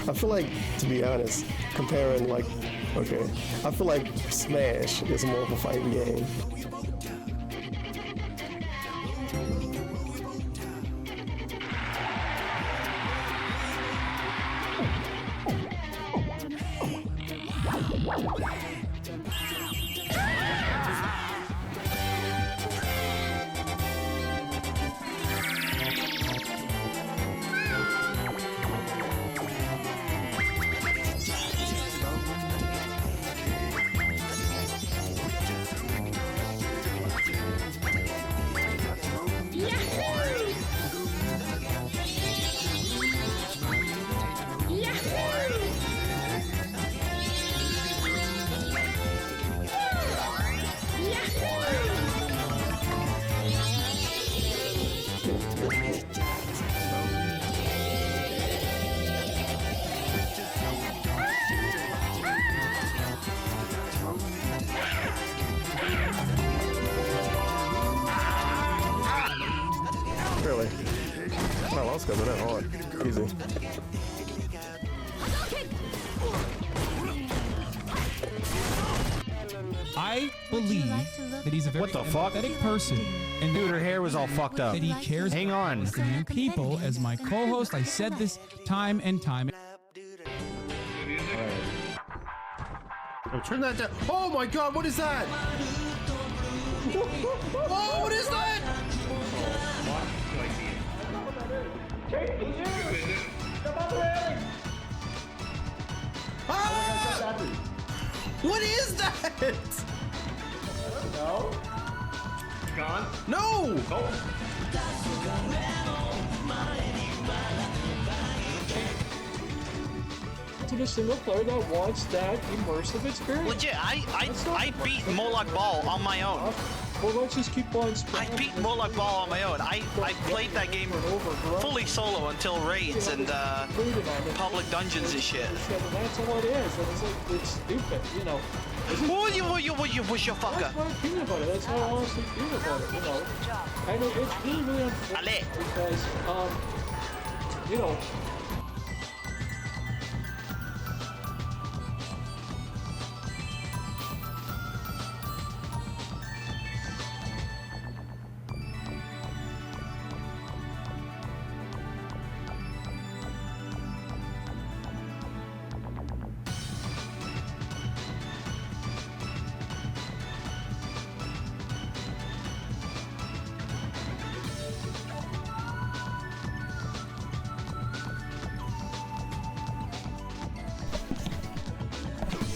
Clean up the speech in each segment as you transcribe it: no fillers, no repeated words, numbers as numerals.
I feel like, to be honest, comparing like, okay, I feel like Smash is more of a fighting game. Really? No, let's go with that hard. Easy. I believe that he's a very empathetic person. And dude, her hair was all fucked up. That he cares Hang on. about people. As my co-host, I said this time and time. Oh, turn that down. Oh my god, what is that? Oh, what is that? Ah! What is that? No. Gone? No! Oh. To the single player that wants that immersive experience. Legit, I beat Moloch Ball on my own. Well, let's just keep on. I beat Moloch Ball on my own. I played that game fully solo until raids and public dungeons and shit. And that's all it is. And it's like, it's stupid, you know. What's your fucker? That's my opinion about it. That's how I honestly feel about it, you know. And it's really, really unfortunate because, you know.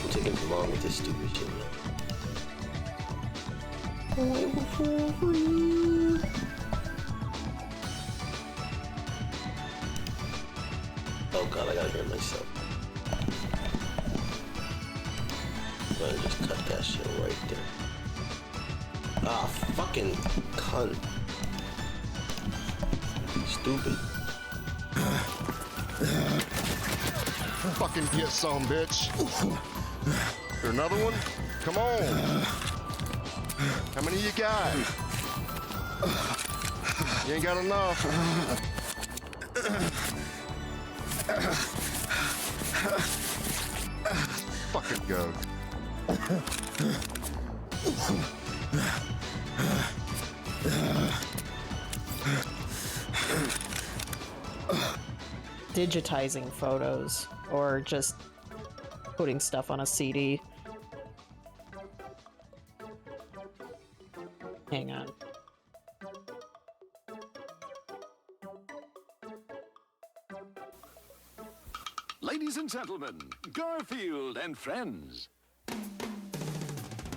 Taking too long with this stupid shit. Oh god, I gotta hear myself. I'm gonna just cut that shit right there. Ah, fucking cunt. Stupid. Fucking get some, bitch. There another one? Come on. How many you got? You ain't got enough. Fucking go. Digitizing photos or just putting stuff on a CD. Hang on. Ladies and gentlemen, Garfield and friends.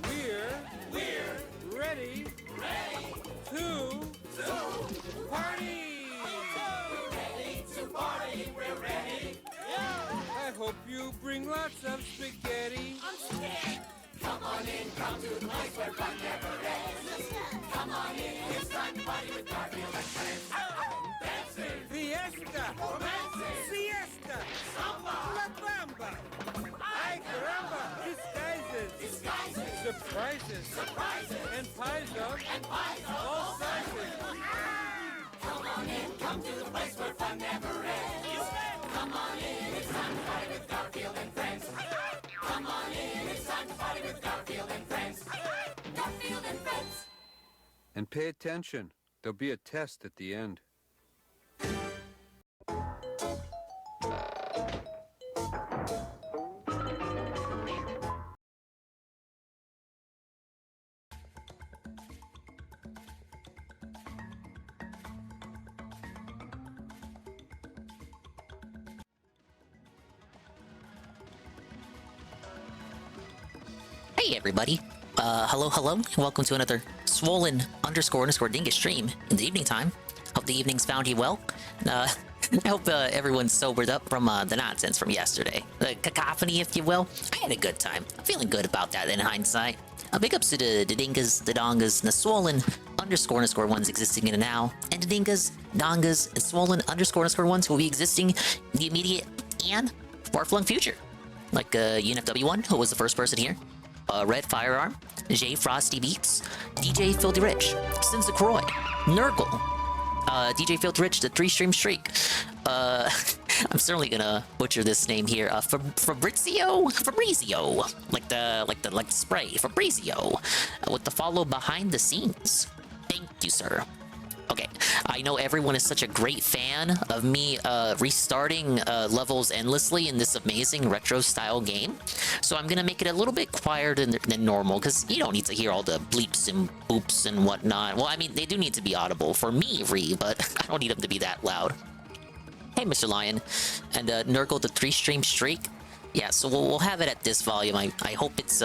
We're ready to party. We're ready. I hope you bring lots of spaghetti. I'm scared. Come on in, come to the place where fun never ends. Come on in, it's time to party with Garfield and friends. Dancing, fiesta, romancing, siesta, samba, la bamba. Ay caramba, disguises. Prizes. Surprises. And pies of. All sizes. Come on in, come to the place where fun never ends. Come on in, it's time to party with Garfield and friends. Come on in, it's time to party with Garfield and friends. Garfield and friends. And pay attention. There'll be a test at the end. Hey everybody, hello, and welcome to another swollen _ dingus stream in the evening time. Hope the evening's found you well. I hope everyone's sobered up from the nonsense from yesterday. The cacophony, if you will. I had a good time. I'm feeling good about that in hindsight. Big ups to the dingas, the dongas, and the swollen _ ones existing in the now, and the dingas, dongas, and swollen _ ones who will be existing in the immediate and far-flung future. Like UNFW1, who was the first person here. Red Firearm, J Frosty Beats, DJ Filthy Rich, Sinza Croy, Nurgle, DJ Filthy Rich, the 3-stream streak. I'm certainly gonna butcher this name here. Fabrizio, like the spray, Fabrizio, with the follow behind the scenes. Thank you, sir. Okay, I know everyone is such a great fan of me restarting levels endlessly in this amazing retro-style game, so I'm gonna make it a little bit quieter than normal, because you don't need to hear all the bleeps and boops and whatnot. Well, I mean, they do need to be audible for me, but I don't need them to be that loud. Hey, Mr. Lion, and Nurgle the 3-stream streak. Yeah, so we'll have it at this volume. I hope it's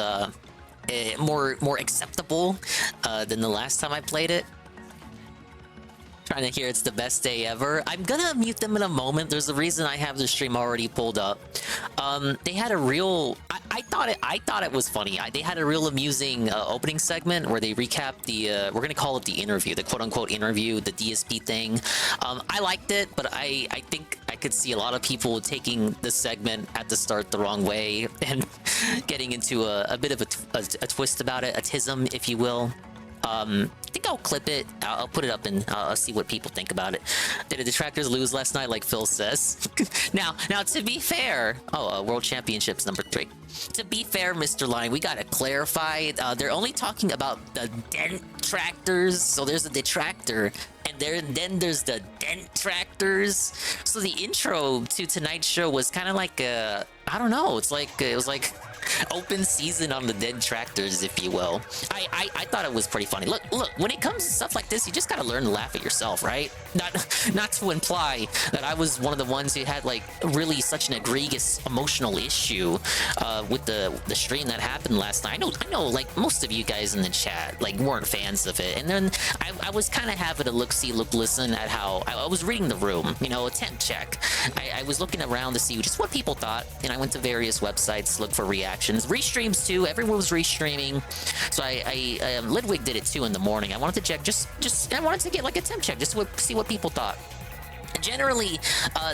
more acceptable than the last time I played it. Trying to hear it's the best day ever. I'm gonna mute them in a moment. There's a reason I have the stream already pulled up. They had a real... I thought it was funny. They had a real amusing opening segment where they recapped the... we're gonna call it the interview, the quote-unquote interview, the DSP thing. I liked it, but I think I could see a lot of people taking the segment at the start the wrong way and getting into a bit of a twist about it, a tism, if you will. I think I'll clip it. I'll put it up and I'll see what people think about it. Did the detractors lose last night, like Phil says? now, to be fair... Oh, World Championships number 3. To be fair, Mr. Lion, we gotta clarify. They're only talking about the detractors. So there's a detractor, and then there's the detractors. So the intro to tonight's show was kind of like I don't know. It was like open season on the detractors, if you will. I thought it was pretty funny. Look, when it comes to stuff like this, you just gotta learn to laugh at yourself, right? Not to imply that I was one of the ones who had like really such an egregious emotional issue with the stream that happened last night. I know like most of you guys in the chat like weren't fans of it, and then I was kind of having a listen at how I was reading the room, you know, a temp check. I was looking around to see just what people thought, and I went to various websites to look for reactions. Restreams too. Everyone was restreaming, so Lidwig did it too in the morning. I wanted to check I wanted to get like a temp check just to see what people thought. Generally,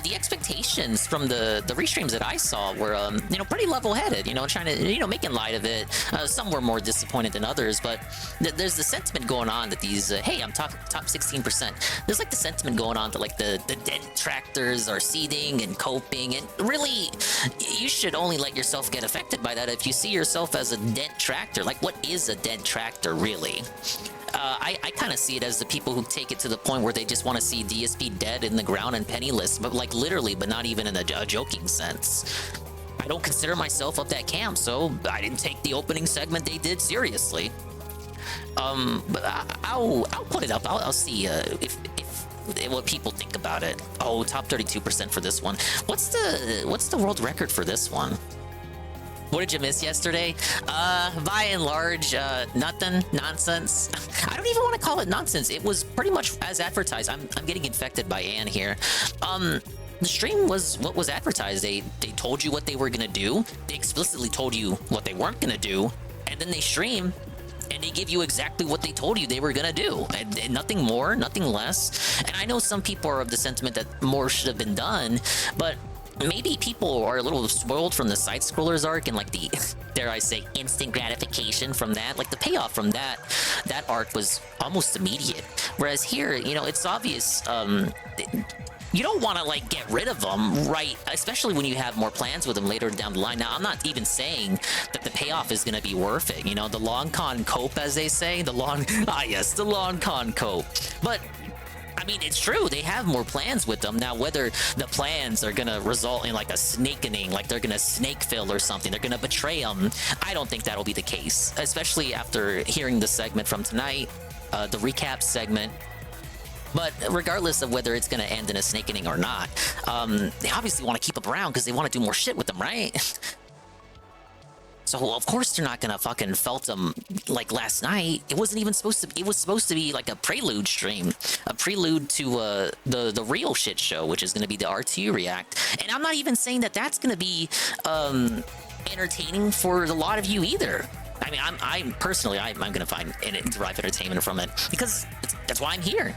the expectations from the restreams that I saw were, you know, pretty level-headed, you know, trying to, you know, making light of it. Some were more disappointed than others, but there's the sentiment going on that these, hey, I'm top 16%. There's like the sentiment going on that like the detractors are seething and coping, and really, you should only let yourself get affected by that if you see yourself as a detractor. Like, what is a detractor, really? I kind of see it as the people who take it to the point where they just want to see DSP dead in the ground and penniless, but like literally, but not even in a joking sense. I don't consider myself of that camp, so I didn't take the opening segment they did seriously. But I'll put it up. I'll see if what people think about it. Oh, top 32% for this one. What's the world record for this one? What did you miss yesterday? By and large, nothing. Nonsense. I don't even want to call it nonsense. It was pretty much as advertised. I'm getting infected by Anne here. The stream was what was advertised. They told you what they were gonna do. They explicitly told you what they weren't gonna do, and then they stream and they give you exactly what they told you they were gonna do, and nothing more, nothing less. And I know some people are of the sentiment that more should have been done, but maybe people are a little spoiled from the side scrollers arc and like the dare I say, instant gratification from that. Like the payoff from that arc was almost immediate. Whereas here, you know, it's obvious. You don't want to like get rid of them, right? Especially when you have more plans with them later down the line. Now, I'm not even saying that the payoff is going to be worth it. You know, the long con cope, as they say, the long con cope. But I mean, it's true. They have more plans with them. Now, whether the plans are going to result in like a snakening, like they're going to snake Phil or something, they're going to betray him, I don't think that'll be the case. Especially after hearing the segment from tonight, the recap segment. But regardless of whether it's going to end in a snakening or not, they obviously want to keep him around because they want to do more shit with him, right? So of course they're not going to fucking felt him like last night. It wasn't even supposed to. It was supposed to be like a prelude stream, a prelude to the real shit show, which is going to be the R2 React. And I'm not even saying that that's going to be entertaining for a lot of you either. I mean, I'm personally going to find and derive entertainment from it because that's why I'm here.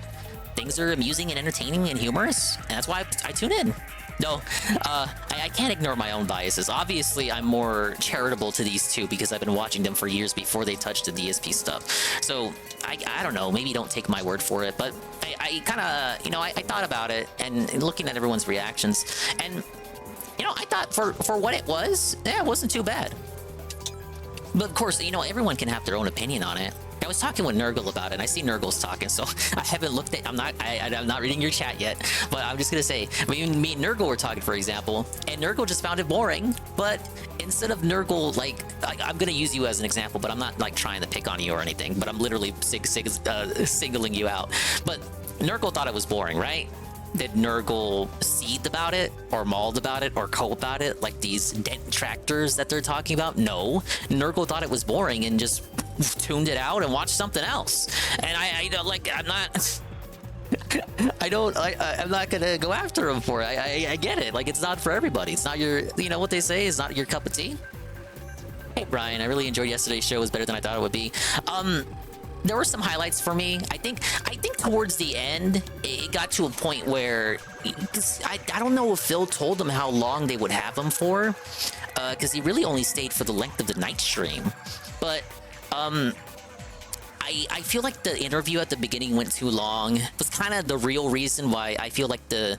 Things are amusing and entertaining and humorous, and that's why I tune in. No, I can't ignore my own biases. Obviously, I'm more charitable to these two because I've been watching them for years before they touched the DSP stuff. So, I don't know, maybe don't take my word for it, but I kind of, you know, I thought about it and looking at everyone's reactions, and, you know, I thought for what it was, yeah, it wasn't too bad. But of course, you know, everyone can have their own opinion on it. I was talking with Nurgle about it, and I see Nurgle's talking, so I haven't looked at. I'm not reading your chat yet, but I'm just gonna say, me and Nurgle were talking, for example, and Nurgle just found it boring. But instead of Nurgle, like I'm gonna use you as an example, but I'm not like trying to pick on you or anything. But I'm literally singling you out. But Nurgle thought it was boring, right? Did Nurgle seethe about it, or mauled about it, or cope about it, like these dent tractors that they're talking about? No, Nurgle thought it was boring and just tuned it out and watched something else. And I'm not gonna go after him for it. I get it. Like, it's not for everybody. It's not your, you know what they say, it's not your cup of tea. Hey Brian, I really enjoyed yesterday's show. It was better than I thought it would be. There were some highlights for me. I think towards the end, it got to a point where, I don't know if Phil told them how long they would have him for, because he really only stayed for the length of the night stream. But I feel like the interview at the beginning went too long. It was kind of the real reason why I feel like the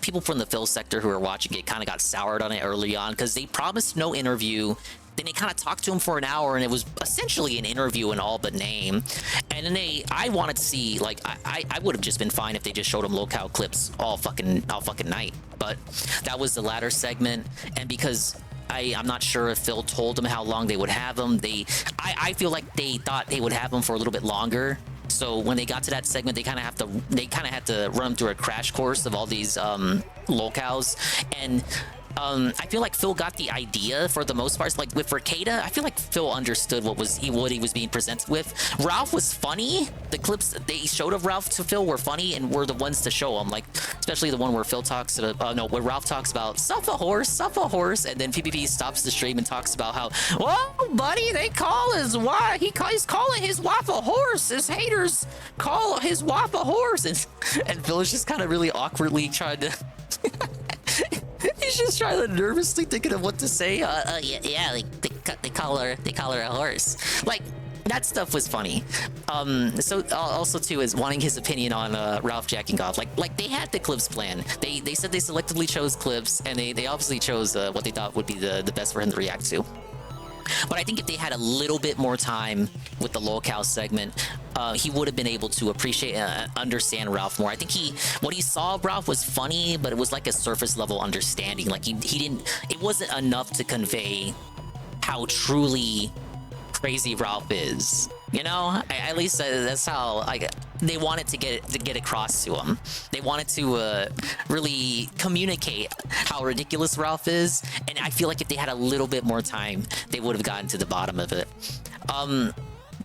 people from the Phil sector who are watching it kind of got soured on it early on, because they promised no interview. Then they kind of talked to him for an hour, and it was essentially an interview in all but name. And then I wanted to see, like, I would have just been fine if they just showed him locale clips all fucking night. But that was the latter segment, and because I'm not sure if Phil told them how long they would have him. I feel like they thought they would have him for a little bit longer. So when they got to that segment, they kind of had to run him through a crash course of all these locales. And I feel like Phil got the idea for the most part. Like with Ricada, I feel like Phil understood what he was being presented with. Ralph was funny. The clips they showed of Ralph to Phil were funny and were the ones to show him. Like especially the one where Phil talks where Ralph talks about suff a horse, and then PPP stops the stream and talks about how, well, buddy, they call his wife. He's calling his wife a horse. His haters call his wife a horse, and Phil is just kind of really awkwardly trying to. He's just trying to nervously thinking of what to say. Yeah, like they call her a horse. Like that stuff was funny. So also too is wanting his opinion on Ralph jacking off. Like they had the clips planned. They said they selectively chose clips, and they obviously chose what they thought would be the best for him to react to. But I think if they had a little bit more time with the locale segment, he would have been able to appreciate understand Ralph more. I think what he saw of Ralph was funny, but it was like a surface level understanding. Like he didn't, it wasn't enough to convey how truly crazy Ralph is. You know, at least that's how they wanted to get across to him. They wanted to really communicate how ridiculous Ralph is, and I feel like if they had a little bit more time, they would have gotten to the bottom of it.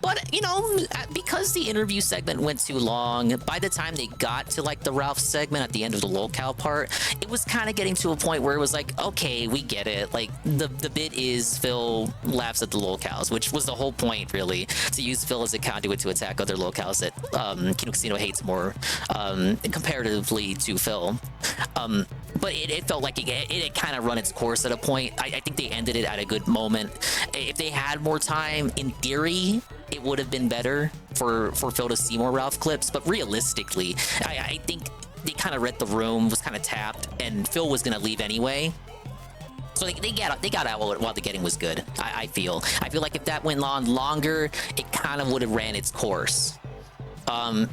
But, you know, because the interview segment went too long, by the time they got to, like, the Ralph segment at the end of the locale part, it was kind of getting to a point where it was like, okay, we get it. Like, the bit is Phil laughs at the locales, which was the whole point, really, to use Phil as a conduit to attack other locales that Kino Casino hates more comparatively to Phil. but it felt like it had kind of run its course at a point. I think they ended it at a good moment. If they had more time, in theory, it would have been better for Phil to see more Ralph clips. But realistically, I think they kind of read the room, was kind of tapped, and Phil was gonna leave anyway. So they got out while the getting was good. I feel like if that went on longer, it kind of would have ran its course.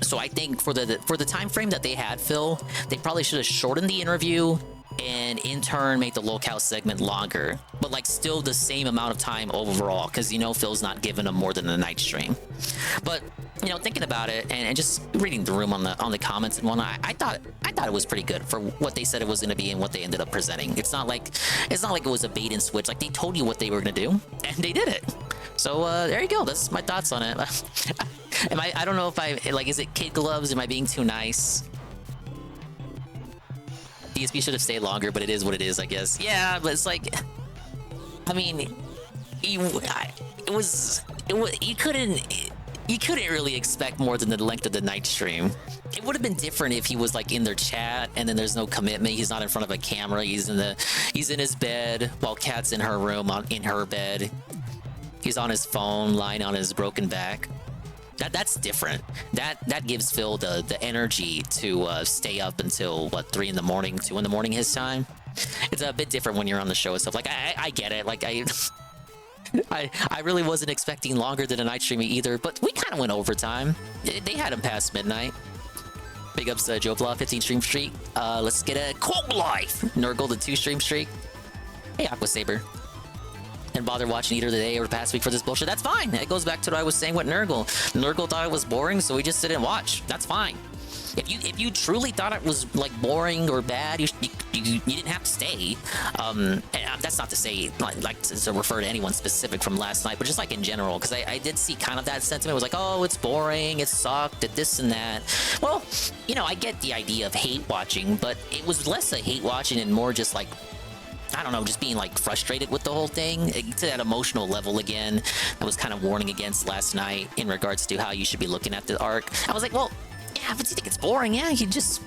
So I think for the time frame that they had, Phil, they probably should have shortened the interview and in turn make the locale segment longer, but like still the same amount of time overall, because you know Phil's not giving them more than a night stream. But you know, thinking about it and just reading the room on the comments and whatnot, I thought it was pretty good for what they said it was going to be and what they ended up presenting. It's not like it was a bait and switch. Like they told you what they were going to do and they did it. So there you go. That's my thoughts on it. I don't know if is it kid gloves? Am I being too nice? DSP should have stayed longer, but it is what it is, I guess. Yeah, but it's like, I mean, you couldn't really expect more than the length of the night stream. It would have been different if he was like in their chat and then there's no commitment. He's not in front of a camera. He's in his bed while Kat's in her room in her bed. He's on his phone, lying on his broken back. That's different. That gives Phil the energy to stay up until what, 3 in the morning, 2 in the morning his time. It's a bit different when you're on the show and stuff. Like I get it. Like I really wasn't expecting longer than a night stream either, but we kind of went overtime. They had him past midnight. Big ups to Joe Blah, 15 stream streak. Let's get a quote life. Nurgle, the 2 stream streak. Hey, Aqua Saber. And bother watching either the day or the past week for this bullshit. That's fine. It goes back to what I was saying with Nurgle. Nurgle thought it was boring, so we just didn't watch. That's fine. If you truly thought it was like boring or bad, you didn't have to stay. And that's not to say like to refer to anyone specific from last night, but just like in general, because I did see kind of that sentiment. It was like, oh, it's boring, it sucked, it this and that. Well, you know, I get the idea of hate watching, but it was less a hate watching and more just like, I don't know, just being like frustrated with the whole thing to that emotional level again. I was kind of warning against last night in regards to how you should be looking at the arc. I was like, well, yeah, but you think it's boring? Yeah, you just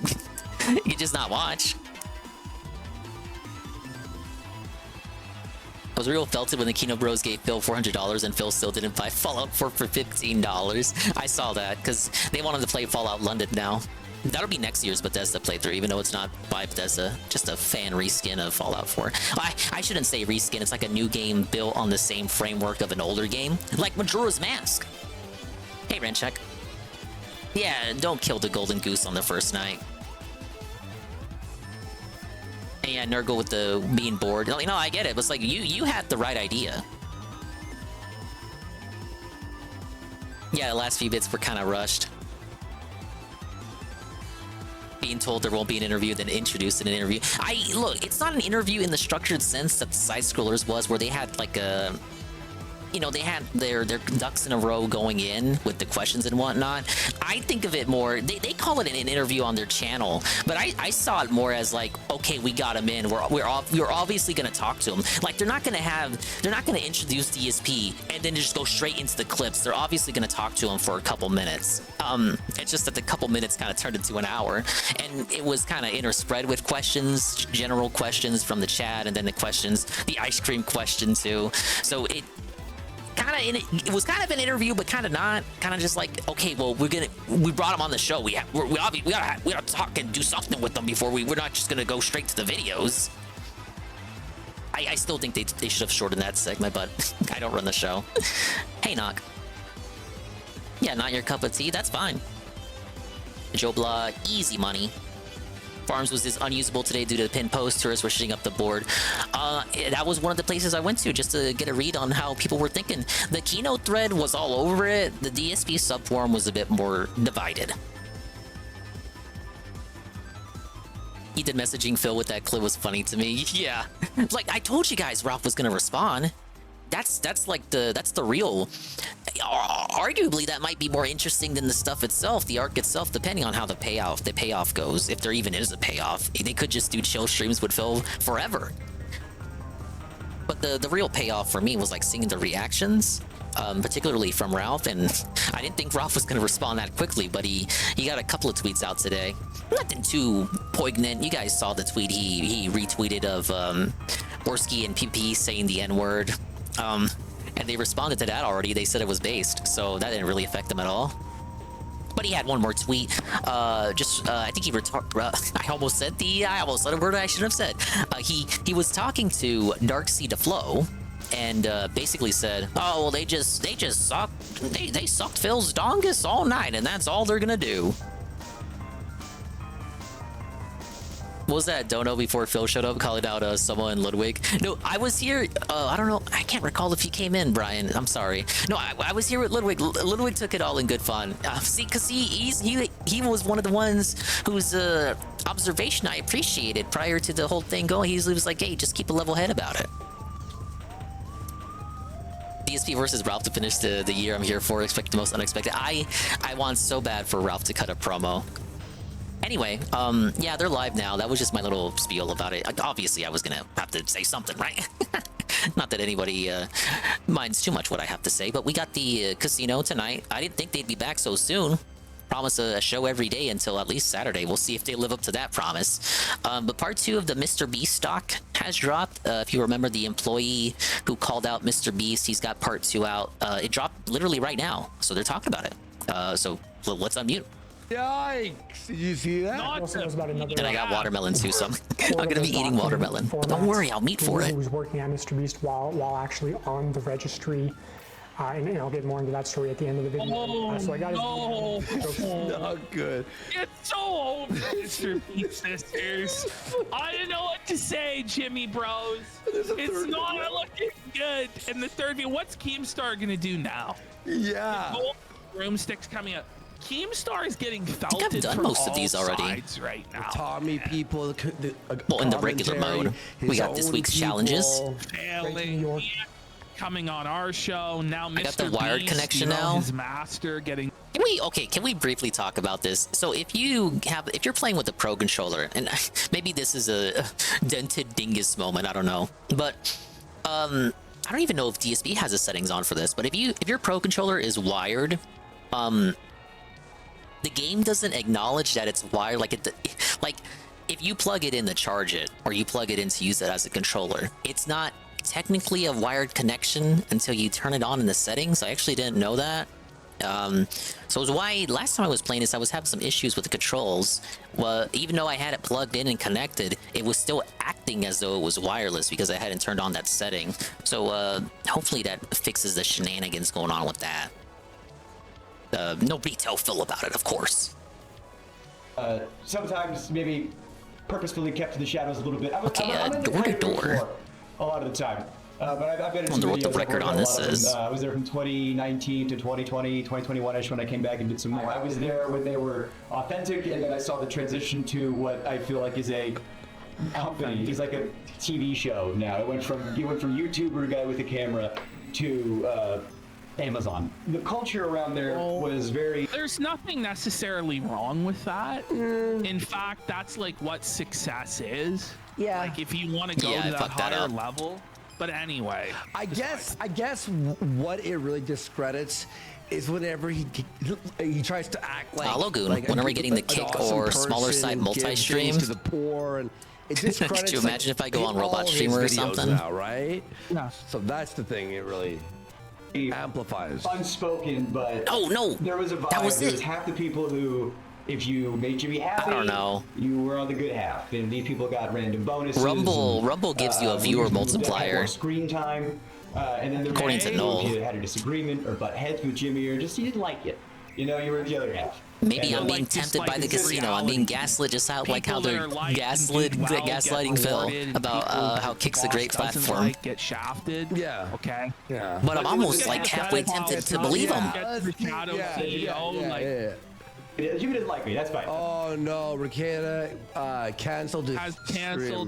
not watch. I was real felted when the Kino Bros gave Phil $400 and Phil still didn't buy Fallout 4 for $15. I saw that because they wanted to play Fallout London now. That'll be next year's Bethesda playthrough, even though it's not by Bethesda, just a fan reskin of Fallout 4. I shouldn't say reskin, it's like a new game built on the same framework of an older game, like Majora's Mask. Hey, Renchek. Yeah, don't kill the golden goose on the first night. And yeah, Nurgle with the being bored. You know, I get it, but it's like, you had the right idea. Yeah, the last few bits were kind of rushed. Being told there won't be an interview, then introduced in an interview. Look, it's not an interview in the structured sense that the side scrollers was, where they had like a, you know, they had their ducks in a row going in with the questions and whatnot. I think of it more, they call it an interview on their channel, but I saw it more as like, okay, we got him in. We're obviously gonna talk to him. Like they're not gonna introduce DSP and then just go straight into the clips. They're obviously gonna talk to him for a couple minutes. It's just that the couple minutes kind of turned into an hour, and it was kind of interspread with questions, general questions from the chat, and then the ice cream question too. So it was kind of an interview, but kind of not. Kind of just like, okay, well, we brought him on the show. We gotta talk and do something with them before we're not just gonna go straight to the videos. I still think they should have shortened that segment, but I don't run the show. Hey, Knock. Yeah, not your cup of tea. That's fine. Joe Blah, easy money. Farms was unusable today due to the pinned post. Tourists were shitting up the board. That was one of the places I went to just to get a read on how people were thinking. The Kino thread was all over it. The DSP subforum was a bit more divided. He did messaging Phil with that clip was funny to me. Yeah. Like, I told you guys Ralph was going to respond. That's the real. Arguably, that might be more interesting than the stuff itself, the arc itself, depending on how the payoff goes. If there even is a payoff, they could just do chill streams with Phil forever. But the real payoff for me was like seeing the reactions, particularly from Ralph, and I didn't think Ralph was going to respond that quickly, but he got a couple of tweets out today. Nothing too Poignant, you guys saw the tweet he retweeted of Orsky and PP saying the N-word. And they responded to that already. They said it was based, so that didn't really affect them at all. But he had one more tweet. I think he I almost said a word I shouldn't have said. He was talking to Darkseid to Flow, and basically said, "Oh well, they sucked Phil's dongus all night, and that's all they're gonna do." What was that, Dono, before Phil showed up calling out someone in Ludwig? No, I was here. I don't know. I can't recall if he came in, Brian. I'm sorry. No, I was here with Ludwig. Ludwig took it all in good fun. See, because he was one of the ones whose observation I appreciated prior to the whole thing going. He was like, hey, just keep a level head about it. DSP versus Ralph to finish the year I'm here for. Expect the most unexpected. I want so bad for Ralph to cut a promo. Anyway, yeah, they're live now. That was just my little spiel about it. Obviously, I was gonna have to say something, right? Not that anybody minds too much what I have to say, but we got the casino tonight. I didn't think they'd be back so soon. Promise a show every day until at least Saturday. We'll see if they live up to that promise. But part 2 of the Mr. Beast stock has dropped. If you remember the employee who called out Mr. Beast, he's got part 2 out. It dropped literally right now, so they're talking about it. So let's unmute. Yikes! Did you see that? And I got watermelon too, so I'm gonna be eating watermelon. Don't worry, I'll meet for it. He was working at Mr. Beast while actually on the registry. And I'll get more into that story at the end of the video. So I got his not good. It's so over, Mr. Beast Sisters. I don't know what to say, Jimmy Bros. It's not looking good. And the third video, what's Keemstar gonna do now? Yeah. Broomsticks coming up. Keemstar is getting felted. I think I've done most of these already. Right now. The Tommy people. Well, in the regular mode, we got this week's challenges. Failing, coming on our show now. I got the wired connection now. His master getting. Can we briefly talk about this? So if you're playing with the Pro controller, and maybe this is a dented dingus moment, I don't know, but I don't even know if DSP has the settings on for this. But if your Pro controller is wired, the game doesn't acknowledge that it's wired. Like if you plug it in to charge it, or you plug it in to use it as a controller, it's not technically a wired connection until you turn it on in the settings. I actually didn't know that. So it was why last time I was playing this, I was having some issues with the controls. Well, even though I had it plugged in and connected, it was still acting as though it was wireless because I hadn't turned on that setting. So hopefully that fixes the shenanigans going on with that. Nobody tell Phil about it, of course. Sometimes maybe purposefully kept in the shadows a little bit. I'm door to door. A lot of the time. But I've been in I wonder what the record on this is. I was there from 2019 to 2020, 2021-ish when I came back and did some more. I was there when they were authentic, and then I saw the transition to what I feel like is a company. It's like a TV show now. It went from YouTuber guy with a camera to Amazon. The culture around there was very... There's nothing necessarily wrong with that. In fact, that's like what success is. Yeah. Like if you want to go to that higher level. But anyway. I guess what it really discredits is whenever he tries to act like... Logoon, when are we getting the kick or smaller side multi-stream? To the poor and it discredits. Could you imagine if I go on Robot Streamer or something? Now, right? Yeah. So that's the thing. It really amplifies. Unspoken, but there was a vibe. That was there was half the people who, if you made Jimmy happy, I don't know, you were on the good half, and these people got random bonuses. Rumble gives you a viewer multiplier. More screen time, and then according to Noel, you had a disagreement or butt heads with Jimmy, or just you didn't like it. You know, you were the other half. Maybe I'm being tempted by the casino. I'm being gaslit, just how they're gaslighting Phil about how Kick's a great platform. Get shafted. Yeah. Okay. Yeah. But I'm almost like halfway tempted to believe him. You didn't like me. That's fine. Oh no, Ricada canceled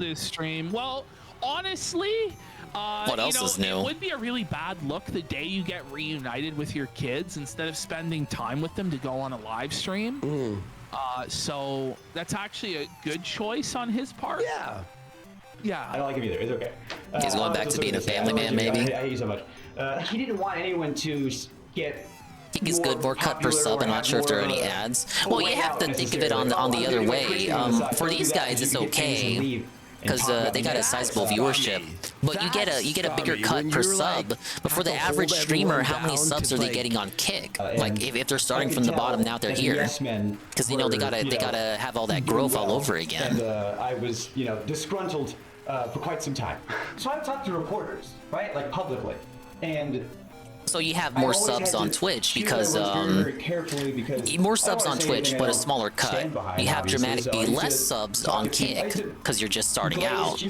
his stream. Well, honestly. What else is new? It would be a really bad look the day you get reunited with your kids instead of spending time with them to go on a live stream. So that's actually a good choice on his part. Yeah. I don't like him either. It's okay. He's going back to being a family man, maybe. I hate you so much. He didn't want anyone to get... He think it's good. More cut per sub. I'm not sure if there are any ads. Well, you have to think of it on the other way. For these guys, it's okay because they got a sizable viewership, but you get a bigger cut per sub. But for the average streamer, how many subs are they getting on Kick? Like if they're starting from the bottom, now they're here, because they gotta have all that growth all over again. And I was disgruntled for quite some time. So I talked to reporters, right, like publicly, and. So you have more subs on Twitch because more subs on Twitch, but a smaller cut. You have dramatically less subs on Kick because you're just starting out,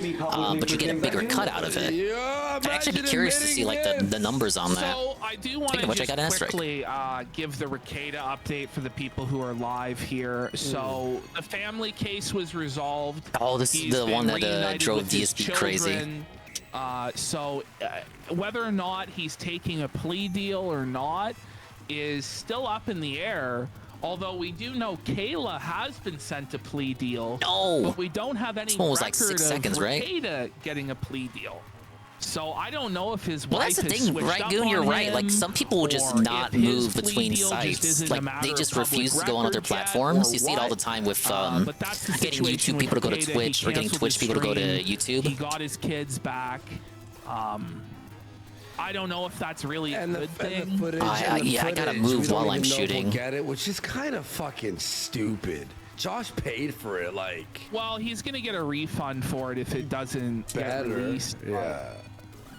but you get a bigger cut out of it. I'd actually be curious to see like the numbers on that. So I do want to just quickly give the Ricada update for the people who are live here. So the family case was resolved. Oh, this is the one that drove DSP crazy. Whether or not he's taking a plea deal or not is still up in the air. Although we do know Kayla has been sent a plea deal, but we don't have any record was like 6 seconds, of right? Ricada getting a plea deal. So I don't know if his Well, wife that's the has thing, switched right, up Goon? You're on right. Like him, some people will just or not if his move plea between deal just sites. isn't a Like matter they of just public refuse to go on other record yet, platforms. or You see it all the what. time with But that's the getting situation YouTube people to go to with Twitch Ricada. or getting He Twitch people to go to canceled his YouTube. He got his kids back. I don't know if that's really a good thing. I gotta move while I'm shooting. Get it, which is kind of fucking stupid. Josh paid for it, like. Well, he's gonna get a refund for it if it doesn't get released. Yeah.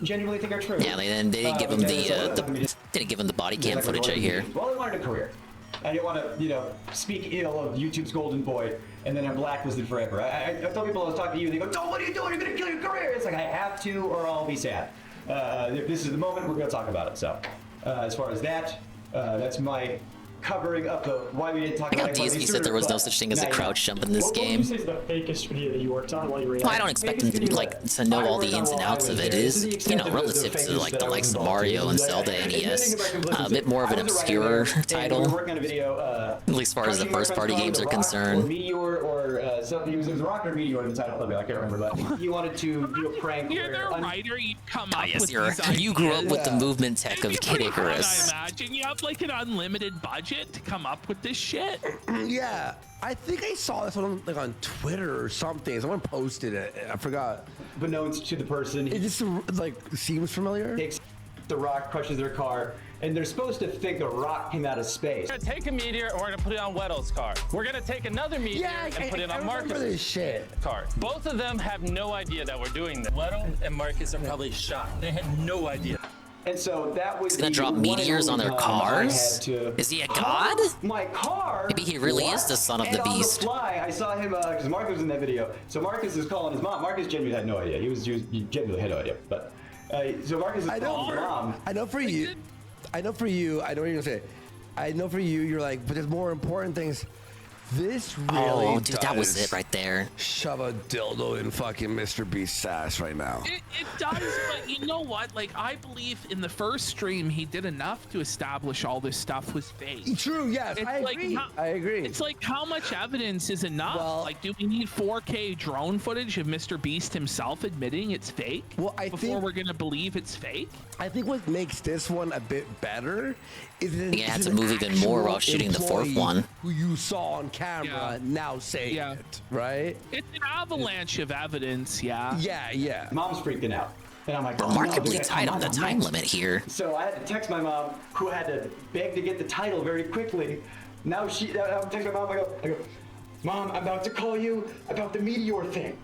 Genuinely think are true. Yeah, they didn't give him didn't give him the body cam footage right here. Well, I wanted a career. I didn't want to, speak ill of YouTube's golden boy, and then I'm blacklisted forever. I tell people I was talking to you, and they go, "No, what are you doing? You're gonna kill your career." It's like I have to, or I'll be sad. If this is the moment, we're gonna talk about it. So, as far as that, that's my covering up the why we didn't talk about it. DSP said there was no such thing as a crouch jump in this game. What would you say is the fakest video that you worked on while you were? Well, I don't expect him to know all the ins and outs of it. It is, relative to like the likes of Mario and Zelda NES, a bit more of an obscure title, at least as far as the first-party games are concerned. Meteor or something. It was the Rock or Meteor in the title of it. I can't remember, but he wanted to do a prank. You're the writer. You come up with these you grew up with the movement tech of Kid Pretty hard, Icarus. I imagine you have like an unlimited budget to come up with this shit. Yeah, I think I saw this on Twitter or something. Someone posted it. I forgot. But no, it's to the person. It just seems familiar. Takes the rock, crushes their car, and they're supposed to think the rock came out of space. We're gonna take a meteor and we're gonna put it on Weddle's car. We're gonna take another meteor and put it on Marcus' car. Both of them have no idea that we're doing this. Weddle and Marcus are probably shocked. They had no idea. And so that was. He's gonna drop meteors on their cars? Is he a god? My car? Maybe he really is the son of the beast. On the fly, I saw him because Marcus was in that video. So Marcus is calling his mom. Marcus genuinely had no idea. He genuinely had no idea. But so Marcus is calling his mom. I know for you. I know what you're gonna say. I know for you. You're like, but there's more important things. This really dude, that was it right there. Shove a dildo in fucking Mr. Beast's ass right now. It does, but you know what? Like, I believe in the first stream, he did enough to establish all this stuff was fake. True, yes, I agree. I agree. It's like, how much evidence is enough? Well, like, do we need 4K drone footage of Mr. Beast himself admitting it's fake? Well, before we're gonna believe it's fake? I think what makes this one a bit better is that he had to move even more while shooting the fourth one. Who you saw on camera now saying it, right? It's an avalanche of evidence, yeah. Yeah. Mom's freaking out. And I'm like, remarkably tight on the time limit here. So I had to text my mom, who had to beg to get the title very quickly. Now I text my mom, I go, Mom, I'm about to call you about the meteor thing.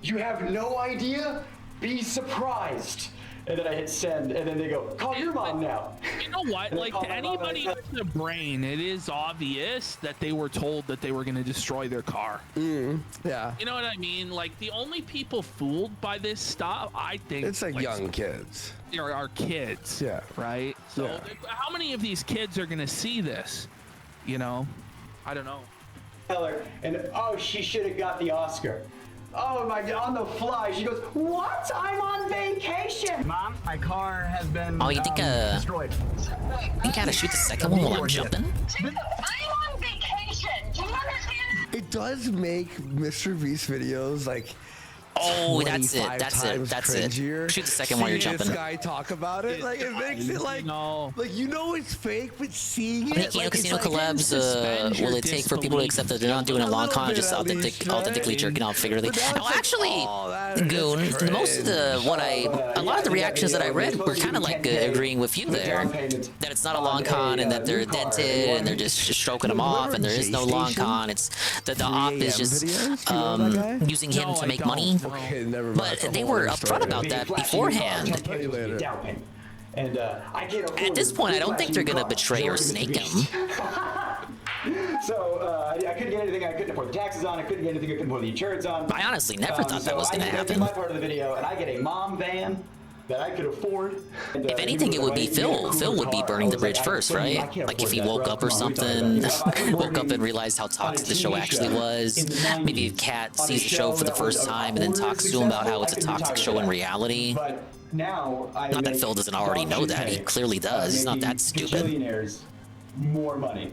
You have no idea? Be surprised. And then I hit send, and then they go, call your mom now. You know what? Like, to anybody with a brain, it is obvious that they were told that they were going to destroy their car. Yeah. You know what I mean? Like, the only people fooled by this stuff, I think... It's like young kids. Are kids. Yeah. Right? So, how many of these kids are going to see this? You know? I don't know. And, she should have got the Oscar. Oh my God, on the fly, she goes, what? I'm on vacation! Mom, my car has been you think, destroyed. You gotta shoot the second one while I'm jumping? I'm on vacation! Do you understand? It does make Mr. Beast videos like Oh, that's it. 25 That's it. times That's it. cringier Shoot the second while you're seeing jumping. This guy talk about it, like it makes it like you know it's fake, but seeing How many it. Kino Like, Casino it's like, collabs will it take for people to accept that they're not doing a long con, just authentically jerking off figuratively? No, actually, Goon, most of a lot of the reactions that I read were kind of like agreeing with you there, that it's not a long con and that they're dented and they're just stroking them off and there is no long con. It's that the op is just using him to make money. But they were upfront about that beforehand. And at this point, I don't think they're gonna betray or snake him. So I couldn't get anything I couldn't afford the taxes on. I couldn't get anything I couldn't afford the insurance on. I honestly never thought that was gonna happen. I did my part of the video, and I get a mom van that I could afford. And, if anything, it would be Phil. Phil would be burning the bridge first, right? Like if he woke up or something, woke up and realized how toxic the show actually was. Maybe if Kat sees the show for the first time and then talks to him about how it's a toxic show in reality. Now, not that Phil doesn't already know that. He clearly does. He's not that stupid. Billionaires more money.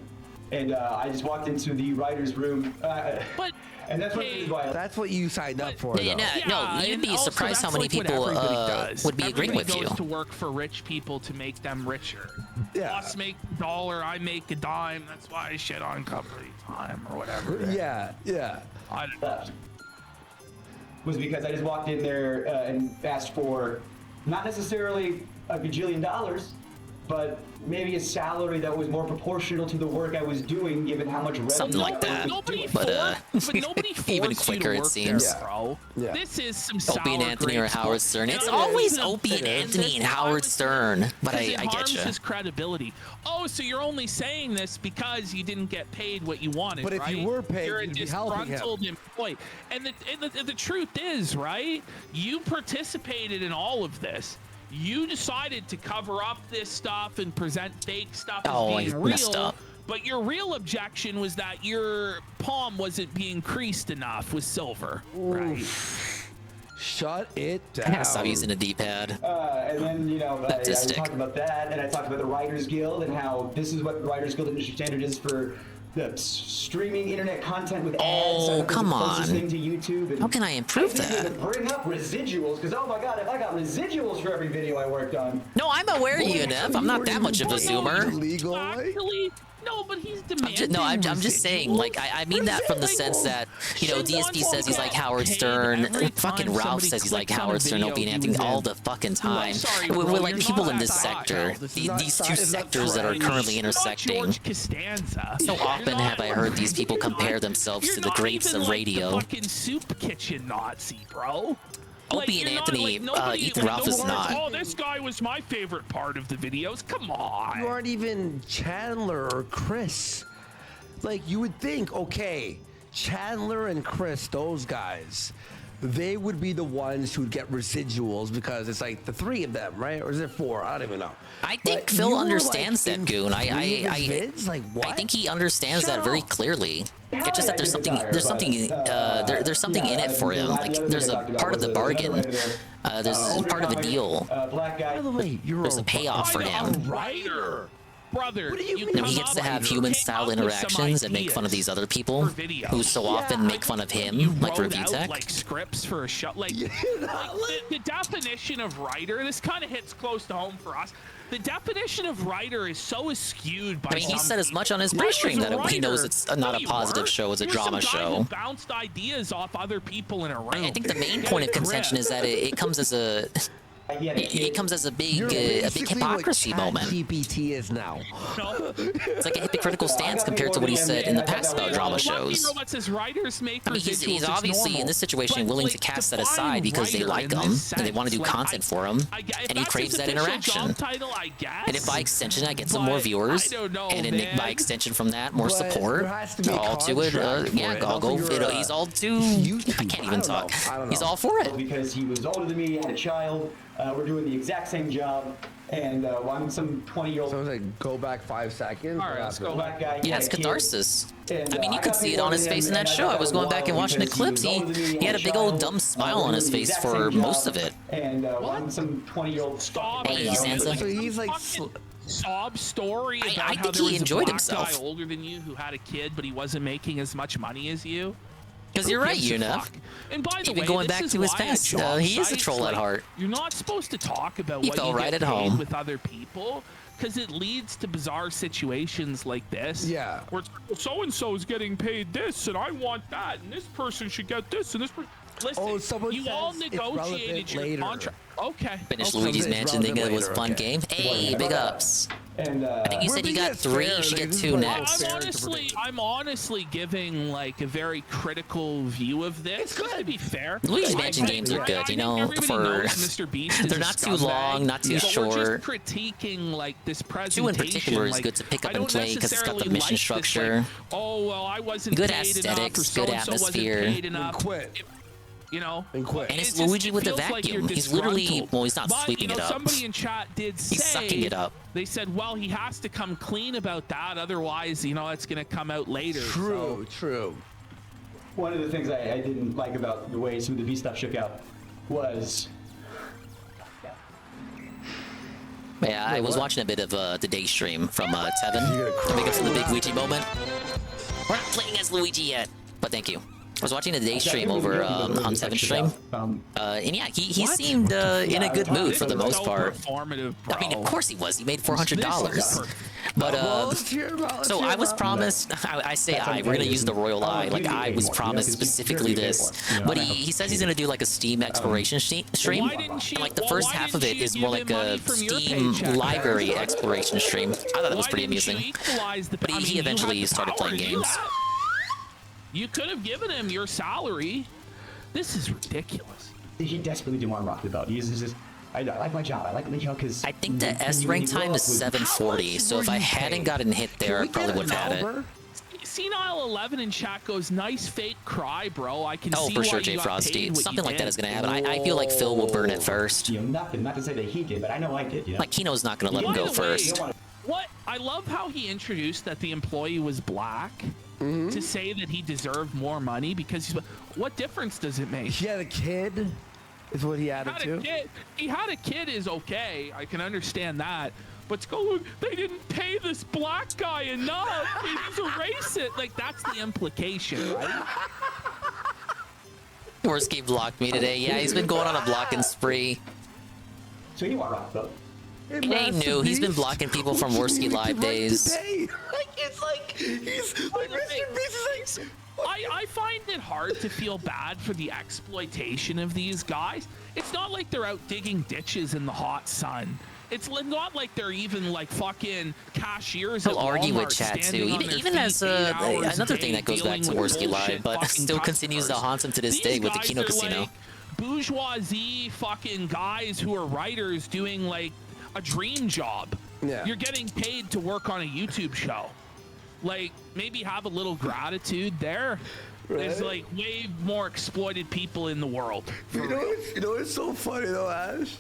And I just walked into the writer's room. And that's what you signed up for. No, you'd be surprised how many people would be agreeing with you. Goes to work for rich people to make them richer. Boss make a dollar, I make a dime. That's why I shit on company time or whatever. Yeah. I left was because I just walked in there and asked for not necessarily a gajillion dollars, but maybe a salary that was more proportional to the work I was doing, given how much revenue. Something like that. But nobody even quicker, it seems. Bro. This is some Opie and Anthony or Howard Stern. It's always Opie and Anthony and Howard Stern. But I get you. His credibility. Oh, so you're only saying this because you didn't get paid what you wanted, but if you were paid, you're a you'd be helping him. disgruntled employee. And the truth is, right? You participated in all of this. You decided to cover up this stuff and present fake stuff as being real, but your real objection was that your palm wasn't being creased enough with silver, right? Shut it down. I gotta stop using a D-pad. And then, I talked about that, and I talked about the Writers Guild and how this is what the Writers Guild industry standard is for the streaming internet content with ads. Oh, come on. Thing to YouTube, and how can I improve that? Bring up residuals, because oh my god, if I got residuals for every video I worked on. No, I'm aware, UNF. I'm not that much of a zoomer. Actually, no, but he's demanding. I'm just saying, like, I mean that from the sense that, DSP says he's like Howard Stern. Fucking Ralph says he's like Howard Stern, Opie and Anthony all the fucking time. We're like people in this sector, these two sectors that are currently intersecting. So often have I heard these people compare themselves to the greats of radio. Fucking soup kitchen Nazi, bro. Opie and Anthony, Ethan Ralph is not. Oh, this guy was my favorite part of the videos. Come on. You aren't even Chandler or Chris. Like, you would think, okay, Chandler and Chris, those guys, they would be the ones who would get residuals because it's like the three of them, right? Or is it four? I don't even know. I think Phil understands that, Goon. I think he understands that very clelearly. It's just that there's something in it for him. Like there's a part of the bargain. There's part of a deal. By the way, there's a payoff for him. Brother, He gets to have human-style interactions and make fun of these other people who so often make fun of him, like Review Tech. Like scripts for a show, the definition of writer. This kind of hits close to home for us. The definition of writer is so skewed by. I mean, he said as much on his Restream that he knows it's not a positive show; it's a drama show. Bounced ideas off other people in a room. I think the main point of contention is that it comes as a. It comes as a big hypocrisy moment. GPT is now. It's like a hypocritical stance compared to what he said in the past about drama shows. I mean, he's obviously in this situation willing to cast that aside because they like him and they want to do content for him, and he craves that interaction. And if by extension I get some more viewers, and then by extension from that more support, all to it, I'll go. He's all to. I can't even talk. He's all for it. Because he was older than me, had a child. We're doing the exact same job, and I'm some 20-year-old. So it's like, go back 5 seconds. All right, let's go back, guy. Yeah, it's catharsis. I mean, you could see it on his face in that show. I was going back and watching the clips. He had a big old dumb smile on his face for most of it. And I'm some 20-year-old. Hey, Sansa. So he's like. Sob story about I think he enjoyed himself. Guy older than you who had a kid, but he wasn't making as much money as you. Because you're right, Unif. And by the Even way, going this back is to his why at past, job he is a sites, troll at like, heart. You're not supposed to talk about He what fell you right get at paid home. with other people, because it leads to bizarre situations like this. Yeah. Where it's, so and so is getting paid this, and I want that, and this person should get this, and this person. Listen, you all negotiated your contract. Okay. Finished okay. Luigi's Mansion, thinking it was a fun game. Hey, big ups. And I think you said you got 3. You should get 2 next. I'm honestly giving like a very critical view of this. Just to be fair, Luigi's Mansion games are good, you know. Mr. Beast They're not too long, not too short. We're just critiquing like this presentation. 2 in particular is like, good to pick up I and don't play because it's got the necessarily mission like structure. This, like, oh well, I wasn't Good paid aesthetics, enough, or good so-and-so wasn't atmosphere. paid enough. You know, And it's Luigi with a vacuum. He's literally, well, he's not sweeping it up. Somebody in chat did say He's sucking it up. They said, well, he has to come clean about that, otherwise, you know, it's going to come out later. True. One of the things I didn't like about the way some of the V stuff shook out was. Yeah, I was watching a bit of the day stream from Tevin. Because of the big Luigi moment. We're not playing as Luigi yet, but thank you. I was watching a day stream over on Tevin's stream, and yeah, he seemed in a good mood for the most part. I mean, of course he was. He made $400. But so I was promised. We're gonna use the royal eye. Like I was promised specifically this, but he says he's gonna do like a Steam exploration stream, and like the first half of it is more like a Steam library exploration stream. I thought that was pretty amusing. But he eventually started playing games. You could have given him your salary. This is ridiculous. He desperately didn't want to rock the belt. He's just, I like my job. I like the job because I think the S rank time is 740. So if I hadn't gotten hit there, I probably would have had it. Senile 11 in chat goes, nice fake cry, bro. I can see for why sure, you Jay got Frosty. paid what Something you like that did. is gonna happen. I feel like Phil will burn it first. You know, not to say that he did, but I know I did. You know? Like Kino's not gonna let him go first. What I love how he introduced that the employee was black to say that he deserved more money because he's. What difference does it make? He had a kid, is what he added to. He had a kid is okay. I can understand that. But to go, they didn't pay this black guy enough. He's a racist. Like that's the implication, right? Worski blocked me today. Yeah, he's been going on a blocking spree. So you want rock though? He ain't new. He's been blocking people from Worski Live days. It's like he's like Mr. Beast is like. I find it hard to feel bad for the exploitation of these guys. It's not like they're out digging ditches in the hot sun. It's not like they're even like fucking cashiers. He'll argue with chat too. Even as another thing that goes back to Worski Live, but still continues to haunt him to this day with the Kino Casino. Like bourgeoisie fucking guys who are writers doing like a dream job. Yeah. You're getting paid to work on a YouTube show. Like maybe have a little gratitude there. Right. There's like way more exploited people in the world. You know what's so funny though, Ash?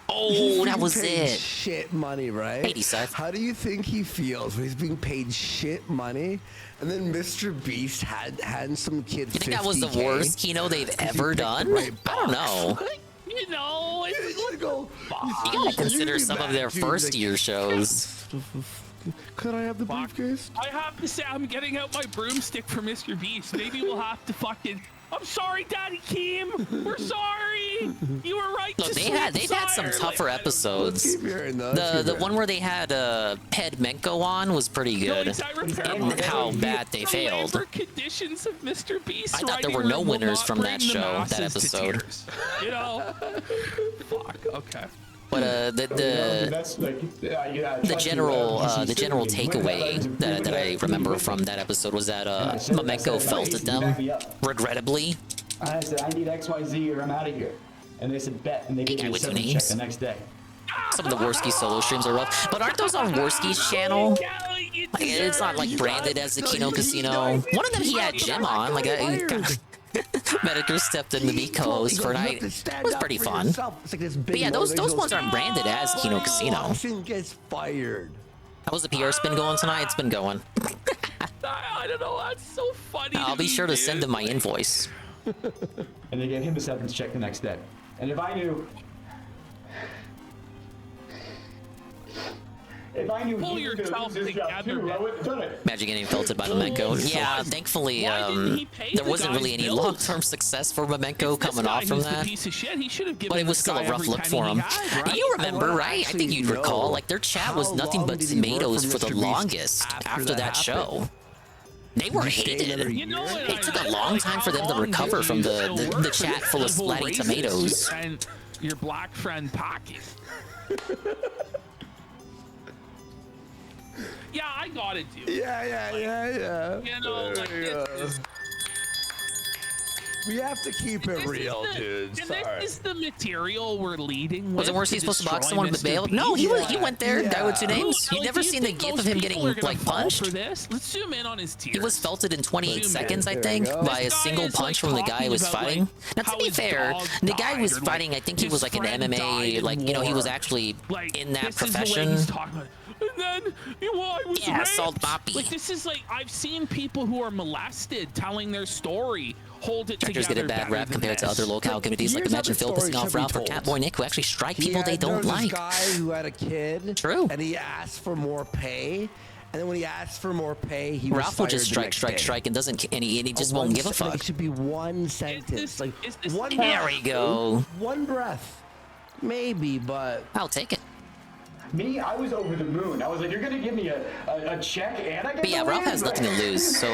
Oh, that was it. Shit money, right? 80 Seth. How do you think he feels when he's being paid shit money, and then Mr. Beast had some kid? You think that was the worst Kino they've ever done? I don't know. You know, you gotta consider some of their first year shows. Could I have the briefcase? I have to say, I'm getting out my broomstick for Mr. Beast. Maybe we'll have to fucking. I'm sorry, Daddy Keem. We're sorry. You were right. Look, they've had some tougher episodes. The one where they had Ped Menko on was pretty good. And how bad they failed. Conditions of Mr. Beast. I thought there were no winners from that show, that episode. You know. Fuck. Okay. But the general takeaway that I remember from that episode was that Mamenko felt at them, regrettably. I said, I need XYZ or I'm out of here. And they said, bet. And they gave me a 7 check the next day. Some of the Worski solo streams are rough. But aren't those on Worski's channel? Like, it's not like branded as the Kino Casino. One of them he had Jim on. Like, Medicare stepped in to be co-host for a night. It was pretty fun. But yeah, those ones aren't branded as Kino Casino. Gets fired. How was the PR spin going tonight? It's been going. I don't know. That's so funny. I'll be sure to send him my invoice. And they gave him a 7 check the next day. And if I knew If I knew Pull he was gonna yourself lose his job together, too, I wouldn't have done it. Imagine getting felted by Momenko. Yeah, thankfully, there wasn't really any long-term success for Momenko coming off from that. Piece of shit. He should have given But it was this still guy a rough every look penny for he him. had, right? You remember, right? I think you'd recall. Like, their chat was How nothing long but did he work tomatoes for for the Mr. Beast longest after that show. They were hated. It took a long time for them to recover from the chat full of splatty tomatoes. And your black friend Pocky. Yeah, I gotta do it. Yeah. You know, like this is, We have to keep it real, dude. and Sorry. this is the material we're leading with. Was it worse he's supposed to box someone with Mr. bail? Beast? No, he went there. That with 2 names. Like, You've never do you seen the think gif most of him people getting are gonna like fall punched. for this? Let's zoom in on his tears. He was felted in 28 seconds, I There think, you go. by a This guy single is, punch like, from the guy who was talking about, fighting. like, Now, to how be his fair, dog the guy died, was or, like, fighting. I think he his was like an friend died MMA, in like, you know, he was war. actually Like, in that this is the way profession. he's talking about. And then, I was Yeah, raped. assault Boppy. Like, this is like, I've seen people who are molested telling their story. Hold it Directors together get a bad better rap than compared to this. other locale communities. Like, here's how imagine the Phil story pissing off should be Ralph or told. Catboy Nick, who actually strike people they there don't was like. This guy who had a kid. True. And he asked for more pay. And then when he asked for more pay, he was Ralph will fired just the strike, next strike, day. strike, and he just won't give a fuck. It should be one sentence, like one. There we go. One breath, maybe, but I'll take it. Me, I was over the moon. I was like, you're gonna give me a check and I get But yeah, to Ralph win? has nothing to lose. So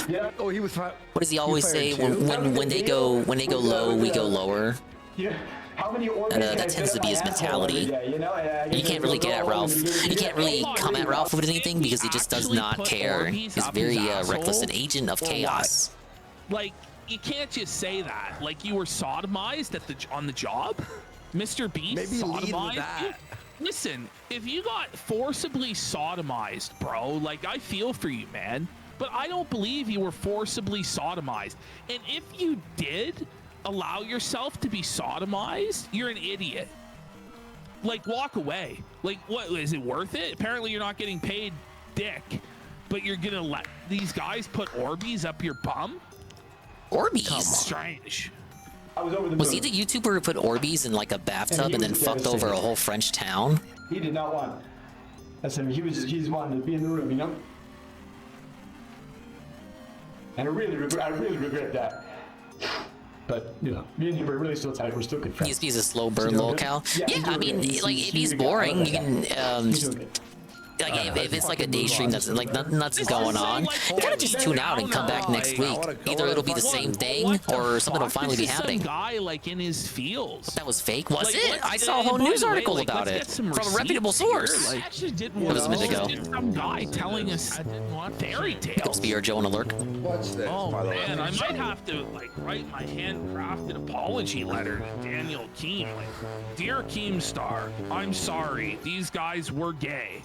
Yeah. Oh, he was fine. what does he always say? fired too? When they go low, we go lower. Yeah. How many organs can I That fit tends to in be my his asshole every mentality. day, you know? And I You guess can't really go get at home Ralph. and You can't really come at Ralph with anything because he just does Actually not put care. Orbeez He's up very his reckless, an asshole? agent of Or chaos. Like, you can't just say that. Like, you were sodomized on the job? Mr. Beast Maybe lead with sodomized that. you? Listen, if you got forcibly sodomized, bro, like, I feel for you, man. But I don't believe you were forcibly sodomized. And if you did allow yourself to be sodomized, you're an idiot. Like, walk away. Like, what, is it worth it? Apparently you're not getting paid dick, but you're gonna let these guys put Orbeez up your bum? Orbeez? Strange. I was over the Was moon. he the YouTuber who put Orbeez in like a bathtub and then was fucked over a devastated. whole French town? He did not want. That's him. He's wanting to be in the room, you know. And I really regret that. But you know, me and him are really still tight. We're still good friends. He's a slow burn doing locale. good? Yeah, he's I doing mean, good. like He's if he's a good guy. boring, you can He's just doing good. like if it's like a day stream that's like nothing nuts is going on, you gotta just tune out and come back next week. Either it'll be the same thing or something will finally be happening. Some guy like in his fields. That was fake, was Like, it? let's- I saw a whole by news the way, article like, about let's it get some from a reputable receipts here. source. I actually didn't It want was a minute ago. some guy telling us fairy tales. Could be your Joe and alert. Watch this, Oh by the way. man, I might have to like write my handcrafted apology letter to Daniel Keem. Like, dear Keemstar, I'm sorry. These guys were gay.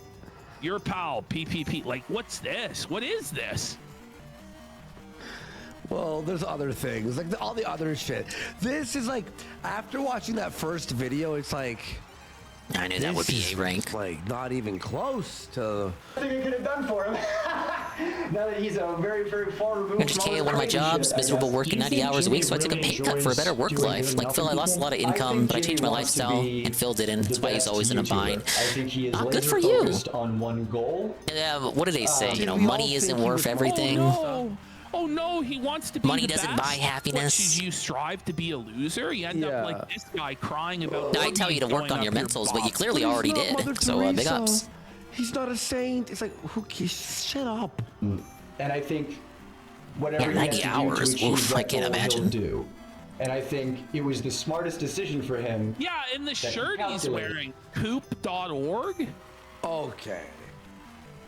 Your pal, PPP. Like, what's this? What is this? Well, there's other things, like all the other shit. This is like, after watching that first video, it's like, I knew that would be this A is, rank. like not even close to. I think I could have done for him. Now that he's a very, very far removed. 100K at one of my jobs, miserable working 90 hours a week, so I took a pay cut for a better work life. Like Phil, I lost a lot of income, but I changed my lifestyle, and Phil didn't. That's why he's always in a bind. I think he is Ah, good laser for you. focused on one goal. What do they say? You know, we all money isn't think he worth was everything. Oh no, he wants to be Money the doesn't best. buy happiness. What, should you strive to be a loser? You end up like this guy crying about. I tell you to work going on up your mentals, but you butt. clearly He's already not Mother did. So big Teresa. ups. He's not a saint. It's like, who? Shut up. And I think whatever Yeah, he 90 has to hours. do to achieve Oof, that I can't goal, he'll imagine. do. And I think it was the smartest decision for him. Yeah, and the he shirt he's calculated. wearing, coop.org. Okay.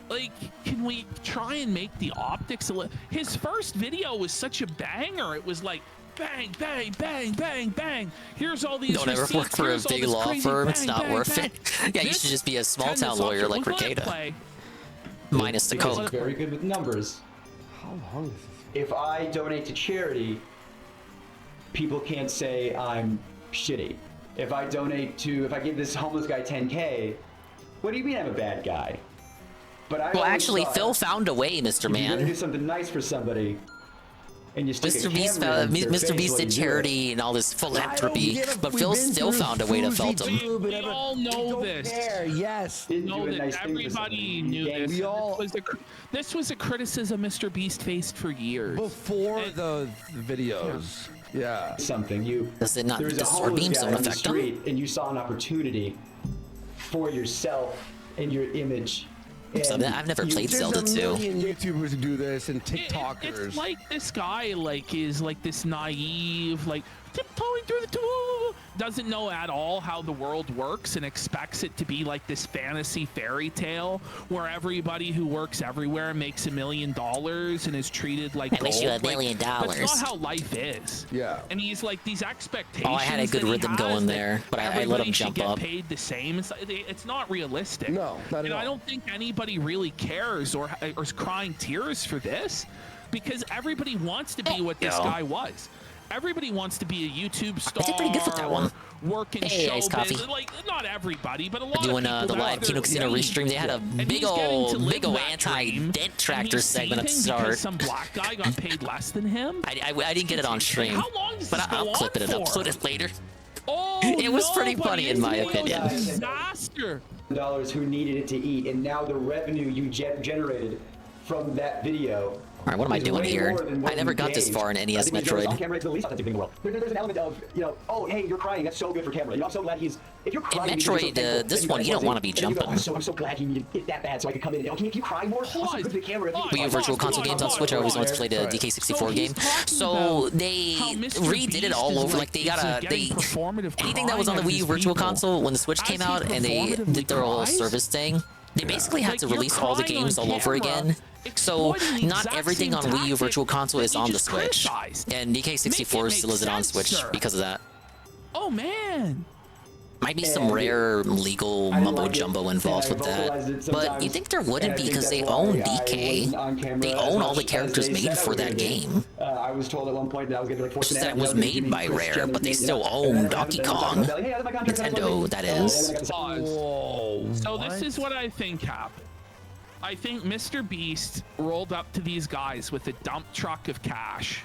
Like, can we try and make the optics a little? His first video was such a banger. It was like, bang, bang, bang, bang, bang. Here's all these Don't ever receipts. work for a Here's all big this law crazy firm. It's bang, not bang, worth bang. it. Yeah, you This should just be a small 10 town lawyer like Look at Ricada. play. Minus the Because coke. he's very good with numbers. How long is this? If I donate to charity, people can't say I'm shitty. If I give this homeless guy 10K, what do you mean I'm a bad guy? But I Well, always actually, thought, Phil found a way, Mr. if you're gonna do Man. something nice for somebody, and you stick a Mr. Beast, camera in their Mr. face Beast while did you do it. charity and all this philanthropy, but Phil still found a way to felt him. We all know this. Yes. Know that everybody knew this. This was a criticism Mr. Beast faced for years. Before the videos. Yeah. Something you. Does it not? There was a Does sword homeless beams guy don't on the affect him? street, and you saw an opportunity for yourself and your image. So I've never played Zelda 2. There's a million YouTubers who do this and TikTokers. It's like this guy is like this naive, like tiptoeing through the tool, doesn't know at all how the world works and expects it to be like this fantasy fairy tale where everybody who works everywhere makes $1 million and is treated like I wish you had $1 gold. million. That's not how life is. Yeah. And he's like these expectations. Oh, I had a good rhythm going there, but I let him jump up. Paid the same. It's not realistic. No, not at all. I don't think anybody really cares or is crying tears for this, because everybody wants to be what this guy was. Everybody wants to be a YouTube star. I did pretty good with that one. Working Hey, show iced coffee. business. Like, not everybody, but a lot Doing of people the live Kino Casino Restream, they had a big ol' anti-dent tractor segment at the start. Some black guy got paid less than him. I didn't get it on stream, How long does but this I'll go clip it on and for? upload it later. Oh, It was pretty funny in my it's a opinion. disaster. Dollars who needed it to eat, and now the revenue you generated from that video. All right, what am I is doing way here? more than what I never you got this gave. far in NES I think he's doing it on Metroid. camera, it's the least authentic thing in the world. There's an element of, oh, hey, you're crying. That's so good for camera. I'm so glad he's. If you're crying, Metroid, you're so thankful this that one, you don't want to be and you go, jumping. I'm so glad he needed it that bad, so I could come in. Can you cry more? Oh, so good for the camera. Wii U Virtual Console games on Switch. I always wanted to play the DK64 game. So they redid it all over. Like they anything that was on the Wii U Virtual Console when the Switch came out, and they did their whole service thing. They basically had to release all the games all over again. So not everything on Wii U Virtual Console is on the Switch, and DK64 still isn't on Switch because of that. Oh man. Might be some rare legal mumbo jumbo involved with that, but you think there wouldn't be because they own DK. They own all the characters made for that game. I was told at one point that I was going to be It's just that it was made by Rare, but they still own Donkey Kong. Nintendo, that is. So this is what I think happened. I think Mr. Beast rolled up to these guys with a dump truck of cash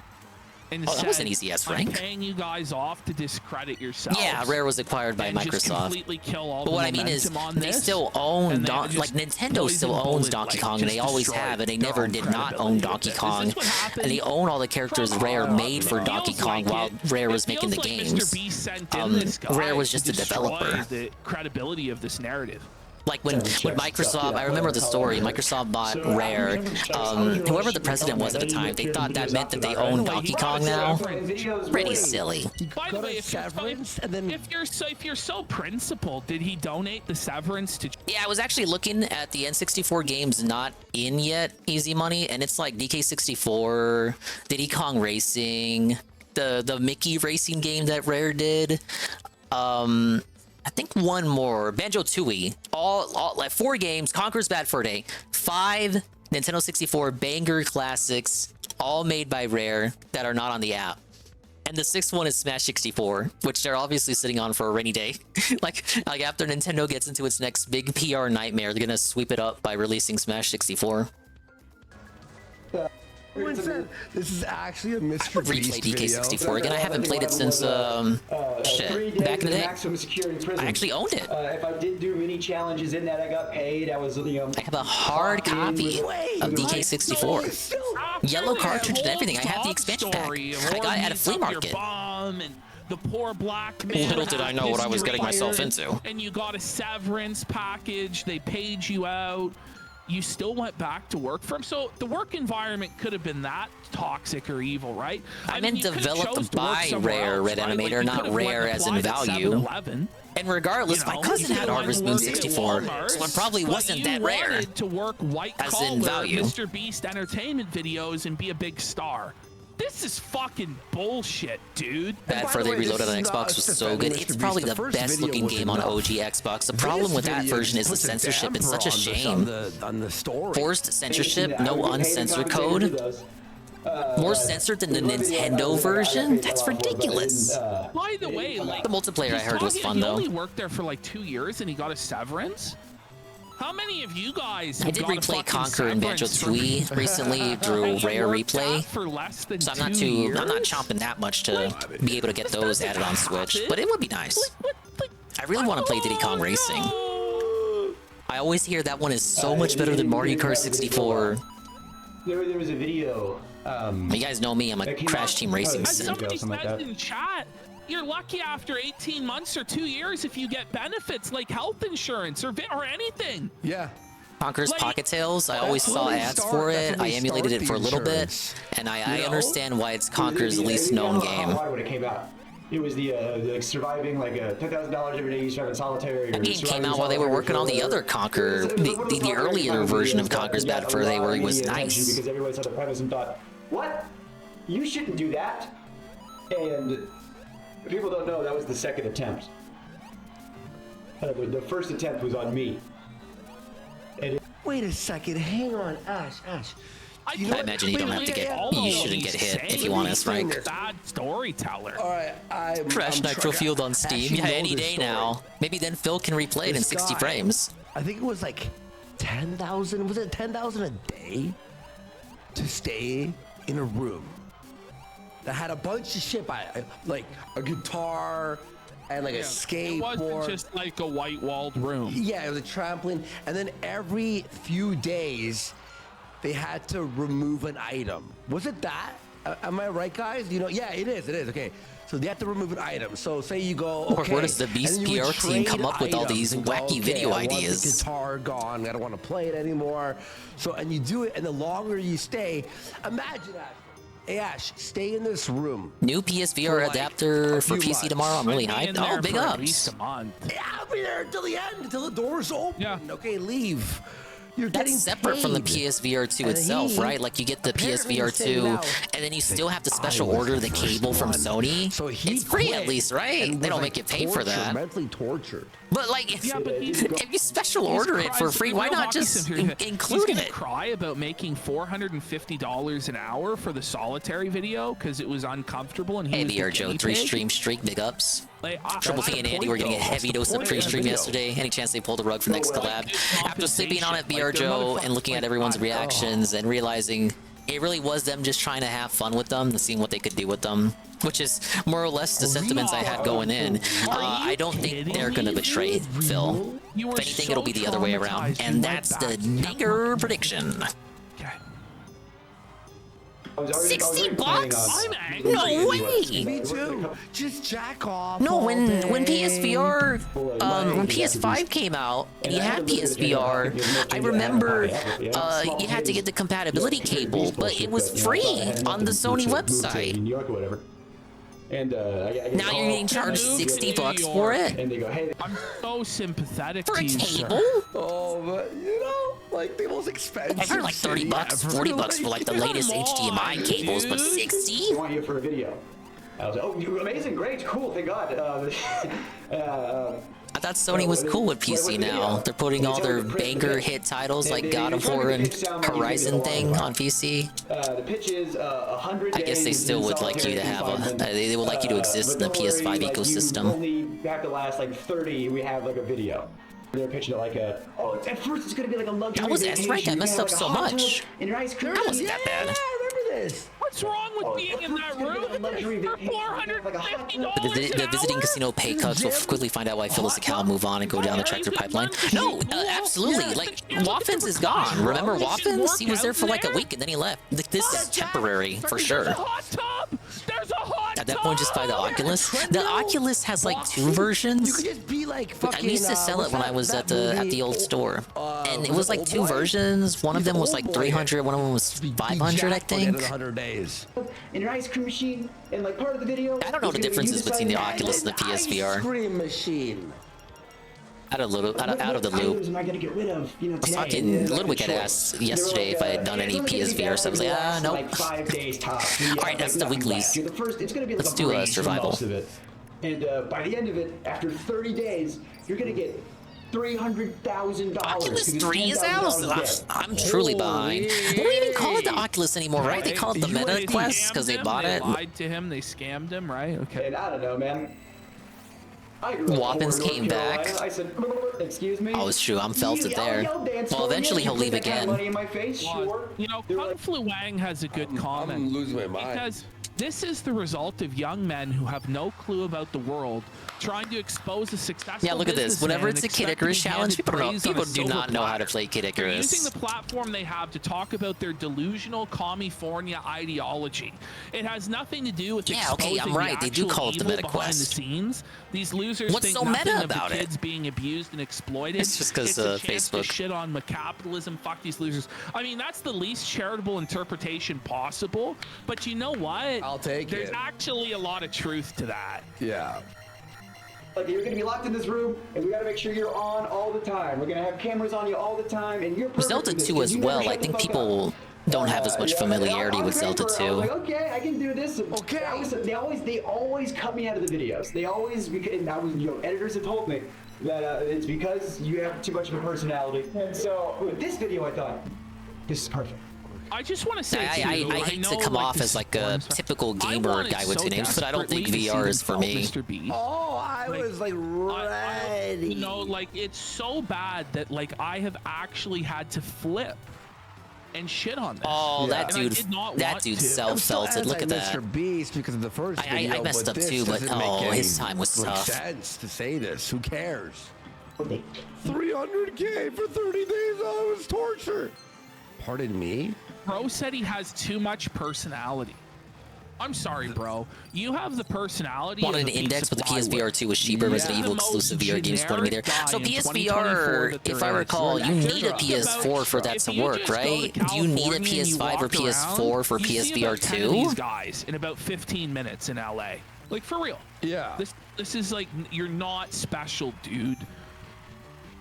and Oh, said, that was an easy S rank. I'm paying you guys off to discredit yourselves. Yeah, Rare was acquired by and just Microsoft. completely kill all But the what I mean is, momentum on they this, still own and then just like Nintendo poison still owns bullet, Donkey like, Kong, and just they always destroy have, and they their never own did not own credibility Donkey with this. Kong. Is this what happened? And they own all the characters Rare made for Donkey Kong while Rare was making the games. Mr. Beast sent in this guy Rare was just to a developer. destroy the credibility of this narrative. Like when Microsoft, I remember the story, Microsoft bought Rare, whoever the president was at the time, they thought that meant that they own Donkey Kong now. Pretty silly. By the way, if you're so principled, did he donate the severance to? Yeah, I was actually looking at the N64 games not in yet, Easy Money, and it's like DK64, Diddy Kong Racing, the Mickey Racing game that Rare did. I think one more, Banjo-Tooie, all like 4 games, Conker's Bad Fur Day, 5 Nintendo 64 banger classics, all made by Rare that are not on the app. And the 6th one is Smash 64, which they're obviously sitting on for a rainy day. like after Nintendo gets into its next big PR nightmare, they're gonna sweep it up by releasing Smash 64. This is actually a Mr. Beast Replay DK64 again. I haven't played it since shit, back in the day. I actually owned it. If I did do mini challenges in that, I got paid. I was, I have a hard copy of DK64. Yellow cartridge and everything. I have the expansion pack. I got it at a flea market. The poor black man. Little did I know what I was getting myself into. And you got a severance package. They paid you out. You still went back to work for him. So the work environment could have been that toxic or evil, right? I meant developed by Rare, Red Animator, not Rare as in value. And regardless, my cousin had Harvest Moon 64, so it probably wasn't that rare to work white as in value. Mr. Beast entertainment videos and be a big star. This is fucking bullshit, dude. Bad Fur Day Reloaded on Xbox was so good. It's probably the best looking game on OG Xbox. The problem with that version is the censorship. It's such a shame. Forced censorship, no uncensored code. More censored than the Nintendo version? That's ridiculous. By the way, like the multiplayer I heard was fun though. He only worked there for like 2 years and he got a severance. How many of you guys? I did replay Conquer and Banjo-Tooie recently through Rare Replay, for less than so I'm not chomping that much to be able to get those added on Switch, but it would be nice. I really want to play Diddy Kong Racing. I always hear that one is so much better than Mario Kart 64. There was a video. You guys know me, I'm a Crash Team Racing As simp. somebody said in chat, you're lucky after 18 months or 2 years if you get benefits like health insurance or anything. Yeah. Conker's Pocket Tales, I always saw ads for it. I emulated it for a little bit, and I understand why it's Conker's least known game. When it came out, it was the like surviving like $10,000 every day you survive in solitary. That game came out while they were working on the other Conker, the earlier version of Conker's Bad Fur Day, where it was nice. Because everyone saw the premise and thought, what? You shouldn't do that. And people don't know that was the second attempt. The first attempt was on me. Wait a second, hang on, Ash. I imagine you don't have to get. You shouldn't get hit if you want us, right? Bad storyteller. All right, Crash Nitro Field on Steam. Yeah, any day now. Maybe then Phil can replay it in 60 frames. I think it was like 10,000. Was it 10,000 a day to stay in a room that had a bunch of shit by it, like a guitar and like a skateboard. It wasn't just like a white-walled room. Yeah, it was a trampoline, and then every few days they had to remove an item. Was it that? Am I right, guys? You know, yeah, it is. Okay. So they have to remove an item. So say you go, okay. Where does the Beast PR team come up with all these wacky video ideas? The guitar gone. I don't want to play it anymore. So, and you do it, and the longer you stay, imagine that. Hey, Ash, stay in this room. New PSVR adapter for PC tomorrow. I'm really hyped. Oh, big ups. Yeah, I'll be there until the end, until the doors open. Yeah. Okay, leave. You're That's getting separate paid. from the PSVR 2 itself, right? Like you get the PSVR 2, and then you still have to special order the cable from Sony. So it's free at least, right? They don't make you pay for that. Mentally tortured. But like, if you special order it for free, why not just include He's gonna it? cry about making $450 an hour for the solitary video because it was uncomfortable and he was the VR Joe, guinea 3 pig? stream streak, big ups. Like, Triple P and Andy were getting a heavy dose of pre-stream yesterday. Any chance they pulled the rug for next collab? After sleeping on it, VR Joe, and looking at everyone's reactions and realizing it really was them just trying to have fun with them and seeing what they could do with them, which is more or less the sentiments I had going in. I don't think they're going to betray Phil. If anything, it'll be the other way around. And that's the bigger prediction. 60 bucks? I'm angry. No way! Me too. Just jack off. No, when PSVR, Oh, when PS5 came out and you had PSVR, I remember you had to get the compatibility cable, but it was free on the Sony website. New York or whatever. And Now you're getting charged 60 bucks for it? And they go, hey, I'm so sympathetic For to a you, sir. cable? Oh, but you know, like the most expensive. I've heard like 30 bucks, 40 bucks for like the latest HDMI cables, but 60? I want you for a video. I was like, oh, you're amazing, great, cool, thank God. I thought Sony was cool with PC now. They're putting all their banger hit titles like God of War and Horizon thing on PC. The pitch is 100 I guess they still would like you to have a, they would like you to exist in the PS5 ecosystem. You only have to last like 30, we have like a video. They're pitching it like a, oh, at first it's gonna be like a luxury That's right, I messed up so much. In your ice cream. That wasn't that bad. I remember this. What's wrong with being in that room for $450 The visiting casino pay cuts will quickly find out why Phyllis account move on and go down the tractor pipeline. No, absolutely. Like, Waffens is gone. Remember Waffens? He was there for like a week and then he left. This is temporary, for sure. At that point, just buy the Oculus. The Oculus has like 2 versions. You could just be like fucking. I used to sell it when I was at the old store, and it was like 2 versions. One of them was like 300, one of them was 500, I think. 100 days. In your ice cream machine, and like part of the video. I don't know the differences between the Oculus and the PSVR. Ice cream machine. Out of the loop. Am I gonna get rid of, you know, I was today? talking, Ludwig had asked yesterday if I had done any PSVR, so I was like, nope. Like 5 days tops. Alright, that's the weeklies. It's gonna be like Let's do a survival. And by the end of it, after 30 days, you're gonna get $300,000. Oculus 3 is out? I'm truly behind. They don't even call it the Oculus anymore, right? They call it the Meta Quest because they bought it. They lied to him, they scammed him, right? Okay. And I don't know, man. Wappins came back. I said, excuse me. Oh, it's true. I'm felt it there. Well, eventually he'll leave again. Money in my face, sure. You know, Kung Flu Wang has a good comment. I'm losing my mind. Because this is the result of young men who have no clue about the world, trying to expose a successful Yeah, look at this. Whenever it's a Kid Icarus challenge, people do not know how to play Kid They're Icarus. using the platform they have to talk about their delusional California ideology. It has nothing to do with exposing I'm right. the They do call it the evil meta behind the quest. scenes. These losers What's think so nothing meta of the about it? kids being abused and exploited. It's just 'cause, It's a chance to Facebook. shit on capitalism. Fuck these losers. I mean, that's the least charitable interpretation possible. But you know what? I'll take There's it. actually a lot of truth to that. Yeah. Like, you're gonna be locked in this room, and we gotta make sure you're on all the time. We're gonna have cameras on you all the time, and you're perfect Zelda with this, 2 'cause as you never well. shut I the think fuck people up. don't have as much familiarity with Zelda paper, 2. I was like, okay, I can do this. Okay. They always cut me out of the videos. They always, and I was, editors have told me that it's because you have too much of a personality. And so with this video, I thought, this is perfect. I just want to say, I hate to come off as like a typical gamer guy with two names, but I don't think VR is for me. Oh, I was like ready. You know, like it's so bad that like I have actually had to flip and shit on this. Oh, that And I dude, did not that want dude to. self-felted. Look at that. Mr. Beast because of the first video. I messed up this too, but doesn't make any, his time was tough. sense to say this. Who cares? 300K for 30 days. Oh, it was torture. Pardon me? Bro said he has too much personality. I'm sorry, bro. You have the personality. Wanted an index, but the PSVR 2 was cheaper. Resident Evil exclusive VR games pointing me there. So PSVR, if I recall, you need a PS4 for that to work, right? Do you need a PS5 or PS4 for PSVR 2? These guys in about 15 minutes in LA. Like for real. Yeah. This is like you're not special, dude.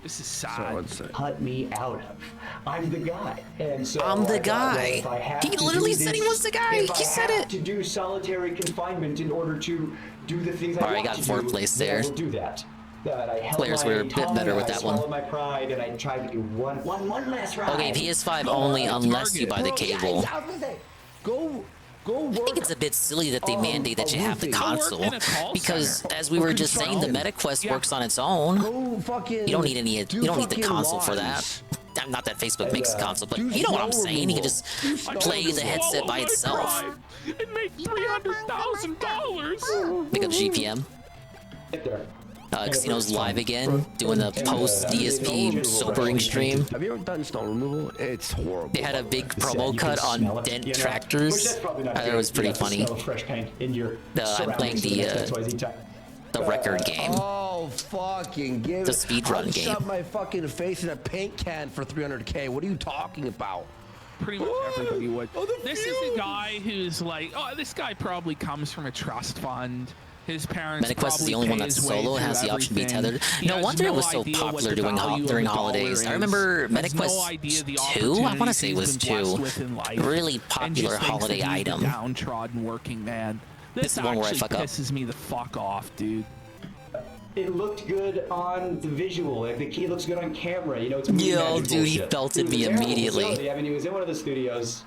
This is sad. Cut me out of. I'm the guy. And so I'm the I thought that guy. if I have He to literally do said he this- was the guy. if He I said have it. to do solitary confinement in order to do the things I Alright, want got to fourth do, place then there. I will do that. That I held Players my were a bit tongue, better with I that one. swallowed my pride, and I tried to do one last ride. Okay, PS5 only unless you buy the cable. Go I think it's a bit silly that they mandate that you have the console, because as we were just saying, the MetaQuest works on its own. You don't need any. You don't need the console for that. Not that Facebook makes a console, but you know what I'm saying. You can just play the headset by itself. And make $300,000. Pick up GPM. Casino's live again, doing the post DSP sobering stream. Have you ever done snow removal? It's horrible. They had a big promo cut on dent tractors. That was pretty funny. I'm playing the record game. Oh, fucking give The it. speedrun I'll game. shove my fucking face in a paint can for 300K. What are you talking about? Pretty much everybody would. This is a guy who's like, oh, this guy probably comes from a trust fund. His parents. MetaQuest is the only one that's solo and has the option to be tethered. No wonder it was so popular during holidays. I remember MetaQuest 2, I want to say it was 2. Really popular holiday item. Downtrodden working man. This is one where I fuck up. Pisses me the fuck off, dude. It looked good on the visual. Like it looks good on camera. You know, it's movie Yo, magic dude, he bullshit. belted It was me a terrible immediately. facility. I mean, he was in one of the studios.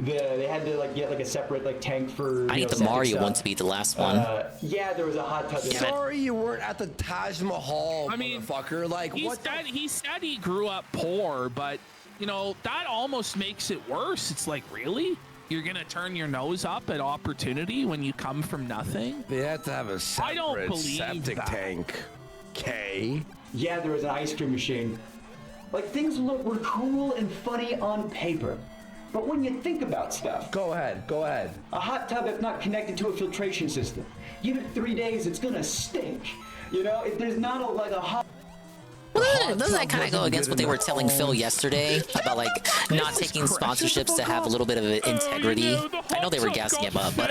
They had to like get like a separate like tank for. I need the Mario one to be the last one. Yeah, there was a hot tub. Sorry you weren't at the Taj Mahal, motherfucker. Like, he said he grew up poor, but you know that almost makes it worse. It's like, really? You're gonna turn your nose up at opportunity when you come from nothing? They had to have a I don't separate believe septic that. tank. K. Yeah, there was an ice cream machine. Like things were cool and funny on paper. But when you think about stuff... Go ahead. A hot tub, if not connected to a filtration system, give it 3 days, it's gonna stink. You know, if there's not a hot... Well, doesn't that kind of go against what they were telling Phil yesterday about like not taking sponsorships to have a little bit of integrity? I know they were gassing him up, but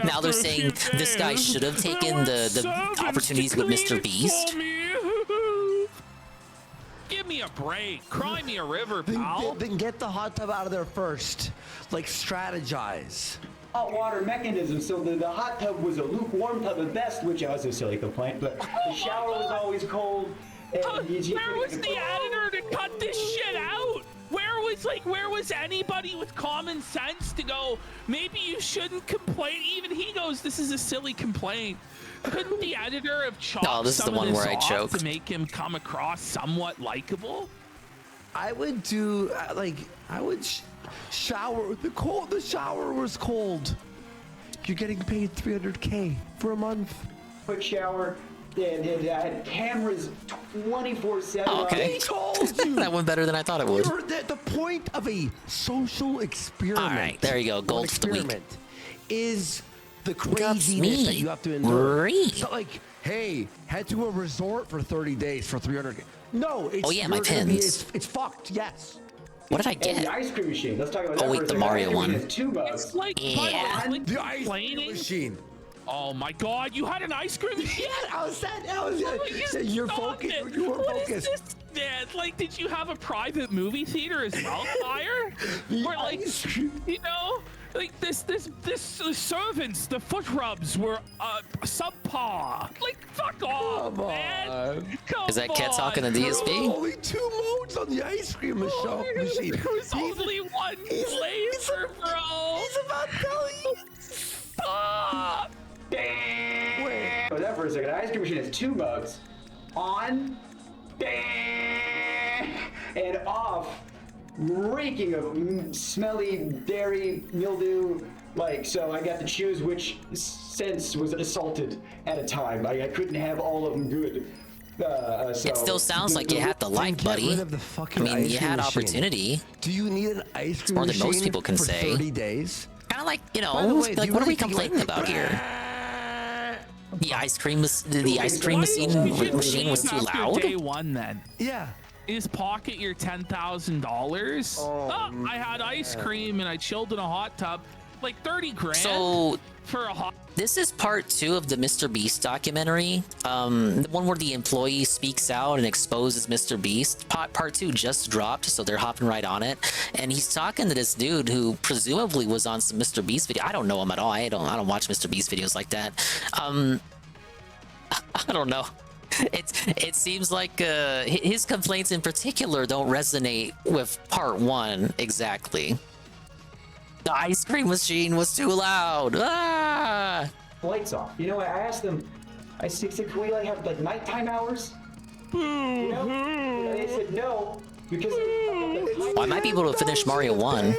now they're saying this guy should have taken the opportunities with Mr. Beast. Give me a break. Cry me a river, pal. Then get the hot tub out of there first. Like, strategize. Hot water mechanism, so the hot tub was a lukewarm tub at best, which was a silly complaint, but the shower was always cold. Where was the editor to cut this shit out? Where was was anybody with common sense to go, maybe you shouldn't complain. Even he goes, this is a silly complaint. Couldn't the editor have chopped this is some the one of this where I off choked. to make him come across somewhat likable? I would do I would shower. The shower was cold. You're getting paid $300K for a month. Quick shower. And I had cameras 24/7. Oh, okay. He told you. That went better than I thought it would. The point of a social experiment. All right, there you go. Gold for the week. Is the craziness that you have to endure. It's not like, hey, head to a resort for 30 days for $300K. No, it's my pins. It's fucked. Yes. What did I get? And the ice cream machine. Let's talk about that. Oh wait, the Mario one. It's like, The ice cream machine. Oh my God! You had an ice cream machine. Yeah, you're focused. You were focused. Man, like, did you have a private movie theater as well, Fire? Where, like, you know, like the servants, the foot rubs were subpar. Like, fuck off, man. Is that cat talking to DSP? Only 2 modes on the ice cream machine. There's only one flavor, bro. He's about telling you. Stop. Wait. Was that for a second? Ice cream machine has 2 modes. On. And off. Reeking of smelly dairy mildew. Like, so I got to choose which sense was assaulted at a time. I couldn't have all of them good. So It still sounds like you had the light, buddy. I mean, you had opportunity. Do you need an ice cream more than machine most people can for say. 30 days? Kind of like, you know, By the way, like what are we complaining about here? The ice cream machine was too loud. Day one, then. Yeah. Is pocket your $10,000? Oh, I had ice cream and I chilled in a hot tub. Like 30 grand So for a hot. This is part 2 of the Mr. Beast documentary. The one where the employee speaks out and exposes Mr. Beast. Part 2 just dropped, so they're hopping right on it. And he's talking to this dude who presumably was on some Mr. Beast video. I don't know him at all. I don't watch Mr. Beast videos like that. I don't know. It seems like his complaints in particular don't resonate with part 1 exactly. The ice cream machine was too loud. Ah! Lights off. You know, I asked them. I said, "Can we have like nighttime hours?" You know? And they said no because. I might be able to finish Mario 1.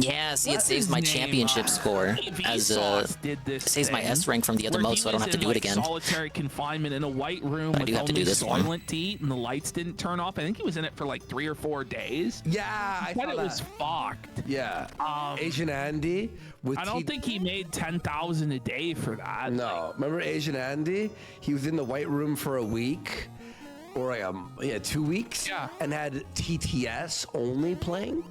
Yeah, see, it saves my championship score as it saves my S rank from the other mode, so I don't have to do it again. Solitary confinement in a white room with only Soylent to eat, and the lights didn't turn off. I think he was in it for like 3 or 4 days. Yeah, I thought thought it was fucked. Yeah. Asian Andy. I don't think he made 10,000 a day for that. No, remember Asian Andy? He was in the white room for a week, or 2 weeks. Yeah. And had TTS only playing.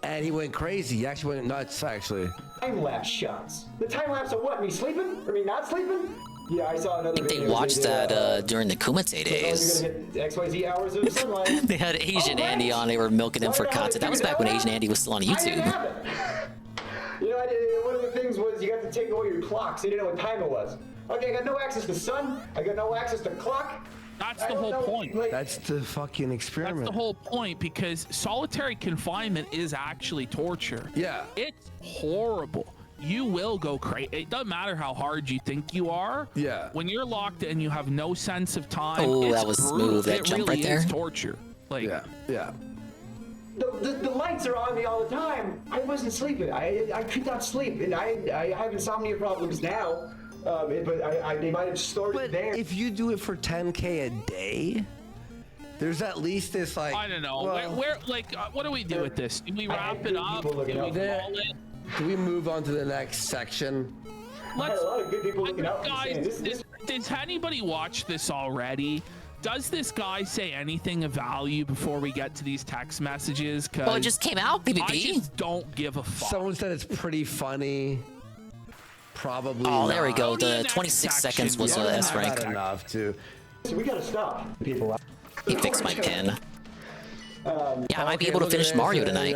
And he went crazy. He actually went nuts, actually. Time-lapse shots. The time-lapse of what? Me sleeping? Or me not sleeping? Yeah, I saw another I think they watched that during the Kumite days. You're gonna get XYZ hours of sunlight. They had Asian Andy on. They were milking him for content. That was back when Asian Andy was still on YouTube. You know, one of the things was you got to take away your clocks. They didn't know what time it was. Okay, I got no access to sun. I got no access to clock. That's the whole point. That's the fucking experiment. That's the whole point, because solitary confinement is actually torture. Yeah. It's horrible. You will go crazy. It doesn't matter how hard you think you are. Yeah. When you're locked and you have no sense of time, Oh, it's that was brutal. smooth. That it jump really right there. is torture. Like, yeah. The lights are on me all the time. I wasn't sleeping. I could not sleep, and I have insomnia problems now. But they might have started there. If you do it for 10K a day, there's at least this like. I don't know. Well, What do we do with this? Do we wrap it up? Do we call it? Do we move on to the next section? Let's, a lot of good people looking out. Guys, did anybody watch this already? Does this guy say anything of value before we get to these text messages? Oh, it just came out, BBB. I just don't give a fuck. Someone said it's pretty funny. Probably. Oh, there we not. go. The 26 seconds was a S rank. Not enough to. So we gotta stop people. He fixed my pin. Yeah, I might be able to finish Mario tonight.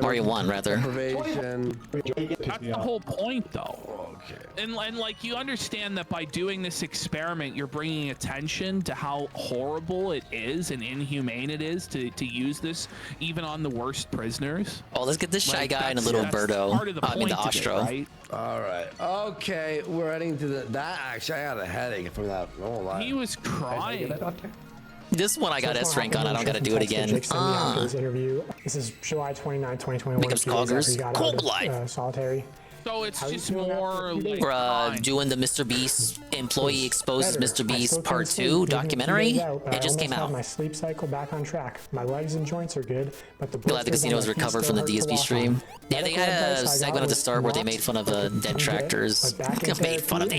Mario 1, rather. That's the whole point, though. And like, you understand that by doing this experiment, you're bringing attention to how horrible it is and inhumane it is to use this even on the worst prisoners. Oh, let's get this shy guy and a little Birdo. I mean, the Ostro. Right? All right. Okay, we're heading to that. Actually, I got a headache from that. Oh, he was crying. This one I got S rank on. I don't got to do it again. Interview. This is July 29, 2021. Becomes Coggers. Cold Life. Solitary. So it's just more like we're doing the Mr. Beast employee exposes Mr. Beast part 2 documentary. It just came out. My sleep cycle back on track. My legs and joints are good, but the glad the casino's recovered from the DSB stream. Yeah, they had a segment at the start where they made fun of dead tractors. They had fun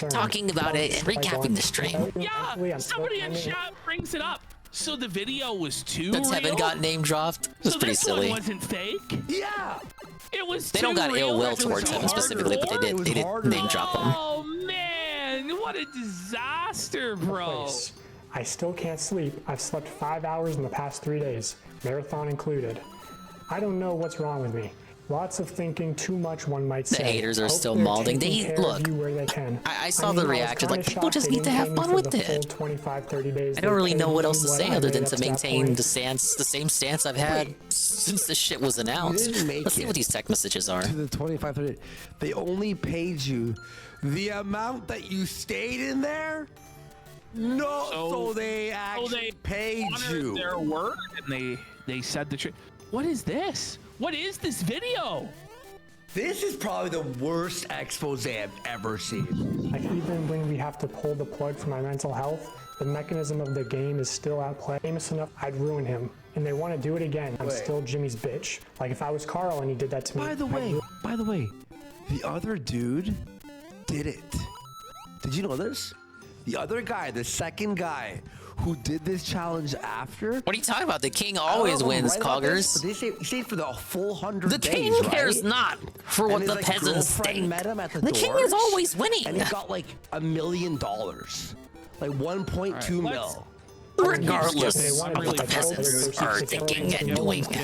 talking about it and recapping the stream. Yeah, somebody in chat brings it up. So the video was too real? Tevin got name dropped. It was pretty silly. One wasn't fake? Yeah. It was They don't got ill will towards Tevin specifically, but they did name drop him. Oh man, what a disaster, bro. I still can't sleep. I've slept 5 hours in the past 3 days, marathon included. I don't know what's wrong with me. Lots of thinking, too much, one might say. The haters are still mauling. Look, I saw the reactions. Like, people just need to have fun with it. 25, 30 days I don't really know what else to say other than to maintain the same stance I've had since this shit was announced. Let's see what these text messages are. To the 25, 30. They only paid you the amount that you stayed in there? No, so they actually paid you. Their word, and they said the truth. What is this? What is this video? This is probably the worst expose I've ever seen. Like, even when we have to pull the plug for my mental health, the mechanism of the game is still at play. Famous enough, I'd ruin him. And they want to do it again. I'm still Jimmy's bitch. Like, if I was Carl and he did that to me. By the way, the other dude did it. Did you know this? The other guy, the second guy who did this challenge after. What are you talking about? The king always wins, Coggers. They stayed for the full 100 The king days, cares not for what the peasants think. The king is always winning. And he got like $1 million. Like 1.2 mil. Regardless of what the peasants are thinking and doing. He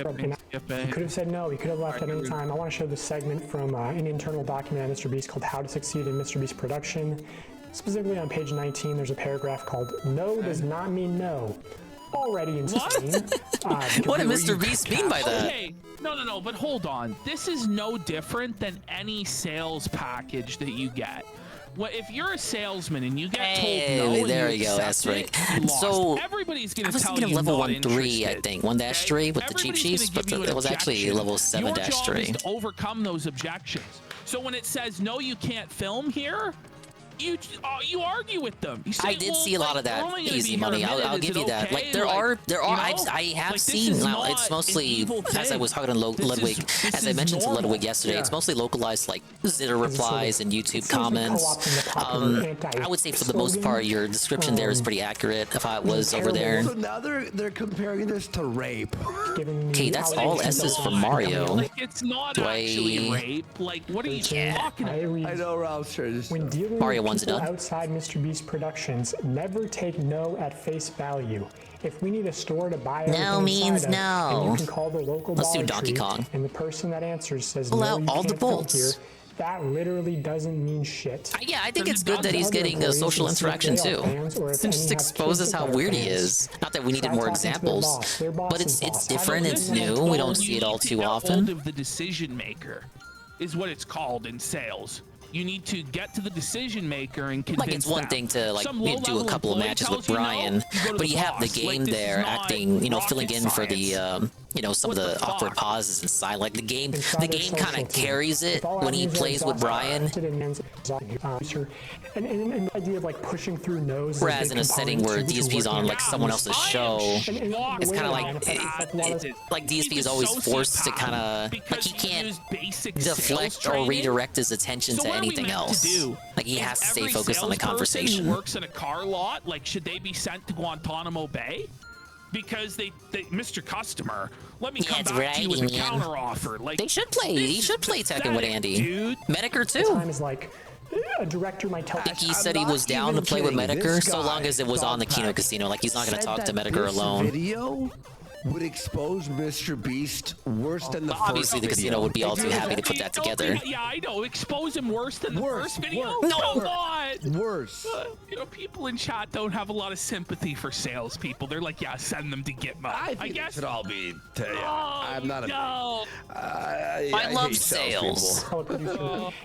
could have said no. He could have left at any time. I want to show this segment from an internal document on Mr. Beast called How to Succeed in Mr. Beast Production. Specifically on page 19, there's a paragraph called "No does not mean no." Already insane. What did Mr. Beast mean by that? Okay, no, but hold on. This is no different than any sales package that you get. Well, if you're a salesman and you get told no, there and you go. That's right. So everybody's gonna I was tell thinking you of level not 1-3, I think 1-3 with the cheap sheets, but it was actually level 7-3. Your job is to overcome those objections. So when it says no, you can't film here. You argue with them. You say, I did see a lot of that easy money. I'll give you that. Like there are. I have seen. Now it's mostly as I was talking to Ludwig, as I mentioned to Ludwig yesterday. It's mostly localized, like Zitter replies and YouTube comments. I would say for the most part, your description there is pretty accurate of how it was over there. So now they're comparing this to rape. Okay, that's all S's for Mario. Like, it's not actually rape. Like, what are you talking about? I know, Ralph's Mario 1's done. Outside Mr. Beast Productions, never take no at face value. If we need a store to buy no means no. And you can call the local Let's do Dollar Donkey Tree, Kong. And the person that answers says Pull no, out you all the can't film bolts. here. That literally doesn't mean shit. Yeah, I think it's good that he's getting a social interaction too. It just exposes how weird he is. Not that we needed more examples, but it's different, it's new. We don't see it all too often. Of the decision maker is what it's called in sales. You need to get to the decision maker and convince like it's one them. thing to like do a couple of matches with Brian, but you have the game there acting, filling in for the some of the awkward pauses and silence. Like the game kind of carries it when he plays with Brian. And the idea of like pushing through no's. Whereas in a setting where DSP's on like someone else's show, it's kind of like DSP is always forced to kind of like he can't deflect or redirect his attention to anything else. Like he has to stay focused on the conversation. Who works in a car lot, like should they be sent to Guantanamo Bay? Because they Mr. Customer, let me come back to you with a counter offer. Like they should play. He should play Tekken with Andy. Dude. Medicare too. Time is like a director might tell. I think he said he was down to play with Medicare so long as it was on the Kino Casino. Like he's not going to talk to Medicare alone. Video would expose Mr. Beast worse than the Obviously, first the video. casino would be all too happy to put that together. Yeah, I know. Expose him worse than the first video? No! Come on! Worse. You know, people in chat don't have a lot of sympathy for salespeople. They're like, yeah, send them to Gitmo. I guess it should all be. I'm not a. No. I love sales.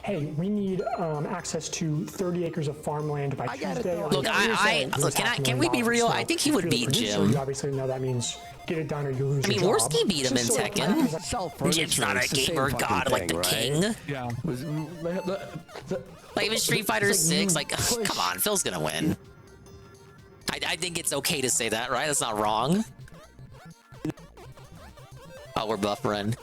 Hey, we need access to 30 acres of farmland by Tuesday. Look, can we be real? I think he would beat Jim. You obviously know that means get it done or you lose I mean, your job. Worski beat him in Tekken. Jim's not a gamer god like the king. Yeah. Like even Street Fighter 6, like, come on, Phil's gonna win. I think it's okay to say that, right? That's not wrong. Oh, we're buffering.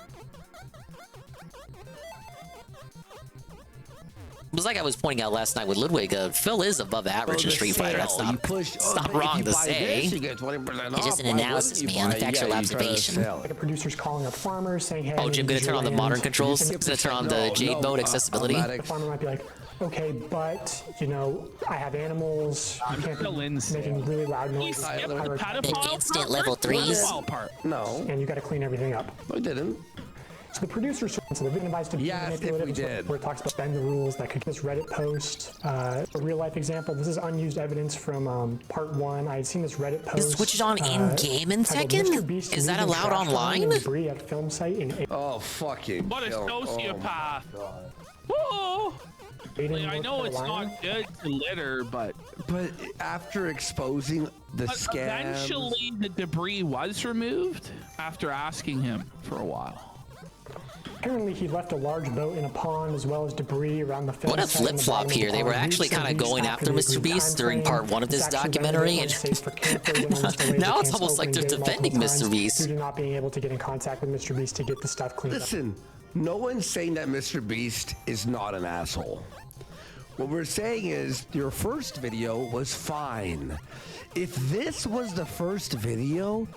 It was like I was pointing out last night with Ludwig, Phil is above average in Street Fighter. That's not, it's not wrong to say. It's just an analysis, man. Factual observation. Like a producer's calling up farmers saying, hey, oh, Jim, gonna turn on the modern controls? Gonna turn on the Jade mode accessibility? The farmer might be like, okay, but, you know, I have animals. You can't be making really loud noise. Instant level 3s? No. And you got to clean everything up. I didn't. So the producers, so they've been advised to be manipulative, where it talks about bend the rules, that could this Reddit post. A real life example, this is unused evidence from part 1. I had seen this Reddit post. Is switch it on in-game in Tekken? Is that allowed online? Debris at film site in oh, fucking what a sociopath. Whoa. Like, I know it's not good to litter, but after exposing the scam, eventually the debris was removed after asking him for a while. Apparently, he left a large boat in a pond as well as debris around the film. What a flip-flop here. They were actually kind of going after Mr. Beast during part 1 of this documentary, and now it's almost like they're defending Mr. Beast. Due to not being able to get in contact with Mr. Beast to get the stuff cleaned up. Listen, no one's saying that Mr. Beast is not an asshole. What we're saying is your first video was fine. If this was the first video,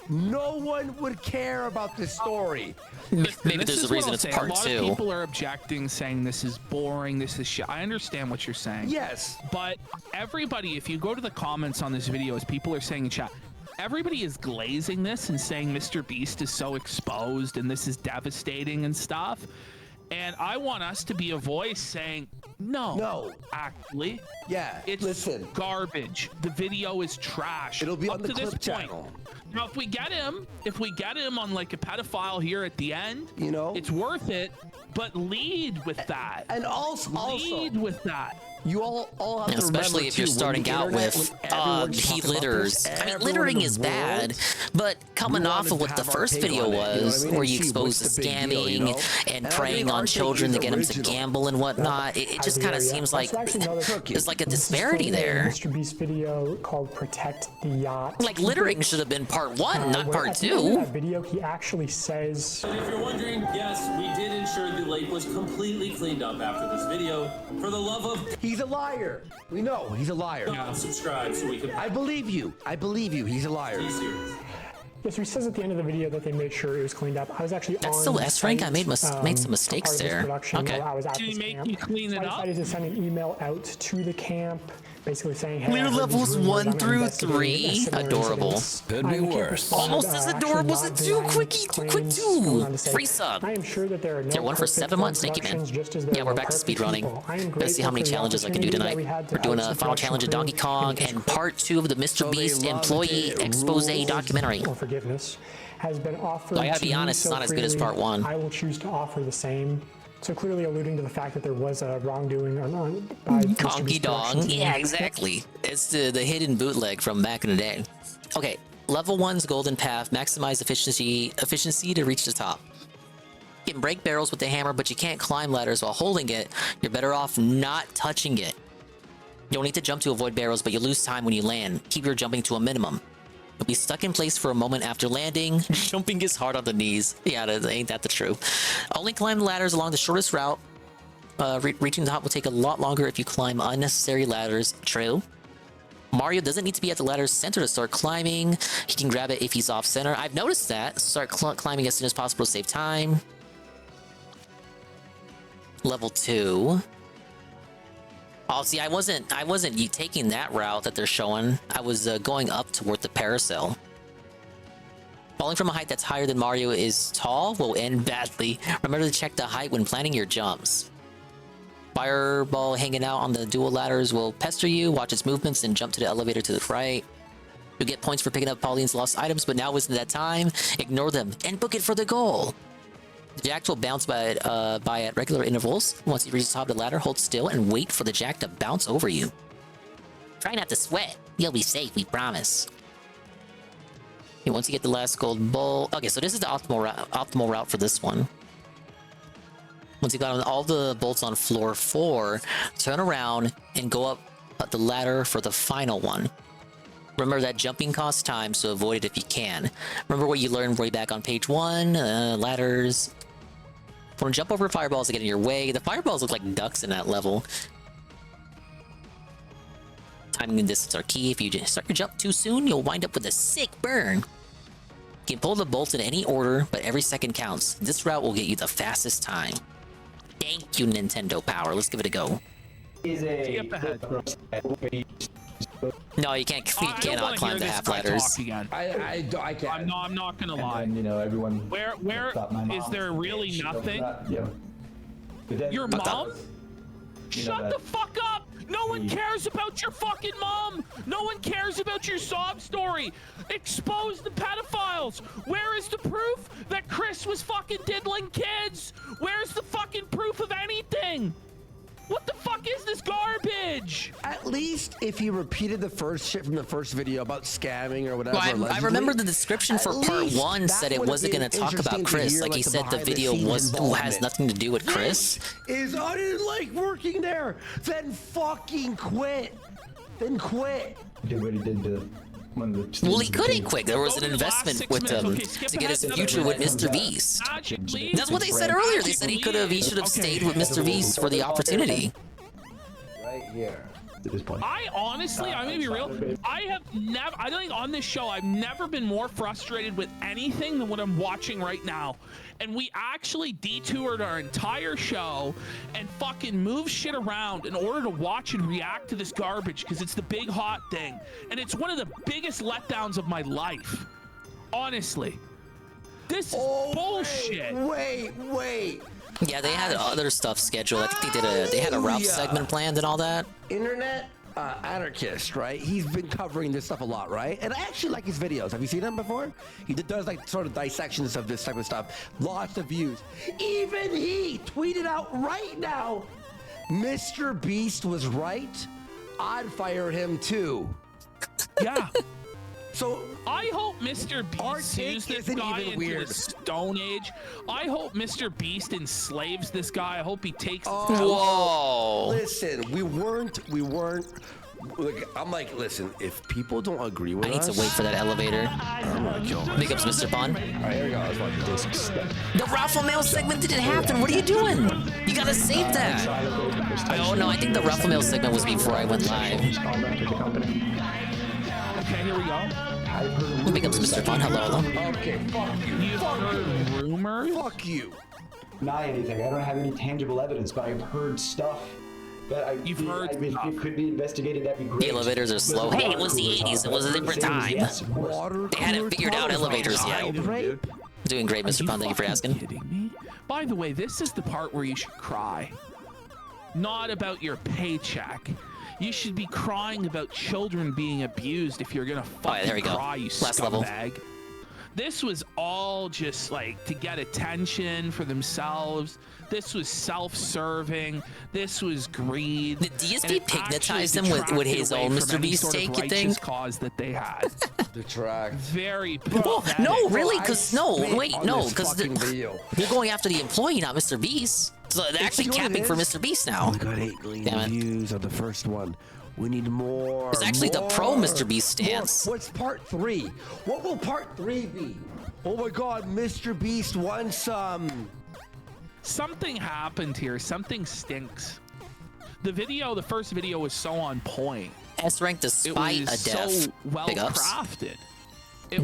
no one would care about the story. Maybe there's a reason it's part 2. A lot of people are objecting, saying this is boring, this is shit. I understand what you're saying. Yes. But everybody, if you go to the comments on this video, as people are saying in chat, everybody is glazing this and saying Mr. Beast is so exposed and this is devastating and stuff. And I want us to be a voice saying, no, actually, it's garbage. The video is trash. It'll be up on the to this clip channel. Now, if we get him on like a pedophile here at the end, you know, it's worth it. But lead with that. And also lead with that. You all have to especially if you're starting out with he litters. I mean, littering is bad, but coming off of what the first video was, where you expose the scamming and preying on children to get them to gamble and whatnot, it just kind of seems like there's like a disparity there. Mr. Beast video called "Protect the Yacht." Like littering should have been part 1, not part 2. In that video, he actually says. And if you're wondering, yes, we did ensure the lake was completely cleaned up after this video. For the love of. He's a liar. We know he's a liar. Subscribe so we can. I believe you. I believe you. He's a liar. Yes, he says at the end of the video that they made sure it was cleaned up. I was actually That's still S rank. I made some mistakes there. Okay. I was at this camp. You clean it I decided to send an email out to the camp, basically saying, hey, clear levels 1 through 3. Adorable. Could be worse. Almost as adorable as a 2 quickie. 2. Free sub. I am sure that there are no Tier 1 for 7 months. Thank you, man. Yeah, we're back to speedrunning. Gotta see how many challenges I can do tonight. We're doing a final challenge of Donkey Kong and part 2 of the Mr. Beast employee expose documentary. Forgiveness has been offered. I gotta be honest, it's not as good as part 1. I will choose to offer the same. So clearly alluding to the fact that there was a wrongdoing by Conky Dong. Yeah, exactly. It's the hidden bootleg from back in the day. Okay, level 1's golden path. Maximize efficiency to reach the top. You can break barrels with the hammer, but you can't climb ladders while holding it. You're better off not touching it. You don't need to jump to avoid barrels, but you lose time when you land. Keep your jumping to a minimum. You'll be stuck in place for a moment after landing. Jumping is hard on the knees. Yeah, ain't that the truth? Only climb the ladders along the shortest route. Reaching the top will take a lot longer if you climb unnecessary ladders. True. Mario doesn't need to be at the ladder's center to start climbing. He can grab it if he's off center. I've noticed that. Start climbing as soon as possible to save time. Level 2. Oh, see, I wasn't taking that route that they're showing. I was going up toward the parasail. Falling from a height that's higher than Mario is tall will end badly. Remember to check the height when planning your jumps. Fireball hanging out on the dual ladders will pester you. Watch its movements and jump to the elevator to the right. You get points for picking up Pauline's lost items, but now isn't that time. Ignore them and book it for the goal. The jacks will bounce by at regular intervals. Once you reach the top of the ladder, hold still and wait for the jack to bounce over you. Try not to sweat. You'll be safe, we promise. Okay, once you get the last gold ball... Okay, so this is the optimal route for this one. Once you got all the bolts on floor 4, turn around and go up the ladder for the final one. Remember that jumping costs time, so avoid it if you can. Remember what you learned way back on page 1, ladders. Want to jump over fireballs to get in your way. The fireballs look like ducks in that level. Timing and distance are key. If you start your jump too soon, you'll wind up with a sick burn. You can pull the bolts in any order, but every second counts. This route will get you the fastest time. Thank you, Nintendo Power. Let's give it a go. No, you can't. You cannot climb the half ladders. I can't. I'm not gonna lie. And, you know, everyone. Where is there really nothing? Your mom? Shut the fuck up! No one cares about your fucking mom! No one cares about your sob story! Expose the pedophiles! Where is the proof that Chris was fucking diddling kids? Where's the fucking proof of anything? What the fuck is this garbage? At least if he repeated the first shit from the first video about scamming or whatever. Well, I remember the description for part 1 said it wasn't going to talk about Chris. Like he said, the video has nothing to do with Chris. I didn't like working there. Then fucking quit. Then quit. Did what he did to one of the. Well, he couldn't quit. There was an investment with him to get his future with Mr. Beast. That's what they said earlier. They said he should have stayed with Mr. Beast for the opportunity. Right here. At this point. I honestly, I'm gonna be real. I don't think on this show I've never been more frustrated with anything than what I'm watching right now. And we actually detoured our entire show and fucking moved shit around in order to watch and react to this garbage because it's the big hot thing. And it's one of the biggest letdowns of my life. Honestly. This is bullshit. Wait. Yeah, they had other stuff scheduled. I think they had a Ralph segment planned and all that. Internet anarchist, right? He's been covering this stuff a lot, right? And I actually like his videos. Have you seen them before? He does like sort of dissections of this type of stuff. Lots of views. Even he tweeted out right now, Mr. Beast was right. I'd fire him too. Yeah. So I hope Mr. Beast sues this guy into the Stone Age. I hope Mr. Beast enslaves this guy. I hope he takes his house. Whoa. Listen, we weren't. Look, I'm like, listen, if people don't agree with us... I need to wait for that elevator. Big ups, Mr. Pond. Alright, here we go. Let's watch this. The Raffle Mail segment didn't happen. What are you doing? You gotta save that. Oh, no, I think the Raffle Mail segment was before I went live. Okay, here we go. Big ups, Mr. Pond. Hello. Okay, fuck you. You've heard rumors? Fuck you. Not anything. I don't have any tangible evidence, but I've heard stuff that if it could be investigated, that'd be great. The elevators are slow. Hey, it was the 80s. It was a different time. They hadn't figured out elevators yet. Doing great, Mr. Pond. Thank you for asking. Kidding me? By the way, this is the part where you should cry. Not about your paycheck. You should be crying about children being abused if you're gonna fucking there we go. cry, you Last level. scumbag. This was all just like to get attention for themselves. This was self-serving. This was greed. Did DSP hypnotize him with his own Mr. Beast take, you think? Cause that they had. Detract. Very pathetic. No, really? Because because they're going after the employee, not Mr. Beast. So they're actually capping for Mr. Beast now. We got 8 million views on the first one. We need more. It's actually the pro Mr. Beast stance. What's part 3? What will part 3 be? Oh my god, Mr. Beast wants some. Something happened here. Something stinks. The first video was so on point. S rank despite a death. So well crafted.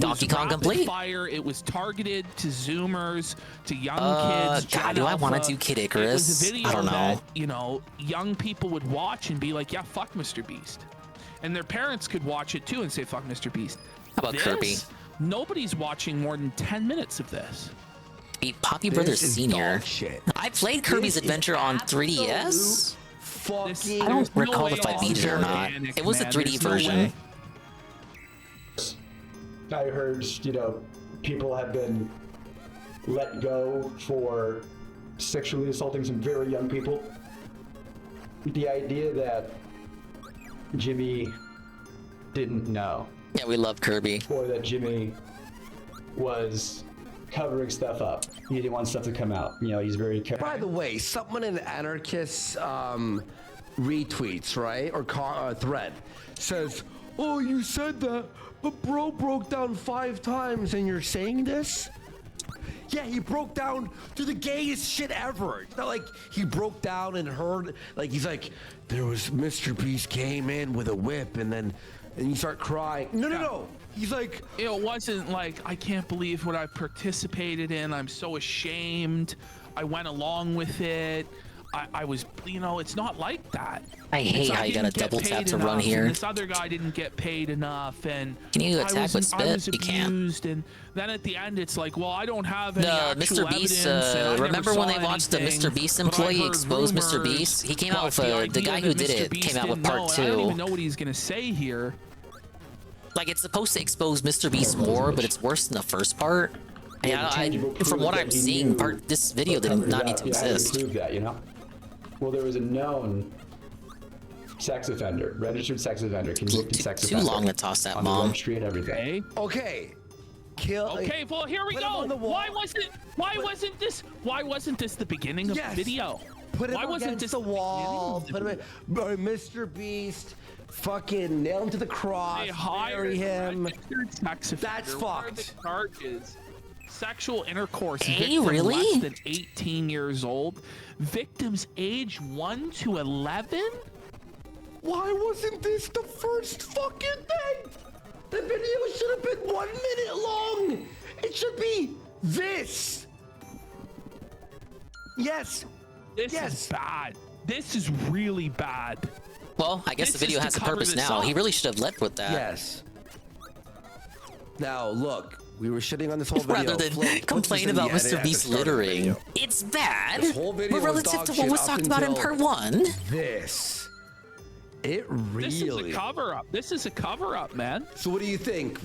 Donkey Kong complete. Fire. It was targeted to Zoomers, to young kids. God, do I want to do Kid Icarus? It was a video I don't know. That, young people would watch and be like, yeah, fuck Mr. Beast. And their parents could watch it too and say, fuck Mr. Beast. How about Kirby? Nobody's watching more than 10 minutes of this. Poppy Brothers is Senior. dog shit. I played Kirby's This is Adventure on 3DS. Fucking. I don't recall way if I beat it or not. organic, It was the man. 3D There's no version. way. I heard, people have been let go for sexually assaulting some very young people. The idea that Jimmy didn't know. Yeah, we love Kirby. Or that Jimmy was covering stuff up. He didn't want stuff to come out. He's very careful. By the way, someone in Anarchist retweets, right? Or thread says, oh, you said that, but bro broke down 5 times and you're saying this? Yeah, he broke down to the gayest shit ever. It's not like he broke down and heard, like, he's like, there was Mr. Beast came in with a whip and you start crying. No. He's like, it wasn't like, I can't believe what I participated in. I'm so ashamed. I went along with it. I was, it's not like that. I hate how you gotta double tap to run here. This other guy didn't get paid enough, and can you attack with I was spit? You can't. abused, and then at the end, it's like, well, I don't have any The actual Mr. Beast. evidence, and I Remember never when saw they watched the anything, Mr. Beast but I employee heard expose Mr. rumors, Beast? He came out with but the idea guy who that did Mr. it Beast came out with didn't part know, 2. I don't even know what he's gonna say here. Like, it's supposed to expose Mr. Beast more, but it's worse than the first part. From what I'm seeing, this video did not need to exist. Prove that, Well, there was a known sex offender, registered sex offender, convicted sex offender. Too long to toss that on the mom. registry and everything. Okay. Okay, well, here we go. Why wasn't this the beginning of the video? Put him Why wasn't against this the wall. Put him in, Mr. Beast. Fucking nail him to the cross. They hired bury him. sex offender. That's What are fucked. the charges? Sexual intercourse. Hey, victim really? Less than 18 years old. Victims age 1 to 11. Why wasn't this the first fucking thing? The video should have been 1 minute long. It should be this. Yes. This is bad. This is really bad. Well, I guess This the video is has to a cover purpose this now. up. He really should have led with that. Yes. Now look, we were shitting on this whole video. Rather than Flip, put complain this in the about edit Mr. at the Beast start of the littering. video. It's bad. This whole video But was relative dog to shit what was up talked about in until part 1. This. It really. This is a cover-up. This is a cover-up, man. So what do you think?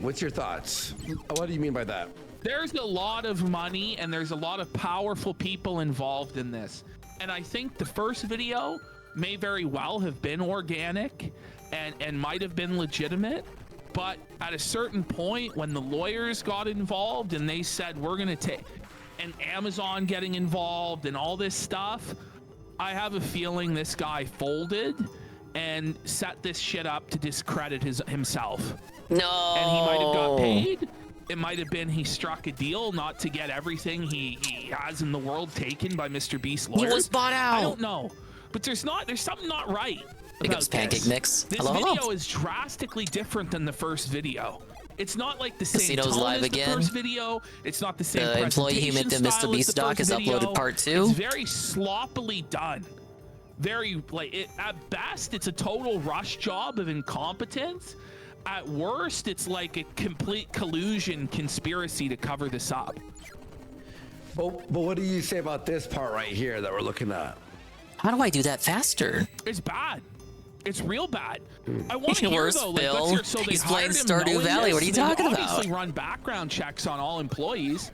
What's your thoughts? What do you mean by that? There's a lot of money and there's a lot of powerful people involved in this. And I think the first video may very well have been organic and might have been legitimate. But at a certain point, when the lawyers got involved and they said, we're going to take, and Amazon getting involved and all this stuff, I have a feeling this guy folded and set this shit up to discredit himself. No. And he might have got paid. It might have been he struck a deal not to get everything he has in the world taken by Mr. Beast's lawyers. He was bought out. I don't know. But there's something not right. Big ups Pancake Mix. This Hello, video hello. is drastically different than the first video. It's not like the same Casino's tone live as again. the first video. It's not the same The employee who made the Mr. presentation Beast style doc as has the first uploaded video. part 2. It's very sloppily done. Very, at best, it's a total rush job of incompetence. At worst, it's like a complete collusion conspiracy to cover this up. But what do you say about this part right here that we're looking at? How do I do that faster? It's bad. It's real bad. I want to Even hear worse, though. Like, Phil. let's hear, so they He's playing hired him Stardew knowing Valley. this. What are you They talking about? obviously run background checks on all employees.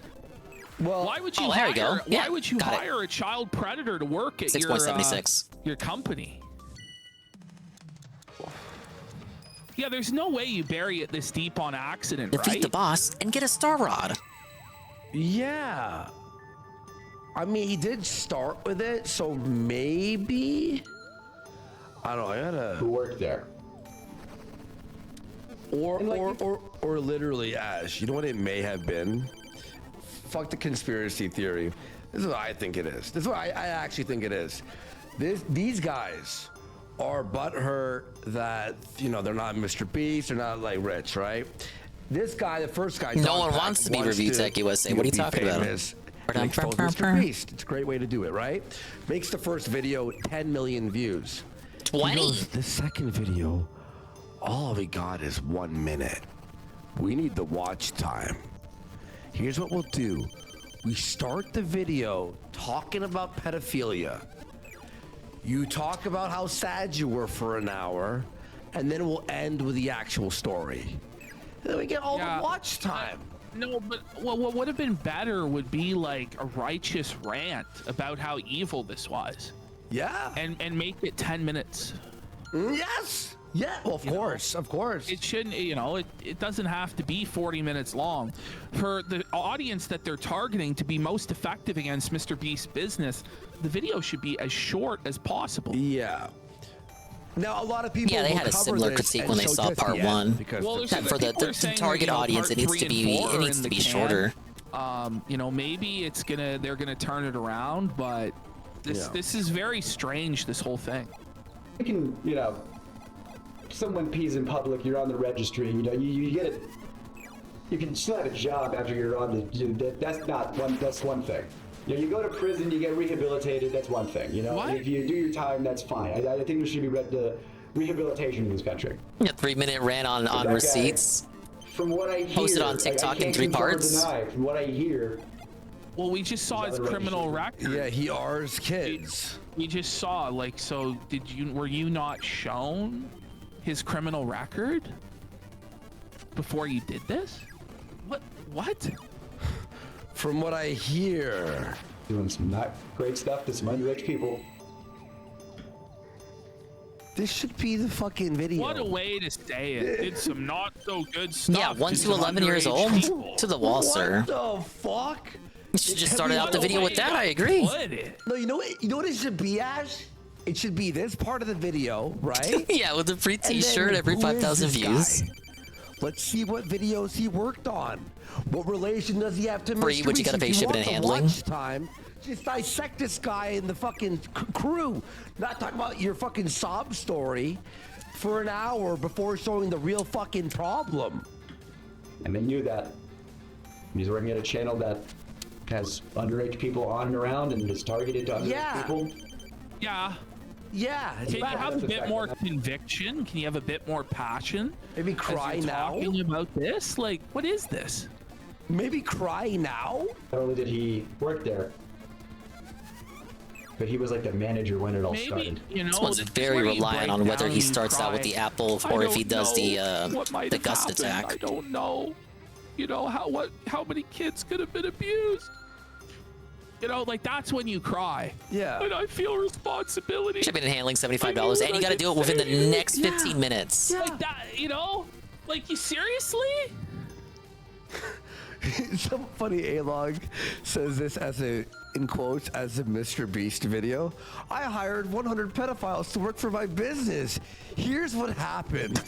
Well, why would you oh, there you go. Yeah, why would you got it. hire a child predator to work at 6.76. your company? Yeah, there's no way you bury it this deep on accident, Defeat right? the boss and get a star rod. Yeah. I mean, he did start with it, so maybe. I don't know. I gotta. Who worked there? Or literally, Ash. You know what it may have been? Fuck the conspiracy theory. This is what I think it is. This is what I actually think it is. These guys are butthurt that, you know, they're not Mr. Beast, they're not like rich, right? This guy, the first guy, No one wants to be Review Tech USA. What are you talking about? And expose Mr. Beast. It's a great way to do it, right? Makes the first video 10 million views. 20? He goes, the second video, all we got is 1 minute. we need the watch time. Here's what we'll do. We start the video talking about pedophilia. You talk about how sad you were for an hour, and then we'll end with the actual story. And then we get all the watch time. No, but what would have been better would be like a righteous rant about how evil this was. Yeah. And make it 10 minutes. Yes. Yeah, well, of course. It shouldn't, it doesn't have to be 40 minutes long. For the audience that they're targeting to be most effective against Mr. Beast's business, the video should be as short as possible. Yeah. Now, a lot of people. Yeah, they had a similar critique when they saw part 1. That for the target audience, it needs to be shorter. Maybe they're gonna turn it around, but this is very strange. This whole thing. You can, someone pees in public, you're on the registry, you get it. You can still have a job after you're on the. That's one thing. You go to prison, you get rehabilitated. That's one thing. If you do your time, that's fine. I think there should be rehabilitation in this country. Yeah, 3-minute rant on receipts. From what I hear, posted on TikTok in 3 parts. From what I hear. Well, we just saw his criminal record. Yeah, he R's kids. We just saw, so were you not shown his criminal record before you did this? What? From what I hear. Doing some not great stuff to some underage people. This should be the fucking video. What a way to say it. Did some not so good stuff. Yeah, 1 to 11 years old. People. To the wall, sir. What the fuck? You should just started out the video with that. I agree. No, you know what it should be, Ash? It should be this part of the video, right? Yeah, with a free T-shirt every 5,000 views. Guy? Let's see what videos he worked on. What relation does he have to Free, but you gotta pay shipping and handling. Time, just dissect this guy in the fucking crew. Not talking about your fucking sob story for an hour before showing the real fucking problem. And they knew that. He's working at a channel that has underage people on and around and is targeted to underage people. Yeah. Yeah. Can you have a bit more conviction? Can you have a bit more passion? Maybe cry now. Talking about this, what is this? Maybe cry now. Not only did he work there, but he was like the manager when it all started. This one's very reliant on whether he starts out with the apple or if he does the gust attack. I don't know. How many kids could have been abused? That's when you cry. Yeah. And I feel responsibility. Shipping and handling $75, and you got to do it within the next 15 minutes. Yeah. Like that, you seriously? Some funny A-log says this in quotes, as a Mr. Beast video. I hired 100 pedophiles to work for my business. Here's what happened.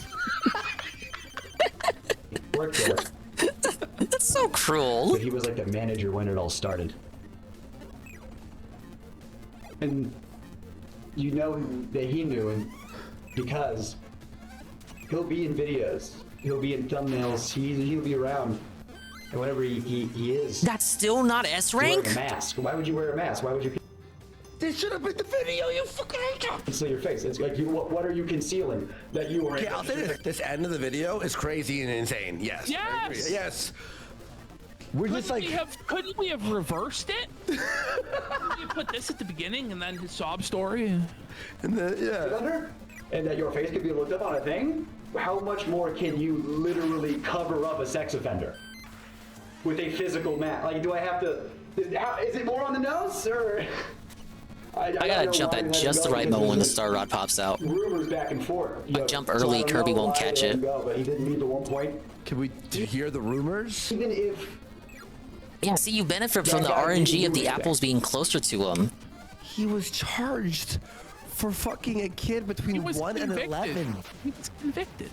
Worked there. That's so cruel. But he was like the manager when it all started. And that he knew, and because he'll be in videos, he'll be in thumbnails, he'll be around, and whatever he is. That's still not S rank? Wearing a mask. Why would you wear a mask? Why would you? This should have been the video, you fucking idiot! Conceal your face. It's like, what are you concealing? That you were. Okay, I'll say this end of the video is crazy and insane. Yes. Yes. Yes. We're just like. Couldn't we have reversed it? You put this at the beginning and then his sob story. And then, yeah. And that your face could be looked up on a thing? How much more can you literally cover up a sex offender with a physical mask? Do I have to? Is it more on the nose or? I gotta jump at just the right moment when the star rod pops out. Rumors back and forth. I jump early, Kirby won't catch it. But he didn't leave at one point. Can we hear the rumors? Even if. Yeah, see, you benefit from the RNG of the apples being closer to him. He was charged for fucking a kid between 1 and 11. He was convicted.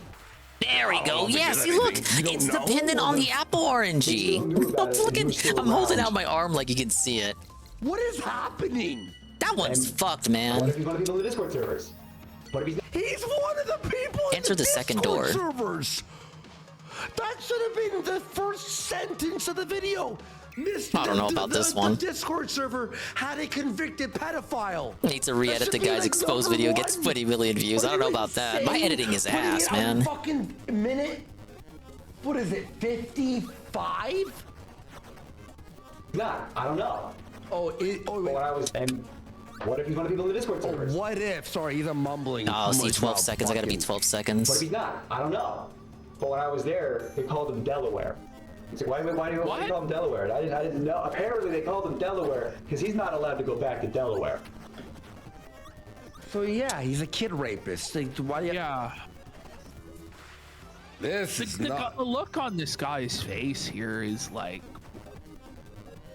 There we go. Yeah, see, look, it's dependent on the apple RNG. Look at, I'm holding out my arm like you can see it. What is happening? That one's fucked, man. What if he's one of the people in the Discord servers? What if he's one of the people in Enter the second door. Servers. That should have been the first sentence of the video. I don't know about this one. The Discord server had a convicted pedophile. Need to re-edit the guy's exposed video. Gets 20 million views. I don't know about that. My editing is ass, man. Fucking minute. what is it, 55? Not. I don't know. Oh, when I was, and what if he's one of the people in the Discord servers? What if? Sorry, he's a mumbling. Oh, see, 12 seconds. I gotta be 12 seconds. What if he's not? I don't know. But when I was there, they called him Delaware. He's like, why do you call him Delaware? I didn't know. Apparently, they called him Delaware because he's not allowed to go back to Delaware. So yeah, he's a kid rapist. Like, why? Yeah. This is not. The look on this guy's face here is like,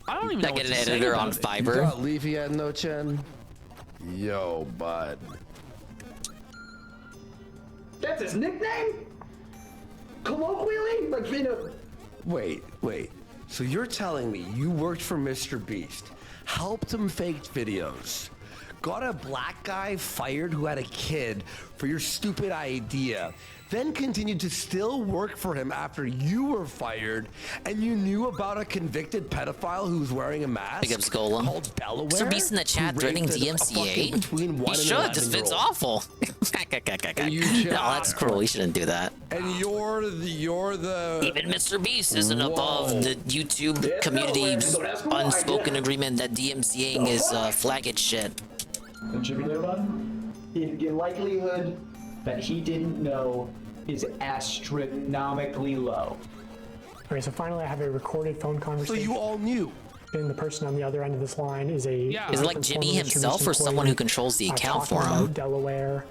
I don't even know what get to an say editor about on it. Fiverr. You got Leafy had no chin. Yo, bud. That's his nickname? Colloquially? Like, you know. Wait. So you're telling me you worked for Mr. Beast, helped him fake videos, got a black guy fired who had a kid for your stupid idea, then continued to still work for him after you were fired, and you knew about a convicted pedophile who's wearing a mask? Big up Scola. Called Delaware? Mr. Beast in the chat who threatening raped a DMCA. between 1 He and should. This 11 vid's year old. awful. You No, that's cruel. He shouldn't do that. And you're the Even Mr. Beast isn't above the YouTube community's unspoken agreement that DMCAing is flagged shit. The likelihood that he didn't know is astronomically low. Okay, so finally I have a recorded phone conversation. So you all knew. And the person on the other end of this line is a... Is it like Jimmy himself or someone who controls the account for talking him? about Delaware.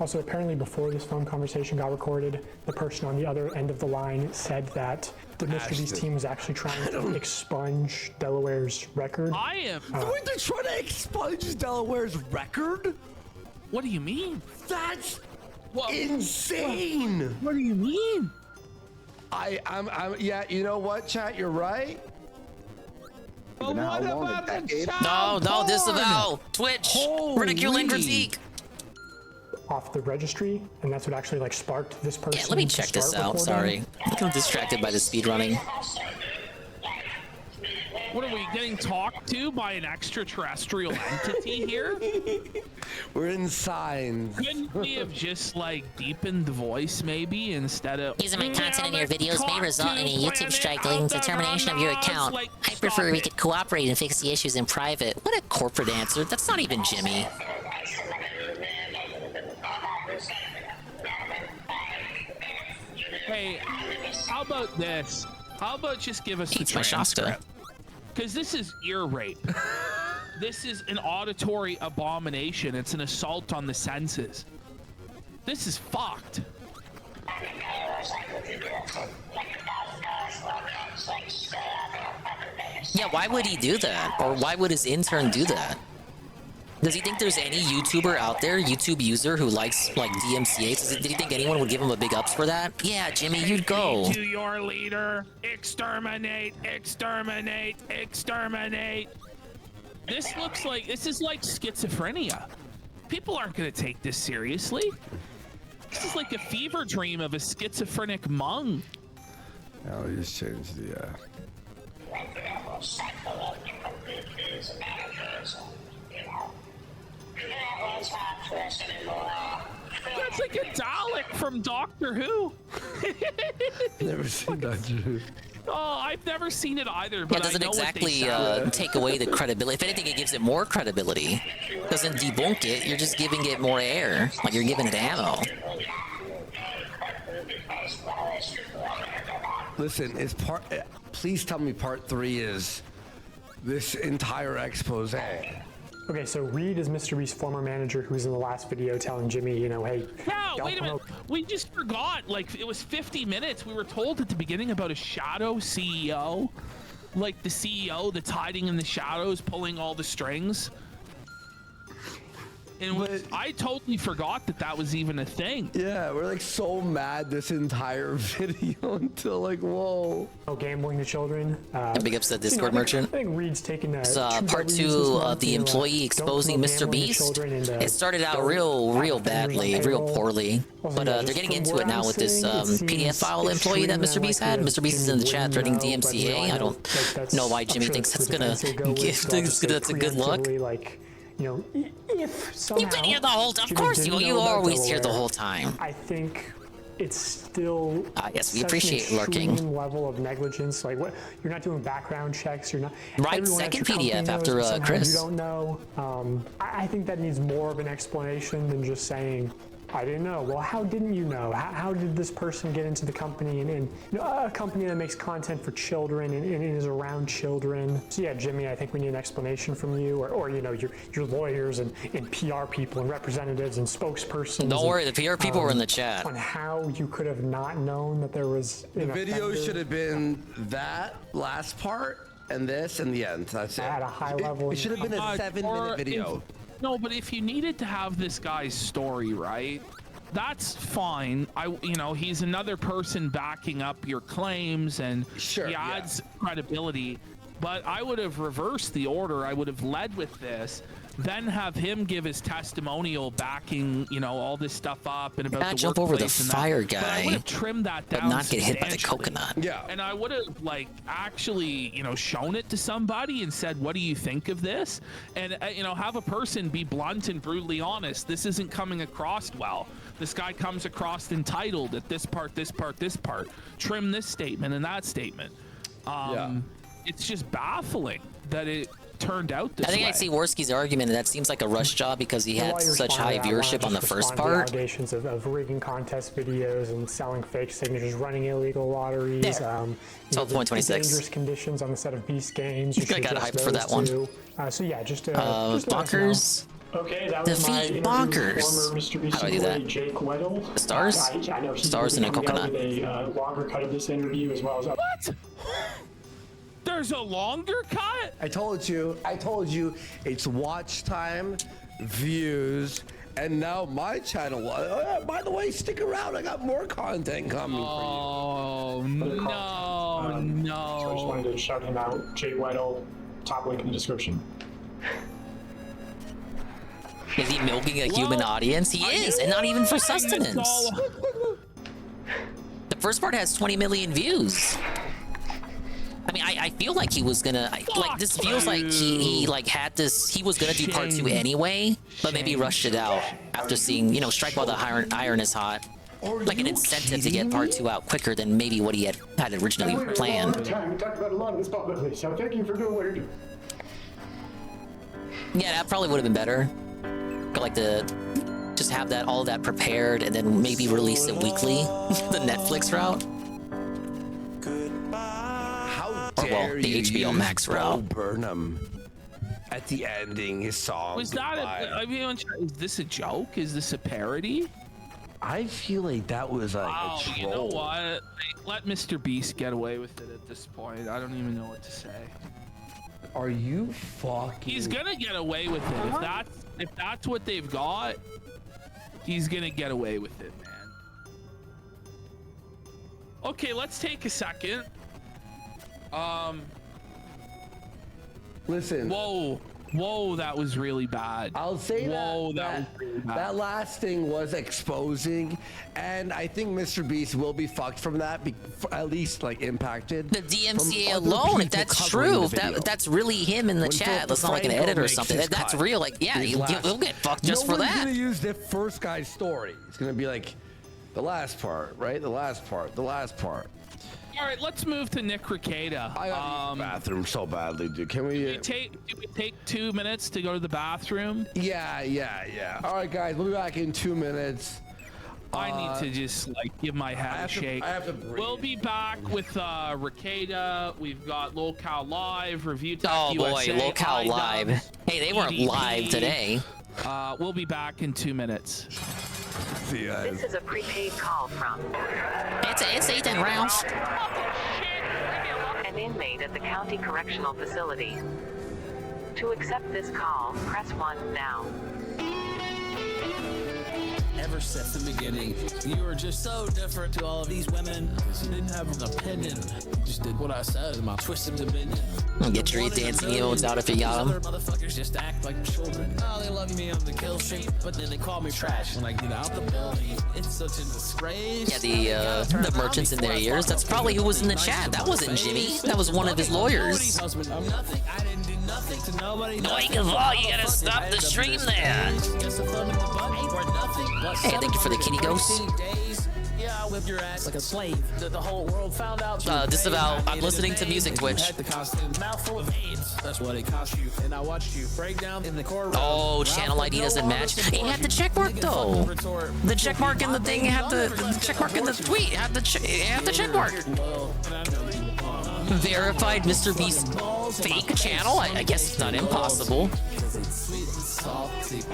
Also, apparently before this phone conversation got recorded, the person on the other end of the line said that the Mr. Beast team was actually trying to expunge Delaware's record. I am. Wait, they're trying to expunge Delaware's record? What do you mean? That's insane. What do you mean? I'm yeah, you know what, chat, you're right. But what about the No, disavow. Twitch. Ridiculing critique. Off the registry, and that's what actually like sparked this person. Yeah, let me check this out. Sorry. I'm distracted by the speedrunning. What are we getting talked to by an extraterrestrial entity here? We're in signs. Couldn't we have just like deepened the voice maybe instead of Using my content in your videos may result in a YouTube strike leading to termination of your account. I prefer we could cooperate and fix the issues in private. What a corporate answer. That's not even Jimmy. Hey, how about this? How about just give us the Eats my Shasta. transcript? Because this is ear rape. This is an auditory abomination. It's an assault on the senses. This is fucked. Yeah, why would he do that? Or why would his intern do that? Does he think there's any YouTuber out there, YouTube user, who likes like DMCA? Did he think anyone would give him a big ups for that? Yeah, Jimmy, you'd go. To your leader, exterminate, exterminate, exterminate. This is like schizophrenia. People aren't gonna take this seriously. This is like a fever dream of a schizophrenic Hmong. Now we just changed the That's like a Dalek from Doctor Who. Never seen Doctor Who. Oh, I've never seen it either. Yeah, But it doesn't I know exactly what they take away the credibility. If anything, it gives it more credibility. Doesn't debunk it. You're just giving it more air. Like you're giving it ammo. Listen, is part. Please tell me part 3 is this entire expose. Okay, so Reed is Mr. Beast's former manager who's in the last video telling Jimmy, you know, hey, No, don't wait a minute. We just forgot. Like, it was 50 minutes. We were told at the beginning about a shadow CEO. Like, the CEO that's hiding in the shadows, pulling all the strings. And I totally forgot that that was even a thing. Yeah, we're like so mad this entire video until like, whoa. Oh, gambling to children. Big ups to Discord merchant. I think Reed's taking It's part 2 of the employee exposing Mr. Beast. It started out real badly, real poorly. But they're getting into it now with this PDF file employee that Mr. Beast had. Mr. Beast is in the chat threatening DMCA. I don't know why Jimmy thinks that's that's a good look. You know, if somehow You've been here the whole time. Of course you are always here the whole time. I think it's still yes, we such appreciate an lurking. extreme level of negligence. Like, what, you're not doing background checks. You're not. Right, everyone at second your company PDF knows, after but somehow Chris. You don't know. I think that needs more of an explanation than just saying, I didn't know. Well, how didn't you know? How did this person get into the company and you know, a company that makes content for children and is around children? So yeah, Jimmy, I think we need an explanation from you, or you know, your lawyers and PR people and representatives and spokespersons. Don't worry, the PR people were in the chat. On how you could have not known that there was. The video should have been that last part and this and the end. That's it. At a high level. It should have been a 7-minute video. No, but if you needed to have this guy's story, right? That's fine. You know, he's another person backing up your claims, and he adds credibility. But I would have reversed the order. I would have led with this, then have him give his testimonial backing, you know, all this stuff up and about the jump over the workplace and fire that. But I guy, would have trimmed that down, but not get hit by the substantially. coconut. Yeah. And I would have like actually, you know, shown it to somebody and said, "What do you think of this?" And you know, have a person be blunt and brutally honest. This isn't coming across well. This guy comes across entitled at this part, this part, this part. Trim this statement and that statement. It's just baffling that it turned out this way. I think I see Worski's argument, and that seems like a rush job because he had such high viewership on the first part. Allegations of rigging contest videos and selling fake signatures, running illegal lotteries. It's all point 26. Dangerous conditions on the set of Beast Games. I got hyped for that one. So yeah, just Bonkers. Okay, that was my Defeat Bonkers. former Mr. Beast How do I do that? employee, Jake Weddle. Stars? I know he's Stars and a coming out coconut. with a longer cut of this interview as well as What? There's a longer cut? I told you, it's watch time, views, and now my channel. By the way, stick around. I got more content coming for you. So I just wanted to shout him out. Jake Weddle, top link in the description. Is he milking a human audience? He is, and not even for sustenance. The first part has 20 million views. I mean, I feel like he was gonna, like, this feels like he like had this, he was gonna do part 2 anyway, but maybe rushed it out after seeing, you know, strike while the iron is hot. Like an incentive to get part 2 out quicker than maybe what he had originally planned. We talked about a lot of this publicly, so thank you for doing what you're doing. Yeah, that probably would have been better. But like just have that all that prepared and then maybe release it weekly, the Netflix route. Or well, the HBO Max route. Burnham at the ending, his song. Was that I mean, is this a joke? Is this a parody? I feel like that was like a troll. You know what? Let Mr. Beast get away with it at this point. I don't even know what to say. Are you fucking? He's gonna get away with it. If that's what they've got, he's gonna get away with it, man. Okay, let's take a second. Listen. Whoa, that was really bad. I'll say that was really bad. That last thing was exposing, and I think Mr. Beast will be fucked from that, at least like impacted. The DMCA alone, if that's true, if that's really him in the chat, that's not like an edit or something. If that's real, like, yeah, he'll get fucked just for that. Nobody's gonna use the first guy's story. It's gonna be like the last part, right? The last part. All right, let's move to Nick Rekieta. I gotta use the bathroom so badly, dude. Can we? Do we take 2 minutes to go to the bathroom? Yeah. All right, guys, we'll be back in 2 minutes. I need to just like give my head a shake. I have to breathe. We'll be back with Rekieta. We've got Locale Live, Review Tech Oh boy, USA, Locale Live. Hey, they weren't EDP. live today. We'll be back in 2 minutes. See you guys. This is a prepaid call from. It's Ethan Ralph. An inmate at the county correctional facility. To accept this call, press 1 now. Ever since the beginning, you were just so different to all of these women. You didn't have an opinion. You just did what I said in my twisted opinion. Get your dancing emotes out if you got them. Motherfuckers just act like children. Oh, they love me on the kill street, but then they call me trash when I get out the building. It's such a disgrace. Yeah, the merchants in their ears. That's probably who was in the chat. That wasn't Jimmy. That was one of his lawyers. I didn't do nothing to nobody. No, you gotta stop the stream there. Hey, thank you for the kitty ghost. whip your ass like a slave. The whole world found out. Disavow. I'm listening to music Twitch. Had the costume mouthful of AIDS. That's what it cost you. And I watched you break down in the courtroom. Oh, channel ID doesn't match. It had the check mark though. The check mark in the thing had the check mark in the tweet had the check mark. Verified Mr. Beast fake channel? I guess it's not impossible.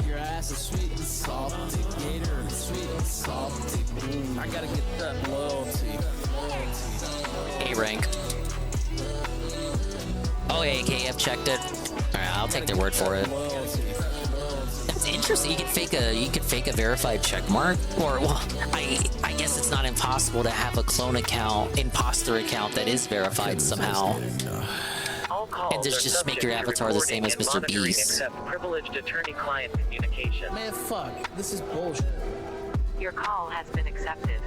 Your ass is sweet and salty. Gator, sweet and salty. I gotta get that loyalty. A rank. Oh, yeah, KF checked it. Alright, I'll take their word for it. That's interesting. You could fake a verified check mark, or well, I guess it's not impossible to have a clone account, imposter account that is verified somehow. And just make your avatar the same as Mr. Beast. Except privileged attorney-client communication. Man, fuck. This is bullshit. Your call has been accepted.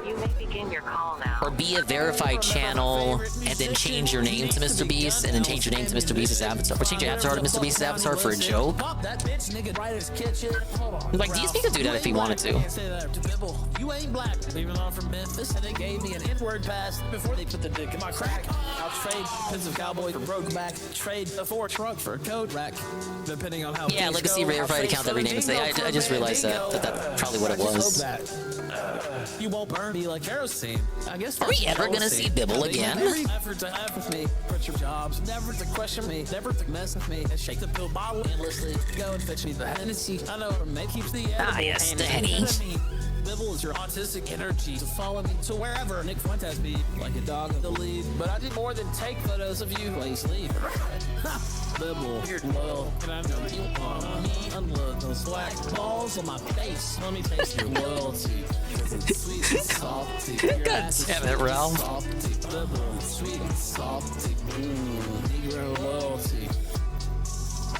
You may begin your call now. Or be a verified channel and then change your name to Mr. Beast and then change your name to Mr. Beast's avatar. Or change your avatar to Mr. Beast's avatar for a joke. Like, DSP could do that if he wanted to. You ain't black, even though I'm from Memphis, and they gave me an N-word pass before they put the dick in my crack. I'll trade pins of cowboy for broke back, trade a Ford truck for a coat rack, depending on how. Yeah, Legacy verified account that renamed it. I just realized that's probably what it was. You won't burn me like kerosene. I guess. Are we ever gonna see Bibble again? Never to have with me, quit your jobs, never to question me, never to mess with me, and shake the pill bottle endlessly. Go and fetch me the Hennessy. I know what make keeps the yes, the Henny. Bibble is your autistic energy to follow me to wherever Nick Fuentes be, like a dog of the lead. But I did more than take photos of you while you sleep. Bibble, you're loyal, and I know you want me. Unload those black balls on my face. Let me taste your loyalty. Sweet and salty. God damn it, Ralph. Bibble, sweet and salty. Negro loyalty.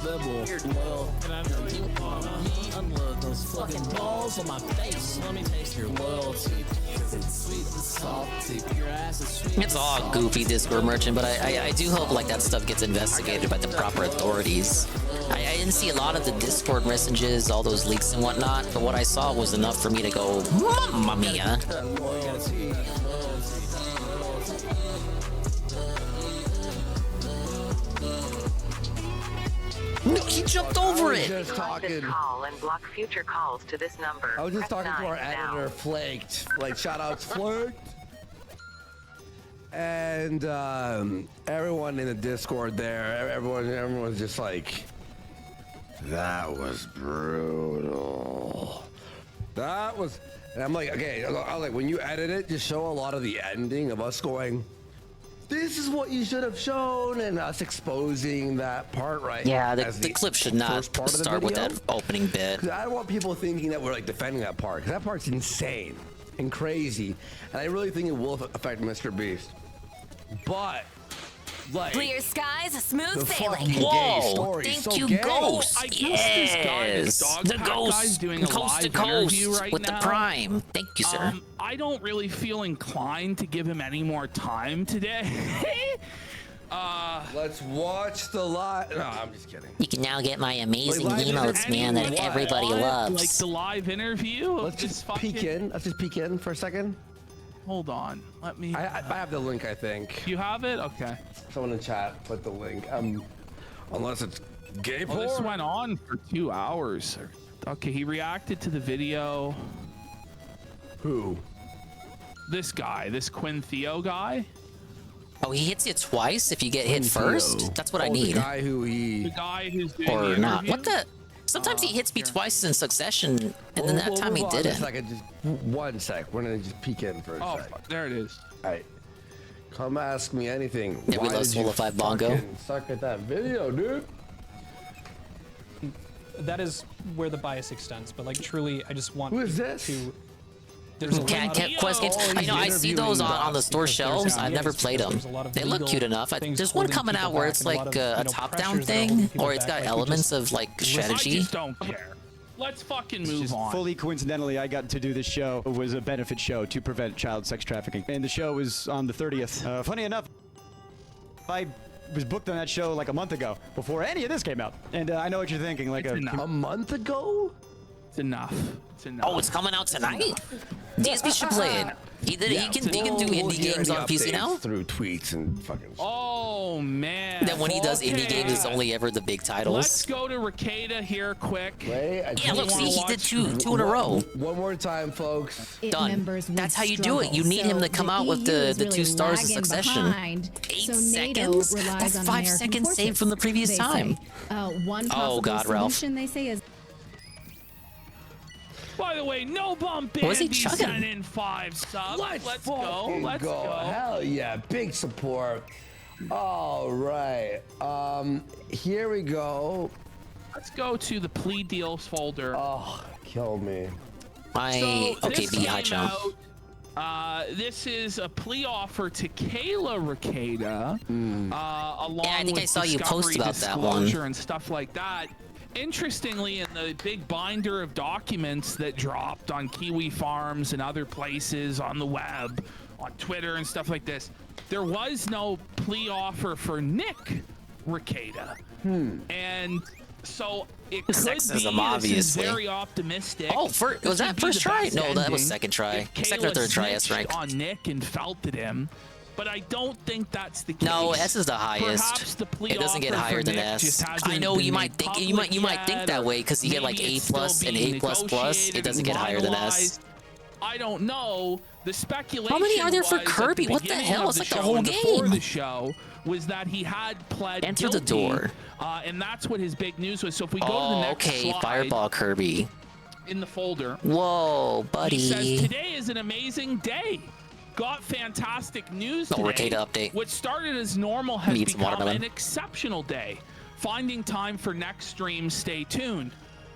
Bibble, you're loyal, and I know you want me. Unload those fucking balls on my face. Let me taste your loyalty. Sweet and salty. Your ass is sweet. It's all goofy Discord merchant, but I do hope like that stuff gets investigated by the proper authorities. I didn't see a lot of the Discord messages, all those leaks and whatnot, but what I saw was enough for me to go, Mamma mia. No, he jumped over it. Just talking. Call and block future calls to this number. I was just talking to our editor, Flaked. Like, shout outs, Flaked. And everyone in the Discord there, everyone's just like, that was brutal. That was, and I'm like, okay, I was like, when you edit it, just show a lot of the ending of us going, this is what you should have shown, and us exposing that part, right? Yeah, the clip should not start with that opening bit. 'Cause I don't want people thinking that we're like defending that part, because that part's insane and crazy, and I really think it will affect Mr. Beast. But like, clear skies, smooth sailing. Whoa! Thank you, Ghost. Yes, the Ghost doing a coast to live coast interview right with now. the Prime. Thank you, sir. I don't really feel inclined to give him any more time today. Let's watch the live. No, I'm just kidding. You can now get my amazing emotes, man, that everybody loves. Like the live interview. Let's just peek in. Let's just peek in for a second. Hold on. Let me. I have the link, I think. You have it? Okay. Someone in chat put the link. Unless it's gay porn. Well, this went on for 2 hours. Okay, he reacted to the video. Who? This guy, this Quinn Theo guy. Oh, he hits you twice if you get hit first? That's what I need. The guy who he... The guy who's doing or the not. interview? What the? Sometimes he hits me twice in succession, and then that time he didn't. Just 1 sec. We're gonna just peek in for a sec. Fuck, there it is. All right. Come ask me anything. Yeah, we Why love did you Swollified Bongo. fucking suck at that video, dude? That is where the bias extends, but like truly, I just want Who is this? to. There's a Cat lot of, Quest games. I know, I see those on the store shelves. I've never played them. They look cute enough. There's one coming out where it's like a top-down thing, or it's got elements of like strategy. I just don't care. Let's fucking move on. Fully coincidentally, I got to do this show. It was a benefit show to prevent child sex trafficking. And the show was on the 30th. Funny enough, I was booked on that show like a month ago, before any of this came out. And I know what you're thinking, like a month ago? It's enough. It's enough. Oh, it's coming out tonight? DSP should play it. He can do indie games on PC now. Through tweets and fucking. Oh man. Then when he does indie games, it's only ever the big titles. Let's go to Ricada here quick. Yeah, look, see, he did two in a row. One more time, folks. Done. That's how you do it. You need him to come out with the 2 stars of succession. 8 seconds? That's 5 seconds saved from the previous time. Oh God, Ralph. They say is By the way, No Bump Bandy sent in 5 subs. Let's go. Let's go. Hell yeah, big support. All right. Here we go. Let's go to the plea deals folder. Oh, kill me. Okay, B, high jump. This is a plea offer to Kayla Ricada, along yeah, I think with I saw you post about that one and stuff like that. Interestingly, in the big binder of documents that dropped on Kiwi Farms and other places on the web, on Twitter and stuff like this, there was no plea offer for Nick Ricada. And so it could sexism, be obviously. very optimistic. Oh, was that first try? No, that was second try. Second or third try, S rank. On Nick and felted him. But I don't think that's the case. No, S is the highest. It doesn't get higher than S. I know you might think think that way because you get like A+ and A++. It doesn't get higher than S. I don't know. The speculation. How many are there for Kirby? What the hell? It's like the whole game. Before the show was that he had pled Enter guilty, the door. And that's what his big news was. So if we go to the next slide, Fireball Kirby. In the folder. Whoa, buddy. He says today is an amazing day. Got fantastic news today. Ricada update. What started as normal has become an exceptional day. Finding time for next stream, stay tuned.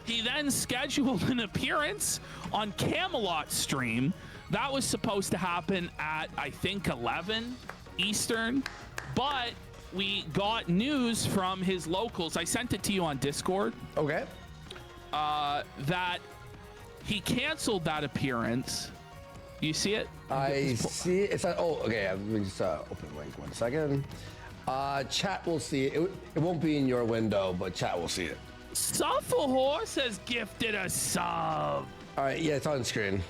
He then scheduled an appearance on Camelot stream. That was supposed to happen at, I think, 11 Eastern. But we got news from his locals. I sent it to you on Discord. Okay. That he canceled that appearance. You see it? I see it. It's not, oh, okay. Let me just open the link 1 second. Chat will see it. It won't be in your window, but chat will see it. Suffer Horse has gifted a sub. All right, yeah, it's on screen.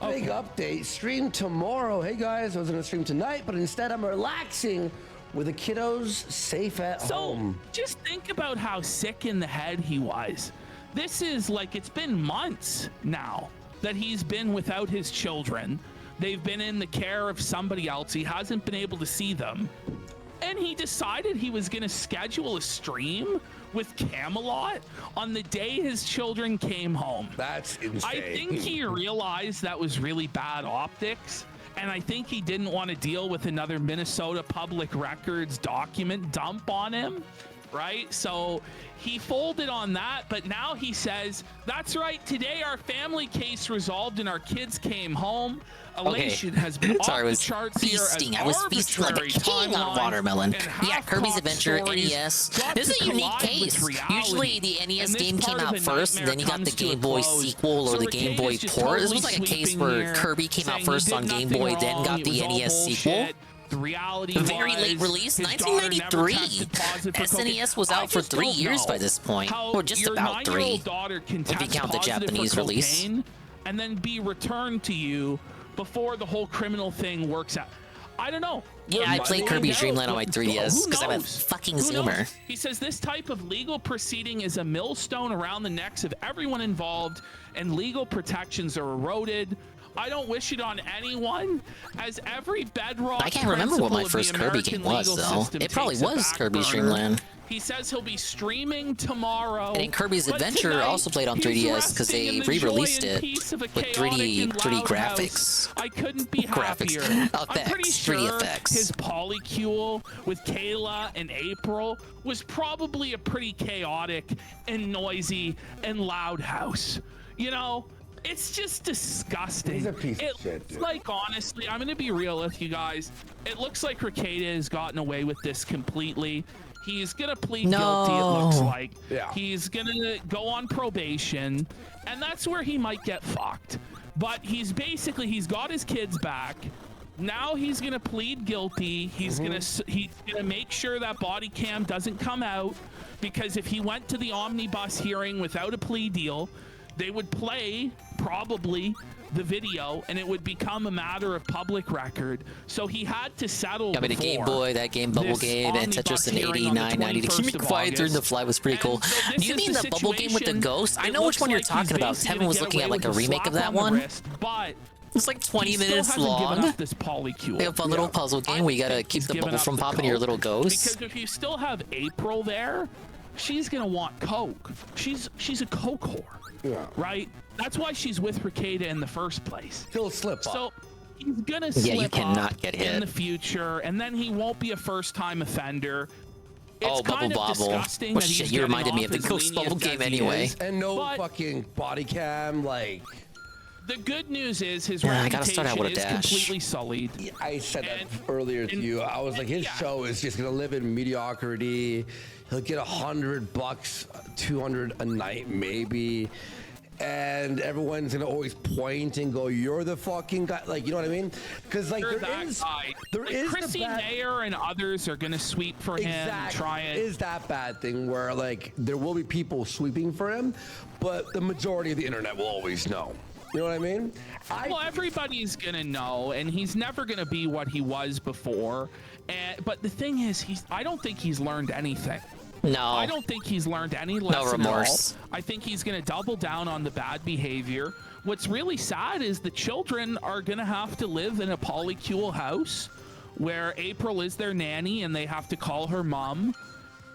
Okay. Big update. Stream tomorrow. Hey guys, I was gonna stream tonight, but instead I'm relaxing with the kiddos safe at home. So just think about how sick in the head he was. This is like, it's been months now that he's been without his children. They've been in the care of somebody else. He hasn't been able to see them. And he decided he was going to schedule a stream with Camelot on the day his children came home. That's insane. I think he realized that was really bad optics. And I think he didn't want to deal with another Minnesota Public Records document dump on him. Right? So he folded on that, but now he says, that's right, today our family case resolved and our kids came home. Elation has been off the charts here. I was feasting like a king on watermelon. Yeah, Kirby's Adventure, NES. This is a unique case. Usually the NES game came out first, and then you got the Game Boy sequel or the Game Boy port. This was like a case where Kirby came out first on Game Boy, then got the NES sequel. The reality very late release, 1993. SNES was out for 3 years by this point, or just about 3. If you count the Japanese release, and then be returned to you before the whole criminal thing works out. I don't know. Yeah, I played Kirby's Dream Land on my 3DS because I'm a fucking zoomer. He says this type of legal proceeding is a millstone around the necks of everyone involved, and legal protections are eroded. I don't wish it on anyone, as every bedrock. I can't remember what my first Kirby game was, though. It probably was Kirby's Dream Land. He says he'll be streaming tomorrow. And Kirby's Adventure also played on 3DS because they re-released it with 3D graphics. I couldn't be happier. I'm pretty sure 3D effects. His polycule with Kayla and April was probably a pretty chaotic and noisy and loud house. You know? It's just disgusting. He's a piece of shit, dude. Like, honestly, I'm going to be real with you guys. It looks like Ricada has gotten away with this completely. He's going to plead guilty, it looks like. Yeah. He's going to go on probation, and that's where he might get fucked. But he's got his kids back. Now he's going to plead guilty. He's going to make sure that body cam doesn't come out, because if he went to the omnibus hearing without a plea deal, they would play probably the video, and it would become a matter of public record. So he had to settle. Got me the Game Boy, that game, Bubble Game, and Tetris in 89, 90. To keep me quiet during the fly was pretty cool. Do you mean the Bubble Game with the ghost? I know which one you're talking about. Tevin was looking at like a remake of that one. But it's like 20 minutes long. This polycule. They have a fun little puzzle game where you gotta keep the bubble from popping to your little ghosts. Because if you still have April there, she's gonna want Coke. She's a Coke whore. Yeah. Right? That's why she's with Ricada in the first place. He'll slip up. So he's gonna slip you cannot up get hit in the future, and then he won't be a first-time offender. Oh, It's kind Bubble of Bobble. disgusting Well, that he's shit, you reminded me of the getting off Ghost as Bubble lenient game as he anyway. is. And no But fucking body cam, like. the good news is his I gotta start out reputation with a is dash. completely sullied. I said that earlier to you. I was like, his show is just gonna live in mediocrity. He'll get $100, 200 a night, maybe. And everyone's gonna always point and go, "You're the fucking guy," like, you know what I mean? Because like You're there that is guy. Like, the Chrissy bad, Mayer and others are gonna sweep for him and try it. Is that bad thing where like there will be people sweeping for him, but the majority of the internet will always know. You know what I mean? Well, everybody's gonna know, and he's never gonna be what he was before. But the thing is, I don't think he's learned anything. No. I don't think he's learned any lesson remorse. at all. I think he's going to double down on the bad behavior. What's really sad is the children are going to have to live in a polycule house where April is their nanny and they have to call her mom.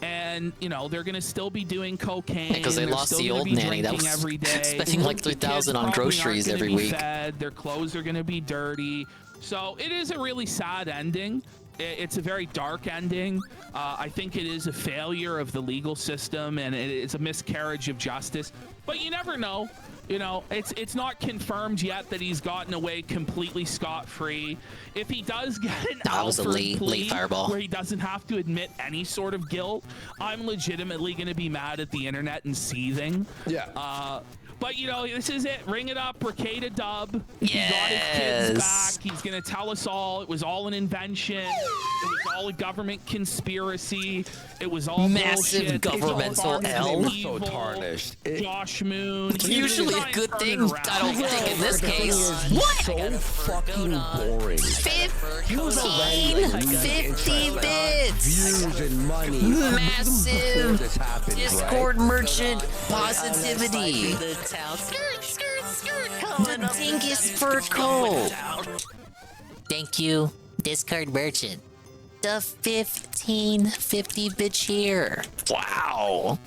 And, you know, they're going to still be doing cocaine. Because they lost the old nanny that was every day. spending like $3,000 on groceries every week. Fed. Their clothes are going to be dirty. So it is a really sad ending. It's a very dark ending. I think it is a failure of the legal system, and it's a miscarriage of justice. But you never know. You know, it's not confirmed yet that he's gotten away completely scot-free. If he does get an Alfred plea fireball where he doesn't have to admit any sort of guilt, I'm legitimately going to be mad at the internet and seething. Yeah. But, you know, this is it. Ring it up. Ricada dub. He got his kids back. He's going to tell us all it was all an invention. It was all a government conspiracy. It was all massive bullshit. governmental L. So tarnished. Josh Moon. Usually a good thing. I don't think in this case. What? So fucking boring. 50 bits. Views and money. Massive happened, Discord right? merchant positivity. The dingus fur coat. Thank you, Discord merchant. The 1550-bit cheer. Wow.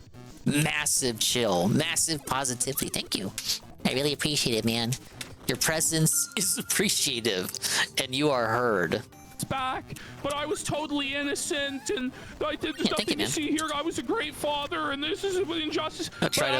Massive chill, massive positivity. Thank you. I really appreciate it, man. Your presence is appreciative, and you are heard. Back, but I was totally innocent, and I did nothing to see here. I was a great father, and this is injustice. I'll try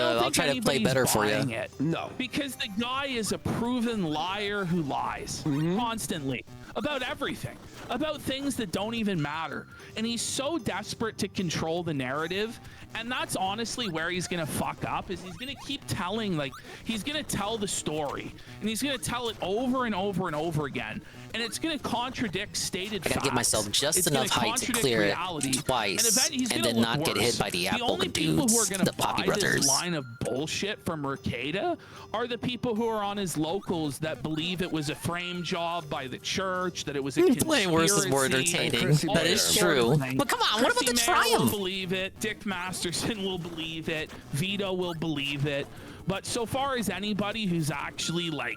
to play better for you. No, because the guy is a proven liar who lies constantly about everything, about things that don't even matter, and he's so desperate to control the narrative. And that's honestly where he's gonna fuck up, is he's gonna keep telling, like, he's gonna tell the story, and he's gonna tell it over and over and over again, and it's gonna contradict stated facts. I gotta give myself just It's enough gonna height to contradict clear reality. it twice, He's and gonna then look not get worse. hit by the Apple only people who are gonna the Poppy buy Brothers. this line of bullshit from Ricada are the people who are on his locals that believe it was a frame job by the church, that it was a conspiracy. Playing worse is more entertaining. That is true. But come on, what about the Chrissy Mayer will triumph? believe it. Dick Masterson will believe it. Vito will believe it. But so far as anybody who's actually, like,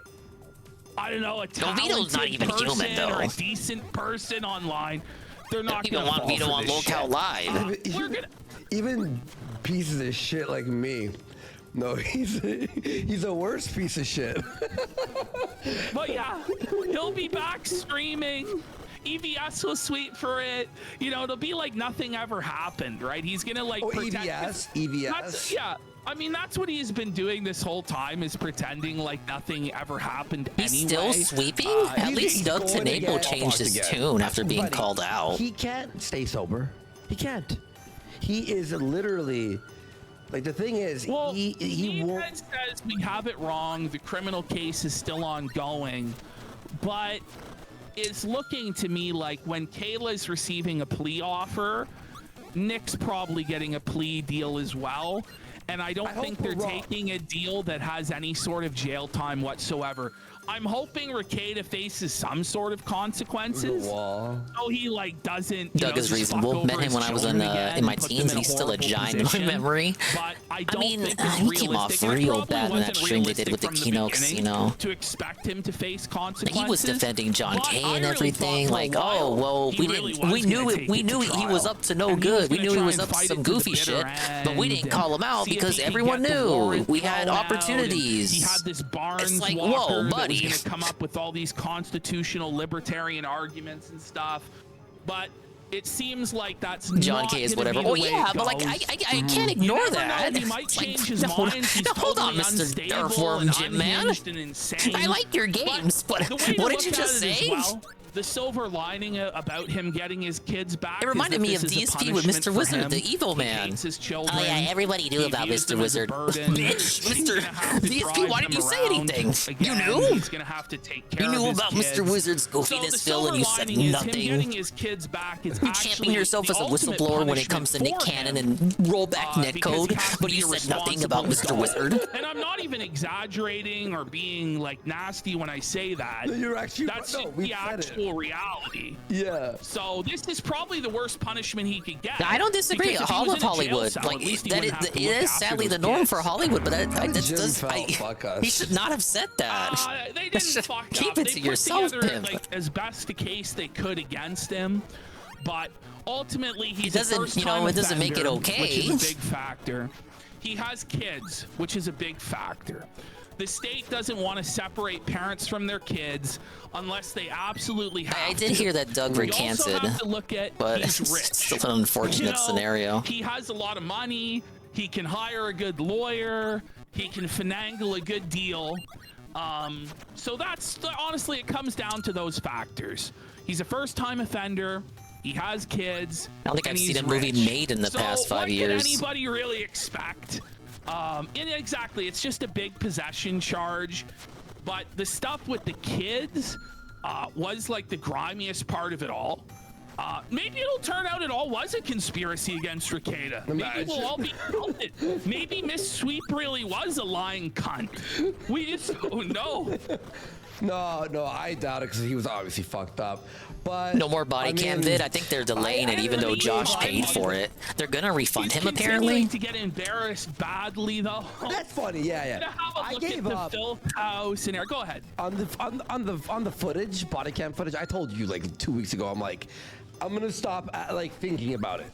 I don't know, a Vito's not even talented human, person or though. a decent person online, they're not People gonna want fall Vito for on this Locale shit. Live. Even pieces of shit like me. No, he's a worse piece of shit. But yeah, he'll be back streaming. EVS will sweep for it. You know, it'll be like nothing ever happened, right? He's gonna like pretend. EVS. Yeah, I mean, that's what he's been doing this whole time, is pretending like nothing ever happened He's anyway. still sweeping? At least Doug Tenable changed his tune after being called out. He can't stay sober. He can't. He is literally, like, the thing is, well, he won't. says we have it wrong. The criminal case is still ongoing, but it's looking to me like when Kayla's receiving a plea offer, Nick's probably getting a plea deal as well. and I don't think they're taking a deal that has any sort of jail time whatsoever. I'm hoping Rekieta faces some sort of consequences. So he like doesn't. Doug is reasonable. Met him when I was in my teens, and he's still a giant in my memory. But I don't think he came off real bad in that stream they did with the Kino Casino. To expect him to face consequences. He was defending John K and everything. Like, oh well, we knew he was up to no good. We knew he was up to some goofy shit, but we didn't call him out because everyone knew we had opportunities. He had this Barnes it's like, Walker whoa, buddy. Going to come up with all these constitutional libertarian arguments and stuff, but it seems like that's John K is whatever. Oh yeah, but like I can't ignore that. He might change his mind. He's hold on, Mr. Reform Gym Man. I like your games, but what did you just say? The silver lining about him getting his kids back. It reminded me of DSP with Mr. Wizard, the evil man. Oh yeah, everybody knew about Mr. Wizard. Bitch, Mr. DSP, why didn't you say anything? You knew? He's gonna have to take care you knew of about his Mr. Wizard's goofiness, Phil, and you said nothing. Him getting his kids back is you champion yourself as a whistleblower when it comes to Nick Cannon and rollback netcode, but you said nothing about Mr. Wizard. And I'm not even exaggerating or being like nasty when I say that. No, you're actually that's the actual reality. Yeah. So this is probably the worst punishment he could get. I don't disagree. All of Hollywood, like it is sadly the norm for Hollywood, but he should not have said that. They didn't fuck up. Keep it to yourself, Pimp. Like, as best a case they could against him, but ultimately he's it doesn't make it okay. Which is a big factor. He has kids, which is a big factor. The state doesn't want to separate parents from their kids unless they absolutely have I did hear that Doug recanted, you also have to look at but he's it's rich. still an unfortunate scenario. He has a lot of money. He can hire a good lawyer. He can finagle a good deal. So that's honestly, it comes down to those factors. He's a first-time offender. He has kids. I don't think I've seen a movie made in the past 5 years. What can anybody really expect? Exactly, it's just a big possession charge, but the stuff with the kids was like the grimiest part of it all. Maybe it'll turn out it all was a conspiracy against Rekieta. Maybe we'll all be counted. Maybe Miss Sweep really was a lying cunt. We just don't know. No, I doubt it because he was obviously fucked up. But no more body cam vid. I think they're delaying it, even though Josh paid for it. They're gonna refund him apparently. To get embarrassed badly though. That's funny. Yeah. I gave up. Filth house and go ahead. On the footage, body cam footage. I told you like 2 weeks ago. I'm gonna stop thinking about it.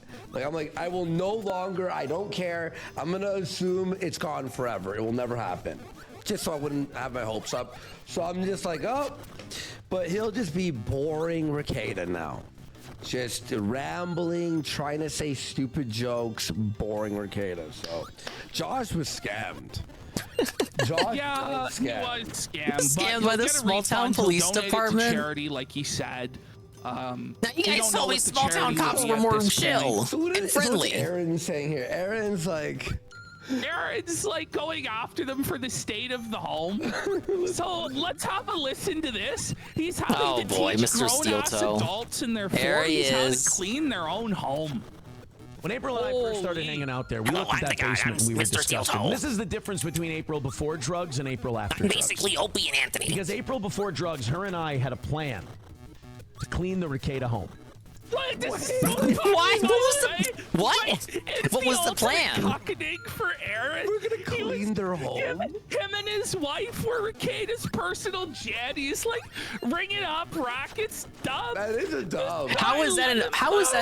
I will no longer. I don't care. I'm gonna assume it's gone forever. It will never happen. Just so I wouldn't have my hopes up. So I'm just like, oh, but he'll just be boring Rekieta now. Just rambling, trying to say stupid jokes, boring Rekieta. So Josh was scammed. Josh was scammed. He was scammed. Scammed by the small town police department. Charity, like he said. Now you guys told me small town cops were more chill and friendly. What's Aaron's saying here? Aaron's like going after them for the state of the home. So let's have a listen to this. He's having to teach grown-ass adults in their 40s how to clean their own home. When April and I first started hanging out there, we looked at that basement and we were disgusted. This is the difference between April before drugs and April after drugs. Basically Opie and Anthony. Because April before drugs, her and I had a plan to clean the Rekieta home. What? What was the plan? For Aaron. We're gonna clean their home. Him and his wife were Rekieta's personal He's like ringing up rackets. Dumb. That is a dumb. How is that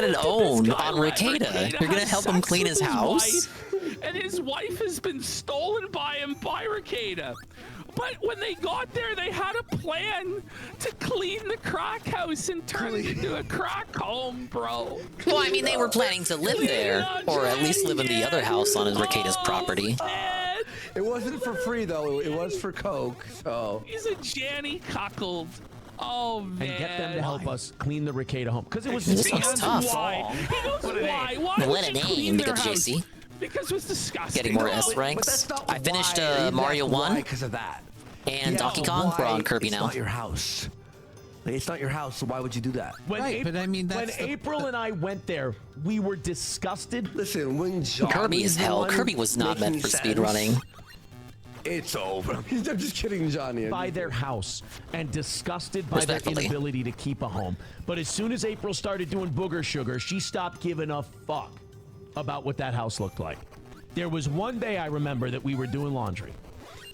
an own on Rekieta? You're gonna help him clean his house? And his wife has been stolen by him by Rekieta. But when they got there, they had a plan to clean the crack house and turn it into a crack home, bro. Well, I mean, they were planning to live there, or at least live in the other house on his Rekieta's property. It wasn't for free, though. It was for coke, so... He's a Janny cuckold. Oh, man. And get them to help us clean the Rekieta home. Because it was this one's tough. Why? He knows why. Why what a name, because JC. Because it was disgusting. Getting more S ranks. I finished Mario 1. Because of that. And Donkey Kong. We're on Kirby now. Not your house. Like, it's not your house, so why would you do that? When Right, but I mean, when that's the- April and I went there, we were disgusted. Listen, when Johnny Kirby is hell. Kirby was not meant for speedrunning. It's over. I'm just kidding, Johnny. By their house and disgusted by their Respectfully. inability to keep a home. But as soon as April started doing booger sugar, she stopped giving a fuck about what that house looked like. There was one day I remember that we were doing laundry.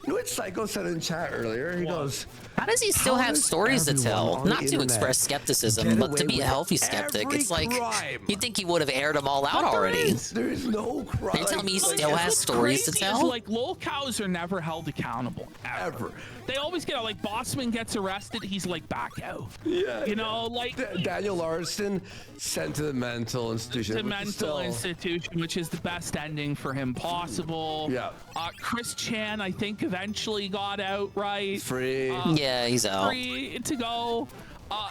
You know what Psycho said in chat earlier? He goes, How does he still have does stories to everyone tell? on the Not to internet express skepticism, get but to away be a with healthy skeptic. every It's like, crime? you'd think he would have aired them all out already. There is no crime. Are you telling me he Like, still has what's stories to crazy is, tell? like, lol cows are never held accountable ever. They always get out. Like Bossman gets arrested, he's like back out. Yeah. You know, like Daniel Larson sent to the mental institution. the which is mental still- institution, which is the best ending for him possible. Yeah. Chris Chan, I think, eventually got out, right? Free. Yeah, he's out. Free to go.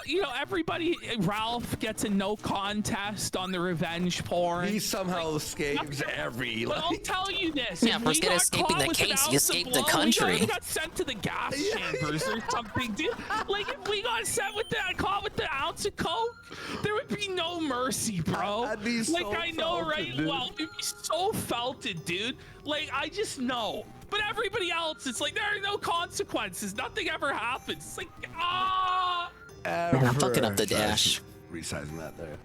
You know, everybody, Ralph gets a no contest on the revenge porn. He somehow escapes every. But I'll tell you this. Yeah, if for we got escaping caught the with an case, he ounce of escaped the blow, country. We got sent to the gas chambers or something, dude. Like, if we got sent with that, caught with the ounce of coke, there would be no mercy, bro. That'd be so like, I know, felted, right? dude. Well, it'd be so felted, dude. Like, I just know. But everybody else, it's like, there are no consequences. Nothing ever happens. It's like, I'm fucking up the dash. Resizing that there.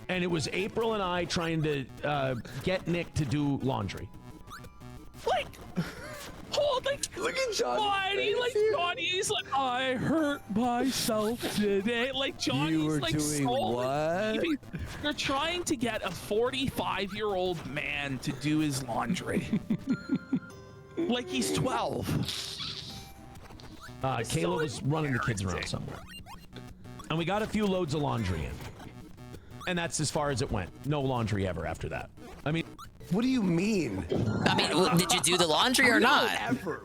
And it was April and I trying to get Nick to do laundry. like, hold, like, Look at Johnny. Johnny, like, Johnny's like, I hurt myself today. Like, Johnny's You were like, doing so what? You're trying to get a 45-year-old man to do his laundry. Like he's 12. Kayla was running the kids around somewhere. And we got a few loads of laundry in. And that's as far as it went. No laundry ever after that. I mean, what do you mean? I mean, did you do the laundry or not?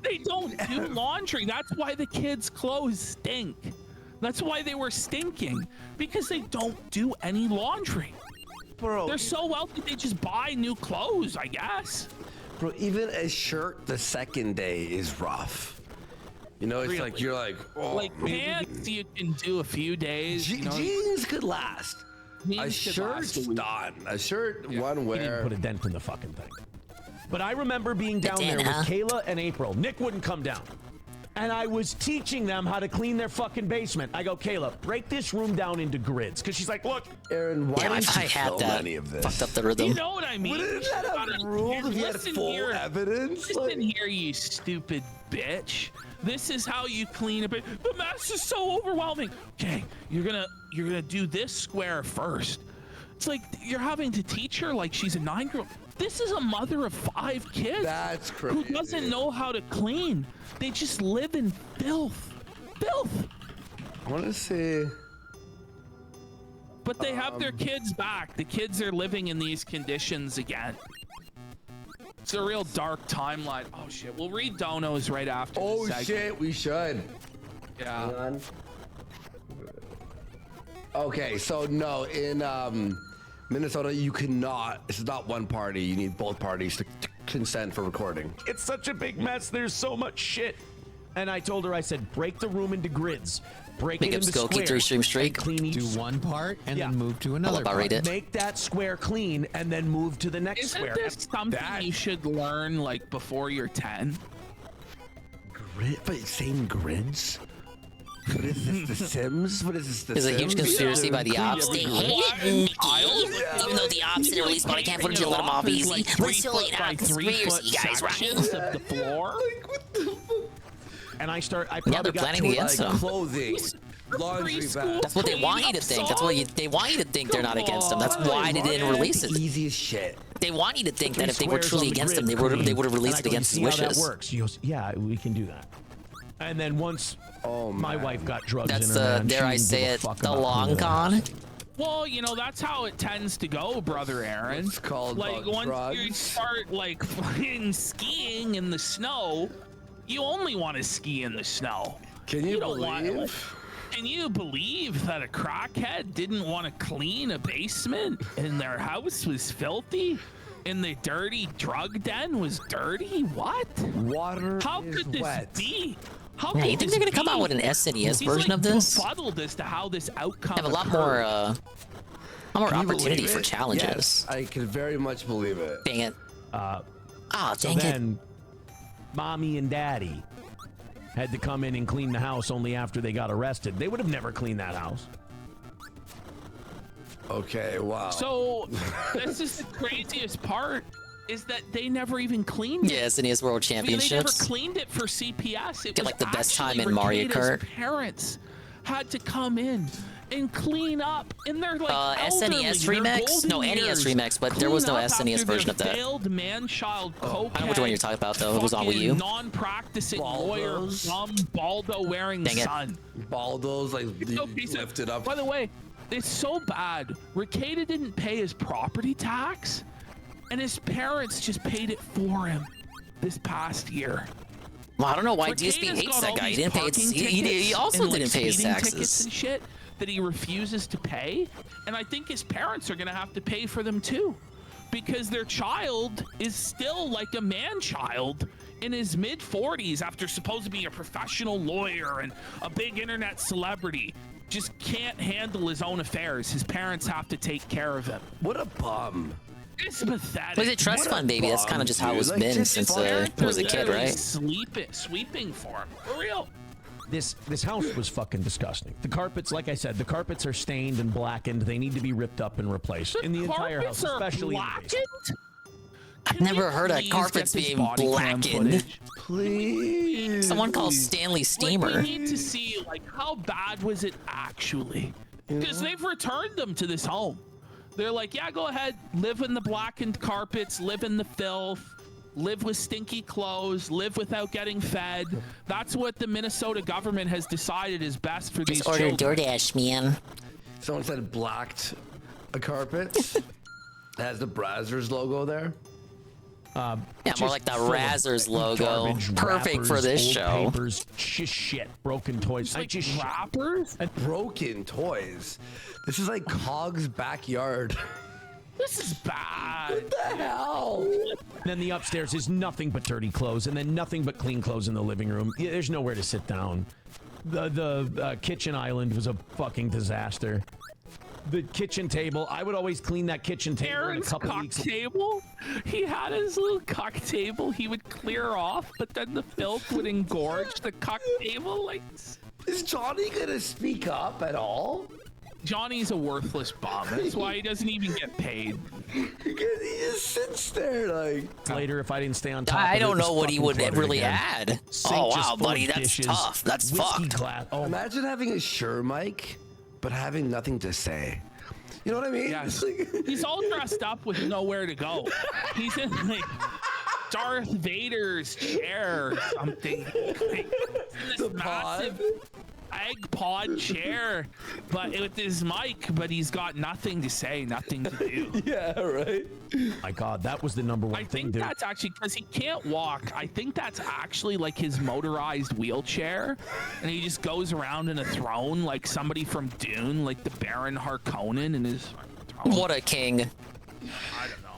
They don't do laundry. That's why the kids' clothes stink. That's why they were stinking. Because they don't do any laundry. Bro. They're so wealthy they just buy new clothes, I guess. Bro, even a shirt the second day is rough. You know, it's like, you're like, oh, Like pants you can do a few days. You know? jeans could last. Jeans A could shirt's last a week. done. A shirt, one he didn't wear. put a dent in the fucking thing. But I remember being down there with Kayla and April. Nick wouldn't come down. And I was teaching them how to clean their fucking basement. I go, Kayla, break this room down into grids. Because she's like, look, Aaron, why Damn, did if I you had film that, any of this? fucked up the rhythm. You know what I mean? Wouldn't that have ruled if you had Listen full here. evidence? Listen here, you stupid bitch. This is how you clean a bit. The mess is so overwhelming. Okay, you're gonna do this square first. It's like you're having to teach her like she's a 9-year-old. This is a mother of 5 kids. That's crazy. Who doesn't know how to clean. They just live in filth. Filth. I want to see. But they have their kids back. The kids are living in these conditions again. It's a real dark timeline. Oh shit. We'll read donos right after. Oh this segment. shit, we should. Yeah. Hang on. Okay, so no, in Minnesota, you cannot. It's not one party. You need both parties to consent for recording. it's such a big mess. There's so much shit. And I told her, I said, break the room into grids. Break Make it up into Skokie squares. 3-stream streak. Clean each Do one part and Yeah. then move to another about part. rate it. Make that square clean and then move to the next Isn't square. this something you should learn like before you're 10? Grid, but same grids. What is this? The Sims? What is this? The There's a huge Sims? conspiracy by the ops. They hate Nikki. Even though the ops didn't release body cam footage, you let them off easy. We're still laying out conspiracy, guys, right? Of the floor. And I probably Yeah, they're got planning to against them. Clothing, laundry bag. That's what they want you to think. That's what they want you to think they're not against them. That's why they didn't release it. Easiest shit. They want you to think that if they were Squares truly on the against grid them, they would have released it And I go, against his "You see how wishes. that works?" She goes, yeah, we can do that. And then once my wife got drugs That's in her the, hand, dare she I didn't say give a it, fuck the about long cleaning con. up. Well, you know, that's how it tends to go, Brother Aaron. It's called like once you drugs. start like fucking skiing in the snow, you only want to ski in the snow. Can you don't want believe? Can you believe that a crackhead didn't want to clean a basement and their house was filthy? And the dirty drug den was dirty? What? Water How is could this wet. be? How Yeah, you think they're gonna come out with an SNES version of this? Befuddled as to how this outcome Have a lot occurred. more Can you opportunity believe for it? challenges. Yes, I can very much believe it. Dang it. So then, mommy and daddy had to come in and clean the house only after they got arrested. They would have never cleaned that house. Okay, wow. So this is the craziest part, is that they never even cleaned it. Yeah, SNES World They never Championships. cleaned it for CPS. It Get was like the best time actually in Mario Rekida's Kart. Parents had to come in and clean up, and they're like elderly, SNES their Remix? golden No, NES years. Remix, but there was no Clean up SNES after version their of that. Failed man-child cokehead. I don't know which one you're talking about though. It was on Wii U. Non-practicing lawyer, dumb Baldo-wearing Dang it. son. Baldo's like lifted up. By the way, it's so bad. Rekieda didn't pay his property tax, and his parents just paid it for him this past year. Well, I don't know why Rekida's DSP hates got that all guy. He these didn't pay parking his. He tickets also and, like, didn't pay his speeding tickets taxes. and shit that he refuses to pay, and I think his parents are gonna have to pay for them too, because their child is still like a man-child in his mid-40s after supposed to be a professional lawyer and a big internet celebrity. Just can't handle his own affairs. His parents have to take care of him. What a bum. It's pathetic. Was it trust fund, baby? That's kind of just how it's been since he was a kid, right? Sweeping for him. For real. This house was fucking disgusting. The carpets, like I said, the carpets are stained and blackened. They need to be ripped up and replaced in the entire house, especially in the basement. I've never heard of carpets being blackened. Please. Someone called Stanley Steamer. Like, we need to see, like, how bad was it actually? Because they've returned them to this home. They're like, yeah, go ahead, live in the blackened carpets, live in the filth, live with stinky clothes, live without getting fed. That's what the Minnesota government has decided is best for these Just order children. DoorDash, man. Someone said blacked a carpet. Has the Brazzers logo there. Yeah, more like the Razzers logo. Perfect for this show. Papers, shit, broken toys. Like wrappers? Broken toys. This is like Cog's backyard. This is bad. What the hell? Then the upstairs is nothing but dirty clothes, and then nothing but clean clothes in the living room. Yeah, there's nowhere to sit down. The kitchen island was a fucking disaster. The kitchen table, I would always clean that kitchen table in a Aaron's couple cock weeks. table. He had his little cock table he would clear off, but then the filth would engorge the cock table. Like, is Johnny gonna speak up at all? Johnny's a worthless bum. That's why he doesn't even get paid. He just sits there like. Later, if I didn't stay on top. I of it, don't it was know what he fucking would cluttered really again. add. Sink Oh, just wow, full of buddy, that's dishes, tough. That's whiskey fucked. glass. Oh, Imagine having a Shure mic, but having nothing to say. You know what I mean? Yes. He's all dressed up with nowhere to go. He's in like Darth Vader's chair or something. Like, in this massive egg pod chair, but with his mic, but he's got nothing to say, nothing to do. Yeah, right. My God, that was the number one I thing, think dude. that's actually because he can't walk. I think that's actually like his motorized wheelchair, and he just goes around in a throne like somebody from Dune, like the Baron Harkonnen in his throne. What a king. I don't know.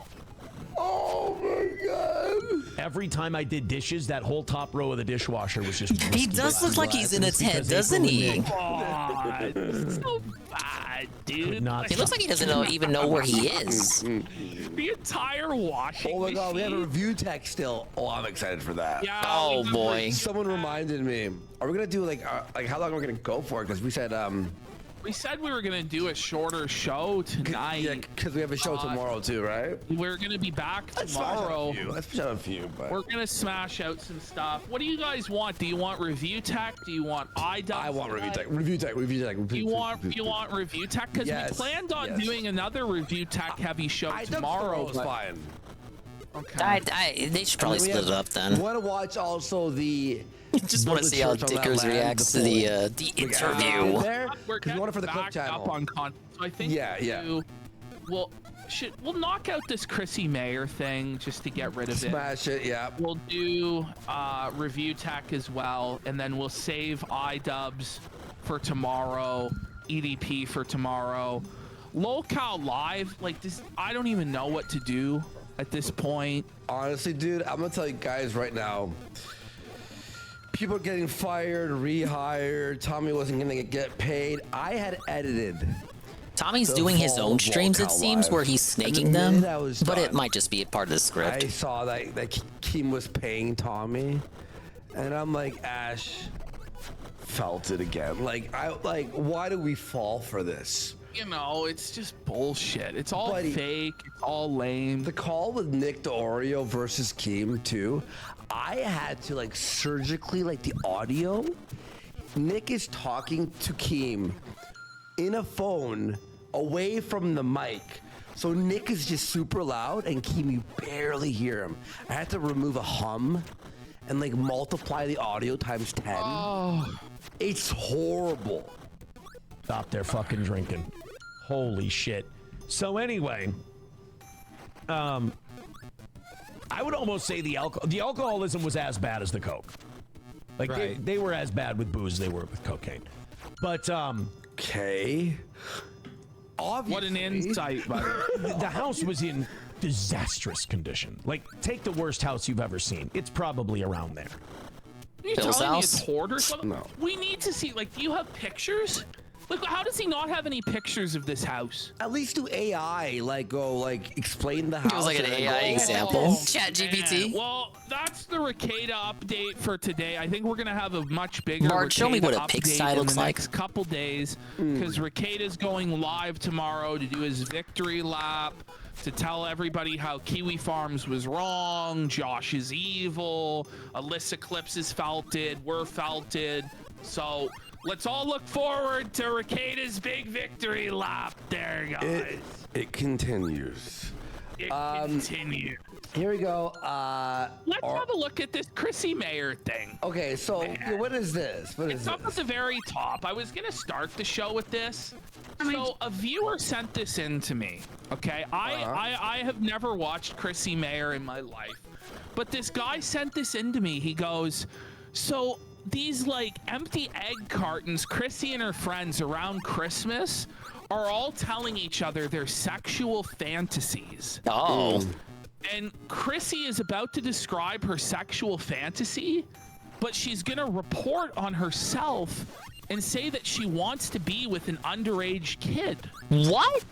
Oh my God. Every time I did dishes, that whole top row of the dishwasher was just. He does look like he's in a tent, doesn't he? God, it's so bad, dude. He looks like he doesn't even know where he is. The entire washing Oh my God, we have a machine. review tech still. Oh, I'm excited for that. Yeah, Oh boy. Someone reminded me. Are we gonna do like how long are we gonna go for? Because we said We said we were gonna do a shorter show tonight. Yeah, because we have a show tomorrow too, right? We're gonna be back tomorrow. Let's push out a few. But We're gonna smash out some stuff. What do you guys want? Do you want review tech? Do you want iDubbbz? I want review tech. Review tech. Review tech. You want review tech? Because Yes, we planned on yes. doing another review tech heavy show tomorrow. Tomorrow's fine. Okay. They should probably And then split it up We then. want to watch also the. Just want to see how Dickers reacts to the interview. Because we want it for the clip channel. Up on content. So I think we'll knock out this Chrissy Mayer thing just to get rid of it. Smash it, yeah. We'll do review tech as well, and then we'll save iDubbbz for tomorrow, EDP for tomorrow. Lolcow Live, like this, I don't even know what to do at this point. Honestly, dude, I'm gonna tell you guys right now. people are getting fired, rehired. Tommy wasn't gonna get paid. I had edited. Tommy's doing his own streams, it seems, where he's snaking them, but it might just be a part of the script. I saw that Keem was paying Tommy, and I'm like, Ash felt it again. Like, why do we fall for this? You know, it's just bullshit. It's all fake. It's all lame. The call with Nick the Oreo versus Keem too. I had to like surgically, like the audio. Nick is talking to Keem in a phone away from the mic. So Nick is just super loud and Keem, you barely hear him. I had to remove a hum and like multiply the audio times 10. Oh. It's horrible. Stop their fucking drinking. Holy shit. So anyway, I would almost say the alcoholism was as bad as the coke. Like they were as bad with booze as they were with cocaine. But okay. Obviously. What an insight, buddy. The house was in disastrous condition. Like, take the worst house you've ever seen. It's probably around there. Are you telling me it's hoard or something? No. We need to see, like, do you have pictures? Like, how does he not have any pictures of this house? At least do AI, like, go, like, explain the house. It was like an AI example. Chat GPT. Well, that's the Ricada update for today. I think we're going to have a much bigger Mark, show me what a pigsty looks like. Next couple days, because Ricada's going live tomorrow to do his victory lap, to tell everybody how Kiwi Farms was wrong, Josh is evil, Alyssa Clips is felted, we're felted. So let's all look forward to Ricada's big victory lap there, guys. It continues. It continues. Here we go. Let's have a look at this Chrissy Mayer thing. Okay, so what is this? It's up at the very top. I was going to start the show with this. So a viewer sent this in to me. Okay, I have never watched Chrissy Mayer in my life, but this guy sent this in to me. He goes, so these like empty egg cartons, Chrissy and her friends around Christmas are all telling each other their sexual fantasies. Oh. And Chrissy is about to describe her sexual fantasy, but she's gonna report on herself and say that she wants to be with an underage kid. What?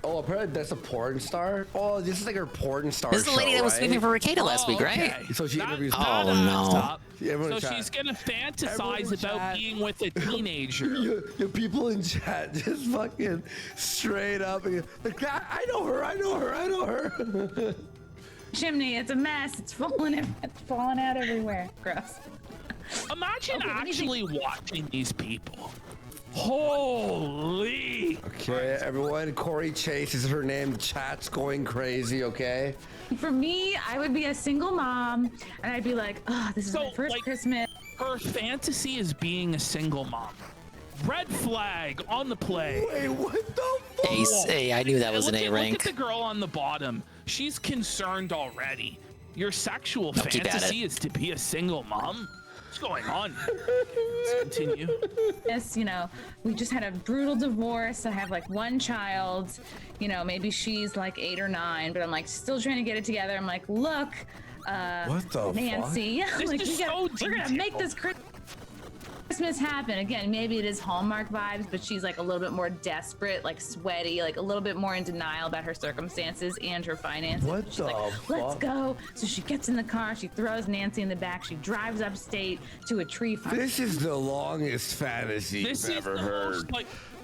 Oh, apparently that's a porn star. Oh, this is like her porn star. This is the lady that was speaking for Ricada last week, right? So she interviews. Oh no. So she's gonna fantasize about being with a teenager. Your people in chat just fucking straight up. Like, I know her. Chimney, it's a mess. It's falling out everywhere. Gross. Imagine actually watching these people. Holy. Okay, everyone. Corey Chase is her name. The chat's going crazy, okay? For me, I would be a single mom, and I'd be like, oh, this is my first Christmas. Her fantasy is being a single mom. Red flag on the play. Wait, what the fuck? Hey, I knew that was an A rank. Look at the girl on the bottom. She's concerned already. Your sexual fantasy is to be a single mom? What's going on? Let's continue. Yes, you know, we just had a brutal divorce. I have like one child. You know, maybe she's like 8 or 9, but I'm like still trying to get it together. I'm like, look, what the Nancy, fuck? like we're gonna make this Christmas happen. Again, maybe it is Hallmark vibes, but she's like a little bit more desperate, like sweaty, like a little bit more in denial about her circumstances and her finances. What she's the like, fuck? let's go. So she gets in the car, she throws Nancy in the back, she drives upstate to a tree farm. This is the longest fantasy you've ever heard.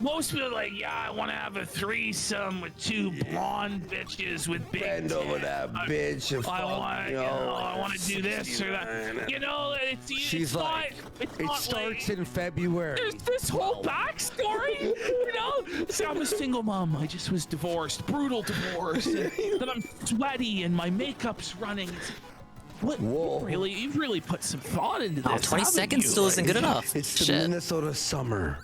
Most people are like, yeah, I want to have a threesome with 2 blonde bitches with big Bend over that bitch and I want to do this or that. You know, she's like, it starts in February. There's this whole backstory, you know? So I'm a single mom. I just was divorced, brutal divorce. And then I'm sweaty and my makeup's running. What? You've really put some thought into this. 20 seconds still isn't good enough. It's the Minnesota summer.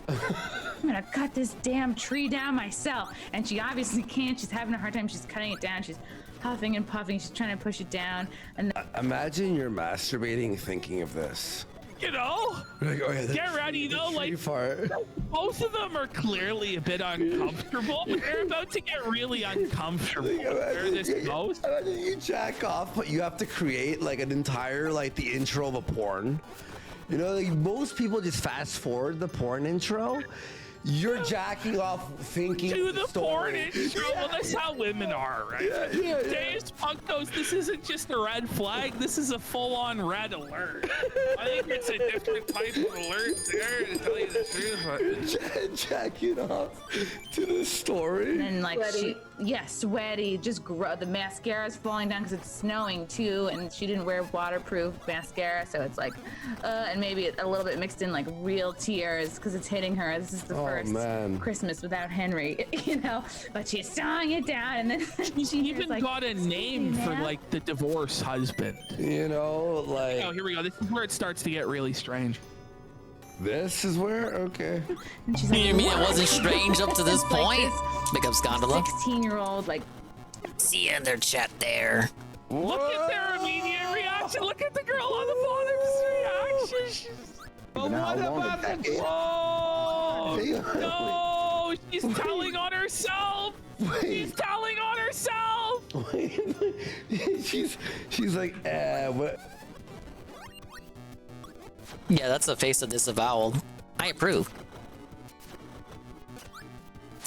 I'm gonna cut this damn tree down myself. And she obviously can't. She's having a hard time. She's cutting it down. She's huffing and puffing. She's trying to push it down. And imagine you're masturbating thinking of this. you know, Like, oh, yeah, get ready though. Like both of them are clearly a bit uncomfortable. But they're about to get really uncomfortable. Where this goes. Imagine you jack off, but you have to create like an entire like the intro of a porn. You know, like most people just fast forward the porn intro. You're jacking off thinking to the porn story. intro. Well, that's how women are, right? Dave's Punk goes, this isn't just a red flag. This is a full-on red alert. I think it's a different type of alert there, to tell you the truth. But... Jacking off to the story. And like sweaty, just the mascara's falling down because it's snowing too, and she didn't wear waterproof mascara, so it's like, and maybe a little bit mixed in like real tears because it's hitting her. This is the first Christmas without Henry, you know. But she's sawing it down, and then she's even like, got a name for like the divorce husband. You know, like. Oh, here we go. This is where it starts to get really strange. This is where, okay. And she's like, you mean it wasn't strange up to this point? Big up Scondola. 16-year-old, like. See you in their chat there. Look at their immediate reaction. Look at the girl on the bottom's reaction. But what about the no, she's telling on herself. She's telling on herself. she's like, what? Yeah, that's the face of disavowal. I approve.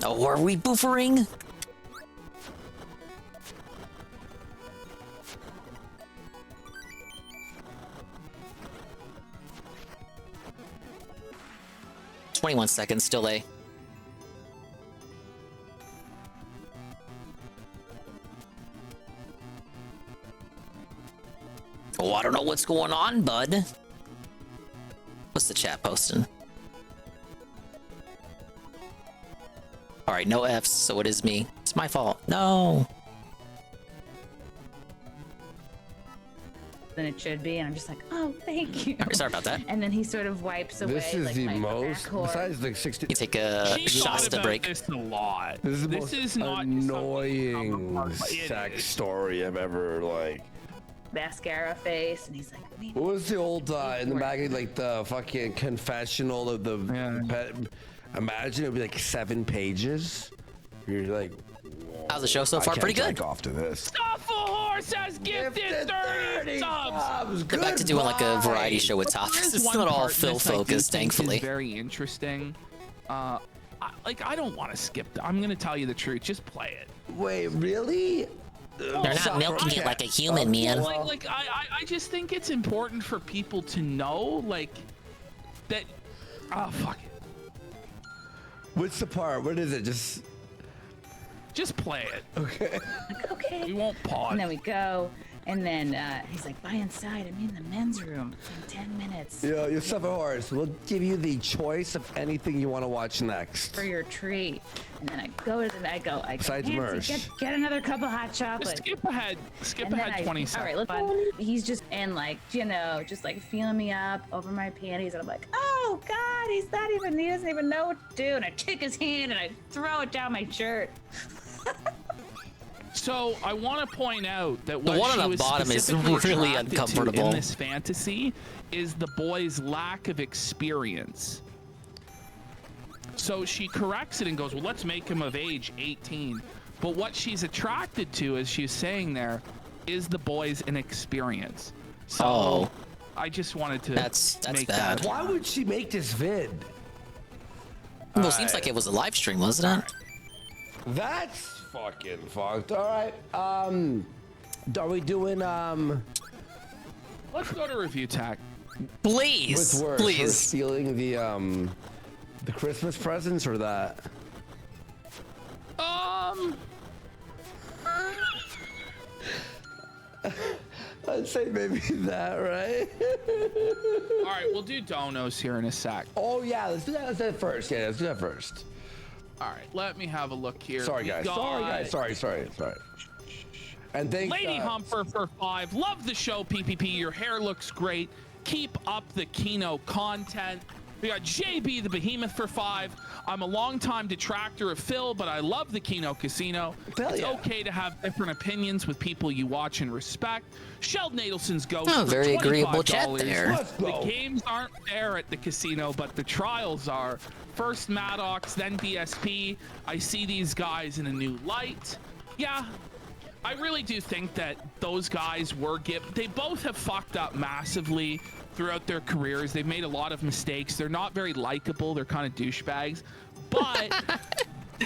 Oh, are we buffering? "21 seconds, still A." Oh, I don't know what's going on, bud. What's the chat posting? Alright, no Fs, so it is me. It's my fault. No! Than it should be, and I'm just like, oh, thank you. Sorry about that. And then he sort of wipes away. This is like, the my most, back besides the 60. You take a Shasta break. This a lot. This is the This most is not annoying sex story I've ever, like. Mascara face, and he's like, what was the old in the magazine, like the fucking confessional of the pet? Imagine it would be like 7 pages. You're like, how's the show so far? Pretty good. Off to this. Stuff a horse has gifted 30 subs. Go back to doing like a variety show with topics. It's not all Phil focused, thankfully. Very interesting. I don't want to skip. I'm gonna tell you the truth. Just play it. Wait, really? They're not milking it like a human, man. I just think it's important for people to know, like, that. Oh, fuck it. What's the part? What is it? Just play it. Okay. Like, okay. We won't pause. And then we go, and then he's like, "Buy inside. I'm in the men's room in 10 minutes." Yo, you're 7 hours. We'll give you the choice of anything you want to watch next. For your treat. And then I go to the, I go, Besides Nancy, merch. get another cup of hot chocolate. Skip ahead 20 seconds. All right, let's. He's just, and like, you know, just like feeling me up over my panties, and I'm like, oh God, he doesn't even know what to do. And I take his hand and I throw it down my shirt. So I want to point out that the what one she on the was bottom is specifically really attracted to uncomfortable in this fantasy is the boy's lack of experience. So she corrects it and goes, well, let's make him of age 18. But what she's attracted to, as she's saying there, is the boy's inexperience. So I just wanted to that's make bad. that. Why would she make this vid? Well, it seems like it was a live stream, wasn't it? That's fucking fucked. All right. Are we doing Let's go to review tag. Please, with words, please. we're stealing the Christmas presents or that? I'd say maybe that, right? All right, we'll do donos here in a sec. Oh yeah, let's do that. Let's do that first. Yeah, let's do that first. All right, let me have a look here. Sorry, guys. Sorry. And thanks, Lady Humper for 5. Love the show, PPP. Your hair looks great. Keep up the Kino content. We got JB the Behemoth for 5. I'm a longtime detractor of Phil, but I love the Kino Casino. It's okay to have different opinions with people you watch and respect. Sheldon Adelson's Ghost for very agreeable $25. chat there. The games aren't fair at the casino, but the trials are. First Maddox, then DSP. I see these guys in a new light. Yeah, I really do think that those guys were they both have fucked up massively throughout their careers. They've made a lot of mistakes. They're not very likable. They're kind of douchebags, but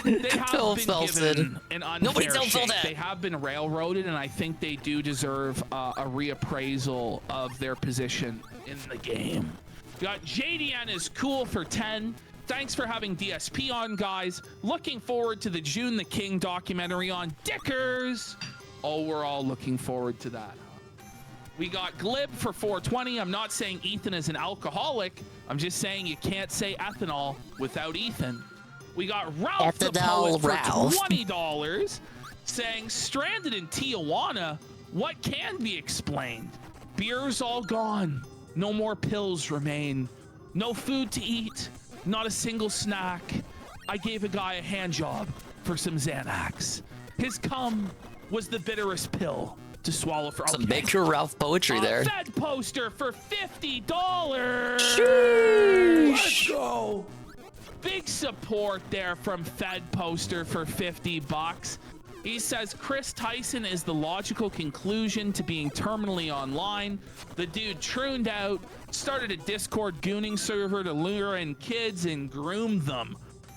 they have been given an unfair shake. They have been railroaded, and I think they do deserve a reappraisal of their position in the game. We got JDN is cool for 10. Thanks for having DSP on, guys. Looking forward to the June the King documentary on Dickers. Oh, we're all looking forward to that. We got Glib for 420. I'm not saying Ethan is an alcoholic. I'm just saying you can't say ethanol without Ethan. We got Ralph the Poet for $20 saying, stranded in Tijuana, what can be explained? Beer's all gone. No more pills remain. No food to eat. Not a single snack. I gave a guy a hand job for some Xanax. His cum was the bitterest pill to swallow for. Some Baker Ralph poetry there. Fed poster for $50. Sheesh. Let's go. Big support there from Fed poster for $50. He says Chris Tyson is the logical conclusion to being terminally online. The dude trooned out, started a Discord gooning server to lure in kids and groom them.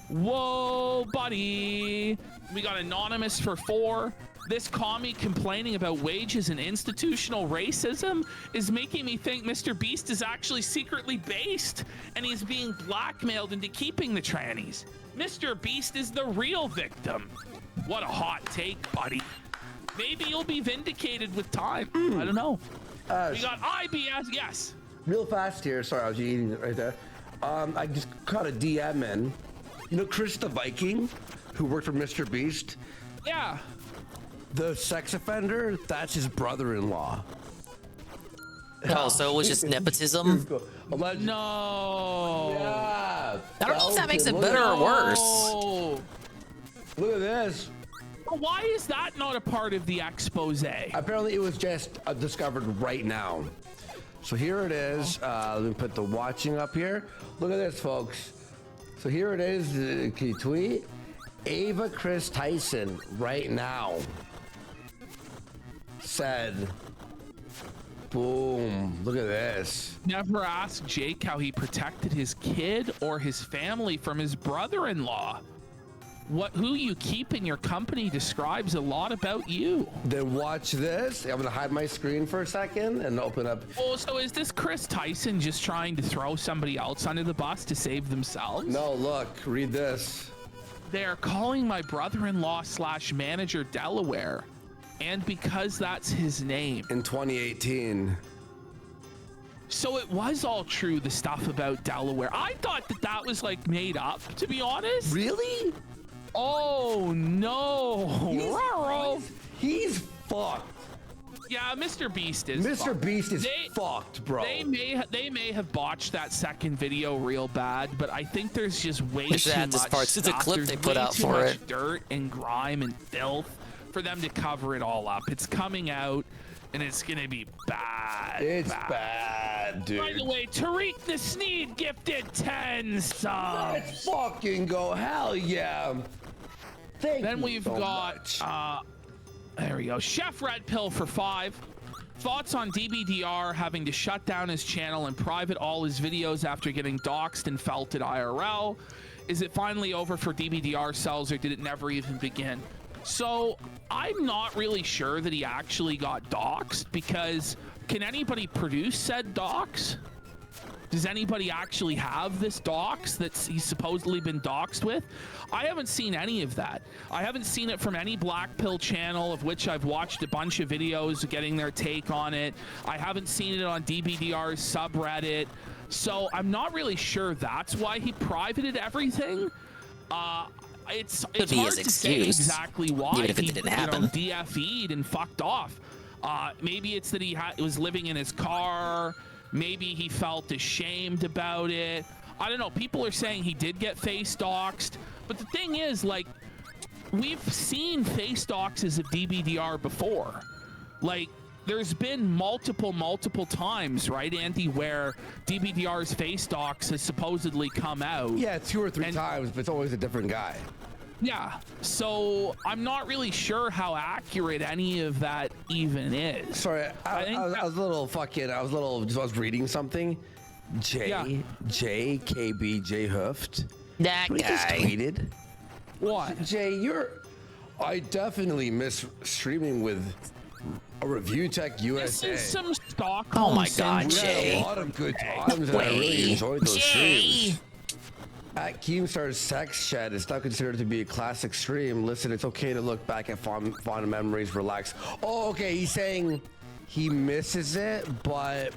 Whoa, buddy. We got Anonymous for 4. This commie complaining about wages and institutional racism is making me think Mr. Beast is actually secretly based and he's being blackmailed into keeping the trannies. Mr. Beast is the real victim. What a hot take, buddy. Maybe you'll be vindicated with time. I don't know. We got IBS. Yes. Real fast here. Sorry, I was eating it right there. I just caught a DM in. You know Chris the Viking, who worked for Mr. Beast? Yeah. The sex offender, that's his brother-in-law. Oh, so it was just nepotism? No. Yeah. I don't know if that makes it better or worse. Look at this. Why is that not a part of the expose? Apparently it was just discovered right now. So here it is. Let me put the watching up here. Look at this, folks. So here it is. Can you tweet? Ava Chris Tyson right now said, boom, look at this. Never asked Jake how he protected his kid or his family from his brother-in-law. Who you keep in your company describes a lot about you. Then watch this. I'm gonna hide my screen for a second and open up. Oh, so is this Chris Tyson just trying to throw somebody else under the bus to save themselves? No, look, read this. They're calling my brother-in-law / manager Delaware. And because that's his name. In 2018. So it was all true, the stuff about Delaware. I thought that was like made up, to be honest. Really? Oh no. He's fucked. Yeah, Mr. Beast is Mr. Beast is fucked, bro. They may have botched that second video real bad, but I think there's just way too much stuff. It's a clip they put out for it. Dirt and grime and filth for them to cover it all up. It's coming out, and it's gonna be bad. It's bad, dude. By the way, Tariq the Sneed gifted 10 subs. Let's fucking go. Hell yeah. Then we've got, there we go, Chef Red Pill for 5. Thoughts on DBDR having to shut down his channel and private all his videos after getting doxxed and felted IRL? Is it finally over for DBDR cells, or did it never even begin? So I'm not really sure that he actually got doxxed, because can anybody produce said dox? Does anybody actually have this dox that he's supposedly been doxxed with? I haven't seen any of that. I haven't seen it from any Black Pill channel, of which I've watched a bunch of videos getting their take on it. I haven't seen it on DBDR's subreddit. So I'm not really sure that's why he privated everything. It's hard to say exactly why even if it didn't happen. DFE'd and fucked off. Maybe it's that he was living in his car. Maybe he felt ashamed about it. I don't know. People are saying he did get face doxed, but the thing is, like, we've seen face doxes of DBDR before. Like, there's been multiple times, right, Andy, where DBDR's face dox has supposedly come out. Yeah, 2 or 3 times, but it's always a different guy. Yeah, so I'm not really sure how accurate any of that even is. Sorry, I was a little fucking. I was reading something. JKB J Hooft. That guy. Just tweeted. What? Jay, I definitely miss streaming with a Review Tech USA. This is some stock. Oh my God, We Jay. had a lot of good times, and I really enjoyed those streams. At Keemstar's Sex Shed, it's not considered to be a classic stream. Listen, it's okay to look back at fond memories, relax. Oh, okay, he's saying he misses it, but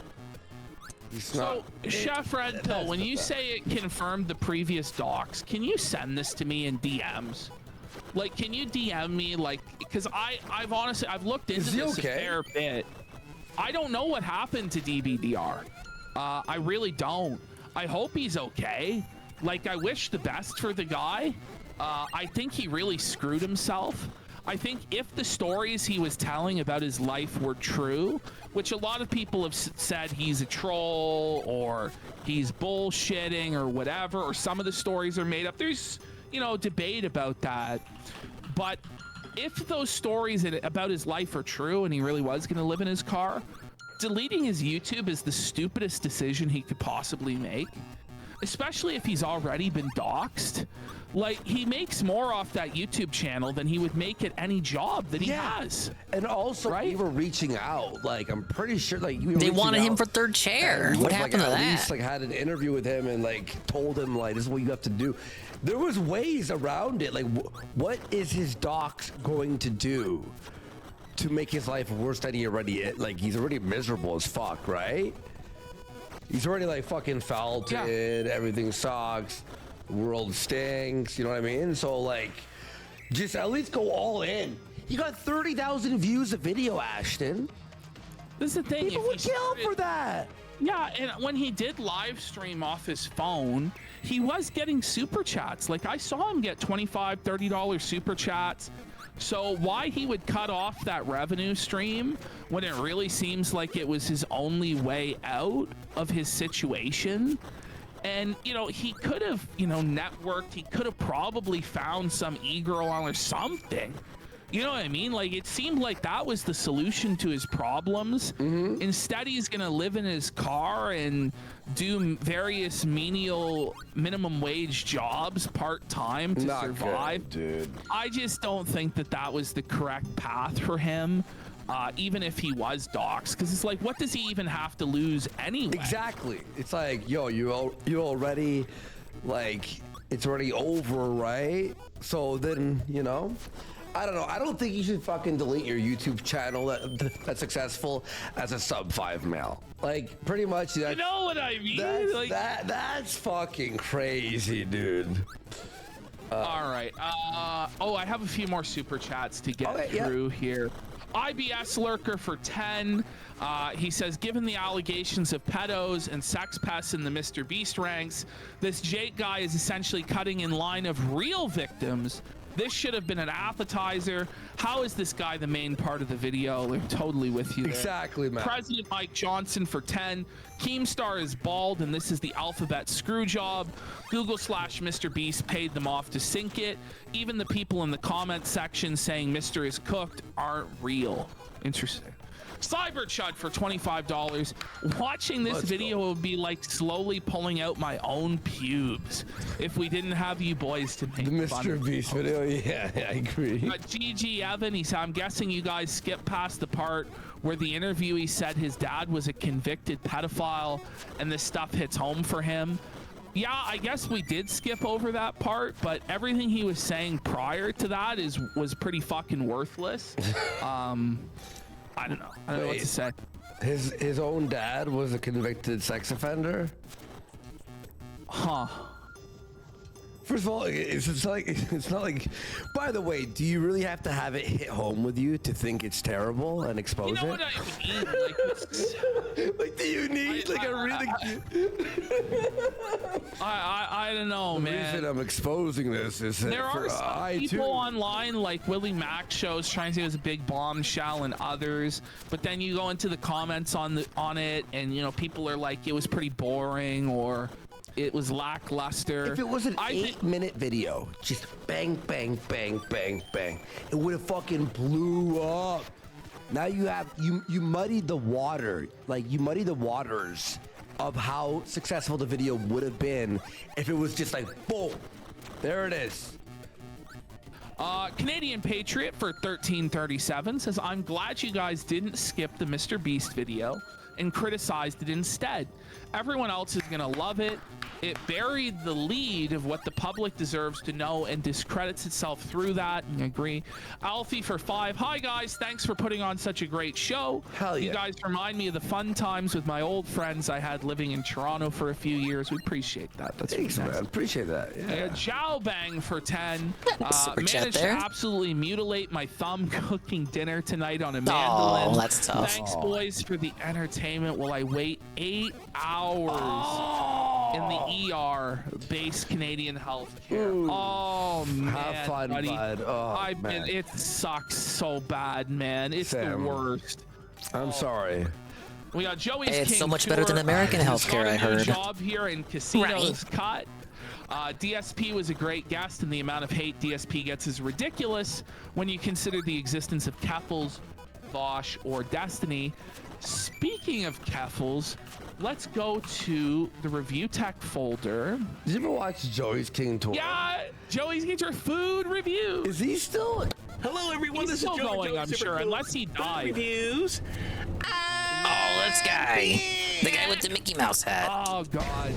he's not. So, Chef Redpill, when you say it confirmed the previous docs, can you send this to me in DMs? Like, can you DM me, like, because I've honestly, I've looked into this a fair bit. I don't know what happened to DBDR. I really don't. I hope he's okay. Like, I wish the best for the guy. I think he really screwed himself. I think if the stories he was telling about his life were true, which a lot of people have said he's a troll or he's bullshitting or whatever, or some of the stories are made up. There's, you know, debate about that. But if those stories about his life are true and he really was going to live in his car, deleting his YouTube is the stupidest decision he could possibly make. Especially if he's already been doxxed. Like, he makes more off that YouTube channel than he would make at any job that he has. And also, we were reaching out. Like, I'm pretty sure, like, they wanted him for third chair. What happened to that? At least, like, had an interview with him and, like, told him, like, this is what you have to do. There was ways around it. Like, what is his dox going to do to make his life worse than he already is? Like, he's already miserable as fuck, right? He's already, like, fucking felted. Everything sucks. The world stinks. You know what I mean? So, like, just at least go all in. You got 30,000 views a video, Ashton. This is the thing. People would kill for that. Yeah, and when he did live stream off his phone, he was getting super chats. Like, I saw him get $25, $30 super chats. So why he would cut off that revenue stream when it really seems like it was his only way out of his situation? And, you know, he could have, you know, networked. He could have probably found some e-girl or something. You know what I mean? Like, it seemed like that was the solution to his problems. Instead, he's going to live in his car and do various menial minimum wage jobs part-time to survive. Good, dude. I just don't think that that was the correct path for him, even if he was doxxed. Because it's like, what does he even have to lose anyway? Exactly. It's like, yo, you already, like, it's already over, right? So then, you know, I don't know. I don't think you should fucking delete your YouTube channel that's successful as a sub-5 male. Like, pretty much. You know what I mean? That's fucking crazy, dude. All right. I have a few more super chats to get through here. IBS Lurker for 10. He says, given the allegations of pedos and sex pests in the Mr. Beast ranks, this Jake guy is essentially cutting in line of real victims. This should have been an appetizer. How is this guy the main part of the video? I'm totally with you there. Exactly, man. President Mike Johnson for 10. Keemstar is bald, and this is the alphabet screw job. Google/Mr. Beast paid them off to sink it. Even the people in the comment section saying Mr. is cooked aren't real. Interesting. Cyberchud for $25. Watching this video would be like slowly pulling out my own pubes if we didn't have you boys to make the fun Mr. of Beast video. Yeah, I agree. GG Evan, he said, I'm guessing you guys skipped past the part where the interviewee said his dad was a convicted pedophile and this stuff hits home for him. Yeah, I guess we did skip over that part, but everything he was saying prior to that was pretty fucking worthless. I don't know. I don't know what to say. His own dad was a convicted sex offender? Huh. First of all, it's not like. By the way, do you really have to have it hit home with you to think it's terrible and expose You know it? what I mean? Like, it's, Like, do you need a really? I don't know, The man. reason I'm exposing this is that There for are some I people too. online, like Willie Mack shows, trying to say it was a big bombshell, and others. But then you go into the comments on it, and you know people are like, it was pretty boring, or it was lackluster. If it was an 8-minute video, just bang, bang, bang, bang, bang, it would have fucking blew up. Now you have you muddied the water, like you muddied the waters of how successful the video would have been if it was just like boom, there it is. Canadian Patriot for 1337 says, I'm glad you guys didn't skip the Mr. Beast video and criticized it instead. Everyone else is gonna love it. It buried the lead of what the public deserves to know and discredits itself through that. I agree. Alfie for 5. Hi guys, thanks for putting on such a great show. Hell yeah. You guys remind me of the fun times with my old friends I had living in Toronto for a few years. We appreciate that. That's Thanks, really nice. man. Appreciate that. Yeah. Jow Bang for 10. Super chat Managed to there. absolutely mutilate my thumb cooking dinner tonight on a mandolin. Oh, that's tough. Thanks, boys, for the entertainment while I wait 8 hours in the ER, base Canadian health care. Oh, man. Have fun, buddy. bud. Oh, man. It sucks so bad, man. It's Sam, the worst. I'm sorry. We got Joey's Hey, it's King so much better than Tour. American He's healthcare, got a I new heard. job here in Casinos Cut. DSP was a great guest, and the amount of hate DSP gets is ridiculous when you consider the existence of Keffels, Bosch, or Destiny. Speaking of Keffels, let's go to the review tech folder. Did you ever watch Joey's King Tour? Yeah, Joey's King Tour food review. Is he still? Hello, everyone. He's This still is Joey going, Joe I'm Super sure, Cool unless he Food died. Reviews. Oh, this guy. The guy with the Mickey Mouse hat. Oh, God.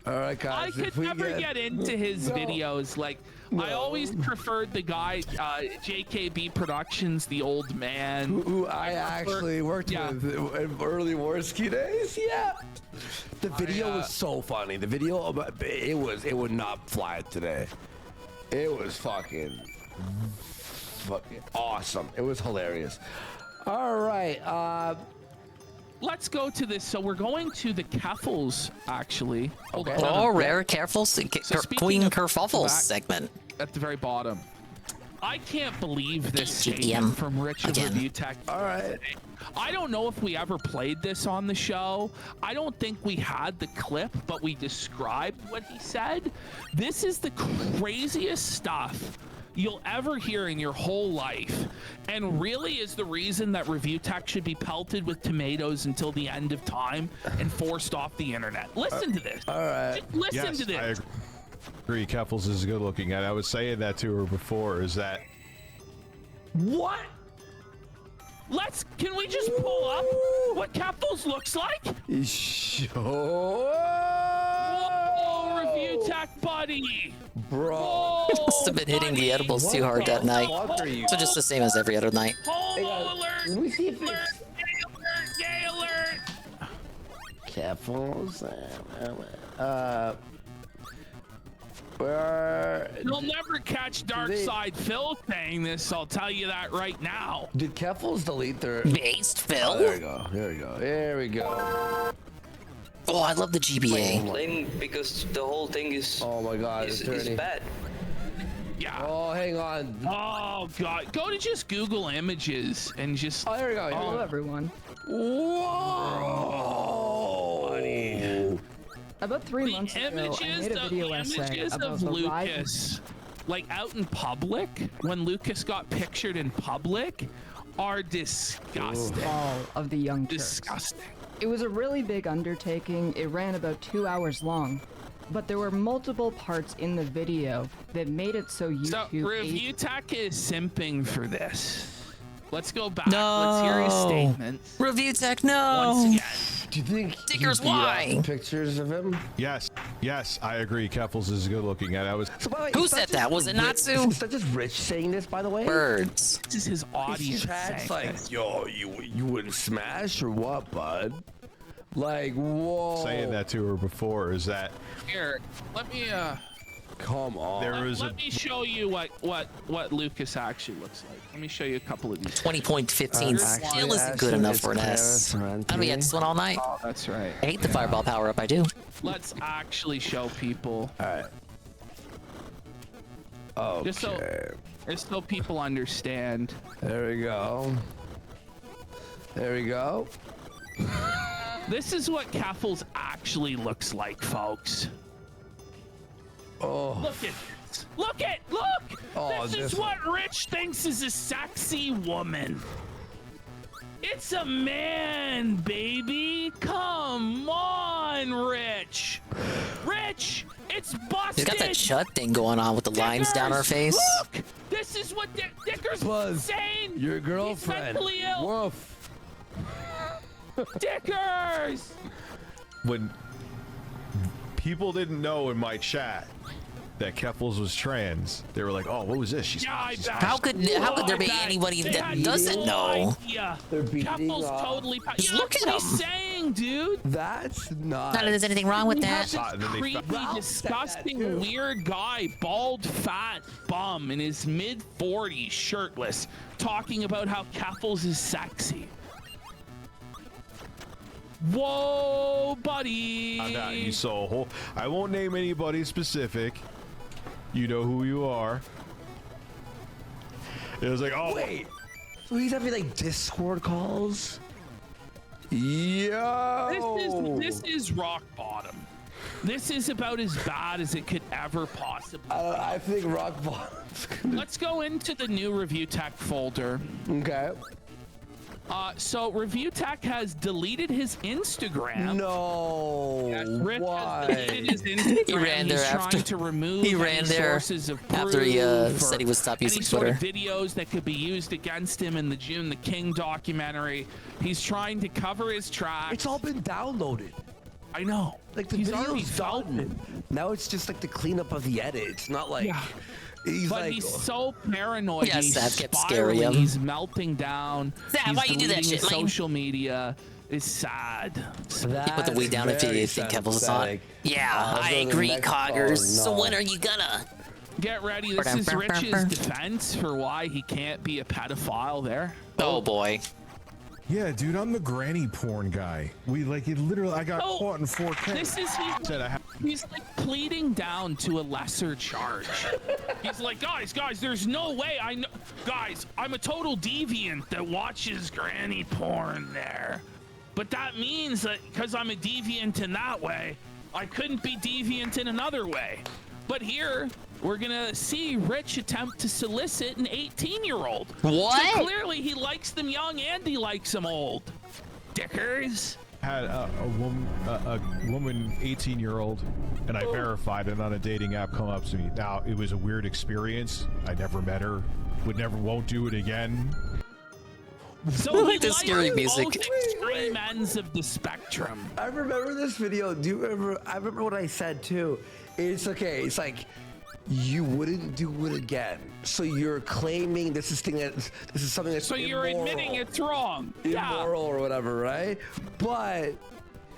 All right, I guys. could never get into his videos. Like, I always preferred the guy, JKB Productions, the old man. Who I actually worked with in early Warski days. Yeah. The video was so funny. The video, it would not fly today. It was fucking awesome. It was hilarious. All right. Let's go to this. So we're going to the Keffels, actually. Hold on. Oh, rare, careful, Queen Kerfuffles back segment. At the very bottom. I can't believe this GTM statement from Rich of again. Review Tech. All right. I don't know if we ever played this on the show. I don't think we had the clip, but we described what he said. This is the craziest stuff you'll ever hear in your whole life, and really is the reason that Review Tech should be pelted with tomatoes until the end of time and forced off the internet. Listen to this. All right. Just listen to this. I agree. Keffels is good looking, and I was saying that to her before. Is that what? Can we just pull up what Keffels looks like? Sure. Whoa, Review Tech buddy. Bro. Must have been hitting the edibles too hard that night. So just the same as every other night. Homo alert! Let me see if Alert! Gay alert! Keffels. You'll never catch Dark Side Phil saying this, I'll tell you that right now. Did Keffels delete their Based Phil? Oh, there we go. There we go. There we go. Oh, I love the GBA. Playing because the whole thing is. Oh my God! Is attorney. bad. Yeah. Oh, hang on. Oh God! Go to just Google Images and just. Oh, there we go. Hello, everyone. Whoa! Buddy. About 3 months ago, I made a video essay images about of the Lucas, like out in public, when Lucas got pictured in public, are disgusting. Fall of the Young Turks. Disgusting. It was a really big undertaking. It ran about 2 hours long, but there were multiple parts in the video that made it so YouTube. So Review Tech is simping for this. Let's go back. Let's hear his statement. Review Tech, no. Once again. Do you think Stickers, he beat why? out pictures of him? yes, I agree. Keffels is good looking, and I was. So, by the way, Who it's not said that? just Was it Rich- Natsu? It's not just Rich saying this, by the way. Birds. This is his audience. Chat's saying like, this. yo, you wouldn't smash or what, bud? Like, whoa. Saying that to her before is that Here, let me come on. Let me show you what Lucas actually looks like. Let me show you a couple of these. 20.15 still isn't good enough for an S. I mean, it's one all night. Oh, that's right. I hate the fireball power up. I do. Let's actually show people. All right. Okay. Just so people understand. There we go. There we go. This is what Keffels actually looks like, folks. Oh. Look at this. Look! Oh, this is what Rich thinks is a sexy woman. It's a man, baby. Come on, Rich. Rich, it's busted. She's got that shut thing going on with the lines down her face. Look, this is what Dicker's saying. Your girlfriend. He's mentally ill. Woof. Dickers! when people didn't know in my chat that Keffels was trans, they were like, "Oh, what was this?" She's how could there be anybody that doesn't know? They're beating Keffels off. totally. Just Yeah, look that's at what he's saying, dude. That's not. Not that there's anything wrong with You that. have this creepy, disgusting, weird guy, bald, fat bum in his mid-40s, shirtless, talking about how Keffels is sexy. Whoa, buddy! You saw a whole. I won't name anybody specific. You know who you are. It was like, oh wait. So he's having like Discord calls. Yo. This is rock bottom. This is about as bad as it could ever possibly be. I think rock bottom. Let's go into the new Review Tech folder. Okay. So Review Tech has deleted his Instagram. No. Yes, Rich why? has deleted his Instagram. He ran there He's after. trying to remove He ran any there sources of after he proof said he would stop using any sort of Twitter. videos that could be used against him in the June the King documentary. He's trying to cover his tracks. It's all been downloaded. I know. Like the He's already video's done. Now it's just like the cleanup of the edit. It's not like He's so paranoid. Yes, he's that kept spiraling, scaring him. He's melting down. Zach, He's why you do that deleting shit, his Lane? social media is sad. You put the weed down if you think Keffels is hot. Yeah, I agree, Coggers. So when are you gonna? Get ready. This is Rich's defense for why he can't be a pedophile there. Oh boy. Yeah, dude, I'm the granny porn guy. I got caught in 4K. This is he's like pleading down to a lesser charge. He's like, guys, there's no way guys, I'm a total deviant that watches granny porn there. But that means that because I'm a deviant in that way, I couldn't be deviant in another way. But here, we're gonna see Rich attempt to solicit an 18-year-old. What? So clearly he likes them young and he likes them old. Dickers. had a woman 18-year-old, and I verified it on a dating app, come up to me. Now, it was a weird experience. I never met her. Won't do it again. So I he like the scary music. both extreme ends of the spectrum. I remember this video. Do you remember? I remember what I said too. It's okay. It's like you wouldn't do it again. So you're claiming this is something that's So you're admitting it's wrong. immoral or whatever, right? But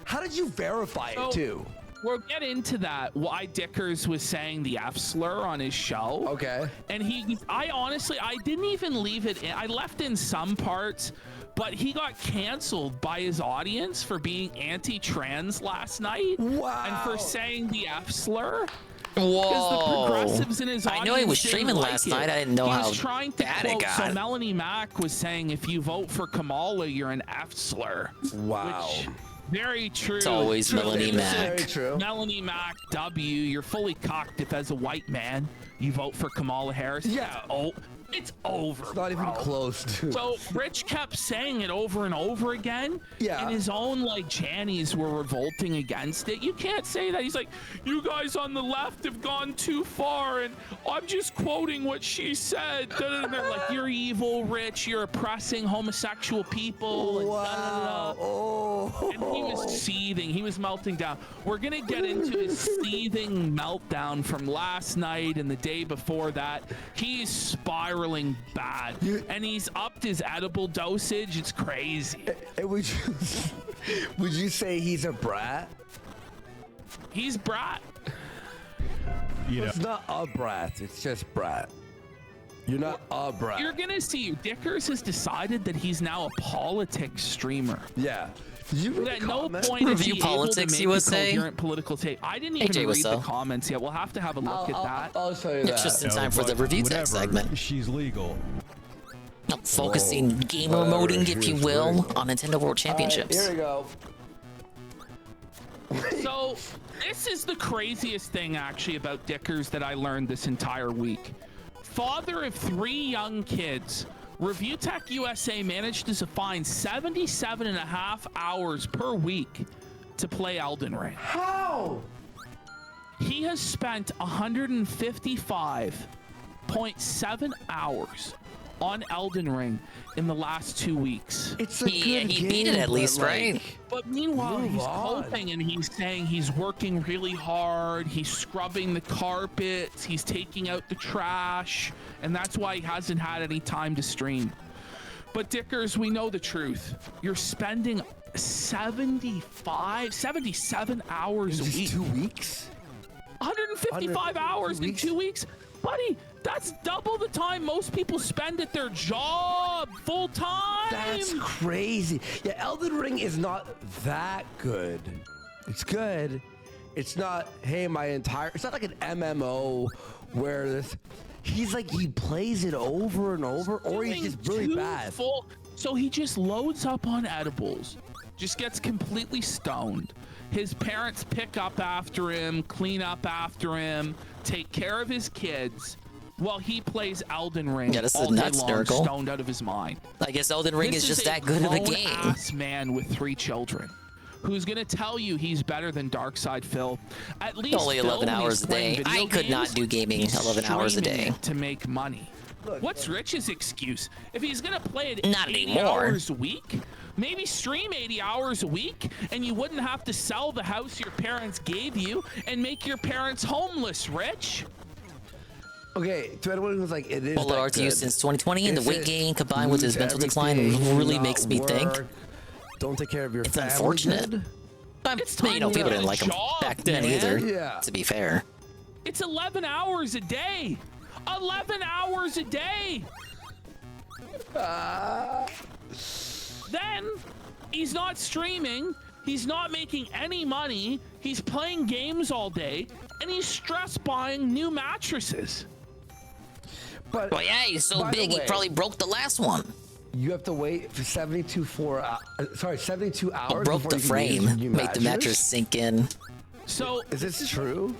how did you verify it too? We'll get into that. Why Dickers was saying the F slur on his show. Okay. And I didn't even leave it in. I left in some parts, but he got canceled by his audience for being anti-trans last night. Wow. And for saying the F slur. Whoa. Because the progressives in his I know he was audience streaming didn't last like night. it. I didn't know he how was trying to bad it quote, got. So Melanie Mack was saying, if you vote for Kamala, you're an F slur. Wow. Which, very true. It's always Melanie Mack. Very true. Melanie Mack W. You're fully cocked if, as a white man, you vote for Kamala Harris. Yeah. It's over. It's not even close, dude. So Rich kept saying it over and over again. Yeah. And his own Jannies were revolting against it. You can't say that. He's like, you guys on the left have gone too far, and I'm just quoting what she said. And they're like, you're evil, Rich. You're oppressing homosexual people. And wow. Oh. And he was seething. He was melting down. We're gonna get into his seething meltdown from last night and the day before that. He's spiraling bad, and he's upped his edible dosage. It's crazy. It was Would you say he's a brat? He's brat. You know, it's not a brat. It's just brat. You're not a brat. You're gonna see. Dickers has decided that he's now a politics streamer. Yeah. At no point is he able to make a coherent political take. I didn't even read the comments yet. We'll have to have a look at that. I'll show you that. It's just in time for the review text segment. She's legal. Focusing gamer moding, if you will, on Nintendo World Championships. Here we go. So, this is the craziest thing, actually, about Dickers that I learned this entire week. Father of 3 young kids, Review Tech USA managed to find 77.5 hours per week to play Elden Ring. How? He has spent 155.7 hours on Elden Ring in the last 2 weeks. It's a good game. He beat it at least, right? But meanwhile, he's coping and he's saying he's working really hard. He's scrubbing the carpets. He's taking out the trash. And that's why he hasn't had any time to stream. But Dickers, we know the truth. You're spending 77 hours a week. 2 weeks? 155 hours in 2 weeks? Buddy, that's double the time most people spend at their job full time. That's crazy. Yeah, Elden Ring is not that good. It's good. It's not, hey, it's not like an MMO where he plays it over and over, or he's just really bad. So he just loads up on edibles, just gets completely stoned. His parents pick up after him, clean up after him, take care of his kids while he plays Elden Ring all day long, stoned out of his mind. I guess Elden Ring is just that good of a game. This is a grown-ass man with 3 children who's gonna tell you he's better than Darkside Phil. At least only 11 hours a day. I could not do gaming 11 hours a day to make money. What's Rich's excuse? If he's gonna play it not 80 anymore. hours a week, maybe stream 80 hours a week, and you wouldn't have to sell the house your parents gave you and make your parents homeless, Rich. Okay, to anyone who's like, it is Well, RTU since 2020 and the weight gain combined with his mental decline really makes me think. Don't take care of your family. Unfortunate. People didn't like him back then either, to be fair. It's 11 hours a day. 11 hours a day. Then he's not streaming. He's not making any money. He's playing games all day, and he's stress buying new mattresses. But well, yeah, he's so big, he probably broke the last one. You have to wait for 72 hours. Broke the frame, made the mattress sink in. So is this true?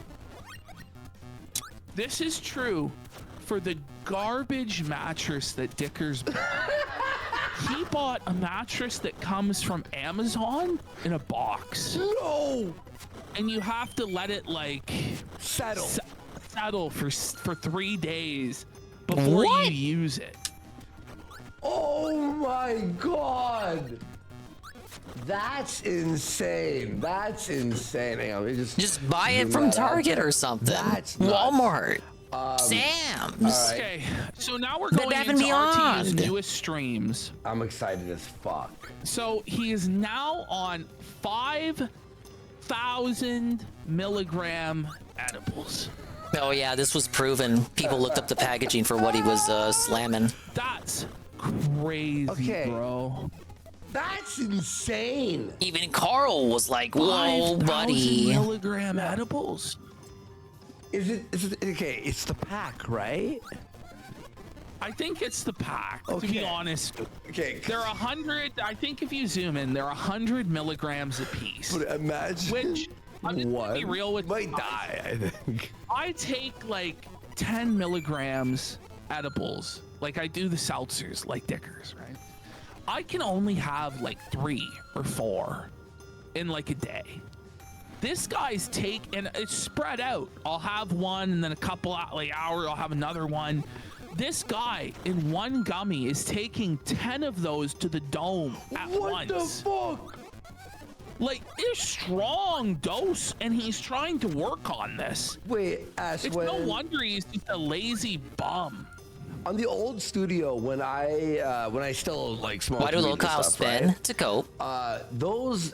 This is true for the garbage mattress that Dickers bought. He bought a mattress that comes from Amazon in a box. No. And you have to let it settle for 3 days before you use it. Oh my god. That's insane. That's insane. Hang on, just buy it from Target or something. That's Walmart. Sam's. Right. Okay, so now we're going into RTU's newest streams. I'm excited as fuck. So he is now on 5,000 milligram edibles. Oh yeah, this was proven. People looked up the packaging for what he was slamming. That's crazy, bro. That's insane. Even Carl was like, "Whoa, buddy!" 5,000 milligram edibles. Is it okay? It's the pack, right? I think it's the pack. To be honest, okay. They're 100. I think if you zoom in, they're 100 milligrams a piece. But imagine. Which I'm just gonna be real with might die. I think. I take like 10 milligrams edibles. Like I do the seltzers, like Dickers, right? I can only have like 3 or 4 in like a day. This guy's and it's spread out. I'll have one, and then a couple hours, I'll have another one. This guy in one gummy is taking 10 of those to the dome at once. What the fuck? Like, it's strong dose, and he's trying to work on this. Wait, Ash, it's no wonder he's just a lazy bum. On the old studio, when I still like smoked Why do weed little and Kyle stuff, spin right? to cope? Those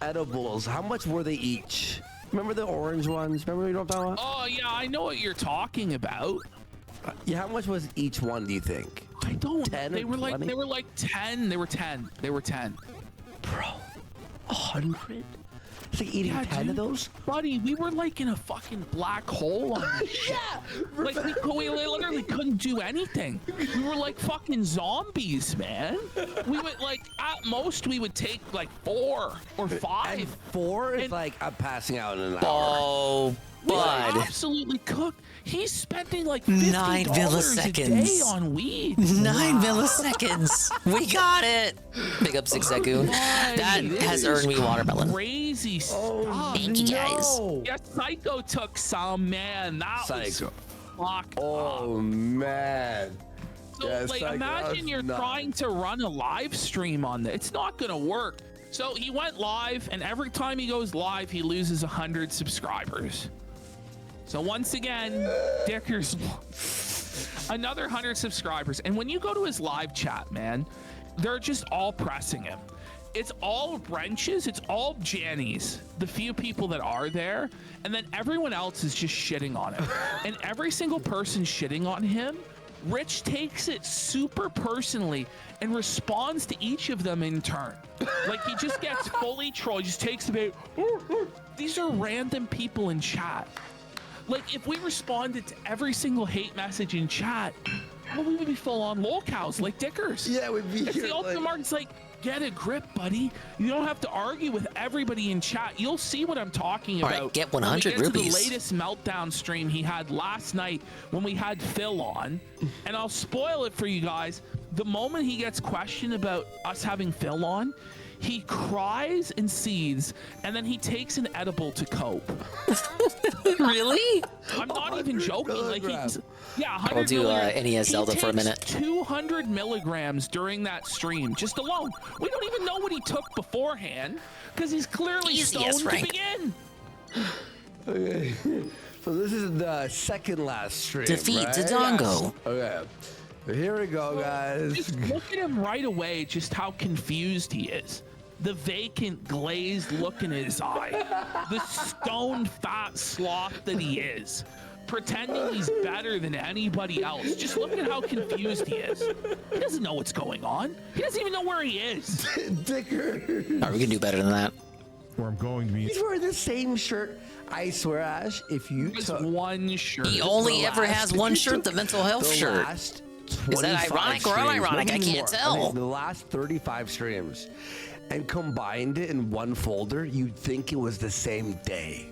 edibles, how much were they each? Remember the orange ones? Remember you know what I'm talking about? Oh yeah, I know what you're talking about. Yeah, how much was each one? Do you think? I don't. 10 They or were 20? like 10. They were 10. They were 10. Bro, 100? It's like eating 10 of those? Buddy, we were like in a fucking black hole on this shit. Like we literally couldn't do anything. We were like fucking zombies, man. We would like at most we would take like 4 or 5. And 4 is like I'm passing out in an hour. Oh, We were bud. absolutely cooked. He's spending like $9 $50 a day milliseconds. on weed. 9 milliseconds. We got it. Big up Zigzagoon. That has earned me watermelon. Crazy stuff. Thank you guys. Yeah, Psycho took some, man. That Psycho. was fucked Oh up. man. So, Yeah, like, Psycho, imagine that's you're nuts. trying to run a live stream on this. It's not gonna work. So he went live, and every time he goes live, he loses 100 subscribers. So once again, Dicker's another 100 subscribers. And when you go to his live chat, man, they're just all pressing him. It's all wrenches. It's all Jannies, the few people that are there. And then everyone else is just shitting on him. And every single person shitting on him, Rich takes it super personally and responds to each of them in turn. Like he just gets fully trolled. He just takes the bait. These are random people in chat. Like, if we responded to every single hate message in chat, well, we would be full on lolcows like Dickers. Yeah, it would be. It's the ultimate market's like, get a grip, buddy. You don't have to argue with everybody in chat. You'll see what I'm talking All about. right, get when we 100 get to rupees. the latest meltdown stream he had last night when we had Phil on, and I'll spoil it for you guys. The moment he gets questioned about us having Phil on, he cries and seethes, and then he takes an edible to cope. Really? I'm not even joking. Like he's, yeah, 100 I'll do milligrams. NES He Zelda for a takes minute. 200 milligrams during that stream, just alone. We don't even know what he took beforehand, because he's clearly Easy as stoned to Frank. begin. Okay. So this is the second last stream. Defeat right? Dodongo. Okay. So here we go, guys. Just look at him right away, just how confused he is. The vacant, glazed look in his eye. The stoned, fat sloth that he is. Pretending he's better than anybody else. Just look at how confused he is. He doesn't know what's going on. He doesn't even know where he is. Dicker. All right, we can do better than that. Where I'm going to be. He's wearing the same shirt. I swear, Ash, if you Just took one shirt. He only ever has one shirt, the mental health shirt. last Is that 25 ironic or streams, unironic? maybe I can't more. tell. The last 35 streams and combined it in one folder, you'd think it was the same day.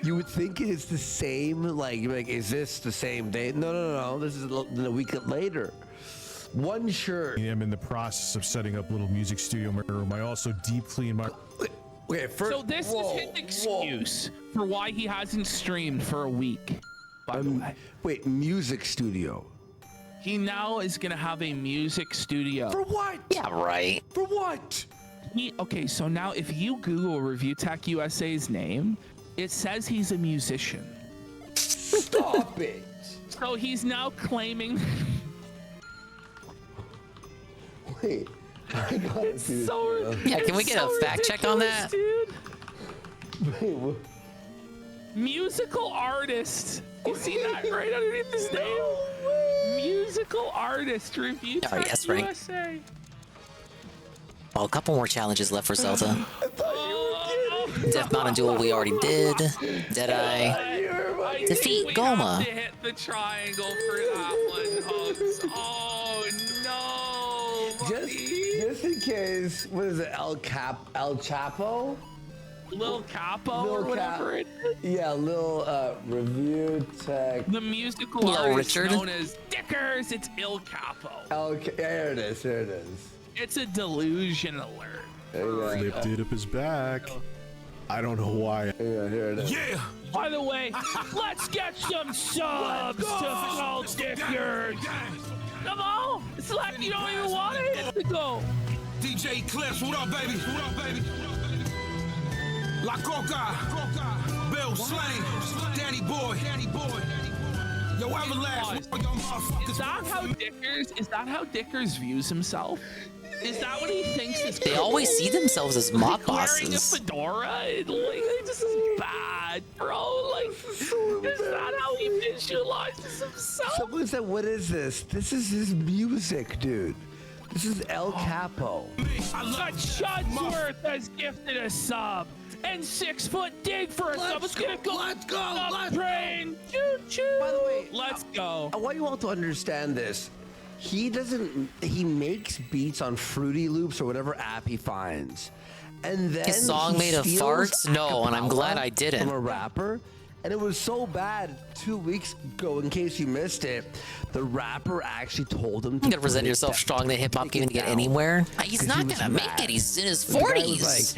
You would think it's the same, like, is this the same day? No. This is a week later. One shirt. I'm in the process of setting up a little music studio in my room. I also deep clean my. Okay, first, So this is his excuse for why he hasn't streamed for a week. By the way, wait, music studio. he now is gonna have a music studio. For what? Yeah, right. For what? Okay, so now if you Google Review Tech USA's name, it says he's a musician. Stop it. So he's now claiming. Wait. I gotta see this. So Yeah, can we it's get a so fact check on that? ridiculous, dude. Wait, what? Musical artist. You see that right underneath his name? Musical artist Review Oh, Tech yes, Frank. USA. Oh, a couple more challenges left for Zelda. Oh, Death Mountain Duel we already did. Deadeye. I Defeat think we Goma. have to hit the triangle for that one, Hugs. Oh no! Just in case, what is it? El Chapo? Lil Capo Lil or whatever it is. Yeah, Lil Review Tech. The musical Lil artist Richard. known as Dickers. It's Il Capo. There it is. There it is. It's a delusion alert. There you go. Flipped it up his back. I don't know why. Yeah, here it is. Yeah. By the way, let's get some subs to Phil Dickers. Come on, it's like you don't even want it to go. DJ Clips, what up, baby? What up, baby? La Coca, Bill Slane, Danny Boy. Is that how Dickers views himself? Is that what he thinks is They always see themselves as mob wearing a bosses. fedora? Like, this is bad, bro. Like, is that how he visualizes himself? Someone said, "What is this? This is his music, dude. This is El Capo." But Shudsworth has gifted a sub. And 6 foot dig for a sub. Let's go. Let's go. Train. Choo choo. By the way, let's go. I want you all to understand this. He makes beats on Fruity Loops or whatever app he finds. And then His song made of steals farts? No, and I'm glad I didn't. From a rapper. And it was so bad 2 weeks ago, in case you missed it, the rapper actually told him to You gotta present yourself strong that hip hop can even get anywhere. He's not gonna make it. He's in his 40s.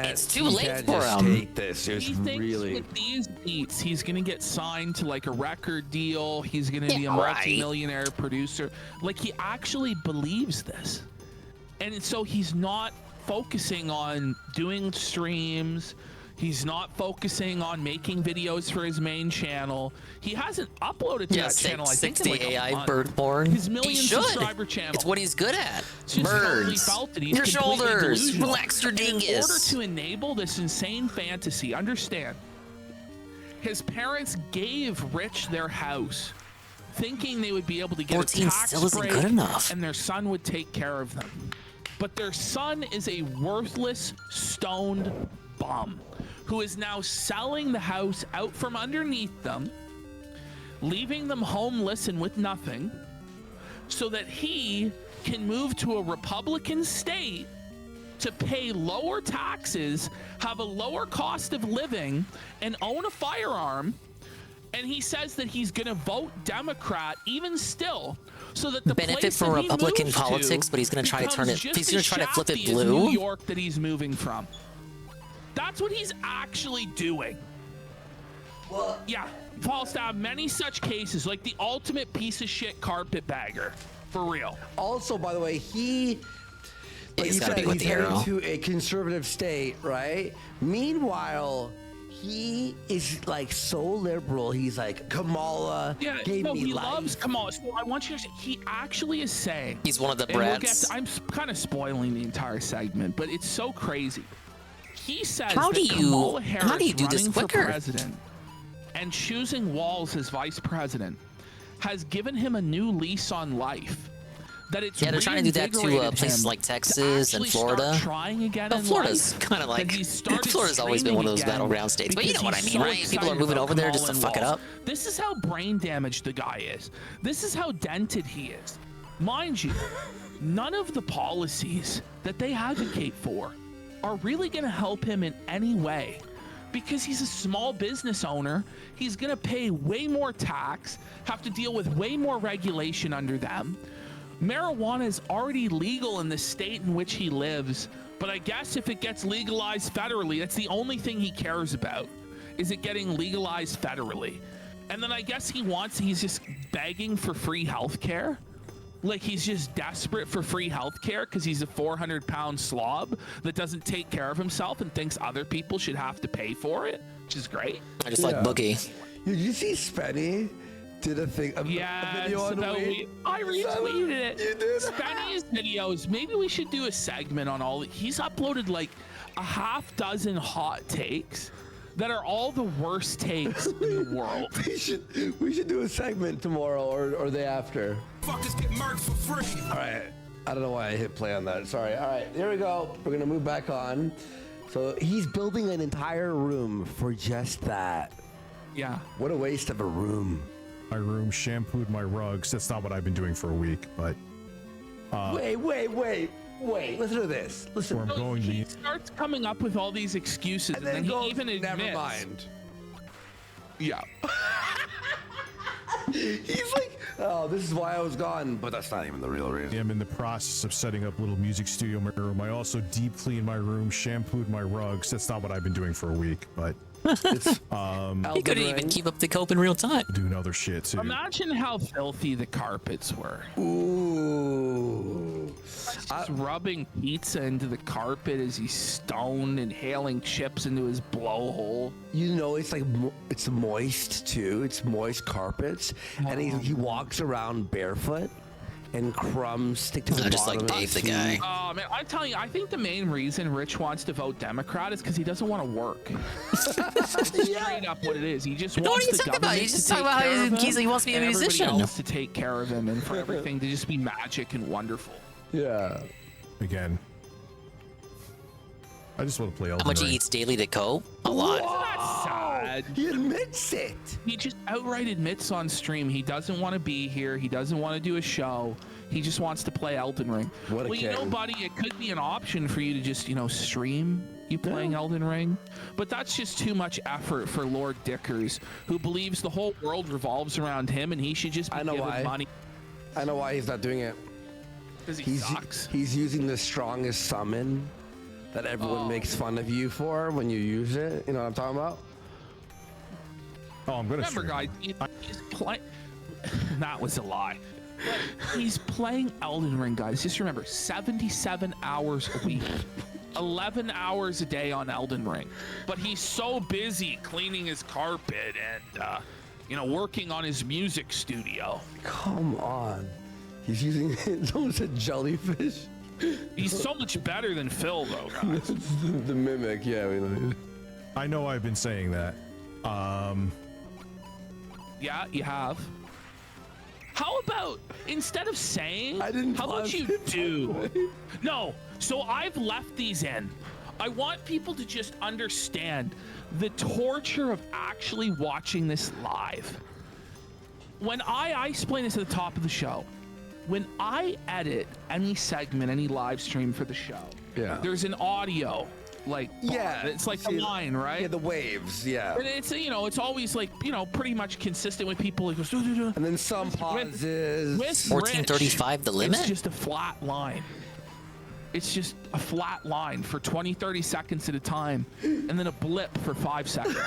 It's too late for him. Take this. It's He thinks really. with these beats, he's gonna get signed to like a record deal. He's gonna be a Yeah, right. multi-millionaire producer. Like, he actually believes this, and so he's not focusing on doing streams. He's not focusing on making videos for his main channel. He hasn't uploaded to that channel, I think, in 60 like a AI month. bird porn. His He million should. subscriber channel. It's what he's good at. Just totally Birds. felt it. He's Your completely shoulders. delusional. Relax your And in order dingus. to enable this insane fantasy, understand, his parents gave Rich their house, thinking they would be able to get 14 a tax still isn't break good enough. and their son would take care of them. But their son is a worthless, stoned bum who is now selling the house out from underneath them, leaving them homeless and with nothing, so that he can move to a Republican state to pay lower taxes, have a lower cost of living, and own a firearm. And he says that he's going to vote Democrat even still, so that the Benefit place from that he Republican moves politics, but he's gonna try to turn becomes it- just he's gonna as try to flip it shafty as blue? New York that he's moving from. That's what he's actually doing. Well, yeah, Falstaff, many such cases, like the ultimate piece of shit carpetbagger, for real. Also, by the way, he. Like He's you gotta said, be with he's the heading arrow. to a conservative state, right? Meanwhile, he is like so liberal. He's like, Kamala gave no, me he life. loves Kamala. So I want you to. He actually is saying He's one of the and we'll get brats. I'm kind of spoiling the entire segment, but it's so crazy. He says How that do you- Kamala Harris how do you do this running for quicker? president and choosing Walz as vice president has given him a new lease on life. That it's Yeah, they're trying to do that to reinvigorated places him like to Texas and actually start Florida. trying again Well, in Florida's life, kind of that like he started Florida's always been one of those streaming again battleground states, but you know because what I he's mean, so right? People excited are moving about over there just to Kamala fuck it and up. Walz. This is how brain damaged the guy is. This is how dented he is. Mind you, none of the policies that they advocate for are really going to help him in any way, because he's a small business owner. He's going to pay way more tax, have to deal with way more regulation under them. Marijuana is already legal in the state in which he lives, but I guess if it gets legalized federally, that's the only thing he cares about, is it getting legalized federally. And then I guess he's just begging for free health care. Like, he's just desperate for free health care because he's a 400-pound slob that doesn't take care of himself and thinks other people should have to pay for it, which is great. I just like Boogie. Did you see Spenny did a thing? A video on about weed? I retweeted it. You did. Spenny's videos. Maybe we should do a segment on all. He's uploaded like a half dozen hot takes that are all the worst takes in the world. We should do a segment tomorrow or the day after. Fuckers get murked for free. All right. I don't know why I hit play on that. Sorry. All right. Here we go. We're gonna move back on. So he's building an entire room for just that. Yeah. What a waste of a room. My room, shampooed my rugs. That's not what I've been doing for a week, but. Wait. Listen to this. Listen. Where I'm going He starts coming up with all these excuses, and then he even admits. Never mind. Yeah. He's like, oh, this is why I was gone, but that's not even the real reason. I'm in the process of setting up a little music studio in my room. I also deep cleaned my room, shampooed my rugs. That's not what I've been doing for a week, but it's He couldn't even keep up the cope in real time. doing other shit too. Imagine how filthy the carpets were. Ooh. Just rubbing pizza into the carpet as he's stoned, inhaling chips into his blowhole. You know, it's like it's moist too. It's moist carpets, and he walks around barefoot, and crumbs stick to the bottom. Just like Dave the guy. Oh man, I'm telling you, I think the main reason Rich wants to vote Democrat is because he doesn't want to work. Straight up, what it is. He just wants the government He's just to take talking care about of him, he wants to be a and everybody musician. else to take care of him, and for everything to just be magic and wonderful. Yeah. Again. I just want to play Elden How much Ring. he eats daily to cope? A lot. That's sad. He admits it. He just outright admits on stream he doesn't want to be here. He doesn't want to do a show. He just wants to play Elden Ring. What a well, you know, king. buddy, it could be an option for you to just, you know, stream you playing Elden Ring. But that's just too much effort for Lord Dickers, who believes the whole world revolves around him and he should just be given money. I know why he's not doing it. Because he sucks. He's using the strongest summon that everyone makes fun of you for when you use it. You know what I'm talking about? Oh, I'm gonna Remember, guys, he's playing. That was a lie. But he's playing Elden Ring, guys. Just remember, 77 hours a week, 11 hours a day on Elden Ring. But he's so busy cleaning his carpet and, you know, working on his music studio. Come on. He's using it's almost a jellyfish. He's so much better than Phil, though, guys. The mimic, yeah. I know I've been saying that. Yeah, you have. How about, instead of saying, how about pause you it, do? No, so I've left these in. I want people to just understand the torture of actually watching this live. When I explain this at the top of the show, when I edit any segment, any live stream for the show, there's an audio, like, it's like the line, right? Yeah, the waves, yeah. And it's, you know, it's always like, you know, pretty much consistent with people. It goes, and then some pauses. With 1435 the limit? It's just a flat line. It's just a flat line for 20, 30 seconds at a time, and then a blip for 5 seconds,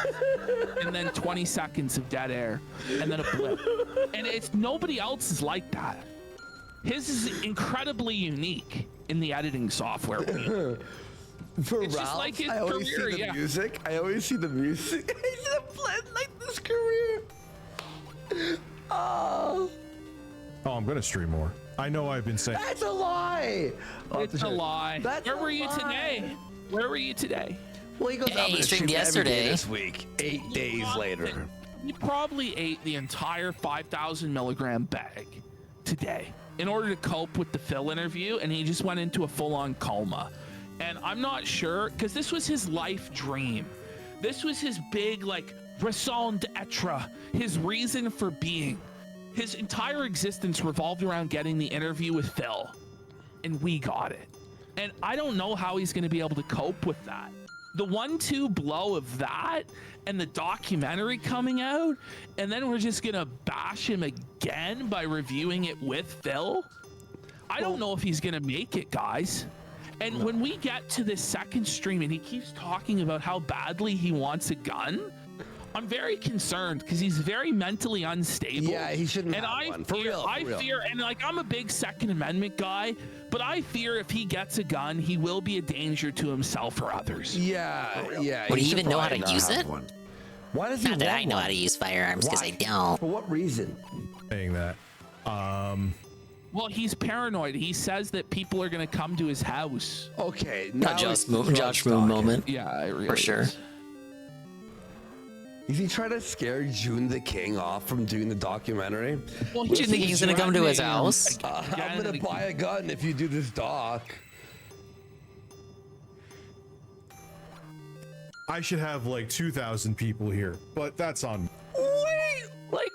and then 20 seconds of dead air, and then a blip. And it's nobody else is like that. His is incredibly unique in the editing software. For it's Ralph, just like his I always career, see the music. I always see the music. He's gonna blend like this career. Oh, I'm gonna stream more. I know I've been saying. That's a lie. It's a lie. Where were you today? Where were you today? Well, he goes Hey, out he to streamed stream every day yesterday. this week. 8 days later. He probably ate the entire 5,000 milligram bag today in order to cope with the Phil interview, and he just went into a full-on coma. And I'm not sure, because this was his life dream. This was his big, like, raison d'etre, his reason for being. His entire existence revolved around getting the interview with Phil, and we got it. And I don't know how he's going to be able to cope with that. The 1-2 blow of that and the documentary coming out, and then we're just going to bash him again by reviewing it with Phil. I don't know if he's going to make it, guys. And when we get to this second stream and he keeps talking about how badly he wants a gun, I'm very concerned because he's very mentally unstable. Yeah, he shouldn't and have I one. fear, For real, I fear, and like I'm a big Second Amendment guy, but I fear if he gets a gun, he will be a danger to himself or others. Yeah, yeah. Would he should even know how to probably not use have it? one. Why does he Not that want I know one? how to use firearms, because I don't. For what reason? Saying that. Well, he's paranoid. He says that people are going to come to his house. Okay, A Josh Moon moment. Yeah, it really for sure. Is he trying to scare June the King off from doing the documentary? Well, Do you think he's gonna come to his house? I'm gonna buy a gun if you do this doc. I should have like 2,000 people here, but that's on. Wait, like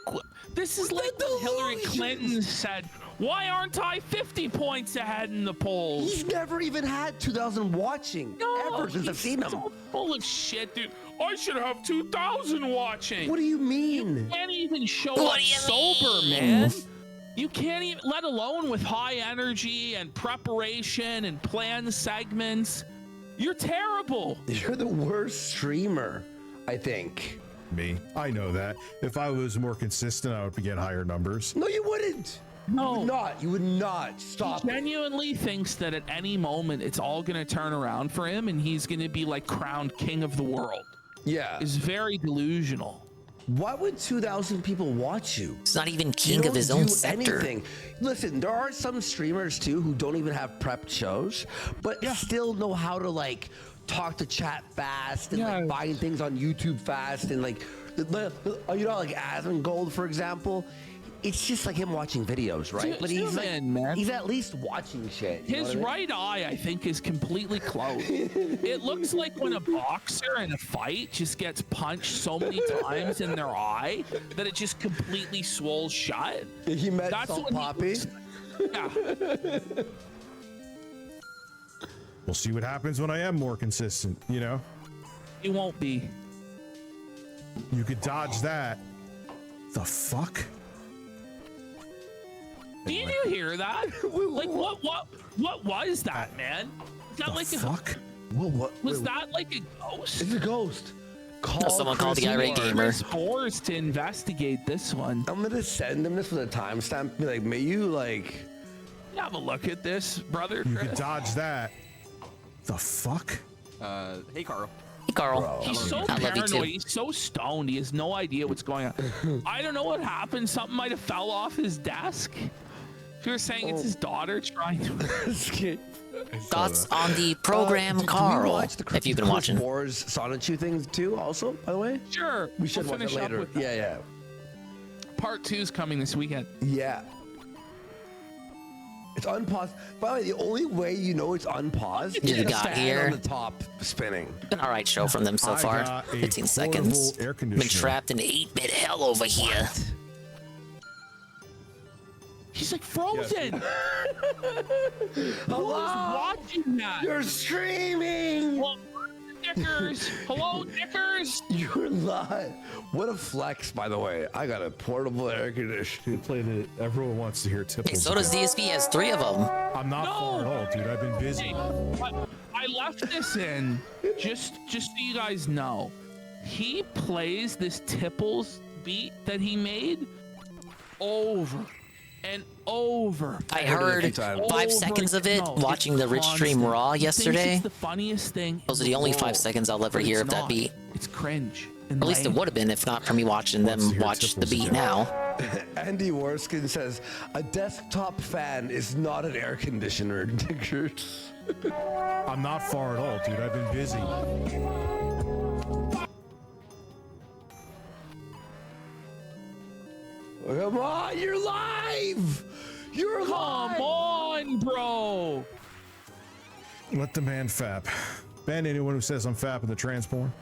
this is like when Hillary Clinton said, "Why aren't I 50 points ahead in the polls?" He's never even had 2,000 watching ever since I've seen him. So full of shit, dude. I should have 2,000 watching. What do you mean? You can't even show What up do you sober, mean? man. You can't even, let alone with high energy and preparation and planned segments. You're terrible. You're the worst streamer, I think. Me. I know that. If I was more consistent, I would get higher numbers. No, you wouldn't. No. You would not stop. He genuinely thinks that at any moment it's all going to turn around for him and he's going to be like crowned king of the world. Yeah. Is very delusional. Why would 2,000 people watch you? He's not even king of his own sector. Anything. Listen, there are some streamers too who don't even have prepped shows, but still know how to like talk to chat fast and like find things on YouTube fast and like, you know, like Asmongold, for example. It's just like him watching videos, right? But he's like, man. He's at least watching shit. His right eye, I think, is completely closed. It looks like when a boxer in a fight just gets punched so many times in their eye that it just completely swolls shut. He met Salt Poppy. Yeah. We'll see what happens when I am more consistent, you know? He won't be. You could dodge that. The fuck? Did you hear that? Like what was that, man? Is that like fuck? Was that like a ghost? It's a ghost. Someone called the irate gamer. Chris Forrest to investigate this one. I'm gonna send him this with a timestamp. Be like, may you like have a look at this, brother? You Chris. could dodge that. The fuck? Hey, Carl. Hey, Carl. He's so paranoid. He's so stoned. He has no idea what's going on. I don't know what happened. Something might have fell off his desk. If you were saying it's his daughter trying to escape. Thoughts on the program, Carl? If you've been watching. Wars Sonichu things too, also, by the way? Sure. We should watch it later. Yeah. Part 2's coming this weekend. Yeah. It's unpaused. By the way, the only way you know it's unpaused is You the got fan here. on the top spinning. An alright show from them so far. 15 seconds. air Been conditioner. trapped in 8-bit hell over here. He's like frozen. Hello? Watching that. You're streaming. Well, Dickers. Hello, Dickers. You're live. What a flex, by the way. I got a portable air conditioner. Play that everyone wants to hear. Hey, so does DSP. Has 3 of them. I'm not far at all, dude. I've been busy. I left this in just so you guys know. He plays this Tipples beat that he made over and over. I heard 5 seconds of it watching the Restream Raw yesterday. It's the funniest thing. Those are the only 5 seconds I'll ever hear of that beat. It's cringe. Or at least it would have been if not for me watching them watch the beat now. Andy Warskin says, a desktop fan is not an air conditioner, Dickers. I'm not far at all, dude. I've been busy. Come on, you're live! You're live! Come on, bro! Let the man fap. Ban anyone who says I'm fapping the trans porn.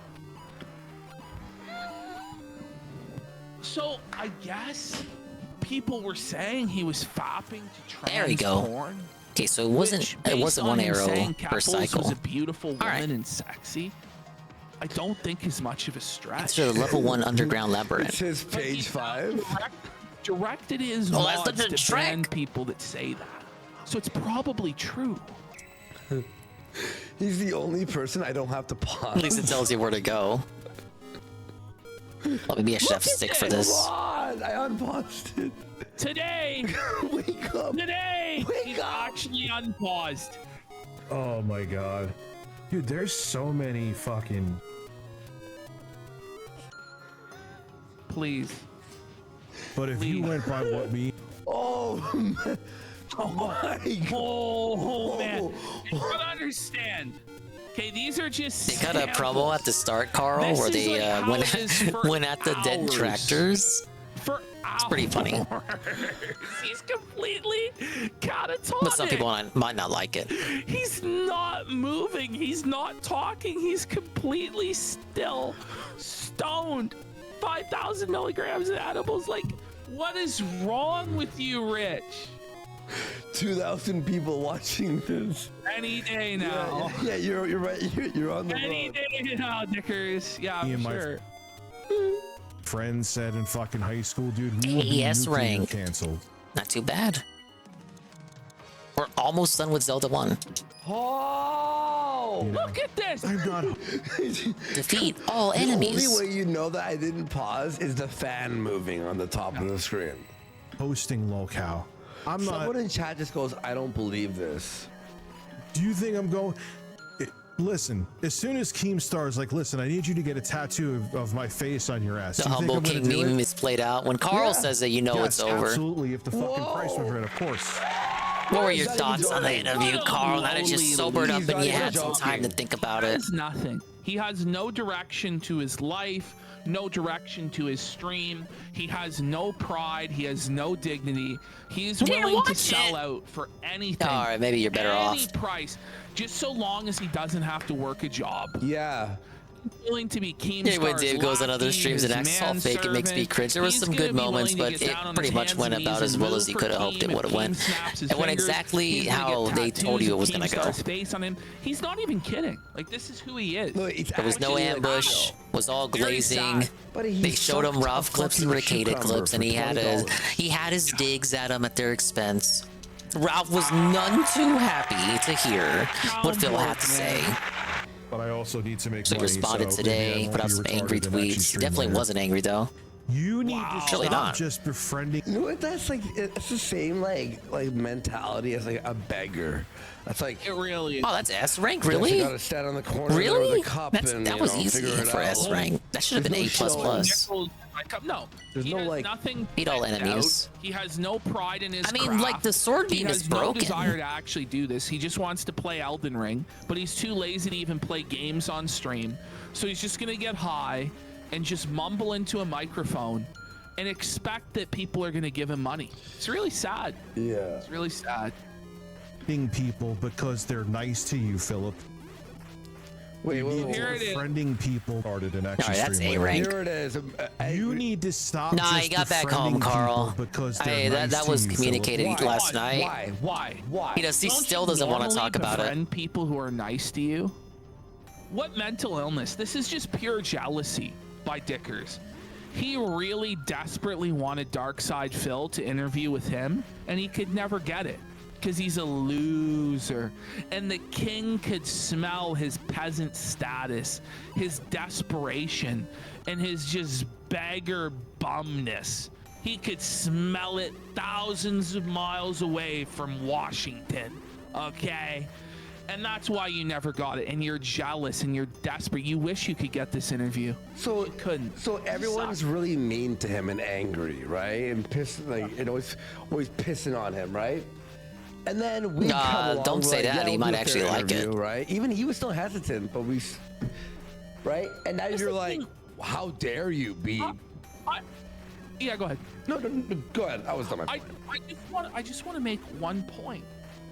So, I guess people were saying he was fapping to trans There we go. porn. Okay, so it wasn't one arrow per cycle. Was a beautiful woman and sexy. I don't think is much of a stretch. It's a level 1 underground labyrinth. It says page 5. Directed his Oh, mods that's the to ban people that say that. So it's probably true. He's the only person I don't have to pause. At least it tells you where to go. Let me be a chef stick for this. Come on, I unpaused it. Today, wake up. Today, he's actually unpaused. Oh my god. Dude, there's so many fucking... Please. But if you went by what me... Oh, man. Oh, my God. Oh, man. You gotta understand. Okay, these are just They got a promo at the start, Carl, This where is they like how it is for went at the dead hours. tractors. For It's pretty funny. He's completely catatonic. But some people might not like it. He's not moving. He's not talking. He's completely still, stoned. 5,000 milligrams of edibles. Like, what is wrong with you, Rich? 2,000 people watching this. Any day now. Yeah, you're right. You're on the Any road. day now, Dickers. Yeah, Me I'm and my sure. friends said in fucking high school, dude, we will be AES nuclear rank. canceled. Not too bad. We're almost done with Zelda 1. Oh! Look at this! I'm not... Defeat all enemies. The only way you know that I didn't pause is the fan moving on the top of the screen. Hosting locale. I'm not. Someone in chat just goes, I don't believe this. Do you think I'm going? Listen, as soon as Keemstar's like, listen, I need you to get a tattoo of my face on your ass. The Do you think Humble I'm gonna King do meme it? is played out. When Carl says that, you know it's over. Absolutely, if the fucking price was right, of course. What were your thoughts on the interview, Carl? That is just sobered up and you had some time to think about it. It's nothing. He has no direction to his life, no direction to his stream. He has no pride. He has no dignity. He's willing to sell out for anything. All right, maybe you're better off. Any price, just so long as he doesn't have to work a job. Yeah. Willing to be Keemstar's Yeah, when Dave goes on other streams and acts all fake, it makes me cringe. There was some good moments, but it pretty much went about as well as he could have hoped it would have went. It went exactly how they told you it was going to go. Face on him. He's not even kidding. Like, this is who he is. There was no ambush. Was all glazing. They showed him Ralph clips and Ricada clips, and he had his digs at him at their expense. Ralph was none too happy to hear what Phil had to say. But I also need to make So he money. responded today, put out some angry tweets. He definitely wasn't angry though. You need to Really stop not. just befriending. You know what? That's like it's the same like mentality as like a beggar. That's like it really is. Oh, that's S rank, really? You gotta stand on the corner there Really? with a cup That and, was you know, easy figure it for out. S rank. That should have been A++. No, There's he no, has like, nothing. beat all planned enemies. out. He has no pride in his. I mean, craft. like, the sword beam is He has no broken. desire to actually do this. He just wants to play Elden Ring, but he's too lazy to even play games on stream. So he's just gonna get high and just mumble into a microphone and expect that people are gonna give him money. It's really sad. Yeah. It's really sad. People because they're nice to you, Philip. Wait, Here it is. Befriending people started an extra Alright, that's stream. A rank. Here it is. You need to stop. Nah, just he got back home, befriending Carl. people because Hey, they're nice that to was you, communicated Philip. last night. Why? He still doesn't want to talk about it. Befriend people who are nice to you. What mental illness? This is just pure jealousy by Dickers. He really desperately wanted Darkside Phil to interview with him, and he could never get it because he's a loser. And the king could smell his peasant status, his desperation, and his just beggar bumness. He could smell it thousands of miles away from Washington, okay? And that's why you never got it, and you're jealous and you're desperate. You wish you could get this interview. So you couldn't. So everyone's really mean to him and angry, right? And always pissing on him, right? And then we come along, don't say that. He we'll might do a actually fair like it. interview, right? Even he was still hesitant, but right? And now you're like, how dare you be? Yeah, go ahead. No, go ahead. I was done. I just want to make one point.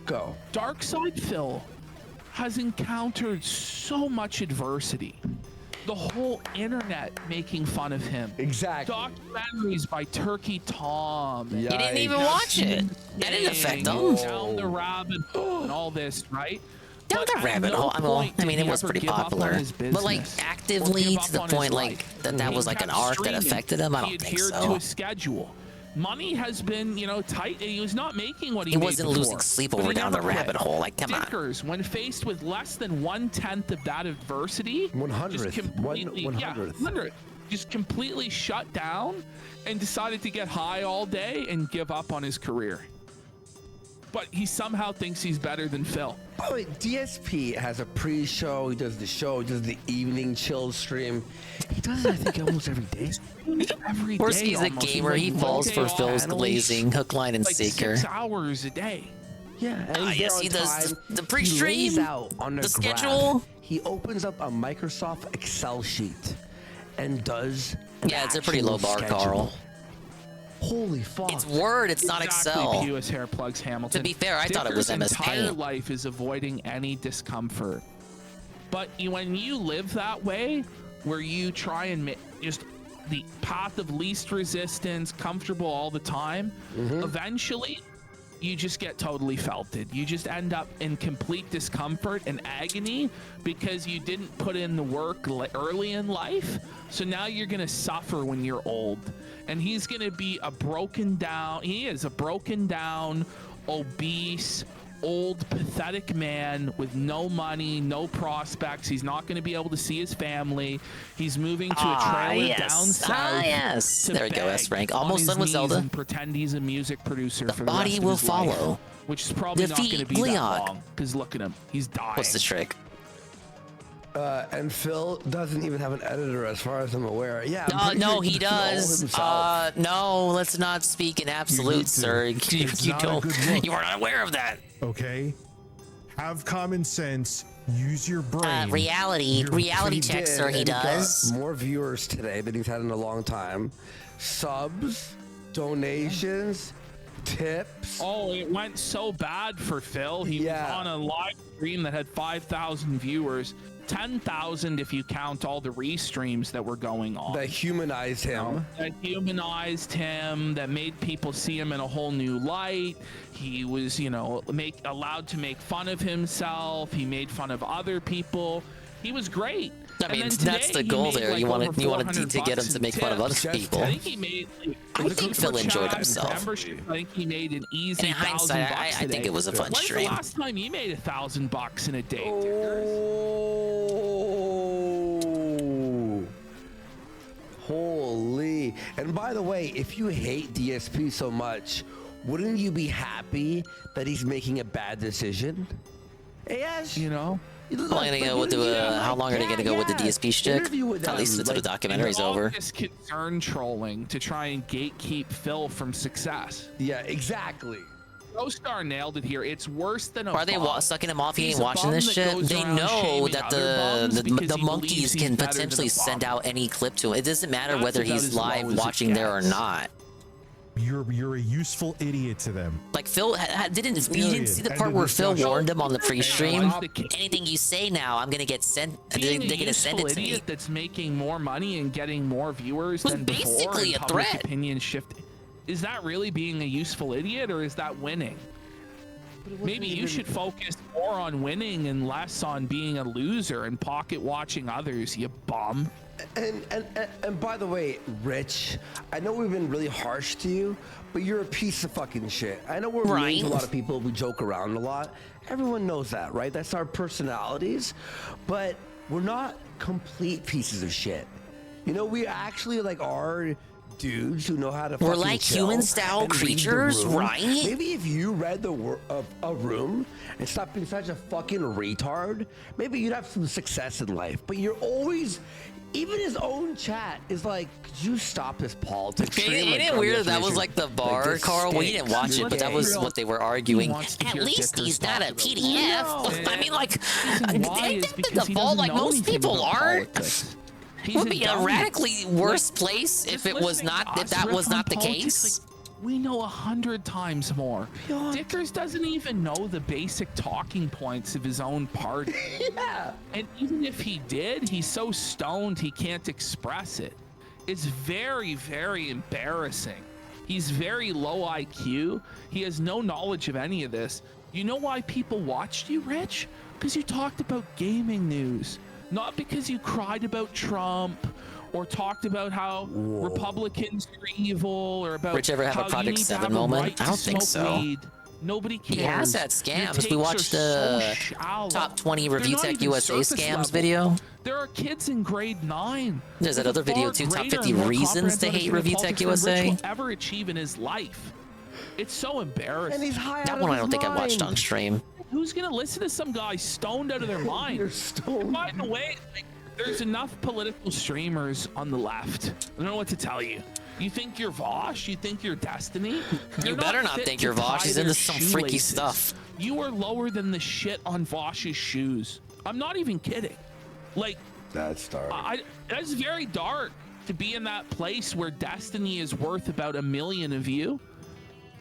Go. Darkside Phil has encountered so much adversity. The whole internet making fun of him. Exactly. Documentaries by Turkey Tom. He didn't even watch it. That didn't affect him. Down the rabbit hole and all this, right? Down the rabbit hole. I mean, it was pretty popular, but like actively to the point like that was like an arc that affected him. I don't think adhered to so. a schedule. Money has been, tight. He was not making what he He made wasn't before, losing sleep but over he down the never quit. rabbit hole. Like, come on. Dickers, when faced with less than 1/10 of that adversity, 100th, just completely shut down and decided to get high all day and give up on his career. But he somehow thinks he's better than Phil. By the way, DSP has a pre-show. He does the show. He does the evening chill stream. He does it, I think, almost every day. Of course, he's a gamer. He falls for Phil's glazing, hook, line, and sinker. 6 hours a day. Yeah, and he's yes, there he on does time. the He pre-stream, lays out on the graph. schedule. He opens up a Microsoft Excel sheet and does. Yeah, it's a pretty low bar, Carl. Holy fuck! It's Word. It's not Excel. Pew's hair plugs Hamilton. To be fair, I thought it was Dicker's MS entire Paint. life is avoiding any discomfort. But when you live that way, where you try and just the path of least resistance, comfortable all the time, eventually you just get totally felted. You just end up in complete discomfort and agony because you didn't put in the work early in life. So now you're going to suffer when you're old. And he's going to be he is a broken down, obese, old, pathetic man with no money, no prospects. He's not going to be able to see his family. He's moving to a trailer down south. Yes. to There we go, beg S rank. on Almost his done with knees Zelda. And pretend he's a music producer for the body rest of will his life, follow. which is probably not going to Defeat be that Leon. long. Because look at him, he's dying. What's the trick? And Phil doesn't even have an editor, as far as I'm aware. Yeah. No, he does. No, let's not speak in absolutes, sir. You are not aware of that. Okay. Have common sense. Use your brain. Reality check, did, sir. He and does. got more viewers today than he's had in a long time. Subs, donations, tips. Oh, it went so bad for Phil. He was on a live stream that had 5,000 viewers. 10,000 if you count all the restreams that were going on. That humanized him. That made people see him in a whole new light. He was, allowed to make fun of himself. He made fun of other people. He was great. I mean, that's the goal there. You wanted to get him to make fun of other people. I think he made. I think Phil enjoyed himself. Membership, I think he made an easy In hindsight, $1,000 I think it was a fun stream. When's the last time you made $1,000 in a day? Holy. And by the way, if you hate DSP so much, wouldn't you be happy that he's making a bad decision? Yes. You how long are they going to go with the DSP shtick? At least until the documentary's over. This concern trolling to try and gatekeep Phil from success. Yeah, exactly. Star nailed it here. It's worse than a Are they sucking him off? He ain't watching this shit. They know that the monkeys can potentially send out any clip to him. It doesn't matter whether he's live watching there or not. You're a useful idiot to them. Like Phil didn't see the part where Phil warned him on the pre-stream. Anything you say now, I'm gonna get sent. They're gonna send it to me. That's making more money and getting more viewers than before. Basically a public threat. Opinion shifting. Is that really being a useful idiot, or is that winning? Maybe you should focus more on winning and less on being a loser and pocket watching others, you bum. And by the way, Rich, I know we've been really harsh to you, but you're a piece of fucking shit. I know we're mean to a lot of people. We joke around a lot. Everyone knows that, right? That's our personalities. But we're not complete pieces of shit. We actually are dudes who know how to. We're like human-style creatures, right? Maybe if you read a room and stopped being such a fucking retard, maybe you'd have some success in life. But you're always. Even his own chat is like, could you stop this politics? Ain't it weird that was like the bar, Carl? We didn't watch it, but that was what they were arguing. At least he's not a PDF. I mean, like, the ball like most people aren't. Would be a radically worse place if that was not the case. We know 100 times more. Dickers doesn't even know the basic talking points of his own party. Yeah. And even if he did, he's so stoned he can't express it. It's very, very embarrassing. He's very low IQ. He has no knowledge of any of this. You know why people watched you, Rich? Because you talked about gaming news. Not because you cried about Trump or talked about how Republicans are evil or about Rich ever have a Project 7 moment? I don't think so. Weed. Nobody cares. He has had scams. We watched the top 20 Review Tech USA scams video. There are kids in grade 9. There's that other video too, top 50 reasons to hate Review Tech USA. Will ever achieve in his life. It's so embarrassing. And he's high that one I don't think I watched on stream. Who's gonna listen to some guy stoned out of their mind? You're stoned. And by the way, there's enough political streamers on the left. I don't know what to tell you. You think you're Vosh? You think you're Destiny? You better not think you're Vosh. He's into some freaky stuff. You are lower than the shit on Vosh's shoes. I'm not even kidding. Like, that's dark. That's very dark to be in that place where Destiny is worth about 1 million of you.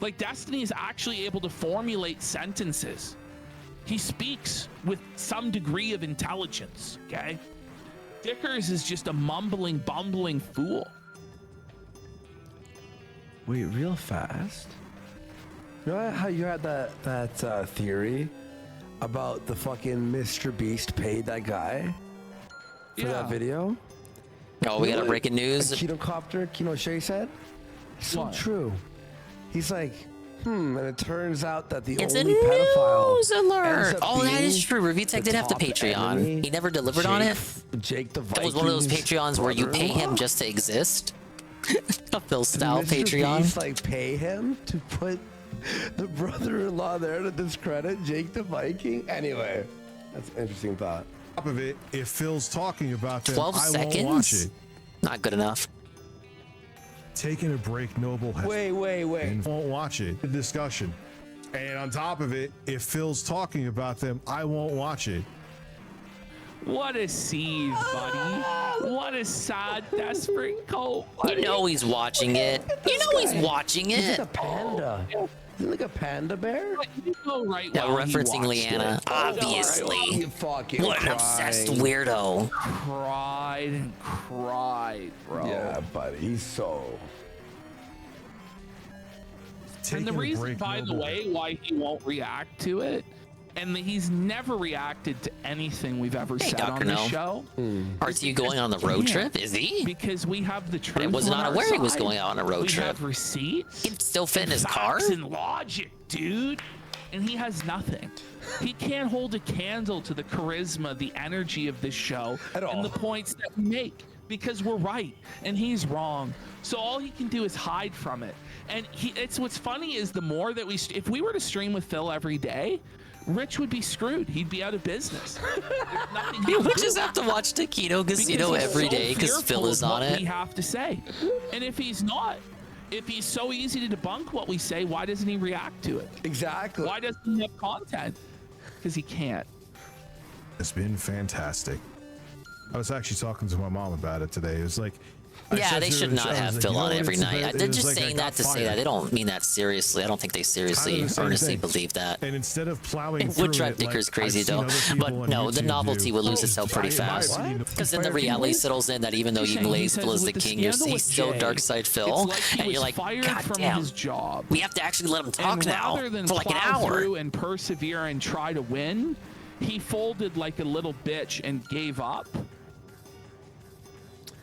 Like, Destiny is actually able to formulate sentences. He speaks with some degree of intelligence, okay? Dickers is just a mumbling, bumbling fool. Wait, real fast? You know how you had that theory about the fucking Mr. Beast paid that guy for that video? Oh, we got a breaking news. Kino Shay said? So true. He's like, And it turns out that the It's a only pedophile news alert. ends up Oh, that being is true. Review Tech the did have the top Patreon. enemy, He never delivered on it. Jake the That was one of those Viking's Patreons where you pay him brother-in-law. just to exist. A Phil style Mr. Patreon. Beast, like pay him to put the brother-in-law there to discredit Jake the Viking. Anyway, that's an interesting thought. Top of it, if Phil's talking about them, 12 I won't watch seconds? it. Not good enough. Taking a break, Noble has Wait. and won't watch it. The discussion. And on top of it, if Phil's talking about them, I won't watch it. What a seed, buddy. What a sad, desperate coat. You know he's watching it. You know he's watching He's it. like a panda. He's like a panda bear. You know right Yeah, while he referencing watched Leanna. it. Obviously. You fucking What an obsessed weirdo. Cried and cried, bro. Yeah, buddy. He's so. And the reason, by the way, why he won't react to it, and that he's never reacted to anything we've ever said Dr. on the No. show. RTU going on the road trip? Is he? Because we have the truth. I was on not our aware he was side. going on a road we trip. have receipts. He can still fit in his car? Facts and logic, dude. And he has nothing. He can't hold a candle to the charisma, the energy of this show, and the points that we make. Because we're right and he's wrong. So all he can do is hide from it. And it's what's funny is the more that if we were to stream with Phil every day, Rich would be screwed. He'd be out of business. You would just have to watch the Kino Casino every day because Phil is on it. We have to say, and if he's not, if he's so easy to debunk what we say, why doesn't he react to it? Exactly. Why doesn't he have content? Because he can't. It's been fantastic. I was actually talking to my mom about it today. It was like, Yeah, they should not have Phil on every night. They're just saying that to say that. They don't mean that seriously. I don't think they seriously, earnestly believe that. And instead of plowing It would drive Dickers crazy though. But no, the novelty would lose itself pretty fast. Because then the reality settles in that even though you blaze Phil as the king, he's still Dark Side Phil. And you're like, God damn, we have to actually let him talk now for like an hour. Through and persevere and try to win, he folded like a little bitch and gave up.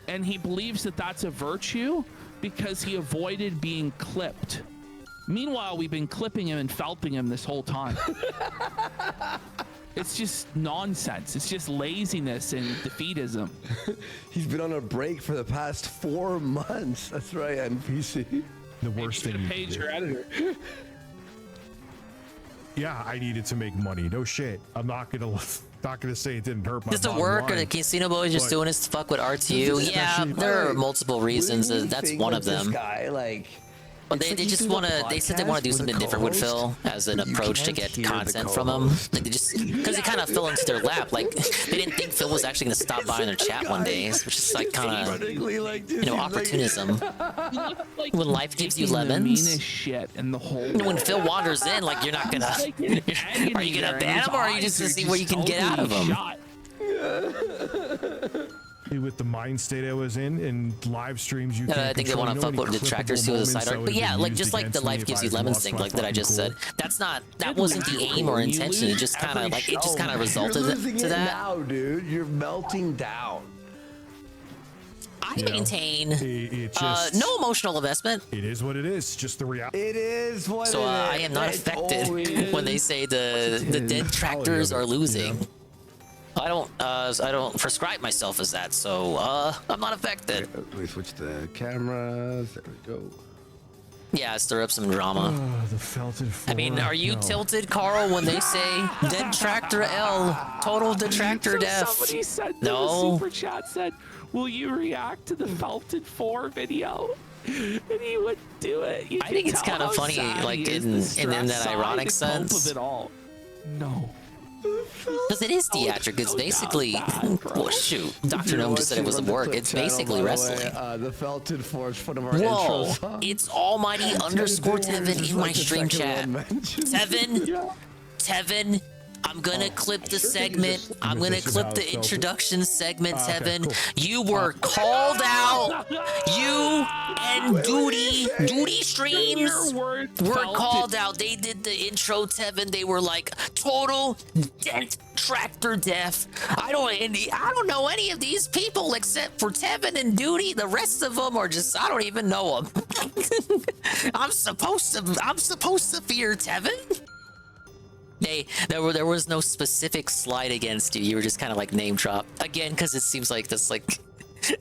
And he believes that that's a virtue because he avoided being clipped. Meanwhile, we've been clipping him and felting him this whole time. It's just nonsense. It's just laziness and defeatism. He's been on a break for the past 4 months. That's right, NPC. The worst thing. Page your editor. Yeah, I needed to make money. No shit. I'm not gonna say it didn't hurt my Does it bottom work, or line, the Casino Boys just but- doing this to fuck with RTU? Yeah, there are multiple reasons. That's one of them. This guy, like, But they just want to. They said they want to do something different with Phil as an approach to get content from him. Like they just because it kind of fell into their lap. Like they didn't think Phil was actually going to stop by in their chat one day, which is like kind of opportunism. When life gives you lemons. Meanest shit in the whole. When Phil wanders in, like you're not gonna. Are you gonna ban him, or are you just gonna see what you can get out of him? With the mind state I was in and live streams, you. I think they want to fuck with detractors to the side art, but yeah, like just like the life gives you lemons thing, like that I just said. That wasn't the aim or intention. It just kind of resulted to that. Now, dude, you're melting down. I maintain just, no emotional investment. It is what it is. Just the reality. It is what so I am not affected when they say the dead tractors are losing. I don't prescribe myself as that, so I'm not affected. Let me switch the cameras. There we go. Yeah, stir up some drama. The felted I mean, are you tilted, Carl, when they say dead tractor L, total detractor death? Somebody said no. The super chat said, "Will you react to the Felted 4 video?" And he would do it. You I think it's kind of funny, like in that ironic sense. Of it all. No. Because it is theatric. It's basically, well, shoot, Dr. Gnome just said it was work. It's basically wrestling. The Felted Force, one of our Whoa, intro songs. it's almighty _Tevin in my stream chat. Tevin, I'm gonna clip the segment. I'm gonna clip the introduction segment, Tevin. cool. You were called out. You and Duty Streams were called out. They did the intro, Tevin. They were like total dent tractor deaf. I don't know any of these people except for Tevin and Duty. The rest of them are just, I don't even know them. I'm supposed to fear Tevin. Hey, there was no specific slight against you. You were just kind of like name drop again, because it seems like this like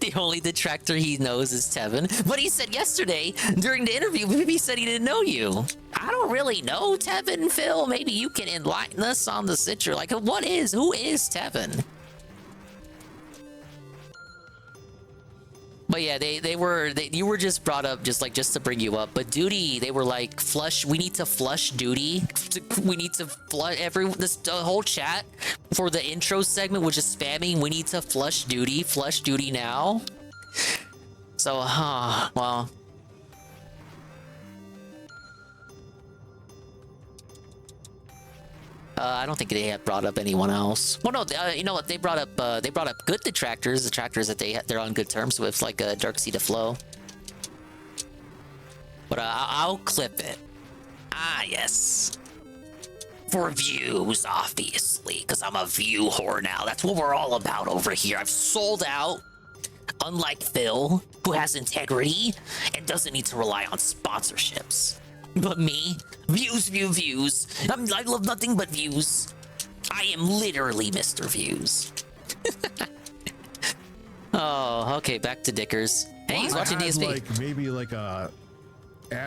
the only detractor he knows is Tevin. But he said yesterday during the interview, he said he didn't know you. I don't really know Tevin, Phil. Maybe you can enlighten us on the situation. Like, who is Tevin? But yeah, you were just brought up just to bring you up. But Duty, they were like, we need to flush Duty. We need to flush the whole chat for the intro segment, which is spamming. We need to flush Duty now. So, well. I don't think they had brought up anyone else. Well, no, you know what? They brought up good detractors, that they're on good terms with, like Darkseid Flow. But I'll clip it. Ah, yes. For views, obviously, because I'm a view whore now. That's what we're all about over here. I've sold out. Unlike Phil, who has integrity and doesn't need to rely on sponsorships. But me, views. I love nothing but views. I am literally Mr. Views. Oh, okay, back to Dickers. Hey, he's watching DSP. Like maybe like a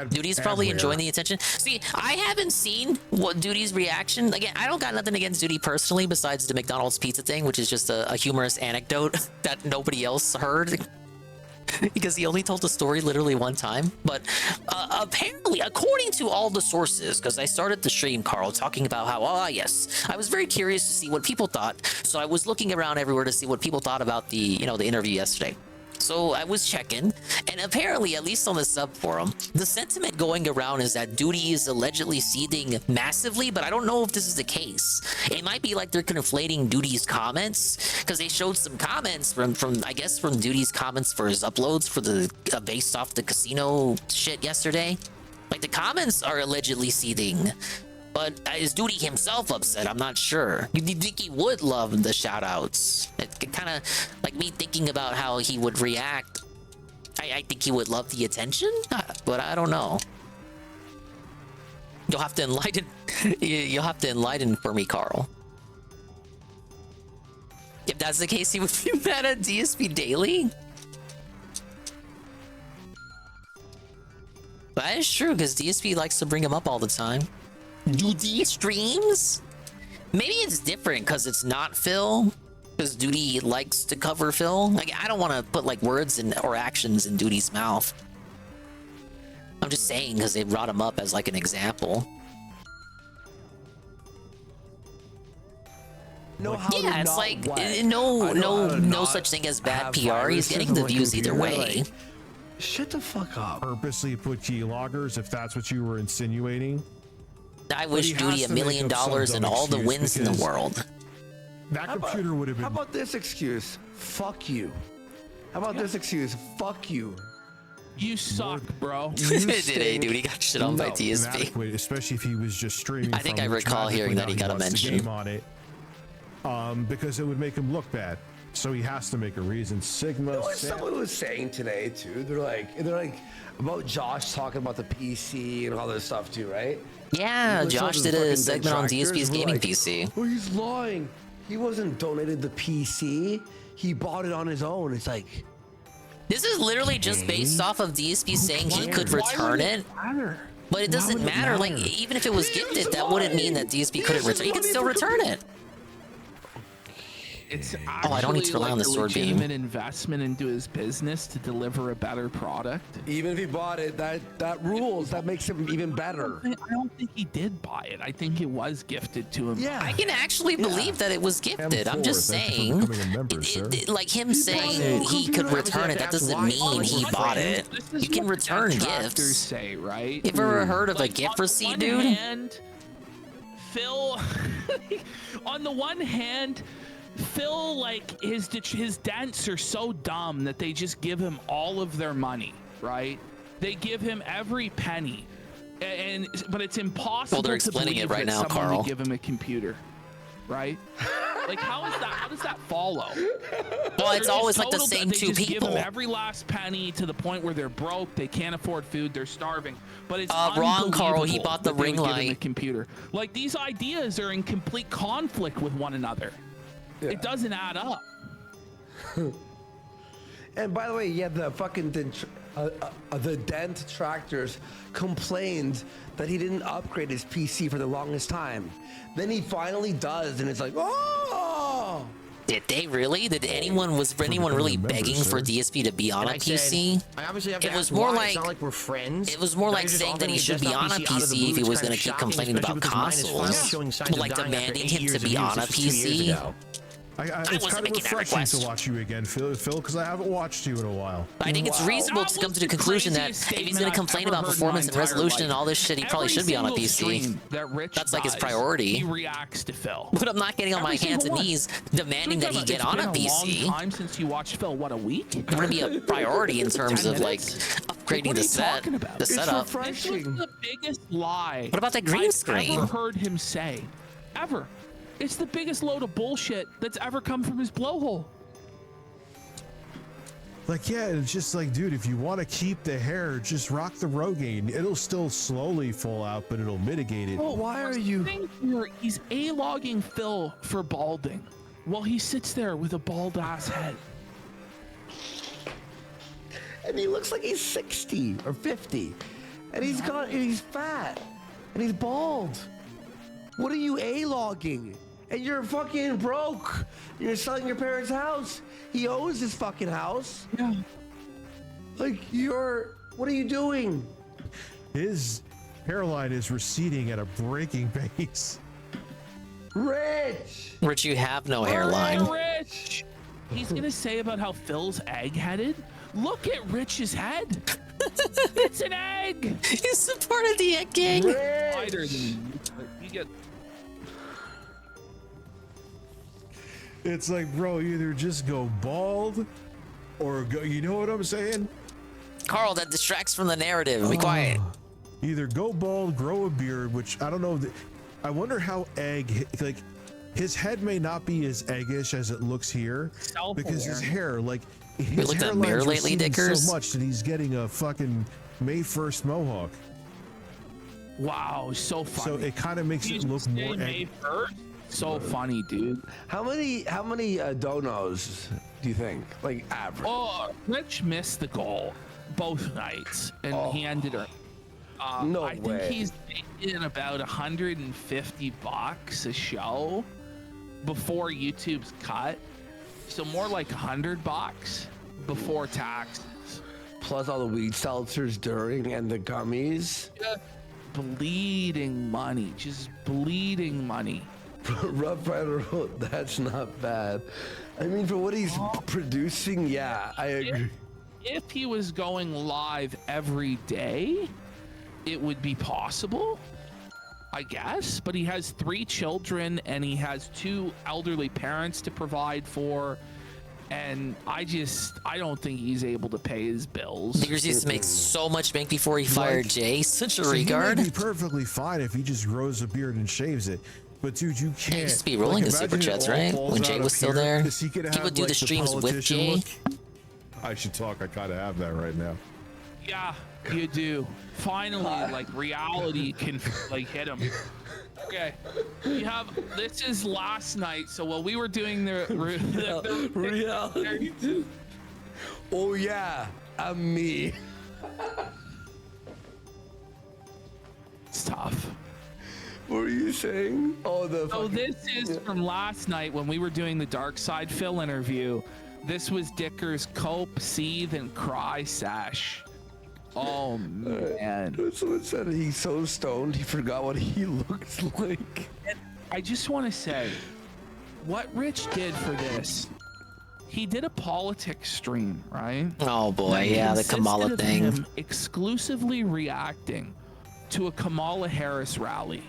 Duty's probably enjoying the attention. See, I haven't seen what Duty's reaction. Again, I don't got nothing against Duty personally, besides the McDonald's pizza thing, which is just a humorous anecdote that nobody else heard. Because he only told the story literally one time. But apparently, according to all the sources, because I started the stream, Carl, talking about how, yes, I was very curious to see what people thought. So I was looking around everywhere to see what people thought about the interview yesterday. So I was checking, and apparently, at least on the sub forum, the sentiment going around is that Duty is allegedly seething massively, but I don't know if this is the case. It might be like they're conflating Duty's comments, because they showed some comments from Duty's comments for his uploads for the based off the casino shit yesterday. Like, the comments are allegedly seething. But is Duty himself upset? I'm not sure. You think he would love the shoutouts? It kind of like me thinking about how he would react. I think he would love the attention, but I don't know. You'll have to enlighten. You'll have to enlighten for me, Carl. If that's the case, he would be mad at DSP Daily. That is true, because DSP likes to bring him up all the time. Duty streams? Maybe it's different because it's not Phil. Because Duty likes to cover Phil. Like, I don't want to put like words or actions in Duty's mouth. I'm just saying because they brought him up as like an example. Yeah, it's like no such thing as bad PR. He's getting the views either way. Shut the fuck up. Purposely put keyloggers, if that's what you were insinuating. I wish Duty $1 million and all the wins in the world. That computer would have been. How about this excuse? Fuck you. How about this excuse? Fuck you. You suck, bro. Hey, Duty got shit on by DSP. Inadequate, especially if he was just streaming. I think I recall hearing that he got a mention on it. Because it would make him look bad. So he has to make a reason. Sigma. You know what someone was saying today too? They're like about Josh talking about the PC and all this stuff too, right? Yeah, Josh did a segment on DSP's gaming PC. Oh, he's lying. He wasn't donated the PC. He bought it on his own. It's like, this is literally just based off of DSP saying he could return it. But it doesn't matter. Like, even if it was gifted, that wouldn't mean that DSP couldn't return. He could still return it. It's I don't need to rely on the sword beam. Legitimate investment into his business to deliver a better product. Even if he bought it, that rules. That makes him even better. I don't think he did buy it. I think it was gifted to him. Yeah, I can actually believe that it was gifted. I'm just saying, like him saying he could return it, that doesn't mean he bought it. You can return gifts. Say, right? You ever heard of a gift receipt, dude? Phil, on the one hand, Phil, like his dents are so dumb that they just give him all of their money, right? They give him every penny, but it's impossible. Well, they're explaining it right now, Carl. To give him a computer, right? Like how does that follow? Well, it's always like the same two people. Give them people. every last penny to the point where they're broke, they can't afford food, they're starving. But it's wrong, Carl. He bought the ring light. A computer. Like these ideas are in complete conflict with one another. Yeah. It doesn't add up. And by the way, yeah, the fucking the Dent Tractors complained that he didn't upgrade his PC for the longest time. Then he finally does, and it's like, oh! Did they really? Did anyone really begging for DSP to be on a PC? I obviously have to it was ask more why. like It's not like we're friends. It was more like saying that he should be on a PC if he was going to keep complaining about consoles, like demanding him to be on a PC. It's kind of refreshing to watch you again, Phil, because I haven't watched you in a while. I think it's reasonable to come to the conclusion that if he's going to complain about performance and resolution and all this shit, he probably should be on a PC. That's like his priority. He reacts to Phil. But I'm not getting on my hands and knees demanding that he get on a PC. It's been a long time since you watched Phil. What, a week? It would be a priority in terms of like upgrading the setup. This was the biggest lie. What about that green screen? I've ever heard him say, ever. It's the biggest load of bullshit that's ever come from his blowhole. Like, yeah, it's just like, dude, if you want to keep the hair, just rock the Rogaine. It'll still slowly fall out, but it'll mitigate it. Oh, why are you? He's A-logging Phil for balding while he sits there with a bald ass head. And he looks like he's 60 or 50. And he's fat. And he's bald. What are you A-logging? And you're fucking broke. You're selling your parents' house. He owns his fucking house. Yeah. Like, what are you doing? His hairline is receding at a breaking pace. Rich, you have no hairline. Rich! He's gonna say about how Phil's egg-headed? Look at Rich's head. It's an egg. He supported the egg gang. Wider than you get. It's like, bro, either just go bald or go, you know what I'm saying? Carl, that distracts from the narrative. Be quiet. Either go bald, grow a beard, which I don't know. I wonder how like his head may not be as eggish as it looks here because his hair, like his hairline's receding so much that he's getting a fucking May 1st mohawk. Wow, so funny. So it kind of makes it look more May 1st? So funny, dude. How many donos do you think? Like average? Oh, Rich missed the goal both nights, and he ended it. I think he's making about $150 a show before YouTube's cut. So more like $100 before taxes. Plus all the weed seltzers during and the gummies. Just bleeding money. Rough Rider, that's not bad. I mean, for what he's producing, yeah, I agree. If he was going live every day, it would be possible, I guess. But he has 3 children and he has 2 elderly parents to provide for. And I don't think he's able to pay his bills. Diggers used to make so much bank before he fired Jay. Such a regard. He'd be perfectly fine if he just grows a beard and shaves it. But dude, you can't. He used to be rolling his super chats, right? When Jay was still there. He would do the streams with Jay. I should talk. I kind of have that right now. Yeah, you do. Finally, like reality can like hit him. Okay, this is last night. So while we were doing the reality, oh yeah, I'm me. It's tough. What were you saying? Oh, this is from last night when we were doing the Dark Side Phil interview. This was Dicker's cope, seethe, and cry sash. Oh man! Someone said he's so stoned he forgot what he looks like. And I just want to say, what Rich did for this, he did a politics stream, right? Oh boy, yeah, the Kamala thing. Him exclusively reacting to a Kamala Harris rally.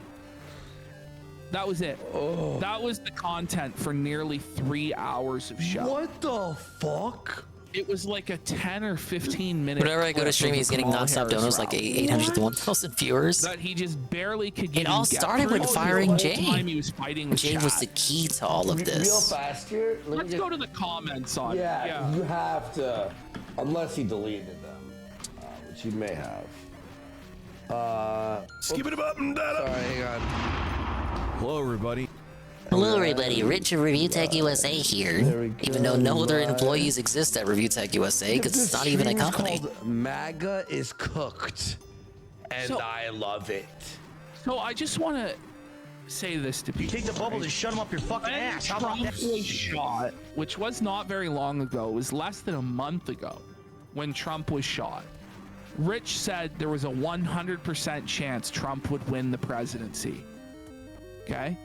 That was it. Oh. That was the content for nearly 3 hours of show. What the fuck? It was like a 10 or 15 minute. Whenever I go to stream, he's getting nonstop donos, like 800 to 1,000 viewers. That he just barely could get. It all started with firing Jay. He was fighting with Jay was the key to all of this. Real fast here. Let's go to the comments on it. Yeah, you have to, unless he deleted them, which he may have. Skip it up and down. Sorry, hang on. Hello, everybody. Hello, everybody. Rich of Review Tech USA here. Even though no other employees exist at Review Tech USA because it's not even a company. MAGA is cooked, and I love it. So I just want to say this to people. Take the bubbles and shut them up your fucking ass. How about Trump that? was shot, which was not very long ago. It was less than a month ago when Trump was shot. Rich said there was a 100% chance Trump would win the presidency. Okay?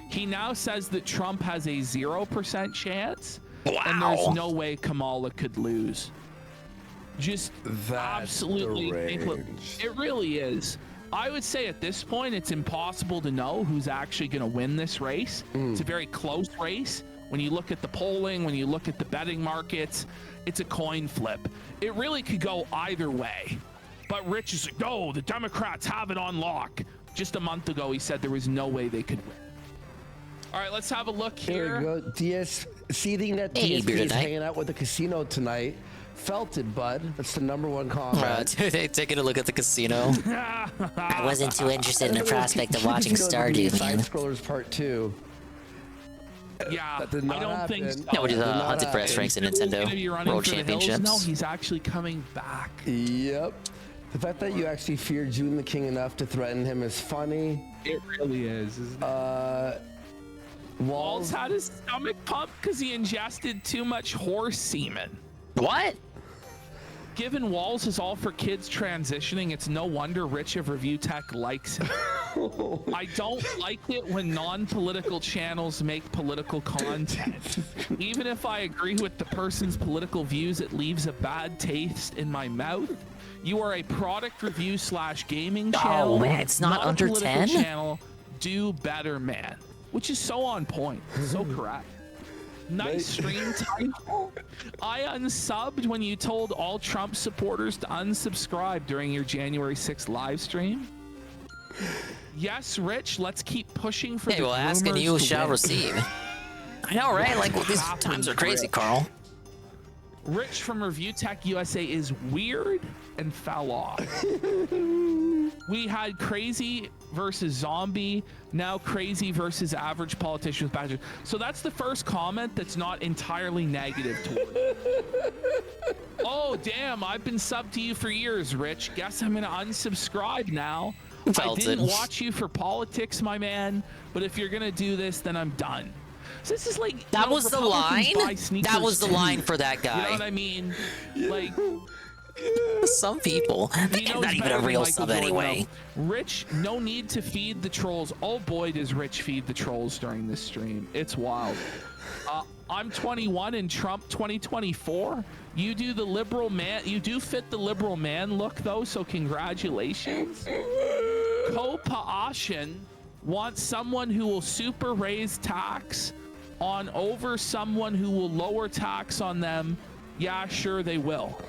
He now says that Trump has a 0% chance, and there's no way Kamala could lose. Just absolutely ridiculous. It really is. I would say at this point, it's impossible to know who's actually going to win this race. It's a very close race. When you look at the polling, when you look at the betting markets, it's a coin flip. It really could go either way. But Rich is like, no, the Democrats have it on lock. Just a month ago, he said there was no way they could win. All right, let's have a look here. There you go. Seeing that DSP is hanging out with the casino tonight. Felt it, bud. That's the #1 comment. Taking a look at the casino. I wasn't too interested in the prospect of watching Stardew, man. Side Scrollers Part 2. Yeah, that did not I don't think so. Yeah, what is Hunted Press ranks in Nintendo World Championships? No, he's actually coming back. Yep. The fact that you actually fear June the King enough to threaten him is funny. It really is, isn't it? Walls had his stomach pumped because he ingested too much horse semen. What? Given Walls is all for kids transitioning, it's no wonder Rich of Review Tech likes him. I don't like it when non-political channels make political content. Even if I agree with the person's political views, it leaves a bad taste in my mouth. You are a product review / gaming channel. Oh man, it's not under 10? Channel. Do better, man. Which is so on point. So correct. Nice stream title. I unsubbed when you told all Trump supporters to unsubscribe during your January 6th live stream. Yes, Rich, let's keep pushing for the well, ask and you shall win. receive. I know, right? Like, these times are crazy, Carl. Rich from Review Tech USA is weird and fell off. We had crazy versus zombie, now crazy versus average politician with badges. So that's the first comment that's not entirely negative toward. Oh, damn, I've been subbed to you for years, Rich. Guess I'm gonna unsubscribe now. I didn't watch you for politics, my man, but if you're gonna do this, then I'm done. So this is like that was the line. That was the line for that guy. You know what I mean? Like some people, not even a real sub anyway. Rich, no need to feed the trolls. Oh boy, does Rich feed the trolls during this stream. It's wild. I'm 21 and Trump 2024. You do the liberal man. You do fit the liberal man look though. So congratulations. Kopaashin wants someone who will super raise tax on over someone who will lower tax on them. Yeah, sure they will.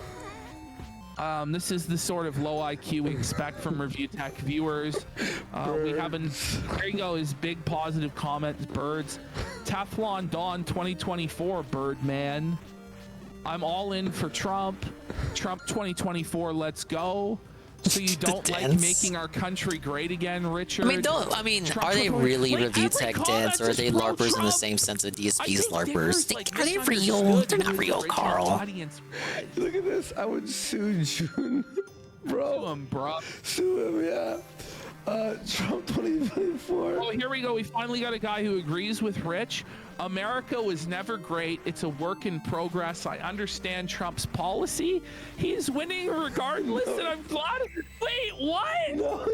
This is the sort of low IQ we expect from Review Tech viewers. We haven't. There you go. His big positive comments. Birds. Teflon Dawn 2024. Birdman. I'm all in for Trump. Trump 2024. Let's go. So you don't like making our country great again, Richard? I mean, are they really Review Tech dads, or are they LARPers in the same sense of DSP's LARPers? Are they real? They're not real, Carl. Look at this. I would sue June, bro. Sue him, bro. Sue him, yeah. Trump 2024. Oh, here we go. We finally got a guy who agrees with Rich. America was never great. It's a work in progress. I understand Trump's policy. He's winning regardless, and I'm glad. Wait, what? No.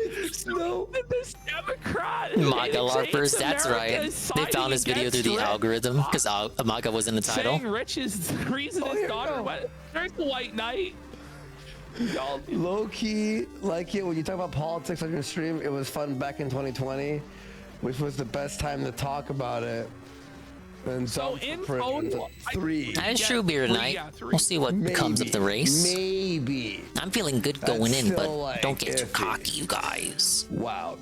This Democrat. MAGA LARPers, that's right. They found his video through the algorithm because MAGA was in the title. Saying Rich is the reason his daughter went. There's the White Knight. Low key, like it when you talk about politics on your stream. It was fun back in 2020. which was the best time to talk about it. And so in total, 3. That is true, beer tonight. We'll see what comes of the race. Maybe. I'm feeling good going in, but like don't get too cocky, you guys. Wow.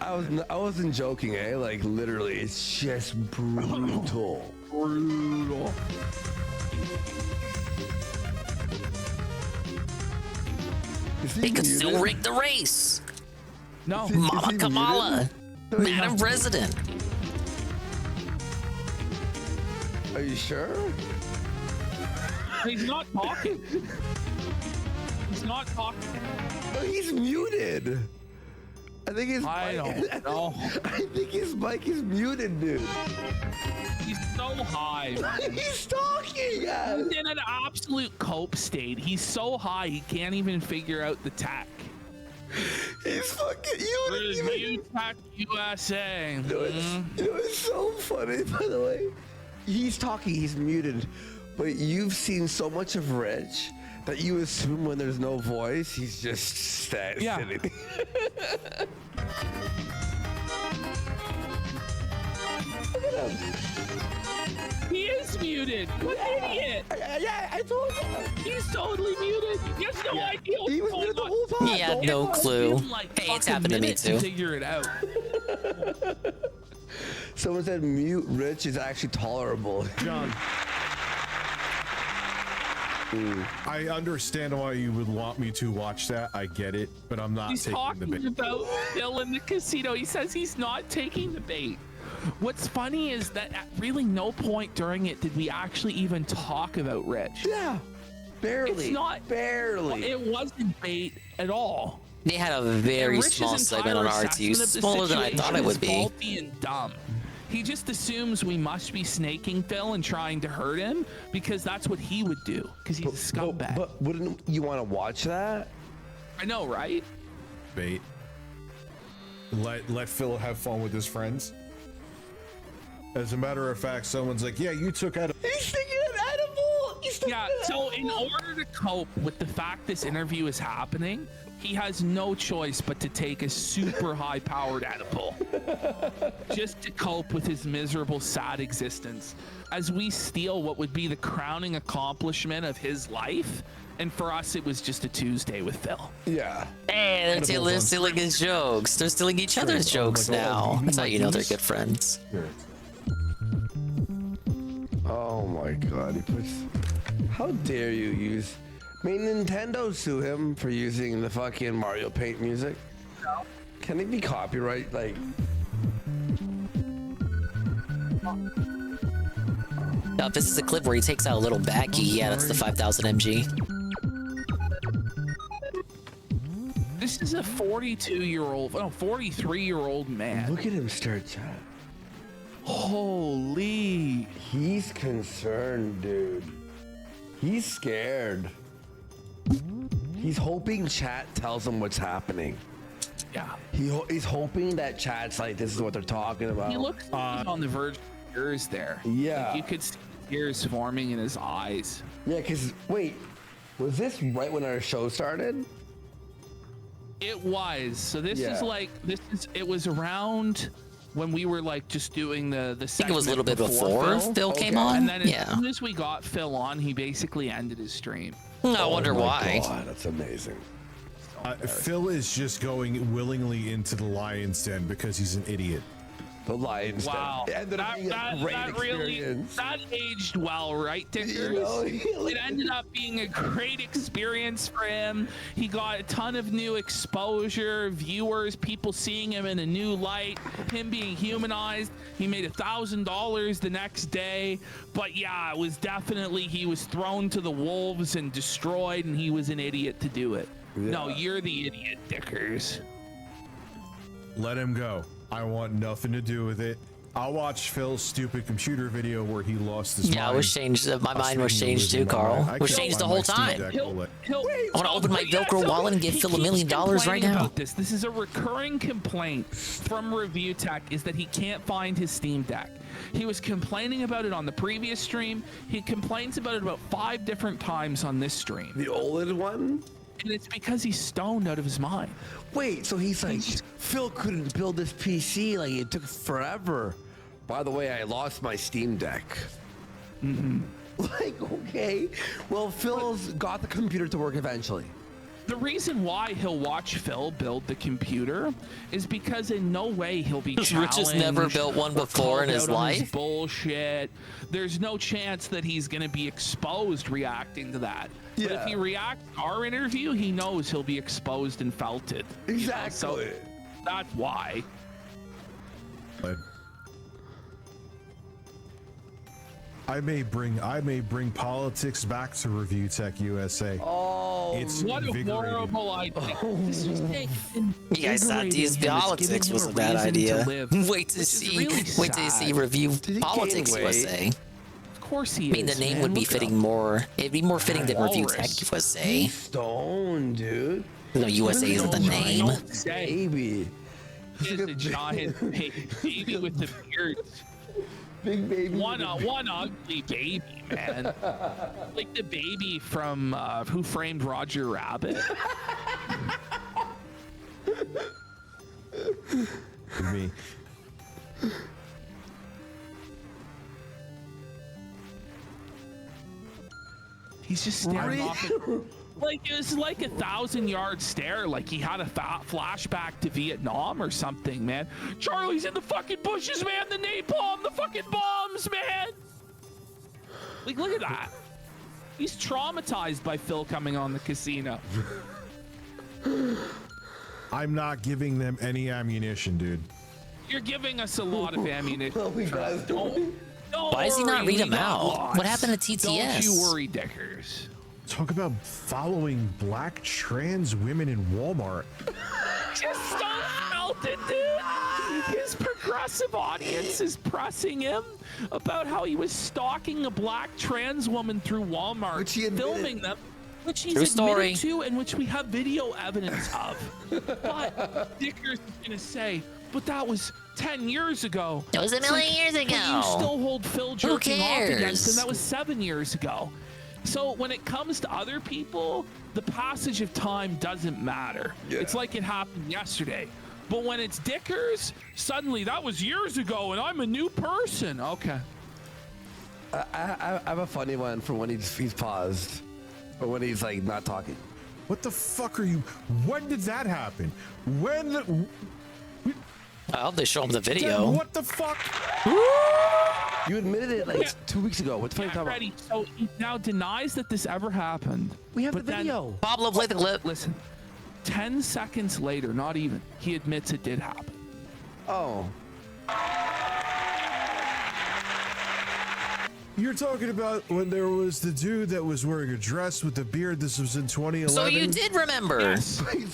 I wasn't joking, eh? Like literally, it's just brutal. Brutal. They could still rig the race. No. Mama Kamala. Madam President. Are you sure? He's not talking. He's not talking. No, he's muted. I think his I don't know. I think his mic is muted, dude. He's so high. He's talking. Guys. He's in an absolute cope state. He's so high he can't even figure out the tech. He's fucking Tech USA. You know, it's so funny, by the way. He's talking. He's muted, but you've seen so much of Rich that you assume when there's no voice, he's just sitting. Look at him. He is muted. What idiot? Yeah, I told you. He's totally muted. He has no idea what's He was muted the whole time. He had no clue. Hey, it's happened to me too. Figure it out. Someone said mute Rich is actually tolerable. John. I understand why you would want me to watch that. I get it, but I'm not He's taking the bait. talking about Phil in the casino. He says he's not taking the bait. What's funny is that at really no point during it did we actually even talk about Rich. Yeah, barely. It's not barely. It wasn't bait at all. They had a very small segment on R2, smaller than I thought it would be. Faulty and dumb. He just assumes we must be snaking Phil and trying to hurt him because that's what he would do because he's a scumbag. But wouldn't you want to watch that? I know, right? Bait. Let Phil have fun with his friends. As a matter of fact, someone's like, "Yeah, you took out." He's thinking an edible. Yeah. So in order to cope with the fact this interview is happening, he has no choice but to take a super high-powered edible just to cope with his miserable, sad existence as we steal what would be the crowning accomplishment of his life. And for us, it was just a Tuesday with Phil. Yeah. Hey, they're stealing his jokes. They're stealing each other's jokes now. That's how you know they're good friends. Oh my God, he puts. How dare you use. May Nintendo sue him for using the fucking Mario Paint music? No. Can it be copyright? Like. Now, if this is a clip where he takes out a little baggie, yeah, that's the 5000 MG. This is a 43-year-old man. Look at him stare at chat. Holy. He's concerned, dude. He's scared. He's hoping chat tells him what's happening. Yeah. He's hoping that chat's like, this is what they're talking about. He looks on the verge of tears there. Yeah. Like you could see tears forming in his eyes. Yeah, because, wait, was this right when our show started? It was. So this is like, it was around when we were like just doing the I think it was a little bit before Phil came on. And then as soon as we got Phil on, he basically ended his stream. I wonder why. God, that's amazing. Phil is just going willingly into the lion's den because he's an idiot. The lion's wow. den. That aged well, right, Dickers? You know, it ended up being a great experience for him. He got a ton of new exposure, viewers, people seeing him in a new light, him being humanized. He made $1,000 the next day. But yeah, it was definitely, he was thrown to the wolves and destroyed, and he was an idiot to do it. Yeah. No, you're the idiot, Dickers. Let him go. I want nothing to do with it. I'll watch Phil's stupid computer video where he lost his mind. Yeah, I was changed. My mind was changed too, Carl. It was changed the whole time. I want to open my Velcro wallet and give Phil $1 million right now. This is a recurring complaint from Review Tech is that he can't find his Steam Deck. He was complaining about it on the previous stream. He complains about it about 5 different times on this stream. The OLED one? And it's because he's stoned out of his mind. Wait, so he's like, Phil couldn't build this PC, like it took forever. By the way, I lost my Steam Deck. Like, okay, well, Phil's got the computer to work eventually. The reason why he'll watch Phil build the computer is because in no way he'll be challenged. Rich has never built one before in his life. Bullshit. There's no chance that he's going to be exposed reacting to that. Yeah. But if he reacts to our interview, he knows he'll be exposed and felted. Exactly. You know? So that's why. I may bring politics back to Review Tech USA. Oh, it's what a horrible idea! This was you guys thought these politics was a bad idea. Wait to see Review Politics USA. Of course he is. I mean, the name would be fitting more. It'd be more fitting than Review Tech USA. He's stoned, dude. No, USA isn't the name. Baby. He's a giant baby with the beard. Big baby. One ugly baby, man. Like the baby from Who Framed Roger Rabbit. Me. He's just staring off. Like it was like 1,000-yard stare. Like he had a flashback to Vietnam or something, man. Charlie's in the fucking bushes, man. The napalm, the fucking bombs, man. Like look at that. He's traumatized by Phil coming on the casino. I'm not giving them any ammunition, dude. You're giving us a lot of ammunition. Why does he not read them out? What happened to TTS? Don't you worry, Dickers. Talk about following black trans women in Walmart. Just don't melt it, dude. His progressive audience is pressing him about how he was stalking a black trans woman through Walmart, filming them, which he's admitted to and which we have video evidence of. But Dickers is going to say, but that was 10 years ago. That was a million years ago. But you still hold Phil jerking off cares? against him. That was 7 years ago. So when it comes to other people, the passage of time doesn't matter. Yeah. It's like it happened yesterday. But when it's Dickers, suddenly that was years ago and I'm a new person. Okay. I have a funny one for when he's paused. Or when he's like not talking. What the fuck are you? When did that happen? When? Well, they show him the video. What the fuck? You admitted it like 2 weeks ago. What's funny about? Ready. So he now denies that this ever happened. We have the video. Pablo, play the clip. Listen, 10 seconds later, not even, he admits it did happen. Oh. You're talking about when there was the dude that was wearing a dress with the beard. This was in 2011. So you did remember. Yes. Wait,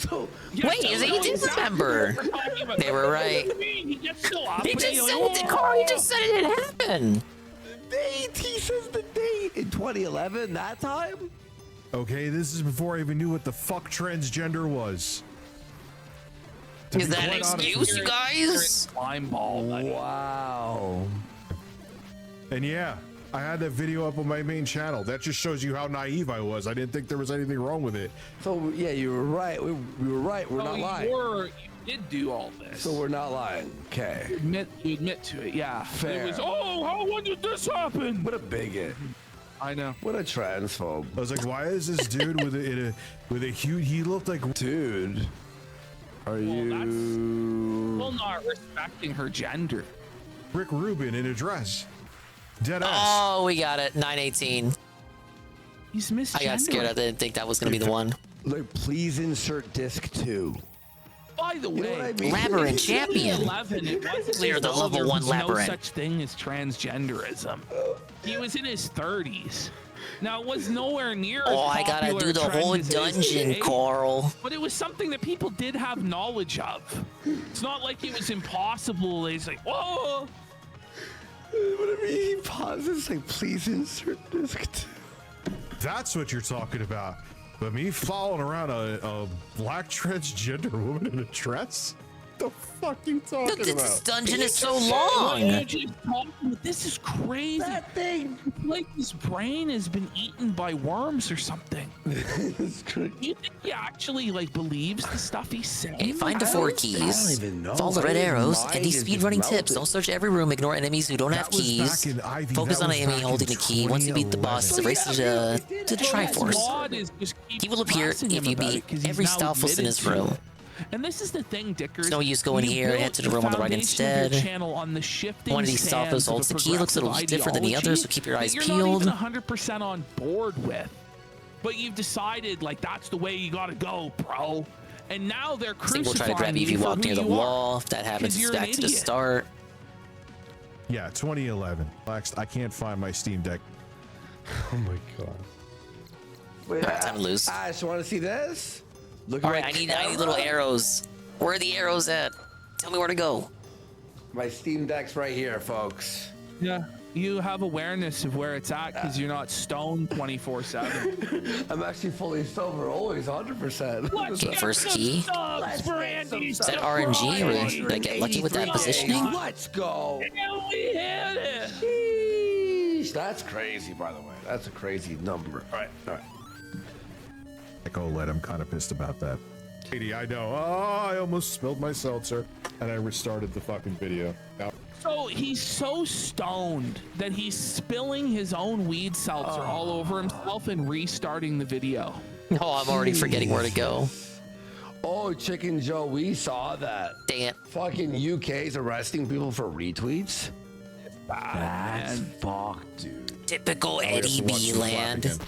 he did remember. They were right. He just said it, Carl. You just said it didn't happen. The date. He says the date in 2011. That time. Okay, this is before I even knew what the fuck transgender was. Is that an excuse, you guys? Slime ball. Wow. And yeah, I had that video up on my main channel. That just shows you how naive I was. I didn't think there was anything wrong with it. So yeah, you were right. We were right. We're not lying. You did do all this. So we're not lying. Okay. You admit to it. Yeah. Fair. It was, when did this happen? What a bigot. I know. What a transphobe. I was like, why is this dude with a huge? He looked like dude. Are you? Well, not respecting her gender. Rick Rubin in a dress. Dead ass. Oh, we got it. 918. He's misgendered. I got scared. I didn't think that was going to be the one. Like, please insert disc 2. By the way, I mean? Labyrinth champion. 11, it wasn't Clear the level 1 labyrinth. No such thing as transgenderism. He was in his 30s. Now, it was nowhere near as I gotta do the whole dungeon, Carl. But it was something that people did have knowledge of. It's not like it was impossible. He's like, whoa. Whatever he pauses, like, please insert disc 2. That's what you're talking about. But me following around a black transgender woman in a dress? the fuck you talking This about? dungeon is so long. This is crazy. That thing. Like his brain has been eaten by worms or something. It's crazy. You think he actually like believes the stuff he's saying? Hey, find the 4 keys, follow the red arrows, and these speedrunning tips. Don't search every room, ignore enemies who don't have keys. Focus on an enemy holding the key. Once you beat the boss, it's a race to the Triforce. He will appear if you beat every Stalfos in his room. And this is the thing, Dickers. There's no use going here. Head to the room on the right instead. On the One of these Stalfos holds the key. Looks a little different than the others, so keep your eyes peeled. You're not even 100% on board with, but you've decided like that's the way you gotta go, bro. And now they're crucifying will try to grab you if you walk near the wall. If that happens, it's back to the start. Yeah, 2011. I can't find my Steam Deck. Oh my god. Wait, All right, time to lose. I just want to see this. Look All at right, I need little arrows. Where are the arrows at? Tell me where to go. My Steam Deck's right here, folks. Yeah, you have awareness of where it's at because you're not stoned 24/7. I'm actually fully sober, always 100%. Okay, first key. Is that RNG or did I get lucky with that positioning? Let's go. Yeah, we had it. Sheesh, that's crazy, by the way. That's a crazy number. All right. OLED, I'm kind of pissed about that. Katie, I know. Oh, I almost spilled my seltzer, and I restarted the fucking video. Now, So he's so stoned that he's spilling his own weed seltzer all over himself and restarting the video. Oh, I'm already forgetting where to go. Oh, Chicken Joe, we saw that. Dang it. Fucking UK's arresting people for retweets. That's fucked, dude. Typical Eddie B land.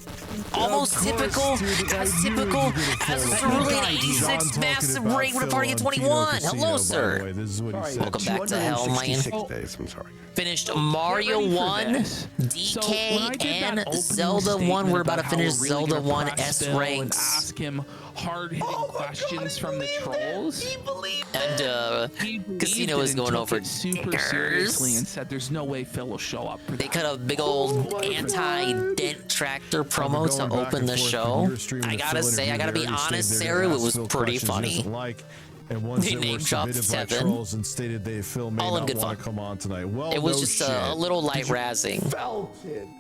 Almost typical, as typical as a Cerulean 86 massive raid with a party of 21. Hello, sir. Welcome back to hell, man. I'm sorry. Finished Mario 1, DK, and Zelda 1. We're about to finish Zelda 1 S ranks. Ask him hard-hitting questions from the trolls. And Casino is going over super seriously and said there's no way Phil will show up. They cut a big old anti-dent tractor promo to open the show. I gotta say, I gotta be honest, Sarah, it was pretty funny. And ones They that were name dropped submitted by Tevin. trolls and stated they Phil may All in not good want fun. to come on tonight. Well, It was no just shit. a little light razzing. Felton.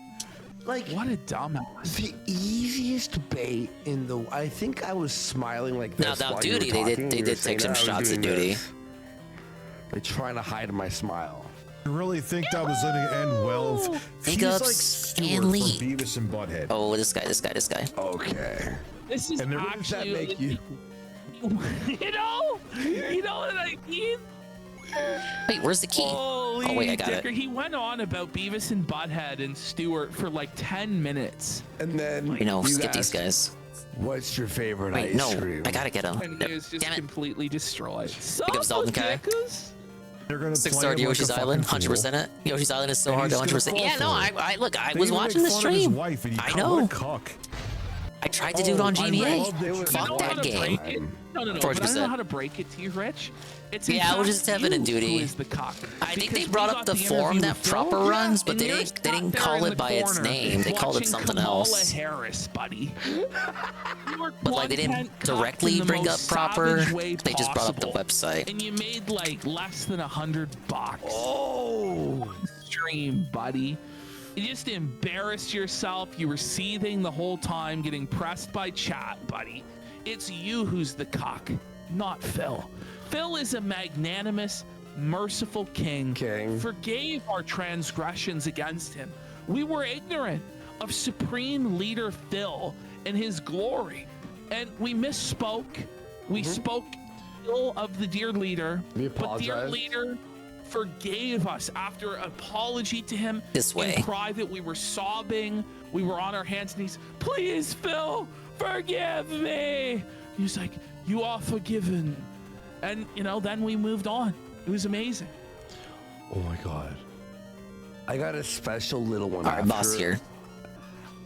Like, what a dumbass. The easiest bait in the. I think I was smiling like this. Now, while you were Duty, they talking, did you were take saying some that I was shots at doing Duty. this. They're trying to hide my smile. You really think that was going to end well? He's Hiccups like Stuart and Lee. from Beavis and Butthead. Oh, this guy. Okay. This is And actually. What does that make you? You know what I mean? Wait, where's the key? Holy Oh, wait, I got Dicker. it. He went on about Beavis and Butthead and Stewart for like 10 minutes. And then You know, you skip these asked, guys. What's your favorite Wait, ice no, cream? I gotta get him. And he was just Damn it. completely destroyed. Pick up Zelda Kai. They're going to 6-star Yoshi's Island, 100% it. Yoshi's Island is so hard to 100%. Yeah, no, I look, I was watching the stream. I know. I tried to do it on GBA. Fuck that game. No, but I don't know 40%. how to break it to you, Rich. It's Yeah, I was just having a duty. Who is the cock. I think they Because brought we up got the forum interview that with Phil, proper runs, but and they you're didn't sat call there in it the by its corner name. They called it watching something Kamala else. Harris, buddy. But like they didn't directly bring up proper. They just brought up the website. And you made like less than $100. Oh, stream, buddy. You just embarrassed yourself. You were seething the whole time, getting pressed by chat, buddy. It's you who's the cock, not Phil. Phil is a magnanimous, merciful king. Forgave our transgressions against him. We were ignorant of Supreme Leader Phil and his glory. And we misspoke. We spoke ill of the dear leader. We But dear apologized. leader forgave us after apology to him. This way. In private, we were sobbing. We were on our hands and knees. Please, Phil, forgive me. He was like, you are forgiven. And, then we moved on. It was amazing. Oh my god. I got a special little one. All right, boss here.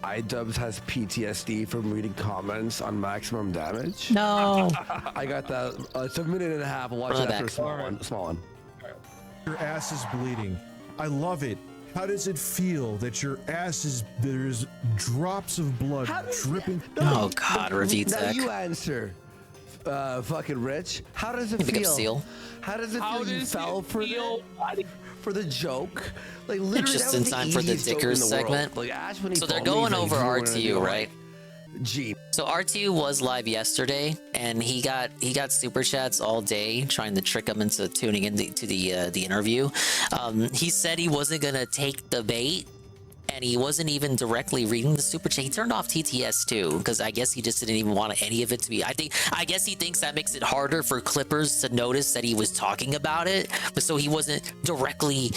iDubbbz has PTSD from reading comments on Maximum Damage. No. I got that. It's a minute and a half. I'll watch Run it it after back. a small one. Your ass is bleeding. I love it. How does it feel that your ass is, there's drops of blood dripping? Oh God, review Now tech. you answer. fucking rich. How does it Pick up feel? Seal. How does it feel? You fell for the joke. Like literally, Just that in was time the for the easiest joke Dickers in the world. segment. Like Ash, when he So they're told me, going he's like, over "You were gonna do RTU, it." right? Gee. So RTU was live yesterday, and he got super chats all day trying to trick him into tuning in to the interview. He said he wasn't gonna take the bait, and he wasn't even directly reading the super chat. He turned off TTS too, because I guess he just didn't even want any of it to be. I guess he thinks that makes it harder for clippers to notice that he was talking about it. But so he wasn't directly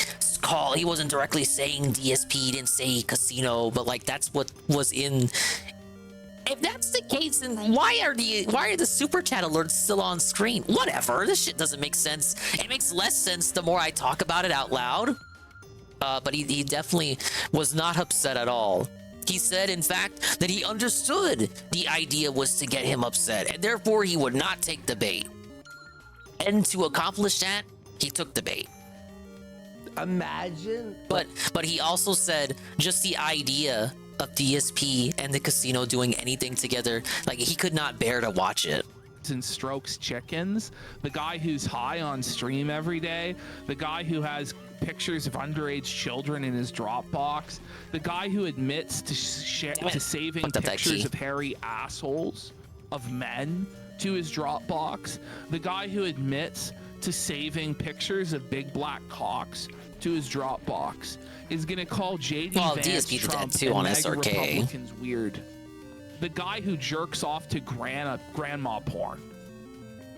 he wasn't directly saying DSP, he didn't say casino, but like that's what was in. If that's the case, then why are the super chat alerts still on screen? Whatever, this shit doesn't make sense. It makes less sense the more I talk about it out loud. But he definitely was not upset at all. He said, in fact, that he understood the idea was to get him upset, and therefore he would not take the bait. And to accomplish that, he took the bait. Imagine. But he also said just the idea of DSP and the casino doing anything together, like he could not bear to watch it. And Strokes Chickens, the guy who's high on stream every day, the guy who has pictures of underage children in his Dropbox, the guy who admits to saving pictures of hairy assholes of men to his Dropbox, the guy who admits to saving pictures of big black cocks to his Dropbox is gonna call JD Vance DSP Trump did that too on and SRK. MAGA Republicans weird. The guy who jerks off to grandma porn,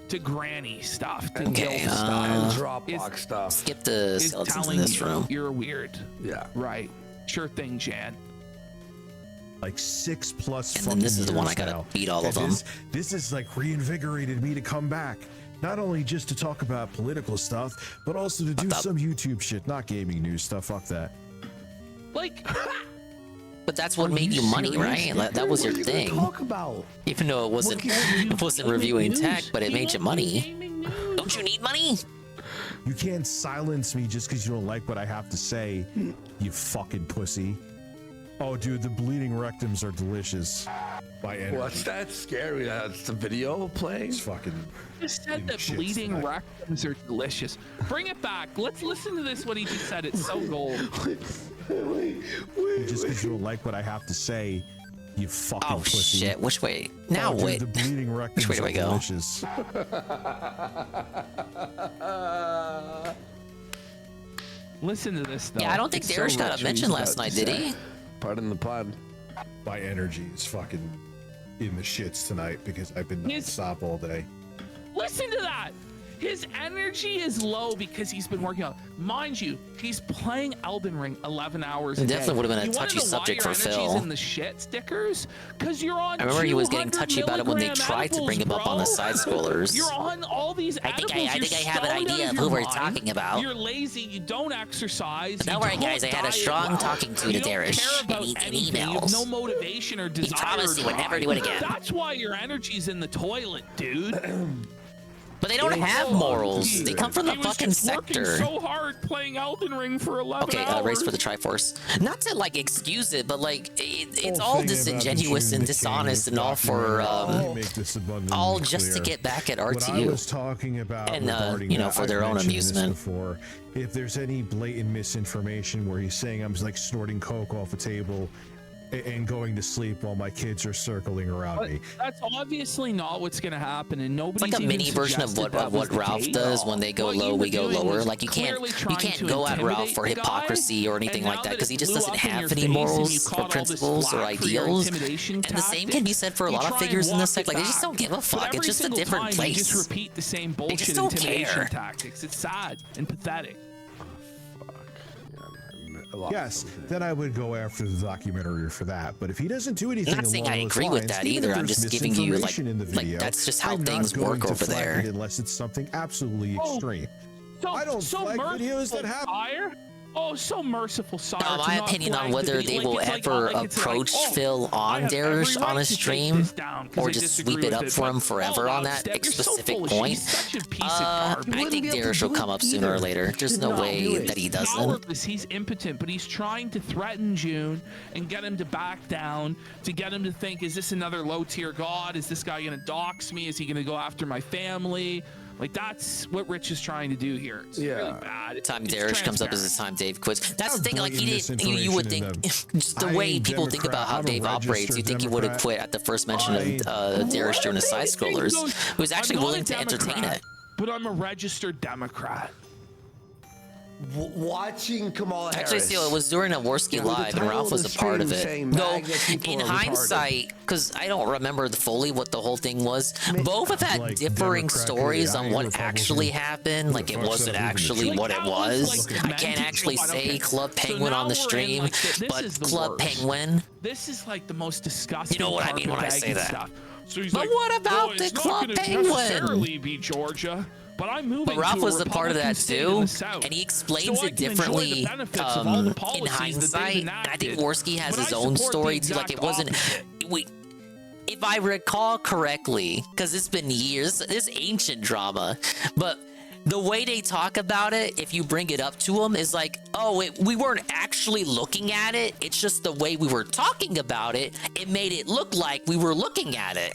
to granny stuff, to Okay, guilt stuff, and Dropbox stuff. Skip the is skeletons in telling this you room. you're weird. Yeah. Right. Sure thing, Jan. Like 6+ And then this is the one I gotta now. beat all of And them. This is like reinvigorated me to come back. Not only just to talk about political stuff, but also to do some YouTube shit, not gaming news stuff. Fuck that. Like, but that's what made you money, right? That was your thing. Talk about. Even though it wasn't reviewing tech, but it made you money. Don't you need money? You can't silence me just because you don't like what I have to say, you fucking pussy. Oh, dude, the bleeding rectums are delicious. By energy. What's that scary? That's the video playing? It's fucking. Just said that bleeding rectums are delicious. Bring it back. Let's listen to this. What he just said. It's so gold. Just because you don't like what I have to say, you fucking pussy. Shit, which way? Now dude, wait. The bleeding rectums Which way do I go? Delicious. Listen to this though. Yeah, I don't think Darish got a mention last night, did he? Pardon the pun. My energy is fucking in the shits tonight because I've been non-stop all day. Listen to that. His energy is low because he's been working out. Mind you, he's playing Elden Ring 11 hours a It day. definitely would have been a You wanna touchy know why subject your for energy's Phil. in the shit stickers? Because you're on. I remember he was getting 200 touchy about it when they milligram tried to bring him up on the edibles, side bro. scrollers. You're on all these I think edibles. I You're have an stoned idea out of your who we're mind. talking about. You're lazy. You don't exercise. Don't worry, guys. I had a strong talking to you Darish don't care about in anything. You have emails. no motivation or desire. He promised he would never drive. do it again. That's why your energy's in the toilet, dude. But they don't have morals. They come from the fucking sector. Working so hard playing Elden Ring for 11 Okay, hours. race for the Triforce. Not to like excuse it, but like it's all disingenuous and dishonest and all for all just to get back at What I was RTU talking about and regarding you know that, for I've their own mentioned this amusement. before, if there's any blatant misinformation where he's saying I'm like snorting coke off a table and going to sleep while my kids are circling around me. That's obviously not what's going to happen, and It's nobody's like a even mini version of suggested that was what the Ralph case. does when they go What low, you we were go doing lower. was Like you can't clearly trying to go at Ralph intimidate for the guy, hypocrisy or anything and like now that because he it just blew doesn't up in have your any face and you morals caught or all this principles or flack for your ideals. intimidation And the same tactic. can be said for a You lot of try and figures in walk this sect. it Like they just back. don't give a But fuck. every It's just a single different time place. You just repeat the same bullshit just don't intimidation care. tactics. It's sad and pathetic. Yes, then I would go after the documentary for that. But if he doesn't do anything, I'm not saying along I those agree with lines, that even either. if I'm there's just giving you like misinformation in the video, that's just how I'm not things going work to over flag there. it unless it's something absolutely Oh, extreme. So, I don't flag videos that happen. Fire? Oh, so merciful, Sire. Now, my opinion on whether they will ever approach Phil on Darish on a stream or just sweep it up for him forever on that specific point, I think Darish will come up sooner or later. There's no way that he doesn't. He's impotent, but he's trying to threaten June and get him to back down, to get him to think, is this another low-tier god? Is this guy going to dox me? Is he going to go after my family? Like, that's what Rich is trying to do here. It's really bad. Time Darish comes up is the time Dave quits. That's the thing, like, he didn't, you would think, just the way people think about how Dave operates, you think he would have quit at the first mention of Darish during the side-scrollers. He was actually willing to entertain it. But I'm a registered Democrat. Watching Kamala Harris. Actually, Seal, it was during a Worski Live, and Ralph was a part of it. Though, in hindsight, because I don't remember fully what the whole thing was, both have had differing stories on what actually happened. Like, it wasn't actually what it was. I can't actually say Club Penguin on the stream, but Club Penguin. This is like the most disgusting. You know what I mean when I say that. So he's but like, what about the Club Penguin? Necessarily be Georgia. But I'm moving. But Ralph was a part of that too, and he explains it differently in hindsight. And I think Worski has his own story too. Like, it wasn't. If I recall correctly, because it's been years, this ancient drama, but the way they talk about it, if you bring it up to them, is like, oh, we weren't actually looking at it. It's just the way we were talking about it. It made it look like we were looking at it.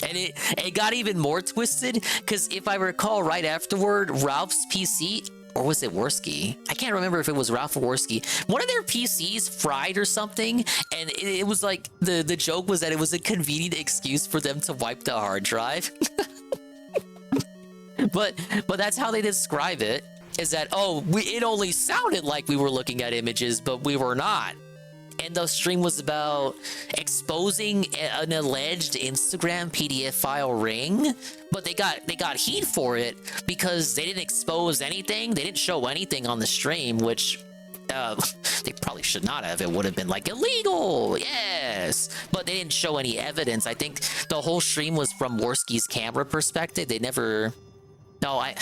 And it got even more twisted, because if I recall right afterward, Ralph's PC, or was it Worski? I can't remember if it was Ralph or Worski. One of their PCs fried or something, and it was like, the joke was that it was a convenient excuse for them to wipe the hard drive. But that's how they describe it, is that, oh, it only sounded like we were looking at images, but we were not. And the stream was about exposing an alleged Instagram PDF file ring, but they got heat for it because they didn't expose anything. They didn't show anything on the stream, which they probably should not have. It would have been like illegal, yes. But they didn't show any evidence. I think the whole stream was from Worski's camera perspective. They never. No, I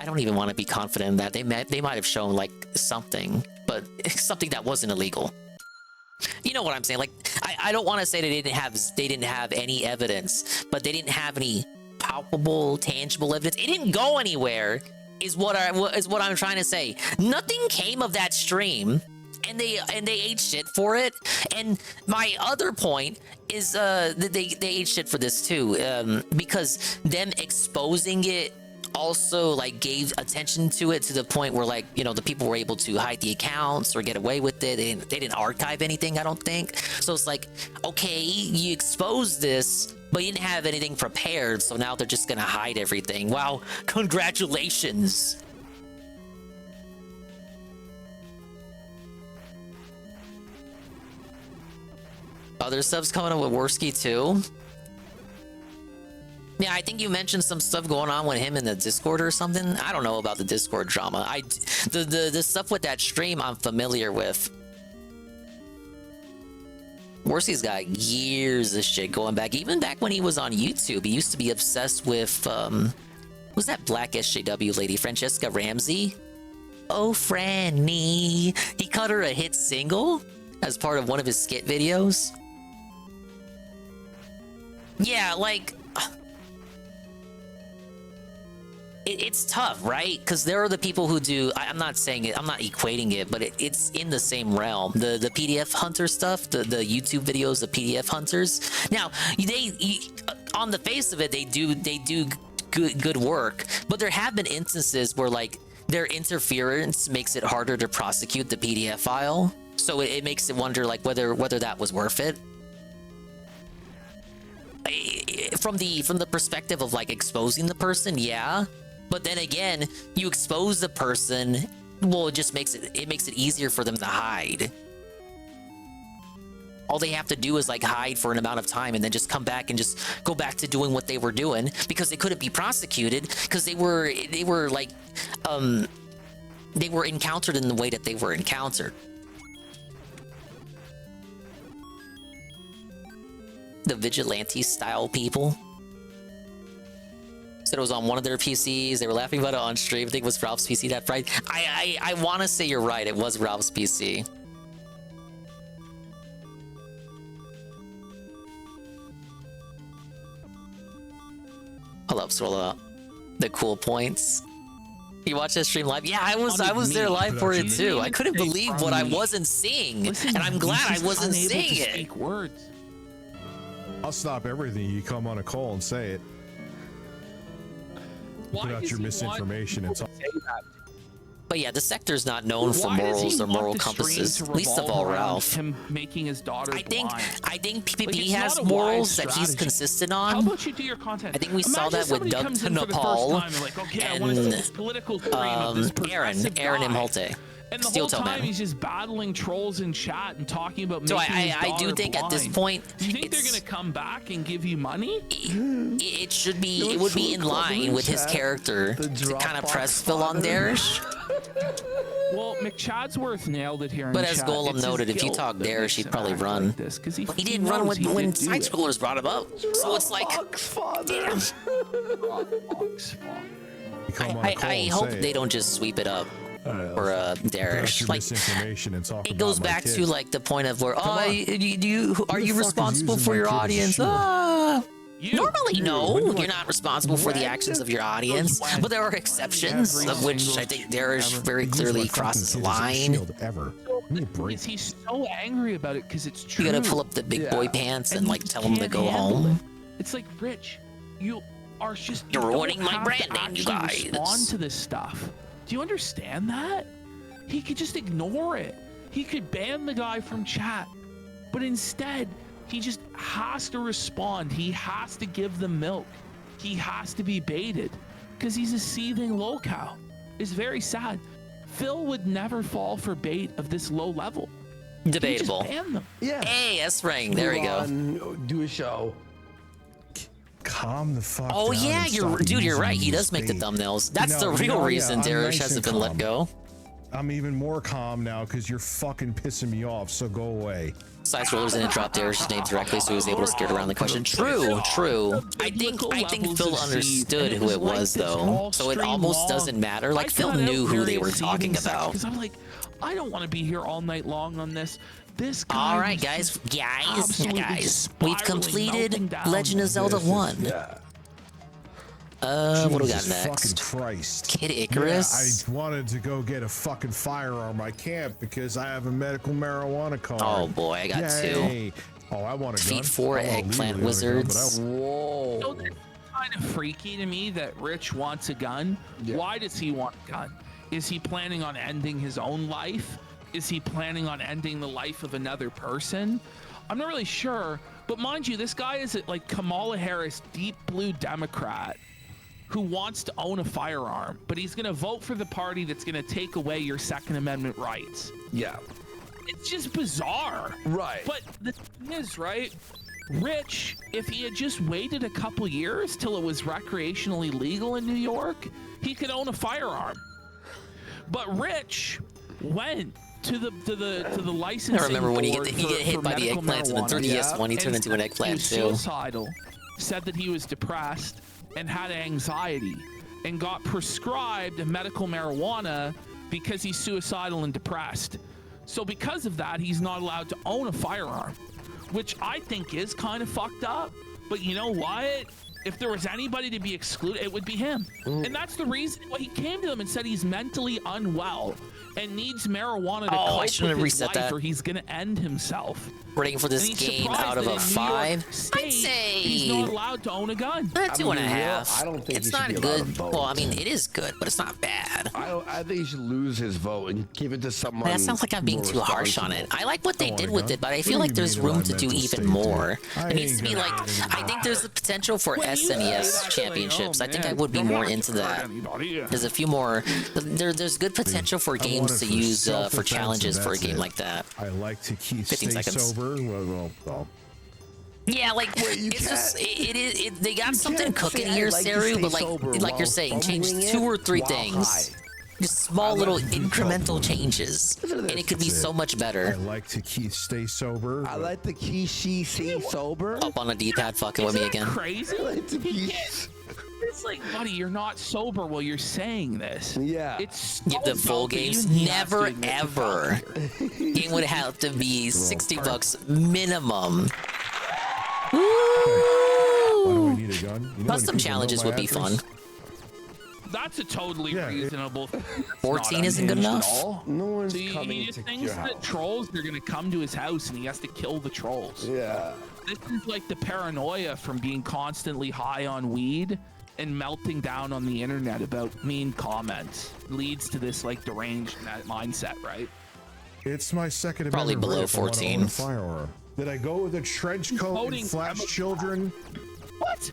don't even want to be confident in that. They might have shown like something, but something that wasn't illegal. You know what I'm saying? Like, I don't want to say they didn't have any evidence, but they didn't have any palpable, tangible evidence. It didn't go anywhere, is what I'm trying to say. Nothing came of that stream, and they ate shit for it. And my other point is that they ate shit for this too, because them exposing it also like gave attention to it to the point where, like, you know, the people were able to hide the accounts or get away with it. They didn't archive anything, I don't think. So it's like, okay, you exposed this, but you didn't have anything prepared, so now they're just gonna hide everything. Wow, congratulations. Other stuff's coming up with Worski too. Yeah, I think you mentioned some stuff going on with him in the Discord or something. I don't know about the Discord drama. The stuff with that stream I'm familiar with. Worski's got years of shit going back. Even back when he was on YouTube, he used to be obsessed with, who's that black SJW lady? Francesca Ramsey? Oh, Franny. He cut her a hit single as part of one of his skit videos. Yeah, like... It's tough, right? Because there are the people who do. I'm not saying it. I'm not equating it, but it's in the same realm. The PDF hunter stuff, the YouTube videos, the PDF hunters. Now on the face of it, they do good work, but there have been instances where like their interference makes it harder to prosecute the PDF file. So it makes it wonder like whether that was worth it. From the perspective of like exposing the person, yeah. But then again, you expose the person, well, it makes it easier for them to hide. All they have to do is like hide for an amount of time and then just come back and just go back to doing what they were doing because they couldn't be prosecuted because they were like they were encountered in the way that they were encountered. The vigilante style people. Said it was on one of their PCs. They were laughing about it on stream. I think it was Ralph's PC that Friday. I want to say you're right. It was Ralph's PC. I love Swirl the cool points. You watched that stream live? Yeah, I was there live for it too. I couldn't believe what I wasn't seeing, and I'm glad I wasn't seeing it. Words. I'll stop everything. You come on a call and say it. Put out your misinformation and something. But yeah, the sector's not known for morals or moral compasses. Least of all Ralph. Him making his daughter I think PvP like, has morals that he's consistent on. How about you do your content? I think we saw that with Doug to Nepal and Aaron Imholte. And the Steel whole Toe time Man. he's just battling trolls in chat and talking about So making his I do daughter think at this blind. point, Do you think they're gonna come back and give you money? It should be. It would be in line with his character to kind of press Phil on Darish. Well, McChadsworth nailed it here. In But as chat. Golem It's noted, his if you guilt talk that Darish, makes he'd him probably act run. like this, 'cause he Didn't run knows he when did do side it. scrollers brought him up. So it's like, damn. I hope they don't just sweep it up for Darish. Like, misinformation and talk it about goes my back kid. to like the point of where, are you fuck is responsible using for my your kid as a audience? shield? Normally, no, you're not responsible for the actions of your audience, but there are exceptions, of which I think Darish very clearly crosses the line. Is he so angry about it because it's true? You gotta pull up the big boy pants and like tell him to can't go handle home. It's like, Rich, you are just You're don't ruining my have brand to name, you actually guys. respond to this stuff. Do you understand that? He could just ignore it. He could ban the guy from chat, but instead he just has to respond. He has to give them milk. He has to be baited because he's a seething lolcow. It's very sad. Phil would never fall for bait of this low level. Debatable. He just banned them. Yeah. Hey, S-Ring, there we go. Do a show. Calm the fuck Oh down yeah, and you're stop dude. You're using right. He these does make the bait. thumbnails. That's the No, real no, reason yeah, I'm Darish nice hasn't and been let calm. go. I'm even more calm now because you're fucking pissing me off. So go away. Side scrollers didn't drop Darish's name directly, so he was able to skirt around the question. True. I think Phil understood who it was though, so it almost doesn't matter. Like Phil knew who they were talking about. Because I'm like, I don't want to be here all night long on this. This guy. All right, was guys. just We've spiraling, completed melting down. Legend of Zelda 1. What do we got Jesus next? Fucking Christ. Kid Icarus? Yeah, I wanted to go get a fucking firearm. I can't because I have a medical marijuana card. Oh boy, I got Yay. Oh, I want a gun. Feet 4 I want a Eggplant legally own a gun, but Wizards. Whoa. So that's kind of freaky to me that Rich wants a gun. Yeah. Why does he want a gun? Is he planning on ending his own life? Is he planning on ending the life of another person? I'm not really sure. But mind you, this guy is like Kamala Harris, deep blue Democrat who wants to own a firearm, but he's going to vote for the party that's going to take away your Second Amendment rights. Yeah. It's just bizarre. Right. But the thing is, right, Rich, if he had just waited a couple years till it was recreationally legal in New York, he could own a firearm. But Rich went to the licensing I remember when you board get hit by the medical eggplants in the marijuana. 3DS one, he turned into an He eggplant was too. suicidal, said that he was depressed and had anxiety and got prescribed medical marijuana because he's suicidal and depressed. So because of that, he's not allowed to own a firearm, which I think is kind of fucked up. But you know what? If there was anybody to be excluded, it would be him. And that's the reason why he came to them and said he's mentally unwell and needs marijuana to I cope shouldn't with have his reset life that. or he's going to end himself. Rating for this And he's game surprised out of that a in New 5, York State, I'd say he's not allowed to own a gun. 2.5. I don't think it's he should not be allowed to good. vote. Well, I mean, it is good, but it's not bad. I think he should lose his vote and give it to someone. That sounds like I'm being more too harsh on it. I like what they I did want with a it, but gun. I feel What like do you there's mean room my to do mental even state, more. dude? It needs to be like, I think there's the potential for SNES championships. I think I would be more into that. There's a few more. There's good potential for games to use for challenges for a game like that. I like to keep 15 stay seconds. sober. Well, Yeah, like it's just they got something cooking here, Saru, but like you're saying, change 2 or 3 things. Just small little incremental changes, and it could be so much I better. like to stay sober. I like the Kishi stay sober. Up on a D-pad, fucking with me again. Crazy? I like the He Kishi. His It's like, buddy, you're not sober while you're saying this. Yeah. It's Give the full games. Never ever. Game would have to be $60 minimum. Why do I need a gun? You know Custom challenges would be fun. That's a totally reasonable. 14 isn't good enough. No one's So he just thinks that trolls are gonna come to his house and he has to kill the trolls. Yeah. This is like the paranoia from being constantly high on weed and melting down on the internet about mean comments leads to this like deranged mindset, right? It's my second Probably amendment below right if I wanna 14. own a firearm. Did I go with a trench coat and flash children? What?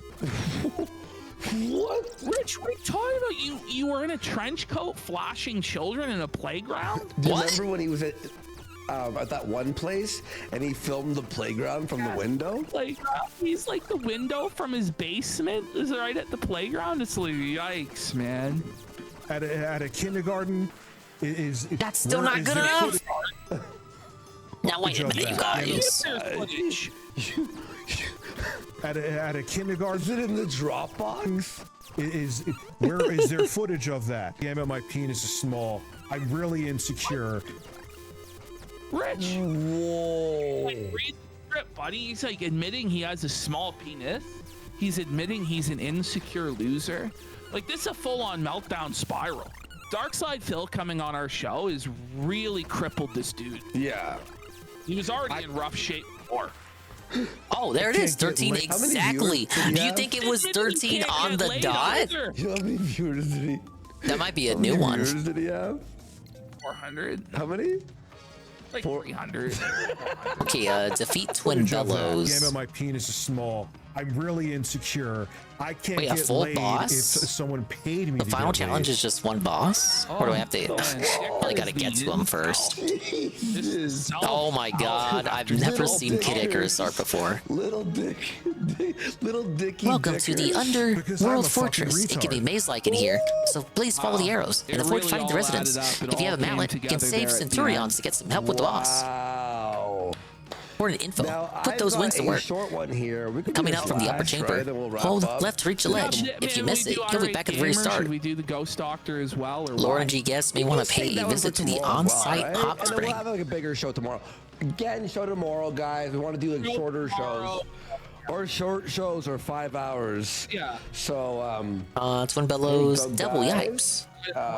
What? Rich, what are you talking about? You were in a trench coat flashing children in a playground? Do you remember when he was at that one place and he filmed the playground from the window? Like he's like the window from his basement is right at the playground. It's like yikes, man. At a kindergarten is That's still not good enough. Now wait a minute, you guys. At a kindergarten. Is it in the Dropbox? Where is there footage of that? Damn it, my penis is small. I'm really insecure. Rich. Whoa. Like, read the script, buddy. He's like admitting he has a small penis. He's admitting he's an insecure loser. Like this is a full-on meltdown spiral. Darkside Phil coming on our show has really crippled this dude. Yeah. He was already in rough shape before. Oh, there it is, 13 exactly. Do you think it was 13 on the dot? You know how many viewers did he? That might be a new one. How many viewers did he have? 400. How many? Like 300. Okay, defeat Twin Bellows. Damn it, my penis is small. I'm really insecure. I can't get full laid boss? if someone paid me The to final get challenge laid. is just one boss? Or do I have to? Probably gotta get to him first. Oh my god, I've never seen Kid Icarus art before. Little Dicky. Welcome to the Underworld Fortress. It can be maze-like in here, so please follow the arrows and avoid fighting the residents. If you have a mallet, you can save Centurions to get some help with the boss. Wow. Important info. Put those wings to work. Short one here. Coming up from the upper chamber. Hold left to reach the ledge. If you miss it, you'll be back at the very start. Should we do the Ghost Doctor as well? Or Lauren G. Guest may want to pay a visit to the on-site hot And then spring. we'll have like a bigger show tomorrow. Again, show tomorrow, guys. We want to do like shorter shows. Or short shows or 5 hours. Yeah. So, Twin Bellows, double yipes.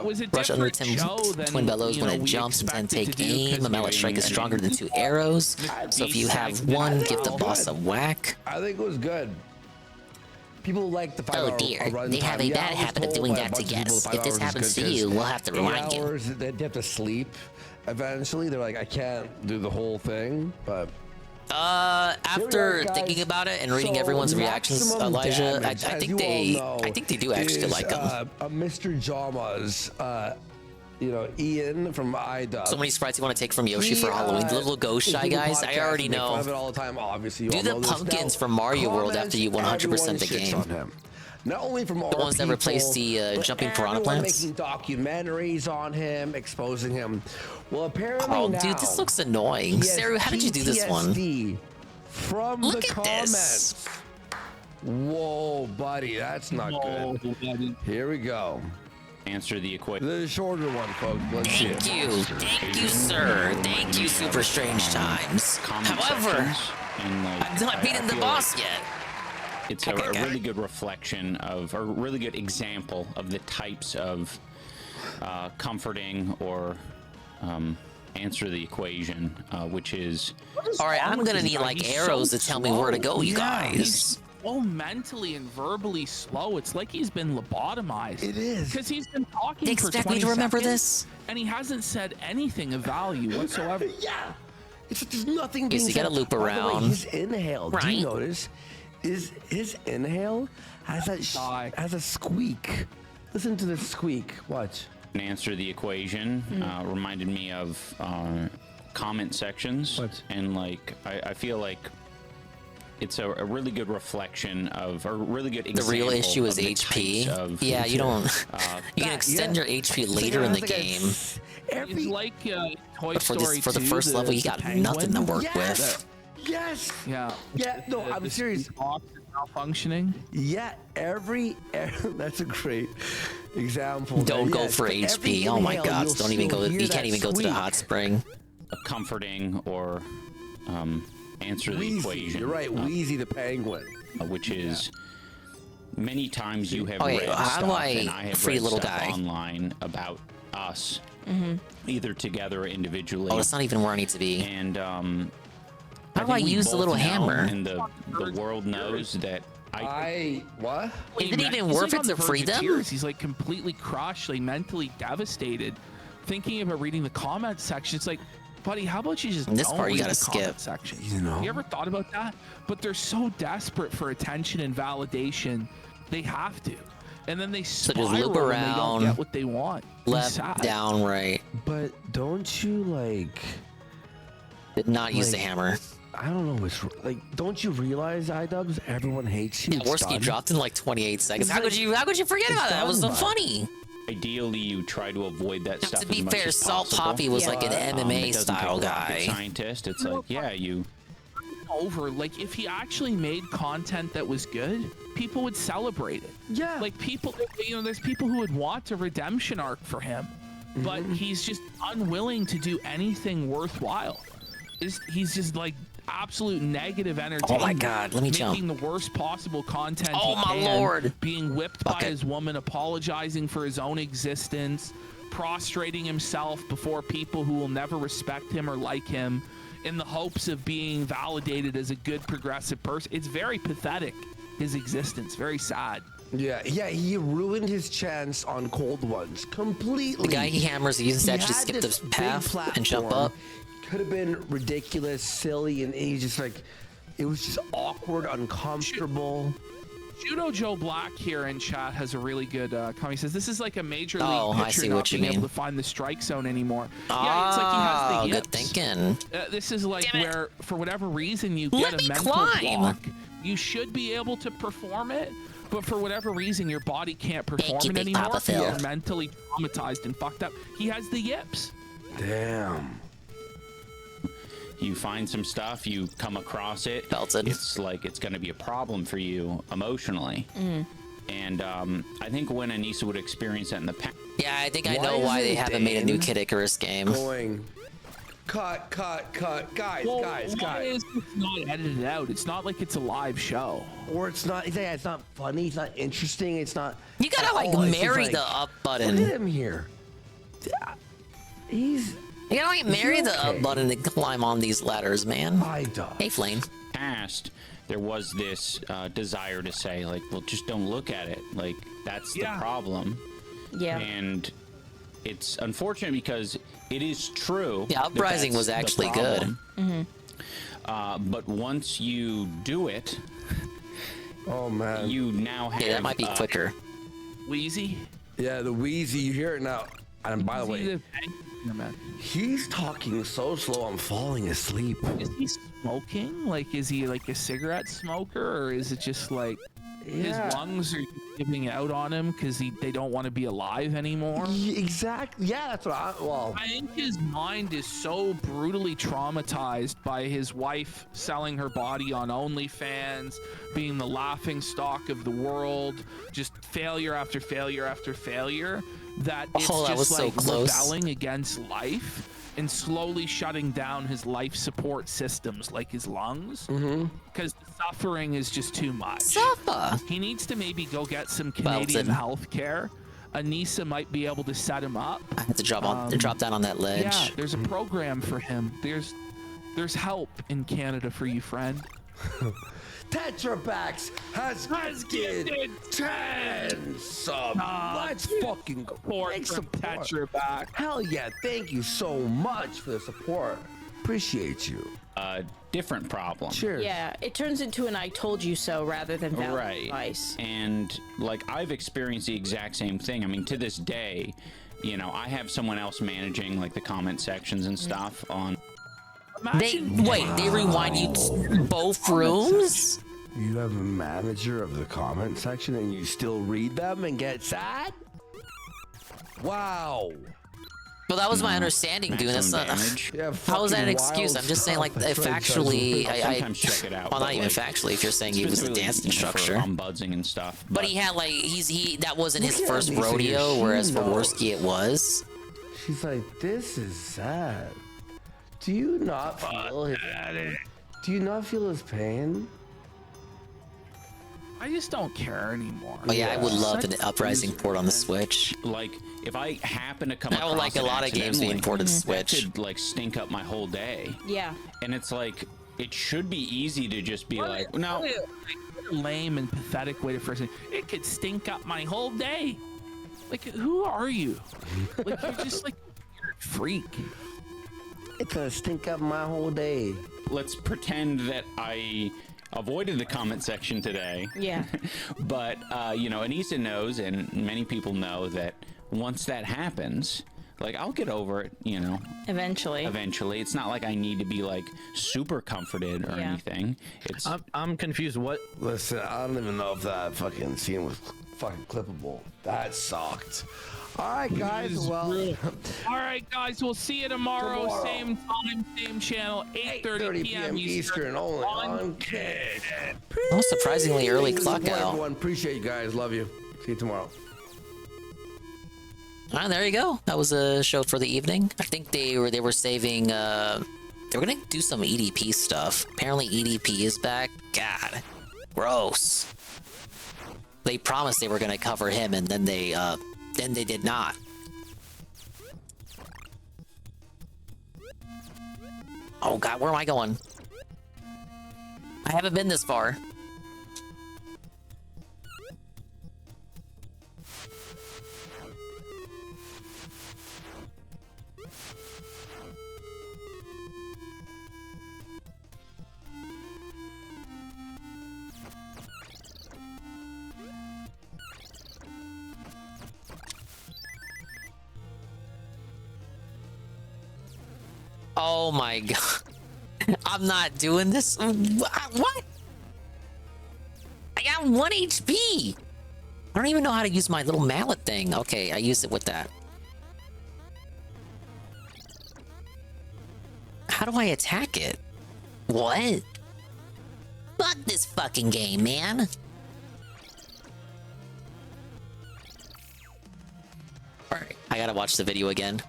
Was it Rush under different show than, Twin Bellows when it jumps and then take aim. A mallet strike is stronger than 2 arrows. So if you have one, give the boss a whack. I think it was good. People like the 5 hour Oh dear, run they have a time. bad I was habit of told doing by a that to bunch of people guests. 5 If this hours is happens good to you, 'cause we'll have to 8 remind you. hours, they have to sleep. Eventually, they're like, I can't do the whole thing, but. After thinking about it and reading everyone's reactions, Elijah, I think they do actually like them. Mr. Jama's, Ian from iDub. So many sprites you want to take from Yoshi for Halloween. The little ghost shy guys, I already know. Make fun of it all the time, obviously. You Do all the know this pumpkins now. from Mario World after you 100% Everyone the shits game. on him. Not only from The ones that replaced the jumping piranha plants. making documentaries on him, exposing him. Well, apparently Oh, now, dude, this looks annoying. he has Sarah, how did you do this one? PTSD From Look the at comments. this. Whoa, buddy, that's not good. Here we go. Answer the equation. The shorter one, folks. Let's see it. Thank you, sir. Thank you, Super Strange Times. However, I've not beaten the boss yet. It's a really good reflection of, or a really good example of the types of comforting or answer the equation, which is. All right, I'm gonna need like arrows to tell me where to go, you guys. He's so mentally and verbally slow. It's like he's been lobotomized. It is. Because he's been talking They for expect 20 me to remember seconds, this? and he hasn't said anything of value whatsoever. Yeah. There's nothing being Yes, you gotta said. loop By the way, around. his inhale, do Right. you notice? Is his inhale has a squeak. Listen to the squeak. Watch. And answer the equation reminded me of comment sections. And like I feel like it's a really good reflection of, a really good example. The real issue is of the HP. types of, Yeah, you don't. You can extend your HP later in the game. It's like Toy But for Story this, for the 2, first level, you got penguin. nothing to work Yeah. with. Yes. Yeah. Yeah. No, I'm serious. Box is malfunctioning. Yeah. Every that's a great example. Don't go Yes, for but every HP. Oh my inhale, God! you'll Don't even still go. hear You that can't even go to the squeak. hot spring. A comforting or answer the Wheezy. equation. You're right. Wheezy the penguin. Which is many times you have Okay, read how do stuff, I and I have free read little stuff guy? online about us, either together or individually. Oh, it's not even where I need to be. And How do I think we use the both little know, hammer? And the world knows that what? Is it even He's worth like it on to the free verge of them? tears. He's like completely crushed, like mentally devastated, thinking about reading the comment section. It's like, buddy, how about you just This don't part you read gotta the comment skip. section? You know? You ever thought about that? But they're so desperate for attention and validation, they have to. And then they So spiral just loop when they around, don't get what they want. It's Left, sad. down, right. But don't you like? Did not use the Like, hammer. I don't know. It's like, don't you realize, iDubbbz? Everyone hates you. Yeah, It's Worski done. dropped in like 28 seconds. It's How could like- you? How could you forget it's about that? That was so done, funny. ideally you try to avoid that stuff. To be as much fair, as Salt possible. Poppy was like an MMA it doesn't style take a rocket guy. Scientist. It's like, yeah, you. Over, like if he actually made content that was good, people would celebrate it. Yeah. Like people, you know, there's people who would want a redemption arc for him, but he's just unwilling to do anything worthwhile. He's just like absolute negative entertainment. Oh my God, let me jump. Making the worst possible content. Oh he my can, Lord. Being whipped by his woman, apologizing for his own existence, prostrating himself before people who will never respect him or like him, in the hopes of being validated as a good progressive person. It's very pathetic, his existence. Very sad. Yeah, he ruined his chance on Cold Ones completely. The guy he hammers, he uses that to just had skip this the big path and jump platform. up. Could have been ridiculous, silly, and he just like, it was just awkward, uncomfortable. Judo Joe Black here in chat has a really good comment. He says, this is like a major league I pitcher see not what you being mean. able to find the strike zone anymore. Yeah, it's like he has the yips. Good thinking. This is like where, for whatever reason, you Let get me a mental climb. block. You should be able to perform it, but for whatever reason, your body can't perform you, it Big anymore. Papa Phil. You're mentally traumatized and fucked up. He has the yips. Damn. You find some stuff, you come across it. Belted. It's like it's going to be a problem for you emotionally. And I think when Anissa would experience that in the past. Yeah, I think I know why they haven't made a new Kid Icarus game. Going. Cut. Guys. Why is it not edited out? It's not like it's a live show. Or it's not, yeah, it's not funny, it's not interesting, it's not. You gotta like it's just marry like, the up button. Look at him here. He's. You gotta like marry the okay? up button to climb on these ladders, man. iDubbbz. Hey, Flame. Past, there was this desire to say, like, well, just don't look at it. Like, that's the problem. Yeah. And it's unfortunate because it is true. Yeah, Uprising was actually good. But once you do it, oh man, you now have. Yeah, that might be quicker. Wheezy. Yeah, the Wheezy, you hear it now. And by the way, man. he's talking so slow, I'm falling asleep. Is he smoking? Like, is he like a cigarette smoker, or is it just like his lungs are giving out on him because they don't want to be alive anymore? Exactly. Yeah, that's what I think his mind is so brutally traumatized by his wife selling her body on OnlyFans, being the laughing stock of the world, just failure after failure after failure, that it's that was just so like close. rebelling against life and slowly shutting down his life support systems, like his lungs, because the suffering is just too much. Suffer. He needs to maybe go get some Canadian Belted. health care. Anissa might be able to set him up. I had to drop down on that ledge. Yeah, there's a program for him. There's help in Canada for you, friend. Tetrabacks has gifted 10 subs. Let's fucking go. Thanks for Tetraback. Hell yeah, thank you so much for the support. Appreciate you. Different problem. Cheers. Yeah, it turns into an I told you so rather than valid advice. And like I've experienced the exact same thing. I mean, to this day, you know, I have someone else managing like the comment sections and stuff on. They rewind you both rooms? You have a manager of the comment section and you still read them and get sad? Wow. Well, that was my understanding, dude. That's not. How is that an excuse? I'm just saying, like, factually, sometimes check it out. Well, not even factually. If you're saying he was a dance instructor, buzzing and stuff. But he had like that wasn't his first rodeo, whereas for Worski it was. She's like, this is sad. Do you not feel his? Do you not feel his pain? I just don't care anymore. Oh yeah, I would love an Uprising port on the Switch. Like, if I happen to come I would across like a lot of games being ported to Switch. That could, like, stink up my whole day. Yeah. And it's like, it should be easy to just be like, no. Lame and pathetic way to phrase it. It could stink up my whole day. Like, who are you? Like, you're just like a weird freak. It could stink up my whole day. Let's pretend that I avoided the comment section today. Yeah. But, you know, Anissa knows, and many people know, that once that happens, like, I'll get over it, you know. Eventually. It's not like I need to be, like, super comforted or anything. It's. I'm confused. What? Listen, I don't even know if that fucking scene was fucking clippable. That sucked. All right, guys. Well. All right, guys. We'll see you tomorrow. Same time, same channel, 8:30 p.m. Eastern. Only on Kid. Oh, surprisingly early clock out. Everyone, appreciate you guys. Love you. See you tomorrow. Ah, there you go. That was a show for the evening. I think they were saving. They were gonna do some EDP stuff. Apparently, EDP is back. God, gross. They promised they were gonna cover him, and then they did not. Oh God, where am I going? I haven't been this far. Oh my God. I'm not doing this. What? I got 1 HP. I don't even know how to use my little mallet thing. Okay, I used it with that. How do I attack it? What? Fuck this fucking game, man. Alright, I gotta watch the video again.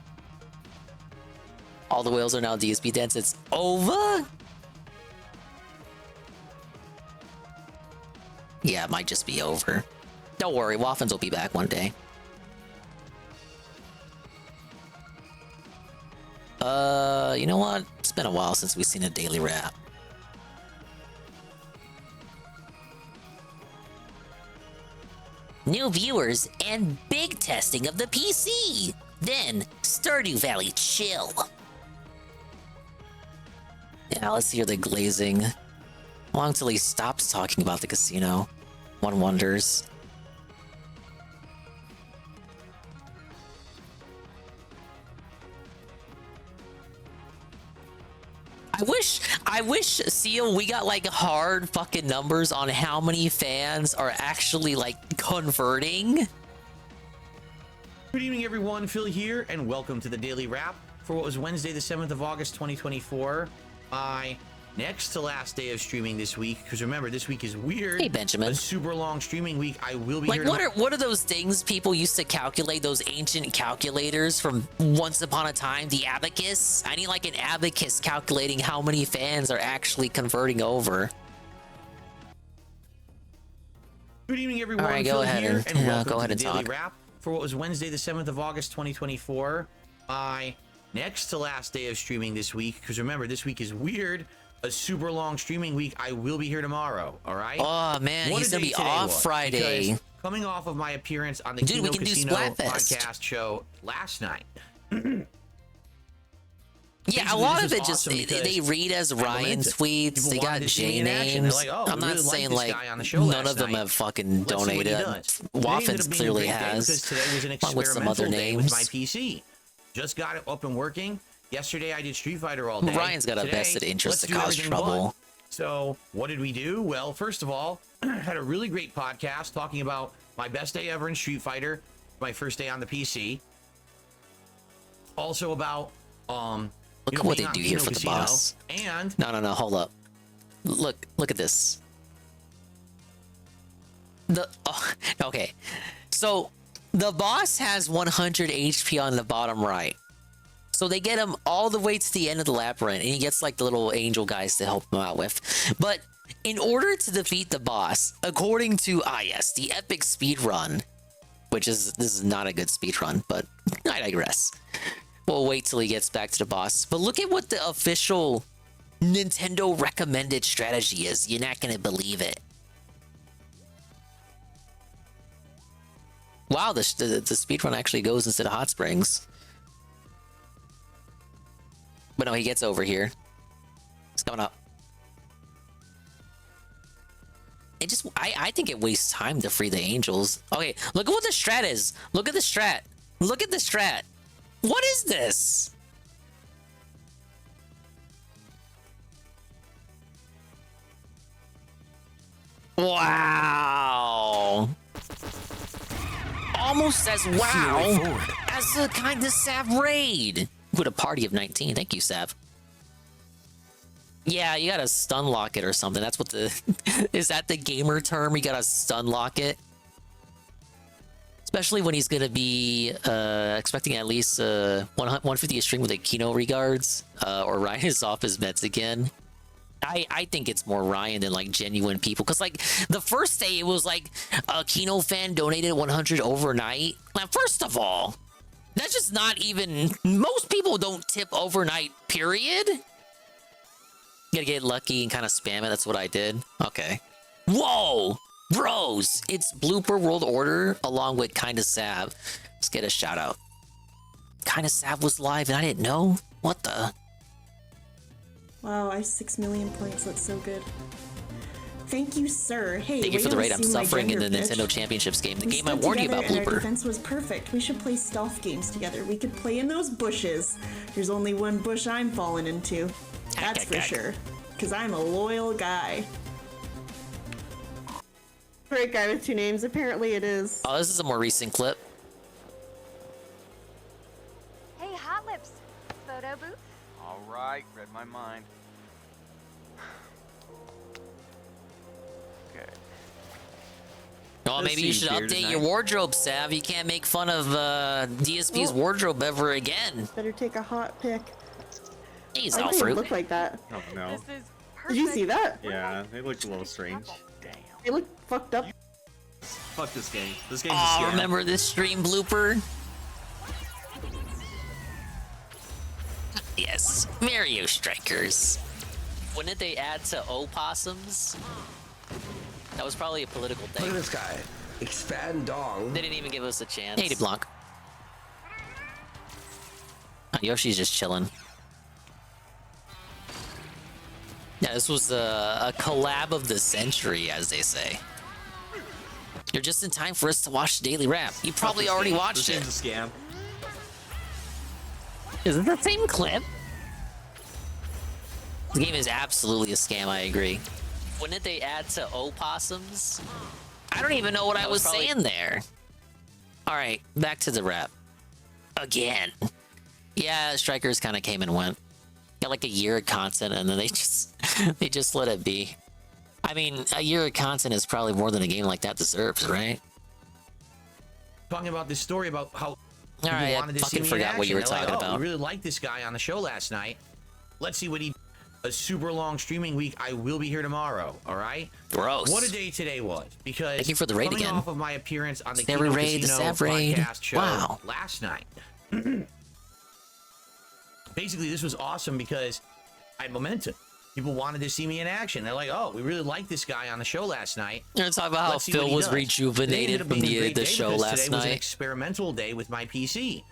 All the whales are now DSP dense. It's over? Yeah, it might just be over. Don't worry, Waffens will be back one day. You know what? It's been a while since we've seen a daily wrap. New viewers and big testing of the PC. Then Stardew Valley chill. Yeah, let's hear the glazing. How long till he stops talking about the casino? One wonders. I wish, Seal, we got like hard fucking numbers on how many fans are actually like converting. Good evening, everyone. Phil here, and welcome to the Daily Wrap for what was Wednesday, the 7th of August, 2024. My next to last day of streaming this week, because remember, this week is weird. Hey, Benjamin. A super long streaming week. I will be like, here. What are those things people used to calculate? Those ancient calculators from once upon a time, the abacus. I need like an abacus calculating how many fans are actually converting over. Good evening, everyone. All right, Phil go ahead here, and welcome go ahead to and the Daily talk. Wrap for what was Wednesday, the 7th of August, 2024. My next to last day of streaming this week, because remember, this week is weird. A super long streaming week. I will be here tomorrow. All right. Oh man, he's gonna be off Friday. Coming off of my appearance on the Dude, we Kino can do Casino Splatfest. podcast show last night. Yeah, a lot of it just they read as Ryan tweets. They got J names. I'm not saying like none of them have fucking donated. Waffens clearly has, along with some other names. My PC just got it up and working. Yesterday I did Street Fighter all day. Ryan's got a vested interest to cause trouble. So what did we do? Well, first of all, had a really great podcast talking about my best day ever in Street Fighter, my first day on the PC. Also about Look at what they do here for the boss. And no, hold up. Look at this. Okay. So the boss has 100 HP on the bottom right. So they get him all the way to the end of the labyrinth, and he gets like the little angel guys to help him out with. But in order to defeat the boss, according to the epic speed run, this is not a good speed run, but I digress. We'll wait till he gets back to the boss. But look at what the official Nintendo recommended strategy is. You're not gonna believe it. Wow, the speedrun actually goes instead of hot springs. But no, he gets over here. It's coming up. I think it wastes time to free the angels. Okay, look at what the strat is. Look at the strat. Look at the strat. What is this? Wow. Almost as wow as the kind of Sav raid. With a party of 19. Thank you, Sav. Yeah, you gotta stun lock it or something. That's what the... Is that the gamer term? You gotta stun lock it? Especially when he's gonna be expecting at least 150 a stream with a Kino regards. Or Ryan is off his meds again. I think it's more Ryan than like genuine people. Because like the first day it was like a Kino fan donated 100 overnight. Now, first of all, that's just not even... Most people don't tip overnight, period. You gotta get lucky and kind of spam it. That's what I did. Okay. Whoa! Bros! It's Blooper World Order along with Kinda Sav. Let's get a shout out. Kinda Sav was live and I didn't know? What the? Wow, I have 6 million points. That's so good. Thank you, sir. Hey, thank you for the raid. I'm suffering in the Nintendo Championships game. The game I warned you about, Blooper. Our defense was perfect. We should play stealth games together. We could play in those bushes. There's only one bush I'm falling into. That's for sure. Because I'm a loyal guy. Great guy with 2 names. Apparently it is. Oh, this is a more recent clip. Hey, Hot Lips. Photo booth? All right, read my mind. Oh, maybe you should update your wardrobe, Sav. You can't make fun of DSP's wardrobe ever again. Better take a hot pick. He's all fruit. Look like that. Oh no. Did you see that? Yeah, they looked a little strange. They look fucked up. Fuck this game. This game's a Oh, scam. remember this stream blooper? Yes, Mario Strikers. When did they add to opossums? That was probably a political thing. Look at this guy. Expand dong. They didn't even give us a chance. Hey, Blanc. Oh, Yoshi's just chilling. Yeah, this was a collab of the century, as they say. You're just in time for us to watch the Daily Wrap. You probably already watched it. This game's a scam. Is it the same clip? The game is absolutely a scam, I agree. When did they add to opossums? I don't even know what I was saying there. Alright, back to the rap. Again. Yeah, Strikers kind of came and went. Got like a year of content and then they just let it be. I mean, a year of content is probably more than a game like that deserves, right? Talking about this story about how Alright, I fucking forgot what you were talking about. We really liked this guy on the show last night. Let's see what he... A super long streaming week. I will be here tomorrow. All right. Gross. What a day today was. Because thank you for the raid coming again. off of my appearance on the Kino Casino podcast show wow. last night. Basically, this was awesome because I had momentum. People wanted to see me in action. They're like, "Oh, we really liked this guy on the show last night." You're talking about how Phil was rejuvenated from the show last today was an night. experimental day with my PC.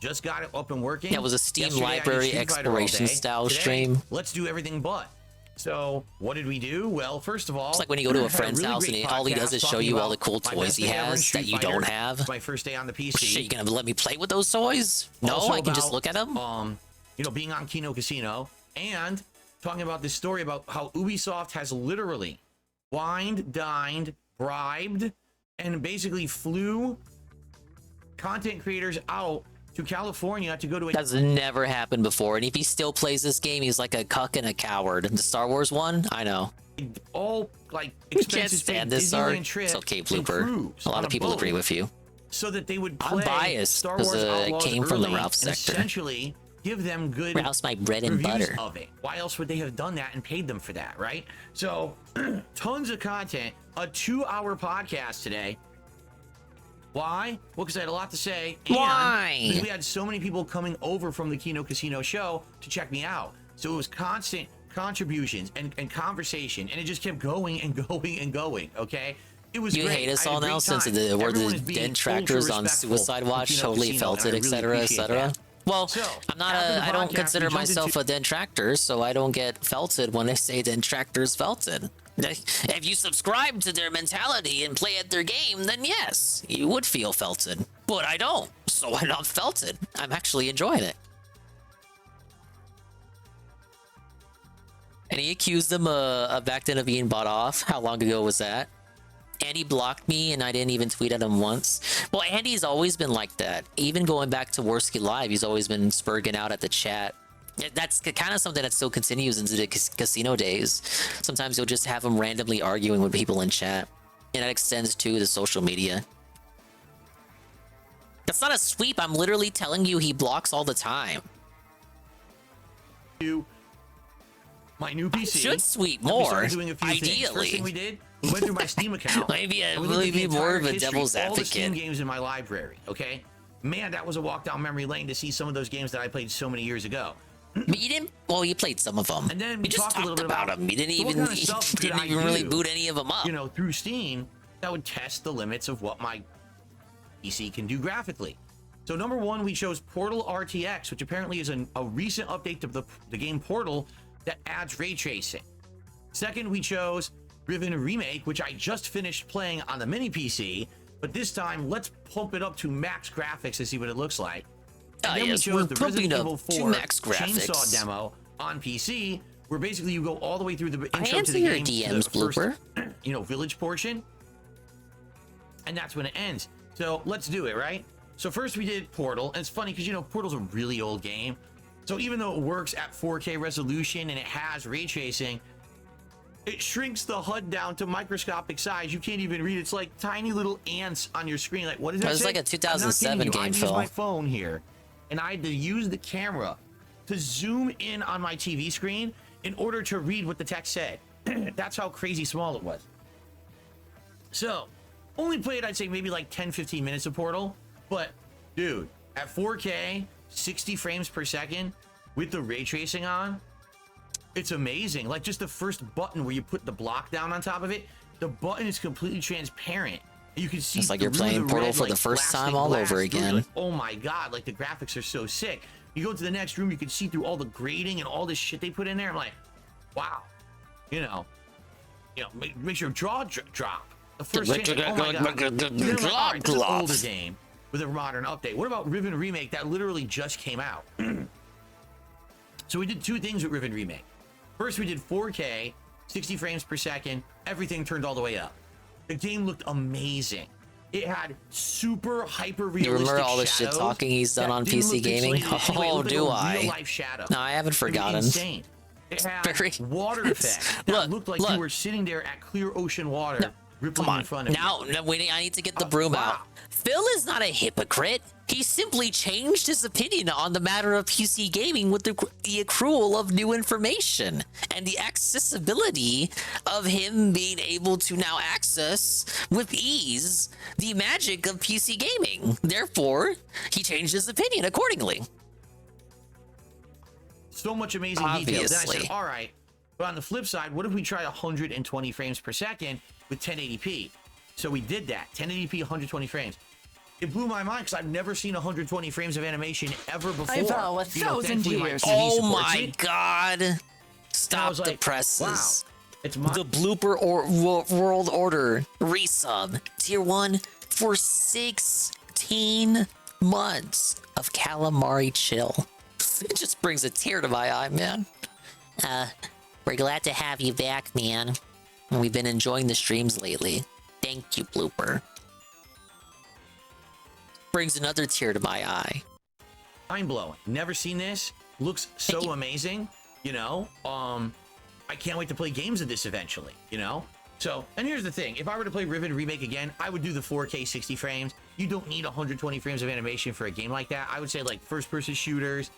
Just got it up and working. Yeah, it was a Steam Yesterday, library exploration style Today, stream. Let's do everything but. So, what did we do? Well, first of all, It's like when you go to a friend's house and all he does is show you all the cool toys he has that you don't have. My first day on the PC. Shit, you gonna let me play with those toys? No, Also I can just about, look at them. You know, being on Kino Casino and talking about this story about how Ubisoft has literally wined, dined, bribed, and basically flew content creators out to California to go to a... That's never happened before. And if he still plays this game, he's like a cuck and a coward. The Star Wars one, I know. All like Can't expenses stand paid this art. Disneyland trip It's okay, and Blooper. cruise A lot on of people boat agree with you. so that they would I'm play biased Star because Wars it Outlaws came from the early Ralph and sector. essentially give them good Ralph's my bread and reviews butter. of it. Why else would they have done that and paid them for that, right? So tons of content, a 2-hour podcast today. Why? Well, because I had a lot to say. And Why? because we had so many people coming over from the Kino Casino show to check me out. So it was constant contributions and conversation, and it just kept going and going and going, okay? It was You great. hate us I had a all now great since time. the word Everyone the is being dead tractors on ultra-respectful Suicide of Watch, Kino totally Casino, felt and I it, really etc., appreciate etc. that. Well, So, I'm not after the I don't podcast, consider we jumped myself into- a detractor, so I don't get felted when they say detractors felted. If you subscribe to their mentality and play at their game, then yes, you would feel felted. But I don't, so I'm not felted. I'm actually enjoying it. And he accused them back then of being bought off. How long ago was that? Andy blocked me and I didn't even tweet at him once. Well, Andy's always been like that. Even going back to Worski Live, he's always been spurging out at the chat. That's kind of something that still continues into the casino days. Sometimes you'll just have him randomly arguing with people in chat. And that extends to the social media. That's not a sweep. I'm literally telling you he blocks all the time. My new PC. I should sweep and we more, started doing a few things. First ideally. thing we did, we went through my Steam account. Maybe and we looked at the more of entire a history, devil's all the Steam advocate. games in my library. Okay, man, that was a walk down memory lane to see some of those games that I played so many years ago. But you didn't. Well, you played some of them. And then we we just talked a little bit about about them. You didn't so what even. kind of stuff could didn't I even really do, boot any of them up. You know, through Steam, that would test the limits of what my PC can do graphically. So number one, we chose Portal RTX, which apparently is a recent update to the game Portal that adds ray tracing. Second, we chose Riven Remake, which I just finished playing on the mini PC, but this time let's pump it up to max graphics to see what it looks like. And then yes, we we're chose the pumping Resident up Evil to 4 max graphics. Chainsaw demo on PC, where basically you go all the way through the intro to answer the your game, to DMs, the first, Blooper. village portion, and that's when it ends. So let's do it, right? So first we did Portal, and it's funny because Portal's a really old game. So even though it works at 4K resolution and it has ray tracing, it shrinks the HUD down to microscopic size. You can't even read. It's like tiny little ants on your screen. Like, what is that? It's like a 2007 game, I used Phil. my phone here, and I had to use the camera to zoom in on my TV screen in order to read what the text said. That's how crazy small it was. So, only played, I'd say, maybe like 10-15 minutes of Portal. But, dude, at 4K, 60 frames per second, with the ray tracing on, it's amazing. Like, just the first button where you put the block down on top of it, the button is completely transparent. You can see It's like you're through playing the Portal red, for the like, first time plastic all glass over through it. again. Like, oh my god, like the graphics are so sick. You go to the next room, you can see through all the grading and all this shit they put in there. I'm like, wow. Makes your jaw drop. The first thing, oh my god. Then I'm like, all right, this is an older game with a modern update. What about Riven Remake that literally just came out? So we did two things with Riven Remake. First, we did 4K, 60 frames per second, everything turned all the way up. The game looked amazing. It had super hyper realistic. You remember all the shit shadows talking he's done that on didn't PC look gaming? pixelated. Anyway, it Oh, looked do like a I? real-life shadow. No, I haven't It was forgotten. insane. It had water effects that looked like you were sitting there at clear ocean water, rippling in front of you. Now, I need to get the broom out. Phil is not a hypocrite. He simply changed his opinion on the matter of PC gaming with the accrual of new information and the accessibility of him being able to now access with ease the magic of PC gaming. Therefore, he changed his opinion accordingly. So much amazing detail. Then I Obviously. said, all right, but on the flip side, what if we try 120 frames per second with 1080p? So we did that, 1080p, 120 frames. It blew my mind because I've never seen 120 frames of animation ever before. I vow 1,000 thankfully my years. TV Oh supports my it. god. Stop the like, presses. wow, it's the blooper world order resub tier 1 for 16 months of calamari chill. It just brings a tear to my eye, man. We're glad to have you back, man. We've been enjoying the streams lately. Thank you, Blooper. Brings another tear to my eye. mind-blowing. Never seen this. Looks so amazing, you know. I can't wait to play games of this eventually, you know. So, and here's the thing. If I were to play Riven Remake again, I would do the 4K 60 frames. You don't need 120 frames of animation for a game like that. I would say like first-person shooters,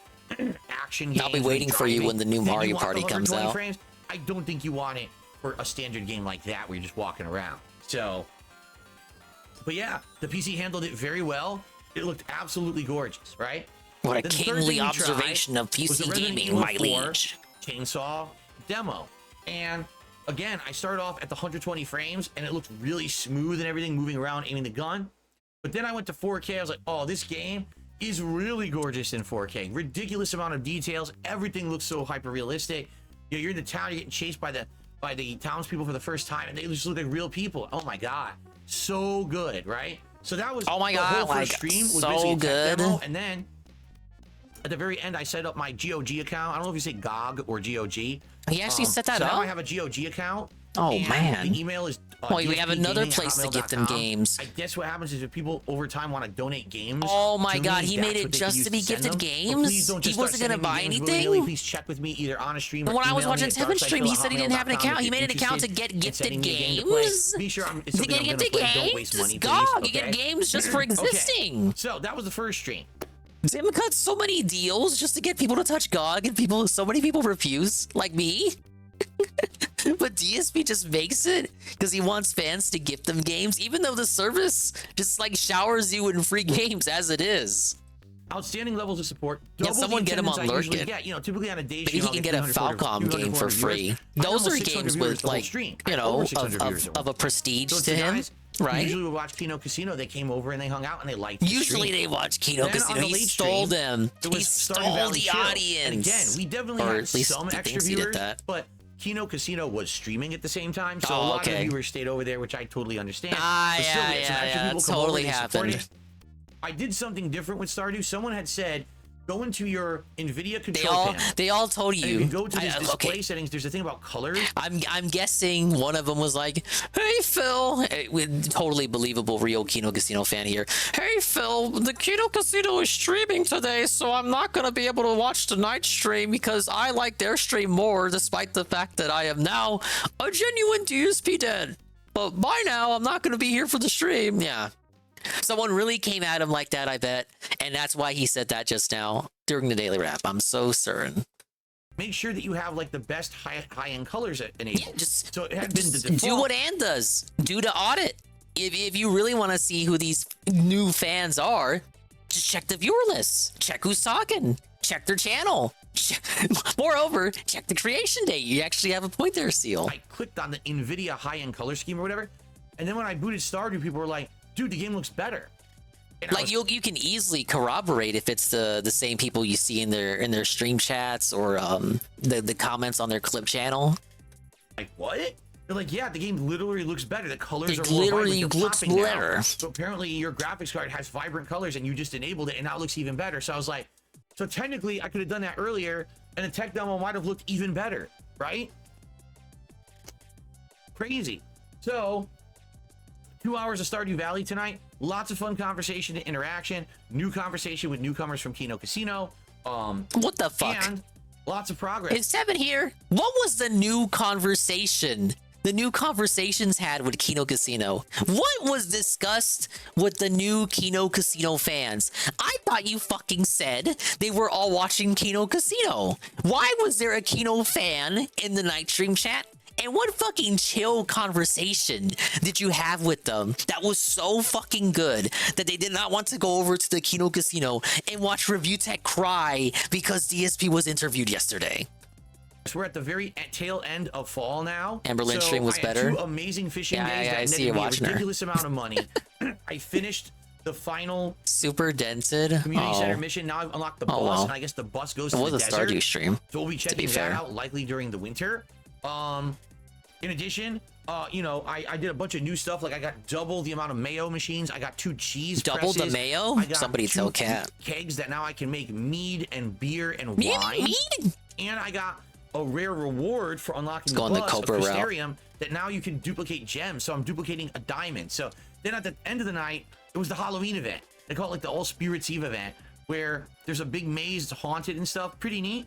action games. I'll be waiting for you when the new Mario Party comes out. Frames. I don't think you want it for a standard game like that where you're just walking around. So, but yeah, the PC handled it very well. It looked absolutely gorgeous, right? What a kingly observation of PC gaming, my liege. Chainsaw demo. And again, I started off at the 120 frames and it looked really smooth and everything, moving around, aiming the gun. But then I went to 4K. I was like, oh, this game is really gorgeous in 4K. Ridiculous amount of details. Everything looks so hyper realistic. You know, you're in the town, you're getting chased by the townspeople for the first time, and they just look like real people. Oh my god, so good, right? So that was the whole first stream was so good. Demo, and then at the very end, I set up my GOG account. I don't know if you say GOG or GOG. He actually set that up? Now I have a GOG account. Oh, man. The email is we have another place to get them games. I guess what happens is if people over time want to donate games. Oh my god, he made it just to be gifted games? He wasn't going to buy anything? Please check with me either on a stream or when I was watching Tevin's stream, he said he didn't have an account. He made an account to get gifted games? Be sure I'm to get gifted games? God, you get games just for existing. So that was the first stream. Zim cut so many deals just to get people to touch GOG, and so many people refuse, like me. But DSP just makes it because he wants fans to gift them games, even though the service just like showers you in free games as it is. Outstanding levels of support. Yeah, someone get him on Lurkin. You know, typically on a day stream, he can get a Falcom game for free. Those are games with like, you know, of a prestige to him. Right. Usually we watch Kino Casino. They came over and they hung out and they liked. Usually they watch Kino Casino. He stole them. He stole the audience. And again, we definitely had some extra viewers, but Kino Casino was streaming at the same time, so a lot of viewers stayed over there, which I totally understand. Yeah, totally happened. I did something different with Stardew. Someone had said, go into your NVIDIA control panel. They all told you. And you can go to this display settings. There's a thing about colors. I'm guessing one of them was like, hey, Phil. Totally believable, real Kino Casino fan here. Hey, Phil, the Kino Casino is streaming today, so I'm not going to be able to watch tonight's stream because I like their stream more, despite the fact that I am now a genuine DSP dead. But by now, I'm not going to be here for the stream. Yeah. Someone really came at him like that, I bet. And that's why he said that just now during the daily wrap. I'm so certain. Make sure that you have like the best high-end colors enabled. Yeah, so it had been the default. Do what Ann does. Do the audit. If you really want to see who these new fans are, just check the viewer list. Check who's talking. Check their channel. Moreover, check the creation date. You actually have a point there, Seal. I clicked on the NVIDIA high-end color scheme or whatever, and then when I booted Stardew, people were like, dude, the game looks better. And like you can easily corroborate if it's the same people you see in their stream chats or the comments on their clip channel. Like what? They're like, yeah, the game literally looks better. The colors are more literally vibrant. looks better. Now. So apparently your graphics card has vibrant colors and you just enabled it and now it looks even better. So I was like, so technically I could have done that earlier and the tech demo might have looked even better, right? Crazy. So 2 hours of Stardew Valley tonight. Lots of fun conversation and interaction. New conversation with newcomers from Kino Casino. What the fuck? And lots of progress. Is Seven here? What was the new conversation? The new conversations had with Kino Casino. What was discussed with the new Kino Casino fans? I thought you fucking said they were all watching Kino Casino. Why was there a Kino fan in the night stream chat? And what fucking chill conversation did you have with them that was so fucking good that they did not want to go over to the Kino Casino and watch Review Tech cry because DSP was interviewed yesterday? So we're at the very tail end of fall now. Amberlyn's stream was better. 2 amazing fishing days I that see you netted me watching a ridiculous amount of money. I finished the final super dented community center mission. Now I've unlocked the bus, and I guess the bus goes to the desert. It was a Stardew stream. So we'll be checking that out likely during the winter. In addition, you know, I did a bunch of new stuff. Like I got double the amount of mayo machines. I got 2 cheese double presses. The mayo? I got Somebody 2 tell Cat. kegs that now I can make mead and beer and wine. Mead? And I got a rare reward for unlocking the bus of Cobra Crystarium that now you can duplicate gems. So I'm duplicating a diamond. So then at the end of the night, it was the Halloween event. They call it like the All Spirits Eve event, where there's a big maze, it's haunted and stuff. Pretty neat.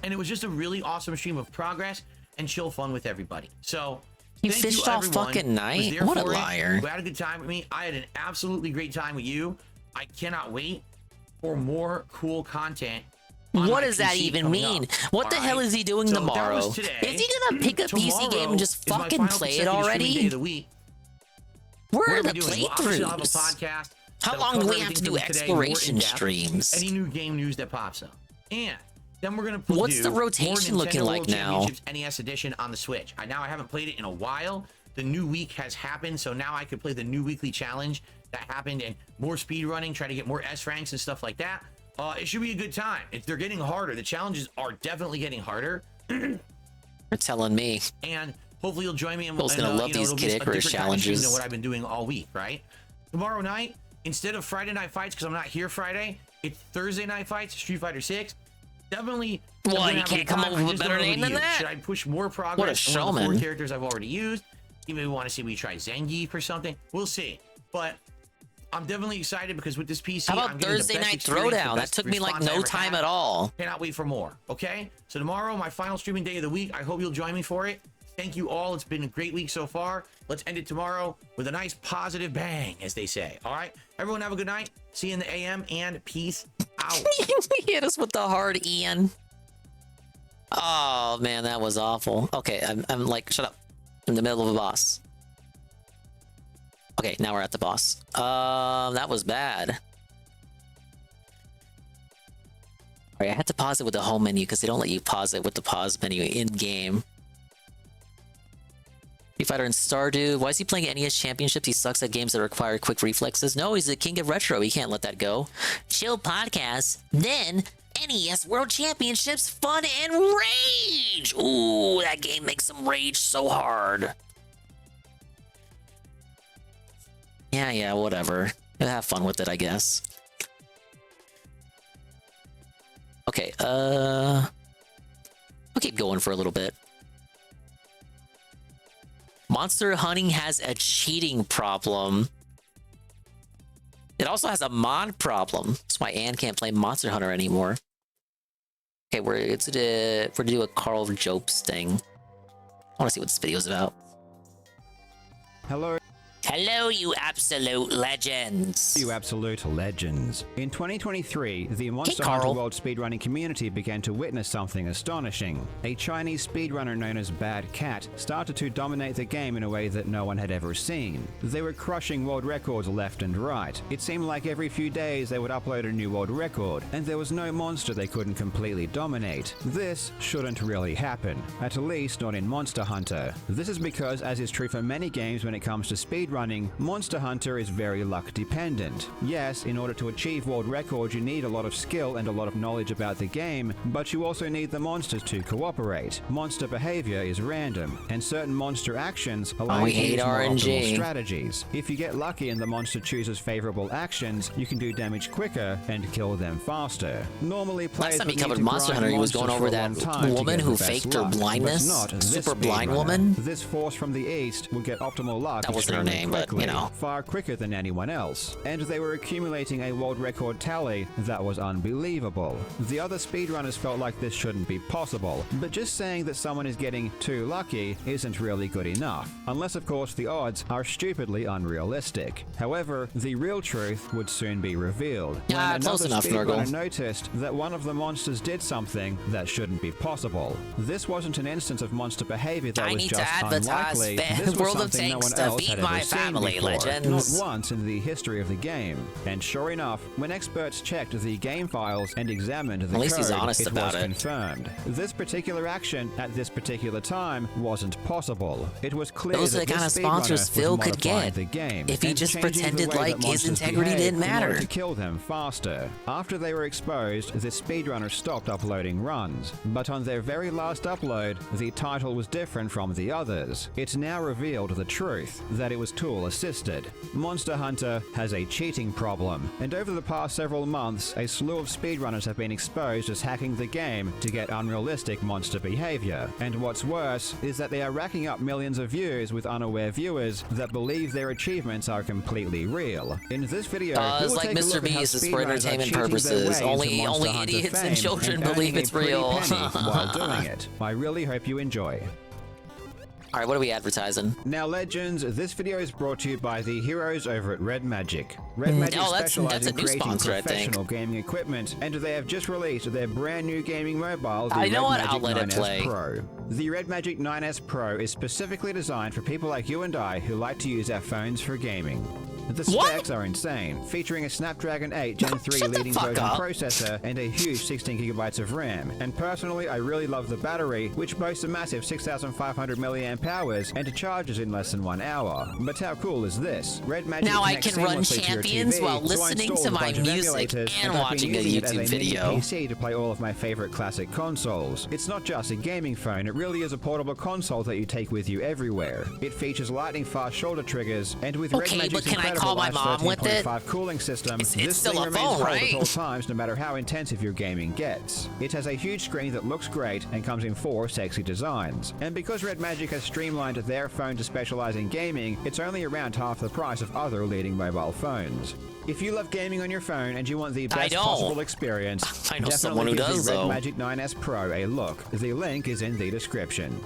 And it was just a really awesome stream of progress and chill fun with everybody. So You thank fished all everyone fucking who was night? there What a for it, liar. who had a good time with me. I had an absolutely great time with you. I cannot wait for more cool content. What does that even mean? What the hell is he doing tomorrow? Is he gonna pick a PC game and just fucking play it already? Where are the playthroughs? How long do we have to do exploration streams? Any new game news that pops up. And then we're gonna What's the rotation looking like now? NES edition on the Switch. I haven't played it in a while. The new week has happened, so now I can play the new weekly challenge that happened, and more speed running, try to get more S ranks and stuff like that. It should be a good time. They're getting harder. The challenges are definitely getting harder. You're telling me. And hopefully you'll join me in Bill's gonna love these Kid Icarus challenges than what I've been doing all week, right? Tomorrow night, instead of Friday Night Fights, because I'm not here Friday, it's Thursday Night Fights, Street Fighter 6. Definitely. Well, you can't come up with a better name than that. Should I push more progress? What a showman. On the 4 characters I've already used. Even if we want to see we try Zangief or something. We'll see. But I'm definitely excited because with this PC, how about I'm getting Thursday the best Night experience, Throwdown? the That best took me like response I no ever time had. at all. Cannot wait for more. Okay? So tomorrow, my final streaming day of the week. I hope you'll join me for it. Thank you all. It's been a great week so far. Let's end it tomorrow with a nice positive bang, as they say. All right? Everyone have a good night. See you in the AM and peace out. He hit us with the hard Ian. Oh man, that was awful. Okay, I'm like, shut up. In the middle of a boss. Okay, now we're at the boss. That was bad. Alright, I had to pause it with the home menu because they don't let you pause it with the pause menu in game. Street Fighter and Stardew. Why is he playing NES Championships? He sucks at games that require quick reflexes. No, he's the king of retro. He can't let that go. Chill podcast. Then NES World Championships, fun and rage. Ooh, that game makes them rage so hard. Yeah, whatever. Have fun with it, I guess. Okay, I'll keep going for a little bit. Monster Hunting has a cheating problem. It also has a mod problem. That's why Anne can't play Monster Hunter anymore. Okay, we're to do a Carl Jopes thing. I want to see what this video is about. Hello. Hello, you absolute legends. You absolute legends. In 2023, the Monster Hunter World speedrunning community began to witness something astonishing. A Chinese speedrunner known as Bad Cat started to dominate the game in a way that no one had ever seen. They were crushing world records left and right. It seemed like every few days they would upload a new world record, and there was no monster they couldn't completely dominate. This shouldn't really happen, at least not in Monster Hunter. This is because, as is true for many games when it comes to speedrunning, Monster Hunter is very luck dependent. Yes, in order to achieve world records you need a lot of skill and a lot of knowledge about the game, but you also need the monsters to cooperate. Monster behavior is random, and certain monster actions allow you to use more optimal strategies. If you get lucky and the monster chooses favorable actions, you can do damage quicker and kill them faster. Normally, players last time he covered Monster Hunter, he was going over that woman who faked her blindness. Super blind woman. This force from the east would get optimal luck. That wasn't her name. But, you know. Far quicker than anyone else, and they were accumulating a world record tally that was unbelievable. The other speedrunners felt like this shouldn't be possible, but just saying that someone is getting too lucky isn't really good enough, unless of course the odds are stupidly unrealistic. However, the real truth would soon be revealed. When close enough, speedrunner noticed that one of the monsters did something that shouldn't be possible. This wasn't an instance of monster behavior that was just unlikely. This was something no one else had ever family before. legends. Not once in the history of the game. And sure enough, when experts checked the game files and examined the At least code, he's honest it about was it. confirmed. This particular action at this particular time wasn't possible. It was clear Those are that the kind this of sponsors speedrunner Phil was could modifying get the game if he and just changing the pretended way like that his monsters integrity behave didn't in order matter. to kill them faster. After they were exposed, the speedrunner stopped uploading runs. But on their very last upload, the title was different from the others. It now revealed the truth, that it was tool assisted. Monster Hunter has a cheating problem, and over the past several months, a slew of speedrunners have been exposed as hacking the game to get unrealistic monster behavior. And what's worse is that they are racking up millions of views with unaware viewers that believe their achievements are completely real. In this video, we will like take a Mr. look at how Beast is for speedrunners are entertainment cheating their purposes. way into Only Monster Hunter idiots and fame children and believe earning it's a pretty real. penny while doing it. I really hope you enjoy. All right, what are we advertising? Now, legends, this video is brought to you by the heroes over at Red Magic. Red Magic specializes in creating professional gaming equipment, and they have just released their brand new gaming mobile, the Red Magic 9S Pro. The Red Magic 9S Pro is specifically designed for people like you and I who like to use our phones for gaming. The specs are insane, featuring a Snapdragon 8 Gen 3 leading version processor and a huge 16GB of RAM. And personally, I really love the battery, which boasts a massive 6,500 mAh and charges in less than 1 hour. But how cool is this? Red Magic now I can run seamlessly to your Champions TV, while so I listening installed to a my bunch of music emulators, and I've been watching a using it as YouTube mini video. PC to play all of my favorite classic consoles. It's not just a gaming phone, it really is a portable console that you take with you everywhere. It features lightning-fast shoulder triggers, and with Red Magic's but can I call my mom with it? 13.5 cooling system, It's this still thing a remains phone, cold right? at all times, no matter how intensive your gaming gets. It has a huge screen that looks great and comes in 4 sexy designs. And because Red Magic has streamlined their phone to specialize in gaming, it's only around half the price of other leading mobile phones. If you love gaming on your phone and you want the best possible experience, I know someone who definitely does, give the though. Red Magic 9S Pro a look. The link is in the description.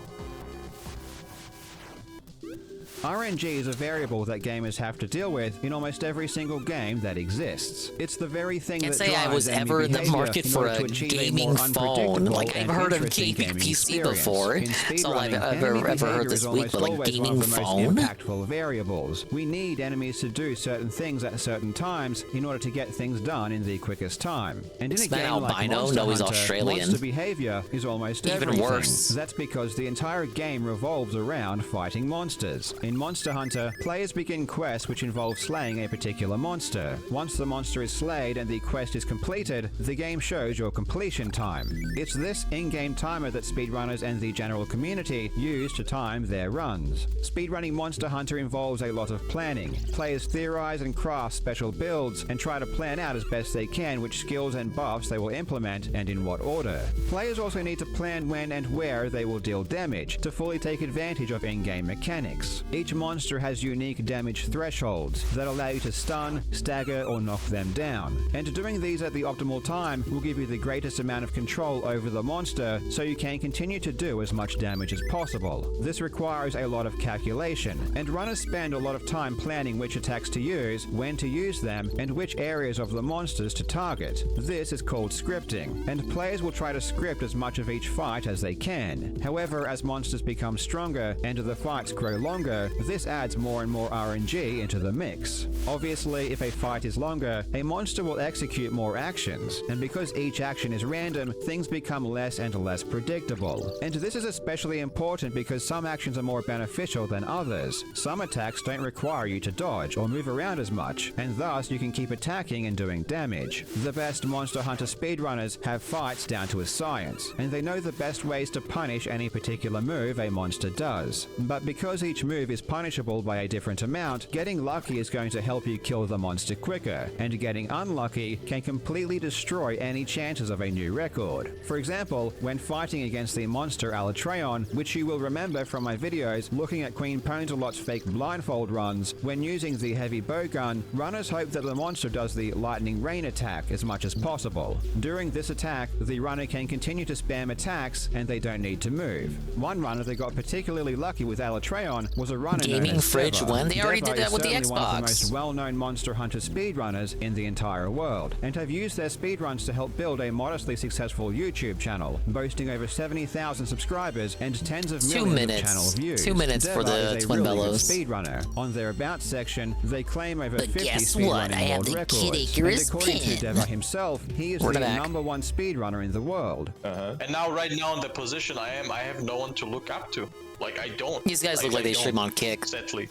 RNG is a variable that gamers have to deal with in almost every single game that exists. It's the very thing Can't that say I drives was enemy ever in the behavior market in for order to a achieve gaming more phone. unpredictable Like, I've and heard of interesting gaming PC experience. before. In It's all I've speedrunning, ever enemy heard behavior this is week, but like almost always one gaming of the most phone? impactful variables. We need enemies to do certain things at certain times in order to get things done in the quickest time. And in Is a that game like albino? Monster No, he's Hunter, Australian. monster behavior is almost Even everything. worse. That's because the entire game revolves around fighting monsters. In Monster Hunter, players begin quests which involve slaying a particular monster. Once the monster is slayed and the quest is completed, the game shows your completion time. It's this in-game timer that speedrunners and the general community use to time their runs. Speedrunning Monster Hunter involves a lot of planning. Players theorize and craft special builds and try to plan out as best they can which skills and buffs they will implement and in what order. Players also need to plan when and where they will deal damage to fully take advantage of in-game mechanics. Each monster has unique damage thresholds that allow you to stun, stagger, or knock them down. And doing these at the optimal time will give you the greatest amount of control over the monster so you can continue to do as much damage as possible. This requires a lot of calculation, and runners spend a lot of time planning which attacks to use, when to use them, and which areas of the monsters to target. This is called scripting, and players will try to script as much of each fight as they can. However, as monsters become stronger and the fights grow longer, this adds more and more RNG into the mix. Obviously, if a fight is longer, a monster will execute more actions, and because each action is random, things become less and less predictable. And this is especially important because some actions are more beneficial than others. Some attacks don't require you to dodge or move around as much, and thus you can keep attacking and doing damage. The best Monster Hunter speedrunners have fights down to a science, and they know the best ways to punish any particular move a monster does. But because each move is punishable by a different amount, getting lucky is going to help you kill the monster quicker, and getting unlucky can completely destroy any chances of a new record. For example, when fighting against the monster Alatreon, which you will remember from my videos looking at Queen Ponzalot's fake blindfold runs, when using the heavy bow gun, runners hope that the monster does the lightning rain attack as much as possible. During this attack, the runner can continue to spam attacks and they don't need to move. One runner that got particularly lucky with Alatreon was a runner known Gaming as fridge Deva. when they already Deva did that is with the certainly one of the Xbox. most well-known Monster Hunter speedrunners in the entire world, and have used their speedruns to help build a modestly successful YouTube channel, boasting over 70,000 subscribers and tens of millions of channel views. 2 minutes for Deva the is a Twin really good Bellows. speedrunner. On their About section, they claim over But 50 guess what? I speedrunning have world the records. Kid And Icarus according pin. to Deva himself, he is Word the of back. #1 speedrunner in the world. And now, right now, in the position I am, I have no one to look up to. Like, I don't. These guys look like they don't, stream on Kick. Sadly.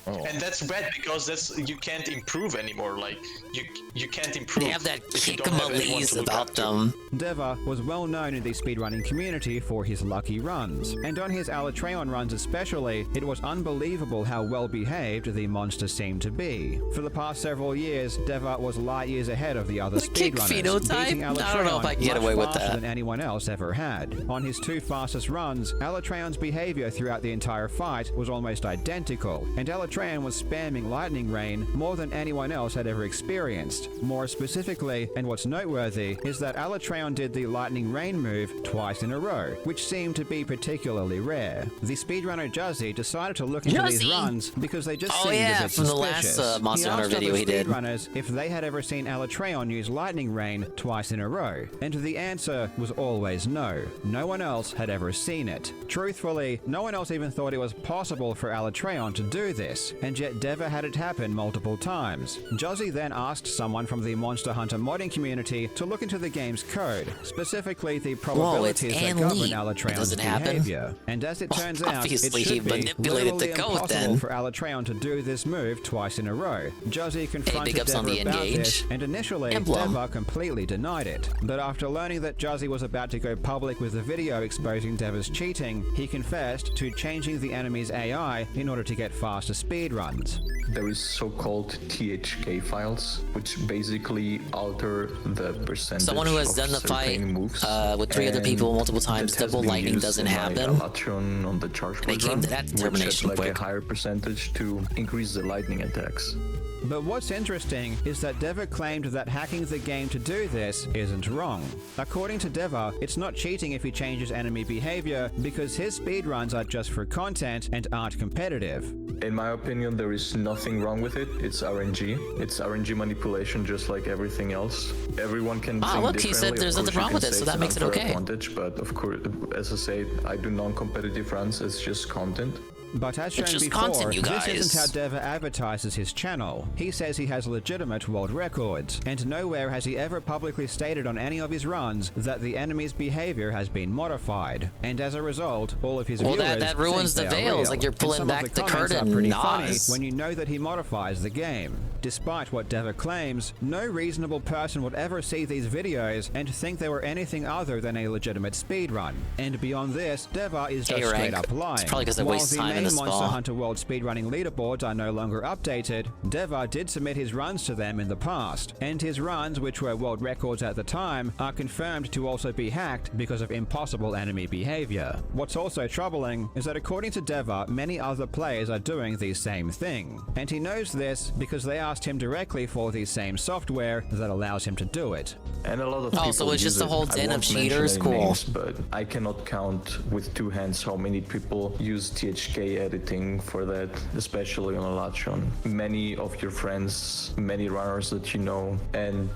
And that's bad because you can't improve anymore. Like you can't improve. They have that if you don't have anyone kick-em-a-lees to look about up to. them. Deva was well known in the speedrunning community for his lucky runs, and on his Alatreon runs especially, it was unbelievable how well behaved the monster seemed to be. For the past several years, Deva was light years ahead of the other kick speedrunners, phenotype? beating I don't know if I can get much away with faster that. than anyone else ever had. On his 2 fastest runs, Alatreon's behavior throughout the entire fight was almost identical, and Alatreon was spamming Lightning Rain more than anyone else had ever experienced. More specifically, and what's noteworthy, is that Alatreon did the Lightning Rain move twice in a row, which seemed to be particularly rare. The speedrunner Juzzy decided to look into these Juzzy! runs because they just Oh, seemed yeah, a bit from the last, suspicious. Monster He Hunter asked video other he did. speedrunners if they had ever seen Alatreon use Lightning Rain twice in a row, and the answer was always no. No one else had ever seen it. Truthfully, no one else even thought it was possible for Alatreon to do this, and yet Deva had it happen multiple times. Juzzy then asked someone from the Monster Hunter modding community to look into the game's code, specifically the probabilities that govern Alatreon's behavior. And as it turns out, it obviously he should be manipulated the literally code impossible then. for Alatreon to do this move twice in a row. Juzzy confronted big ups on Deva the about Engage. this, and initially Emblem. Deva completely denied it. But after learning that Juzzy was about to go public with a video exposing Deva's cheating, he confessed to changing the enemy's AI in order to get faster speedruns. There is so-called THK files, which basically alter the percentage Someone who has of done the fight certain moves, with 3 other and people multiple times, that has double been lightning used doesn't in my happen. Alatreon on the charge They came to that determination which has like quick. a higher percentage to increase the lightning attacks. But what's interesting is that Deva claimed that hacking the game to do this isn't wrong. According to Deva, it's not cheating if he changes enemy behavior because his speedruns are just for content and aren't competitive. In my opinion, there is nothing wrong with it. It's RNG. It's RNG manipulation, just like everything else. Everyone can think look, he said differently. there's Of nothing course, you wrong can with it, say so it's that an makes it unfair okay. advantage, but of course, as I say, I do non-competitive runs. It's just content. But as shown It's just before, content, you this guys. isn't how Deva advertises his channel. He says he has legitimate world records, and nowhere has he ever publicly stated on any of his runs that the enemy's behavior has been modified. And as a result, all of his Well, viewers that ruins think the they are veil. real. It's like you're And pulling some back of the comments curtain, are pretty funny Nas. when you know that he modifies the game. Despite what Deva claims, no reasonable person would ever see these videos and think they were anything other than a legitimate speedrun. And beyond this, Deva is just A-rank. straight up lying. It's probably 'cause they While waste the time in main the Monster spa. Hunter World speedrunning leaderboards are no longer updated, Deva did submit his runs to them in the past, and his runs, which were world records at the time, are confirmed to also be hacked because of impossible enemy behavior. What's also troubling is that according to Deva, many other players are doing the same thing, and he knows this because they asked him directly for the same software that allows him to do it. And a lot of Oh, people so it's just use a whole it. I den of won't mention cheaters? any Cool. names, but I cannot count with 2 hands how many people use THK editing for that, especially on Alatreon. Many of your friends, many runners that you know, and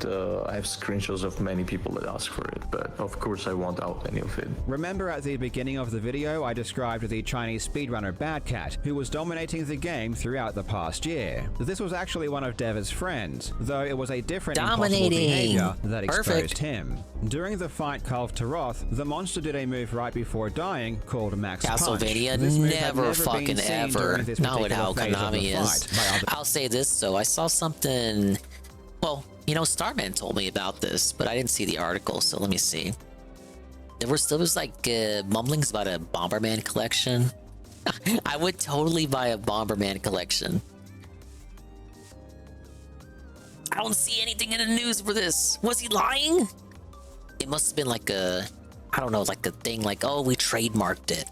I have screenshots of many people that ask for it, but of course I won't out any of it. Remember at the beginning of the video I described the Chinese speedrunner Bad Cat, who was dominating the game throughout the past year. This was actually one of Deva's friends, though it was a different impossible Dominating. behavior that exposed Perfect. him. During the fight Calf to Roth, the monster did a move right before dying called Max Punch. Castlevania This move had never been fucking seen ever. during this Not with how particular phase of the Konami is. fight by other I'll say this though, I saw something. Well, you know, Starman told me about this, but I didn't see the article, so let me see. There was like mumblings about a Bomberman collection. I would totally buy a Bomberman collection. I don't see anything in the news for this. Was he lying? It must have been like a, I don't know, like a thing like, oh, we trademarked it.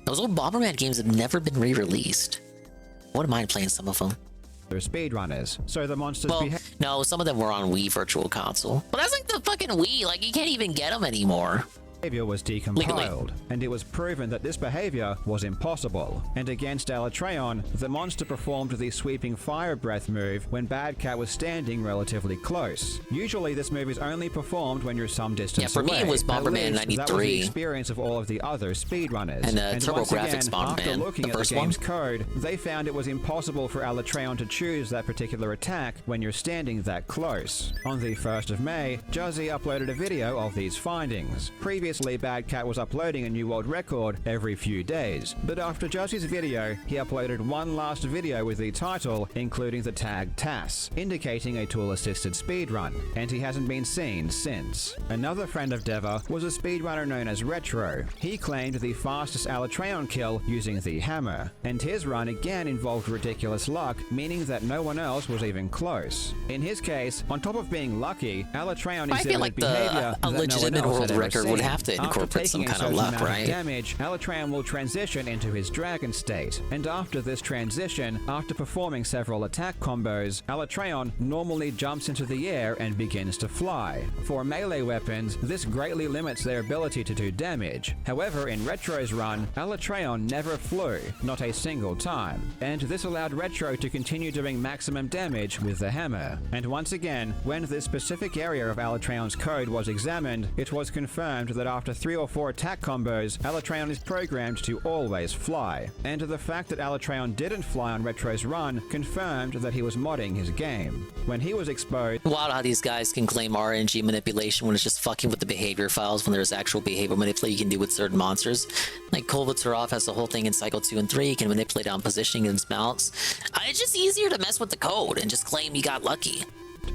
Those old Bomberman games have never been re-released. I wouldn't mind playing some of them. They're speedrunners, so the monsters Well, no, some of them were on Wii Virtual Console. But that's like the fucking Wii. Like, you can't even get them anymore. behavior was decompiled, and it was proven that this behavior was impossible. And against Alatreon, the monster performed the sweeping fire breath move when Bad Cat was standing relatively close. Usually this move is only performed when you're some distance away. Yeah, for me it was Bomberman At least, that was the 93. experience of all of the other speedrunners. And once again, TurboGrafx Bomberman, after looking the at first the game's one. code, they found it was impossible for Alatreon to choose that particular attack when you're standing that close. On the 1st of May, Juzzy uploaded a video of these findings. Previously, Previously, Bad Cat was uploading a new world record every few days, but after Josie's video, he uploaded one last video with the title, including the tag TAS, indicating a tool-assisted speedrun, and he hasn't been seen since. Another friend of Deva was a speedrunner known as Retro. He claimed the fastest Alatreon kill using the hammer, and his run again involved ridiculous luck, meaning that no one else was even close. In his case, on top of being lucky, Alatreon exhibited behavior a legitimate world record would have to incorporate some kind of luck, right? Damage, Alatreon will transition into his dragon state, and after this transition, after performing several attack combos, Alatreon normally jumps into the air and begins to fly. For melee weapons, this greatly limits their ability to do damage. However, in Retro's run, Alatreon never flew, not a single time, and this allowed Retro to continue doing maximum damage with the hammer. And once again, when this specific area of Alatreon's code was examined, it was confirmed that after 3 or 4 attack combos, Alatreon is programmed to always fly. And the fact that Alatreon didn't fly on Retro's run confirmed that he was modding his game. When he was exposed... Wild how these guys can claim RNG manipulation when it's just fucking with the behavior files when there's actual behavior manipulation you can do with certain monsters. Like Kolbaturov has the whole thing in Cycle 2 and 3, you can manipulate on positioning and mounts. It's just easier to mess with the code and just claim you got lucky.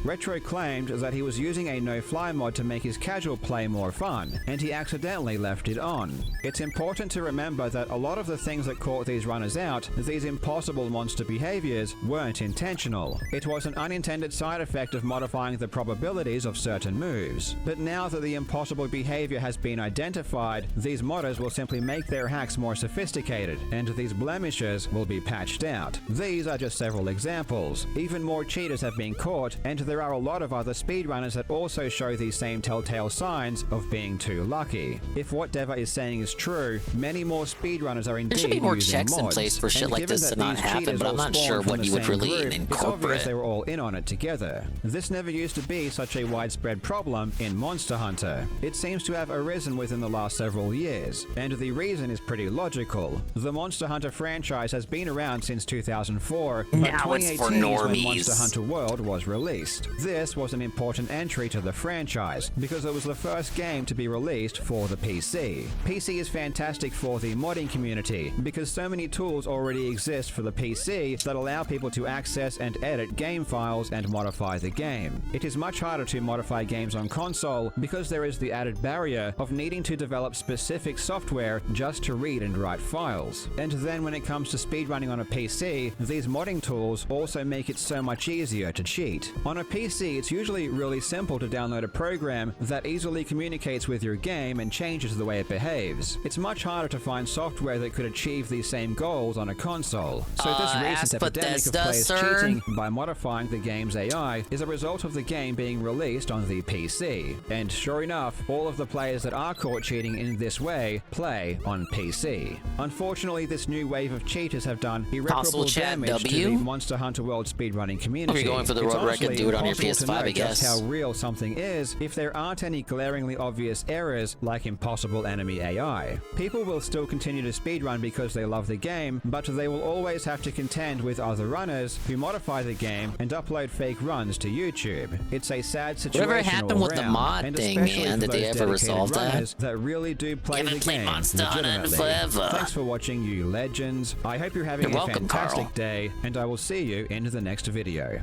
Retro claimed that he was using a no-fly mod to make his casual play more fun, and he accidentally left it on. It's important to remember that a lot of the things that caught these runners out, these impossible monster behaviors, weren't intentional. It was an unintended side effect of modifying the probabilities of certain moves. But now that the impossible behavior has been identified, these modders will simply make their hacks more sophisticated, and these blemishes will be patched out. These are just several examples. Even more cheaters have been caught, and there are a lot of other speedrunners that also show these same telltale signs of being too lucky. If what Deva is saying is true, many more speedrunners are indeed there should be more using checks mods. in place for shit like this to not happen, but I'm not sure what you would really incorporate. It's obvious they were all in on it together. This never used to be such a widespread problem in Monster Hunter. It seems to have arisen within the last several years, and the reason is pretty logical. The Monster Hunter franchise has been around since 2004, but now 2018 it's for is when normies. Monster Hunter World was released. This was an important entry to the franchise because it was the first game to be released for the PC. PC is fantastic for the modding community because so many tools already exist for the PC that allow people to access and edit game files and modify the game. It is much harder to modify games on console because there is the added barrier of needing to develop specific software just to read and write files. And then when it comes to speedrunning on a PC, these modding tools also make it so much easier to cheat. On a PC, it's usually really simple to download a program that easily communicates with your game and changes the way it behaves. It's much harder to find software that could achieve these same goals on a console. So this recent epidemic of players cheating by modifying the game's AI is a result of the game being released on the PC. And sure enough, all of the players that are caught cheating in this way play on PC. Unfortunately, this new wave of cheaters have done irreparable damage to the Monster Hunter World speedrunning community. If you're going for the world record, do it on your PS5, I guess. Just how real something is if there aren't any glaringly obvious errors like impossible enemy AI. People will still continue to speedrun because they love the game, but they will always have to contend with other runners who modify the game and upload fake runs to YouTube. It's a sad situation. Whatever happened with the mod thing, man? Did they ever resolve that? That really do play the game Monster Hunter forever. Thanks for watching, you legends. I hope you're having a fantastic day, and I will see you in the next video.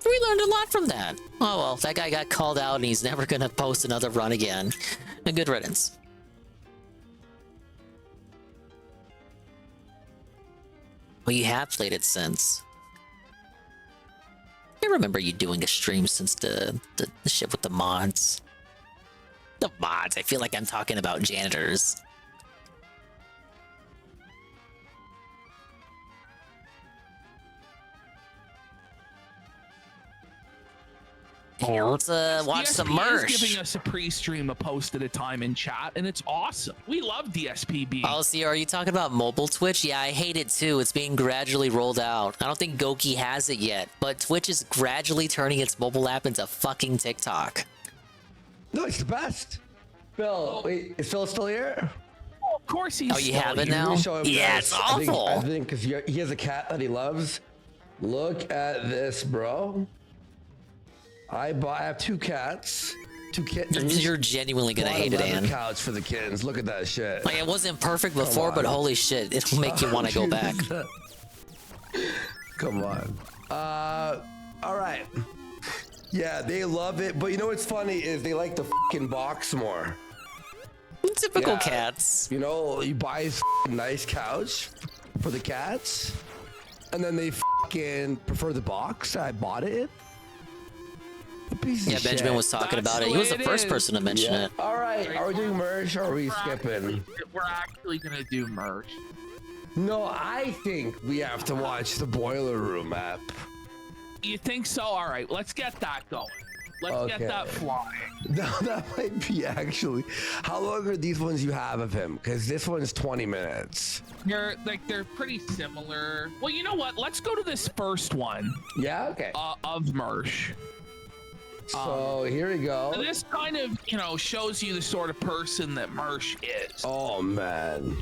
We learned a lot from that. Oh well, that guy got called out and he's never gonna post another run again. A good riddance. Well, you have played it since. I remember you doing a stream since the shit with the mods. The mods, I feel like I'm talking about janitors. Hey, let's watch some merch. Is giving us a pre-stream, a post at a time in chat, and it's awesome. We love DSPB. Oh, see, are you talking about mobile Twitch? Yeah, I hate it too. It's being gradually rolled out. I don't think Goki has it yet, but Twitch is gradually turning its mobile app into fucking TikTok. No, it's the best. Phil, wait, is Phil still here? Oh, of course he's. Oh, you have it now? Yeah, it's awful. I think because he has a cat that he loves. Look at this, bro. I have 2 cats. 2 kittens. You're genuinely gonna hate it, Ann. Couch for the kittens. Look at that shit. Like, it wasn't perfect before, but holy shit, it'll make you want to go back. Come on. All right. Yeah, they love it, but you know what's funny is they like the fucking box more. Typical cats. You know, you buy this nice couch for the cats, and then they fucking prefer the box. I bought it. Yeah, Benjamin was talking about it. He was the first person to mention it. All right, are we doing merch or are we skipping? We're actually gonna do merch. No, I think we have to watch the Boiler Room app. You think so? All right, let's get that going. Let's get that flying. No, that might be actually. How long are these ones you have of him? Because this one's 20 minutes. They're pretty similar. Well, you know what? Let's go to this first one. Yeah. Okay. Of Mersh. So here we go. This kind of, shows you the sort of person that Mersh is. Oh man.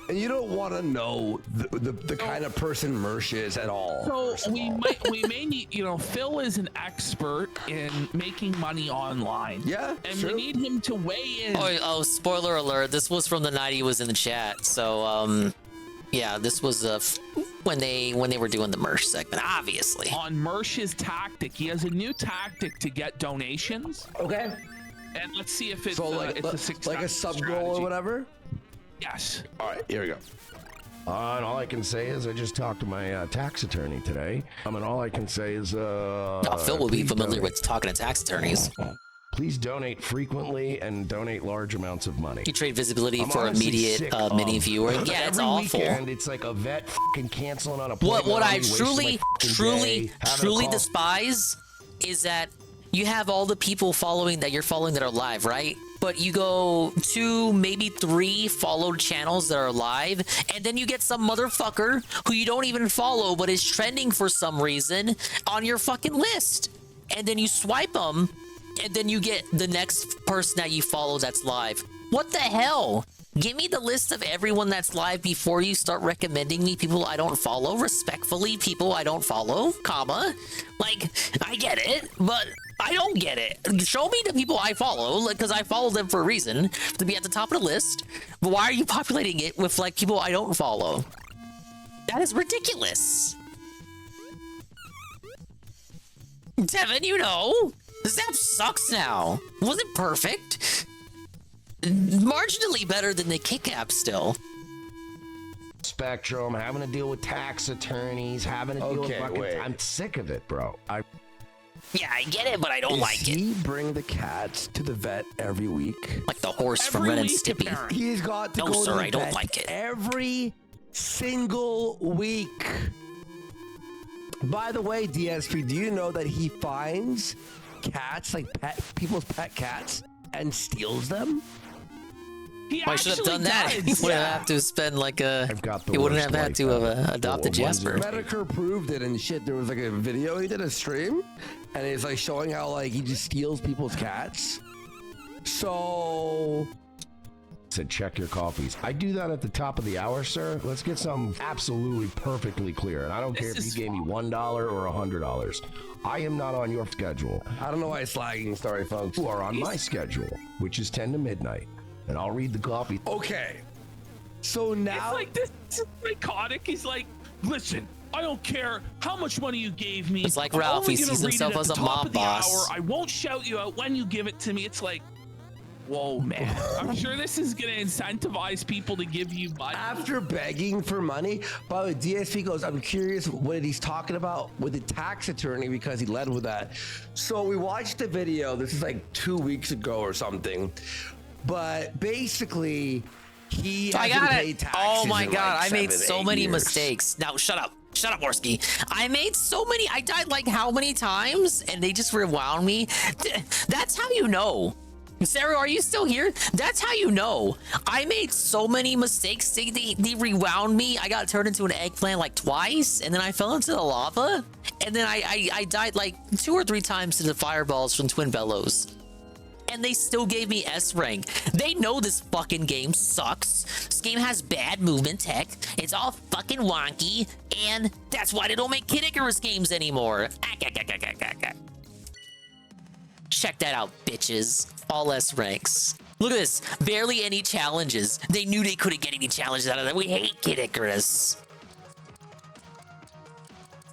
And you don't want to know the kind of person Mersh is at all. So we may need, Phil is an expert in making money online. Yeah, and we need him to weigh in. Oh, spoiler alert! This was from the night he was in the chat. So, yeah, this was when they were doing the Mersh segment, obviously. On Mersh's tactic, he has a new tactic to get donations. Okay. And let's see if it's like a success like a sub goal or whatever. Yes. All right, here we go. And all I can say is I just talked to my tax attorney today. And all I can say is Phil will be familiar with talking to tax attorneys. Please donate frequently and donate large amounts of money. You trade visibility for immediate mini viewing. Yeah, it's awful. Weekend, it's like a vet fucking canceling on a what I truly despise is that you have all the people that you're following that are live, right? But you go 2, maybe 3 followed channels that are live, and then you get some motherfucker who you don't even follow but is trending for some reason on your fucking list. And then you swipe them, and then you get the next person that you follow that's live. What the hell? Give me the list of everyone that's live before you start recommending me people I don't follow. Respectfully, people I don't follow, comma. Like, I get it, but I don't get it. Show me the people I follow, because I follow them for a reason, to be at the top of the list. But why are you populating it with, people I don't follow? That is ridiculous. Devin, this app sucks now. Wasn't perfect. Marginally better than the Kick app still. Spectrum, having to deal with tax attorneys, having to deal with fucking... I'm sick of it, bro. Yeah, I get it, but I don't like it. Does he bring the cats to the vet every week? Like the horse from Ren and Stimpy. He's got to go to the vet. I don't like it. Every single week. By the way, DSP, do you know that he finds cats, like people's pet cats, and steals them? I should have done that. He wouldn't have to spend he wouldn't have had to have adopted Jasper. Medicare proved it and shit. There was a video he did a stream, and it's showing how he just steals people's cats. So said check your coffees. I do that at the top of the hour, sir. Let's get something absolutely perfectly clear. And I don't care if you gave me $1 or $100. I am not on your schedule. I don't know why it's lagging. Sorry, folks. You are on my schedule, which is 10 to midnight. And I'll read the coffee. Okay. So now... This is psychotic. He's like, listen, I don't care how much money you gave me. It's like Ralph. He sees himself as a mob boss. I won't shout you out when you give it to me. It's like, whoa, man. I'm sure this is going to incentivize people to give you money. After begging for money, by the way, DSP goes, I'm curious what he's talking about with the tax attorney because he led with that. So we watched the video. This is 2 weeks ago or something. But basically, he hasn't paid taxes. Oh my god, I made so many years. mistakes. Now shut up, Worski. I made so many. I died how many times, and they just rewound me. That's how you know. Sarah, are you still here? That's how you know. I made so many mistakes. They rewound me. I got turned into an eggplant twice, and then I fell into the lava, and then I died 2 or 3 times to the fireballs from Twin Bellows. And they still gave me S rank. They know this fucking game sucks. This game has bad movement tech. It's all fucking wonky. And that's why they don't make Kid Icarus games anymore. Check that out, bitches. All S ranks. Look at this. Barely any challenges. They knew they couldn't get any challenges out of that. We hate Kid Icarus.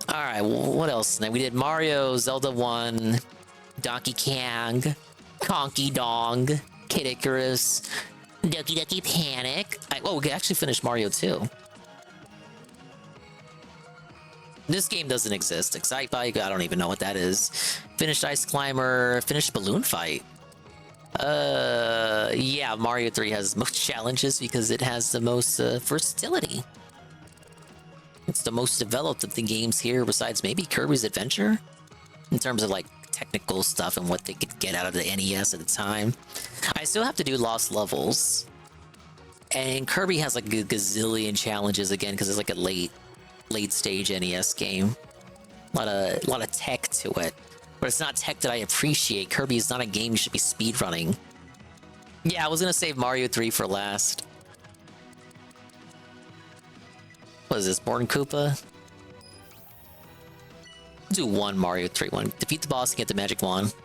Alright, what else? We did Mario, Zelda 1, Donkey Kong, Conky Dong, Kid Icarus, Doki Doki Panic. Oh, we actually finished Mario 2. This game doesn't exist. Excite Bike, I don't even know what that is. Finished Ice Climber, finished Balloon Fight. Yeah, Mario 3 has most challenges because it has the most versatility. It's the most developed of the games here, besides maybe Kirby's Adventure, in terms of like technical stuff and what they could get out of the NES at the time. I still have to do Lost Levels, and Kirby has like a gazillion challenges again because it's like a late stage NES game. A lot of tech to it, but it's not tech that I appreciate. Kirby is not a game you should be speedrunning. Yeah, I was gonna save Mario 3 for last. What is this, Born Koopa? Do one Mario 3 one. Defeat the boss and get the magic wand.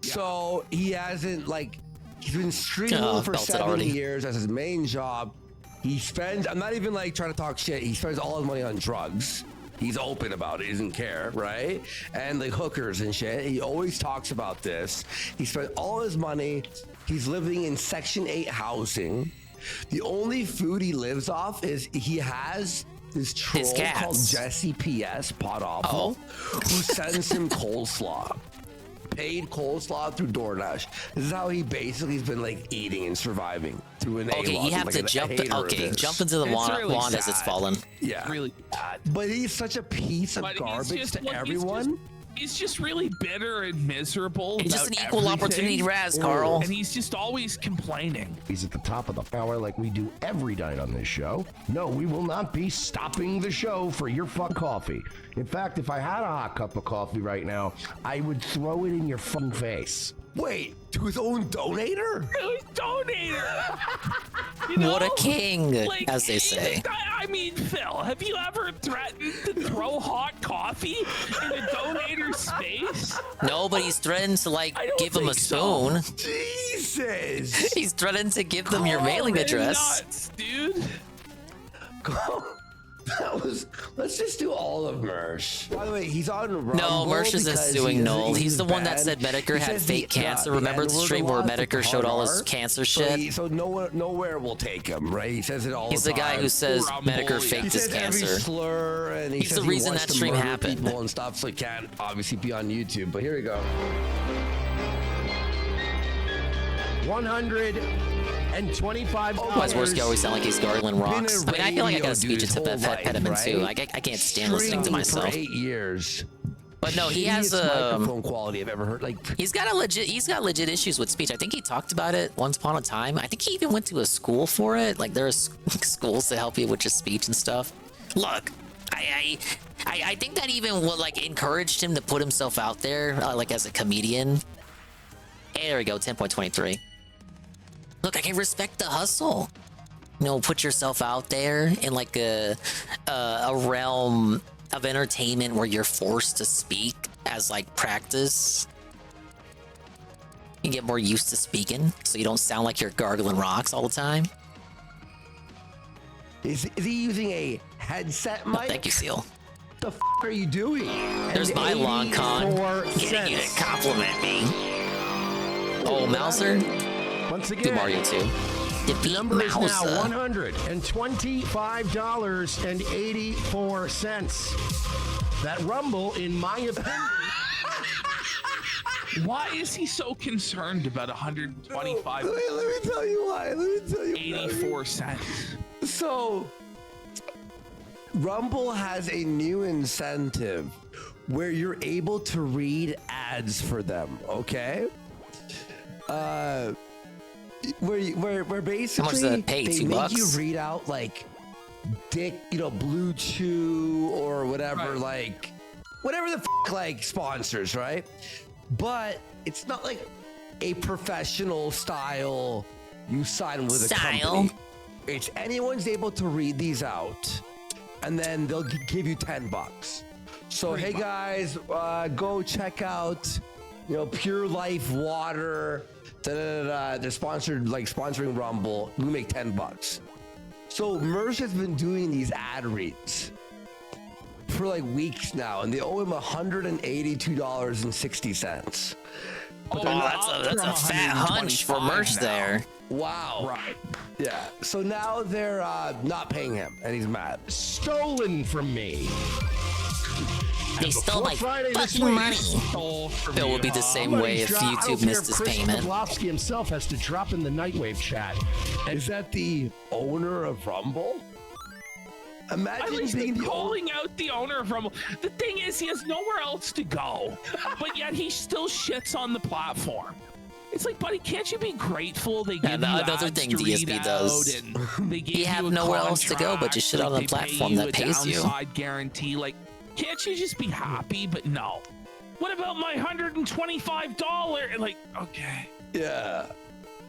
So he hasn't he's been streaming for 7 years as his main job. He spends, I'm not even trying to talk shit, he spends all his money on drugs. He's open about it, he doesn't care, right? And hookers and shit. He always talks about this. He spent all his money. He's living in Section 8 housing. The only food he lives off is he has this troll called Jesse PS Pot Awful, who sends him coleslaw. Paid coleslaw through DoorDash. This is how he basically has been eating and surviving through an Okay, you have to jump. Okay, jump into the wand as it's fallen. Yeah, really bad. But he's such a piece of garbage to everyone. He's just really bitter and miserable. He's just an equal opportunity Raz, Carl. And he's just always complaining. He's at the top of the hour like we do every night on this show. No, we will not be stopping the show for your fucking coffee. In fact, if I had a hot cup of coffee right now, I would throw it in your fucking face. Wait, to his own donator? His donator! What a king, as they say. I mean, Phil, have you ever threatened to throw hot coffee in a donator's face? No, but he's threatened to give him a spoon. So. Jesus! He's threatened to give them your mailing address. Nuts, dude. Let's just do all of Mersh. By the way, he's on Rumble. No, Mersh isn't suing Noel. He's the one that said Medicare had fake cancer. Remember the stream where Medicare showed all his cancer shit? So nowhere will take him, right? He says it all the time. He's the guy who says Medicare faked his cancer. Every slur, and he's the reason that stream happened. People and stuff, so he can't obviously be on YouTube. But here we go. 125. Wesworski always sound like he's gargling rocks. I mean, I feel like I got a speech impediment too. I can't stand listening to myself. For 8 years. But no, he has microphone quality I've ever heard. He's got legit issues with speech. I think he talked about it once upon a time. I think he even went to a school for it. There are schools to help you with your speech and stuff. Look, I think that even what encouraged him to put himself out there as a comedian. Hey, there we go, 10.23. Look, I can respect the hustle. Put yourself out there in a realm of entertainment where you're forced to speak as practice. You get more used to speaking so you don't sound like you're gargling rocks all the time. Is he using a headset mic? Oh, thank you, Seal. What the f are you doing? There's my long con getting you to compliment me. Oh, Mouser? Once again, do Mario 2. The number is now $125.84. That Rumble, in my opinion. Why is he so concerned about 125? Let me tell you why. 84 cents. So, Rumble has a new incentive where you're able to read ads for them, okay? Where basically they make $2? you read out Dick, Blue Chew or whatever, whatever the sponsors, right? But it's not a professional style. You sign with a company. It's anyone's able to read these out, and then they'll give you $10. So hey guys, go check out, Pure Life Water. They're sponsoring Rumble. We make $10. So Mersh has been doing these ad reads for like weeks now, and they owe him $182.60. But that's a fat hunch for Mersh there. Wow. Right. Yeah. So now they're not paying him, and he's mad. Stolen from me. They stole my fucking money. It would be the same way if YouTube missed his payment. Pavlovsky himself has to drop in the Nightwave chat. Is that the owner of Rumble? Imagine being calling out the owner of Rumble. The thing is, he has nowhere else to go, but yet he still shits on the platform. It's like, buddy, can't you be grateful they give you another thing DSP does. You have nowhere else to go but just shit on the platform that pays you. Guarantee, like, can't you just be happy? But no. What about my $125? Like, okay. Yeah.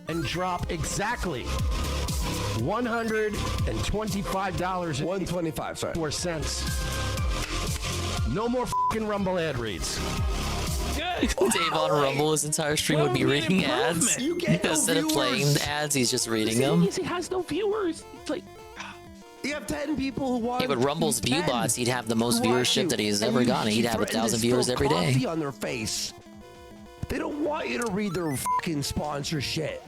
And drop exactly $125. No more fucking Rumble ad reads. Good. Dave on Rumble, his entire stream would be reading ads. Instead of playing the ads, he's just reading them. He has no viewers. It's like, you have 10 people who want. Yeah, but Rumble's view bots, he'd have the most viewership that he's ever gotten. He'd have 1,000 viewers every day. On their face. They don't want you to read their fucking sponsor shit.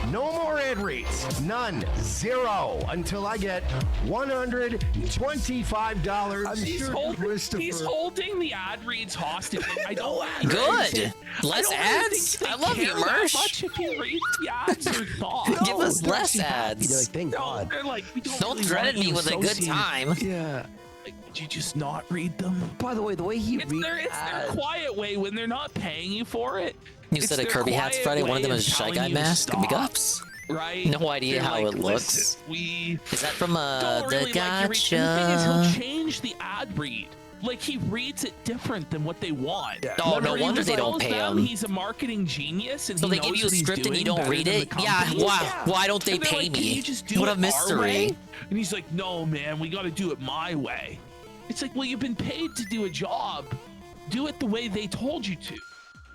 No more ad reads. None. Zero. Until I get $125. He's holding the ad reads hostage. I don't. Good. Less ads. I love you, Mersh. Much if he reads the ads or not. Give us less ads. They're like, thank God. They're like, we don't really threaten me with a good time. Yeah. Like, would you just not read them? By the way, the way he reads it's their quiet way when they're not paying you for it. You said a Kirby Hats Friday. One of them is a Shy Guy mask. Big ups. Right? No idea how it looks. Is that from the Gotcha? The thing is, he'll change the ad read. Like, he reads it different than what they want. Yeah. Oh, no wonder they don't pay him. He's a marketing genius, and so they give you a script and you don't read it. Yeah. Why don't they pay me? What a mystery. And he's like, no, man, we got to do it my way. It's like, well, you've been paid to do a job. Do it the way they told you to.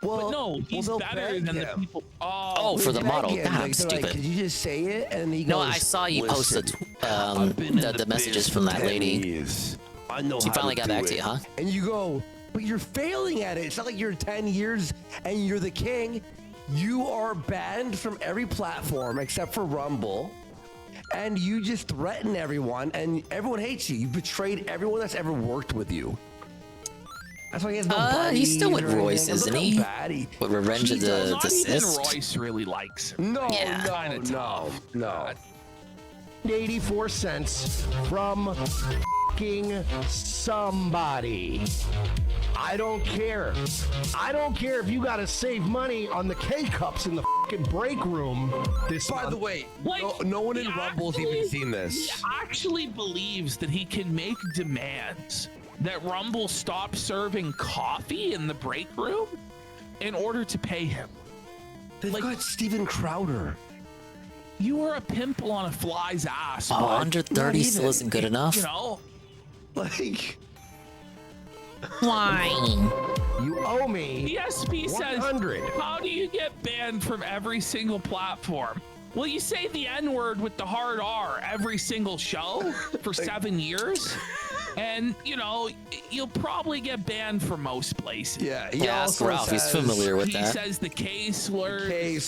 Well, but no, he's better than the people. Oh, for the model. God, I'm stupid. Like, could you just say it? And he goes, no, I saw you post the messages from that lady. I know she finally got back to you, huh? And you go, but you're failing at it. It's not like you're 10 years and you're the king. You are banned from every platform except for Rumble. And you just threaten everyone, and everyone hates you. You betrayed everyone that's ever worked with you. That's why he has no buddies. He's still with Royce, isn't he? With Revenge of the Sith. Not even Royce really likes him. No. 84 cents from fucking somebody. I don't care. I don't care if you gotta save money on the K-Cups in the fucking break room this month. By the way, like, no one in Rumble's even seen this. He actually believes that he can make demands that Rumble stop serving coffee in the break room in order to pay him. They've got Steven Crowder. You are a pimple on a fly's ass. 130 still isn't good enough. You know? Like... Why? You owe me ESP 100. Says, how do you get banned from every single platform? Well, you say the N-word with the hard R every single show for 7 years. And, you know, you'll probably get banned from most places. Yeah, ask Ralph. He's familiar with that. He says the K slur. Dude,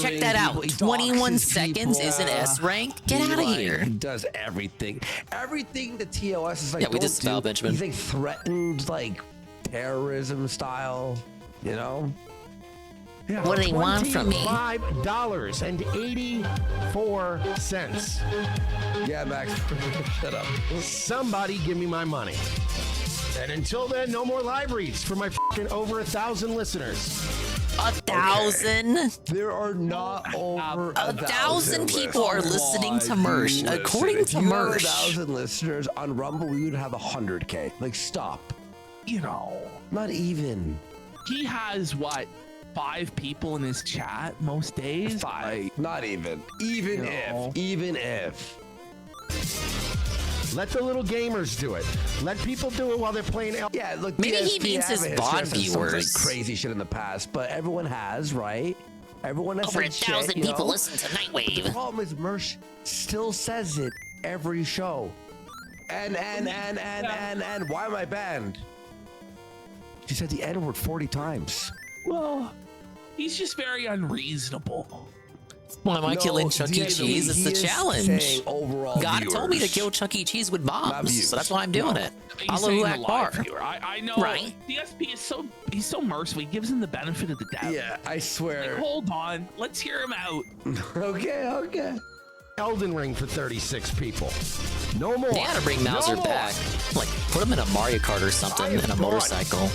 check that out. 21 seconds is an S rank. Get out of here. He does everything. Everything the TOS is like. Yeah, we just style Benjamin. He's like threatened, like terrorism style. You know. Yeah. What do they want from me? $25.84. Yeah, Max. Shut up. Somebody give me my money. And until then, no more live reads for my fucking over 1,000 listeners. 1,000? Okay. There are not over 1,000 people are listening to Mersh. According to Mersh. If you had 1,000 listeners on Rumble, we would have 100K. Like, stop. You know. Not even. He has what? 5 people in his chat most days? 5. Not even. Even if. Let the little gamers do it. Let people do it while they're playing. Yeah, look. Maybe DSP he means his have VOD said some, like, viewers. crazy shit in the past, but everyone has, right? Everyone has Over said 1,000 shit, you people know? listen to But Nightwave. the problem is Mersh still says it every show. And why am I banned? He said the N-word 40 times. Well, he's just very unreasonable. Why am I killing Chuck E. Cheese? It's the challenge. God told me to kill Chuck E. Cheese with bombs, so that's why I'm doing it. Allahu Akbar. I know. Right? DSP is he's so merciful. He gives him the benefit of the doubt. Yeah, I swear. Like, hold on, let's hear him out. Okay. Elden Ring for 36 people. No more. They gotta bring Mauser back. Like, put him in a Mario Kart or something, and a motorcycle.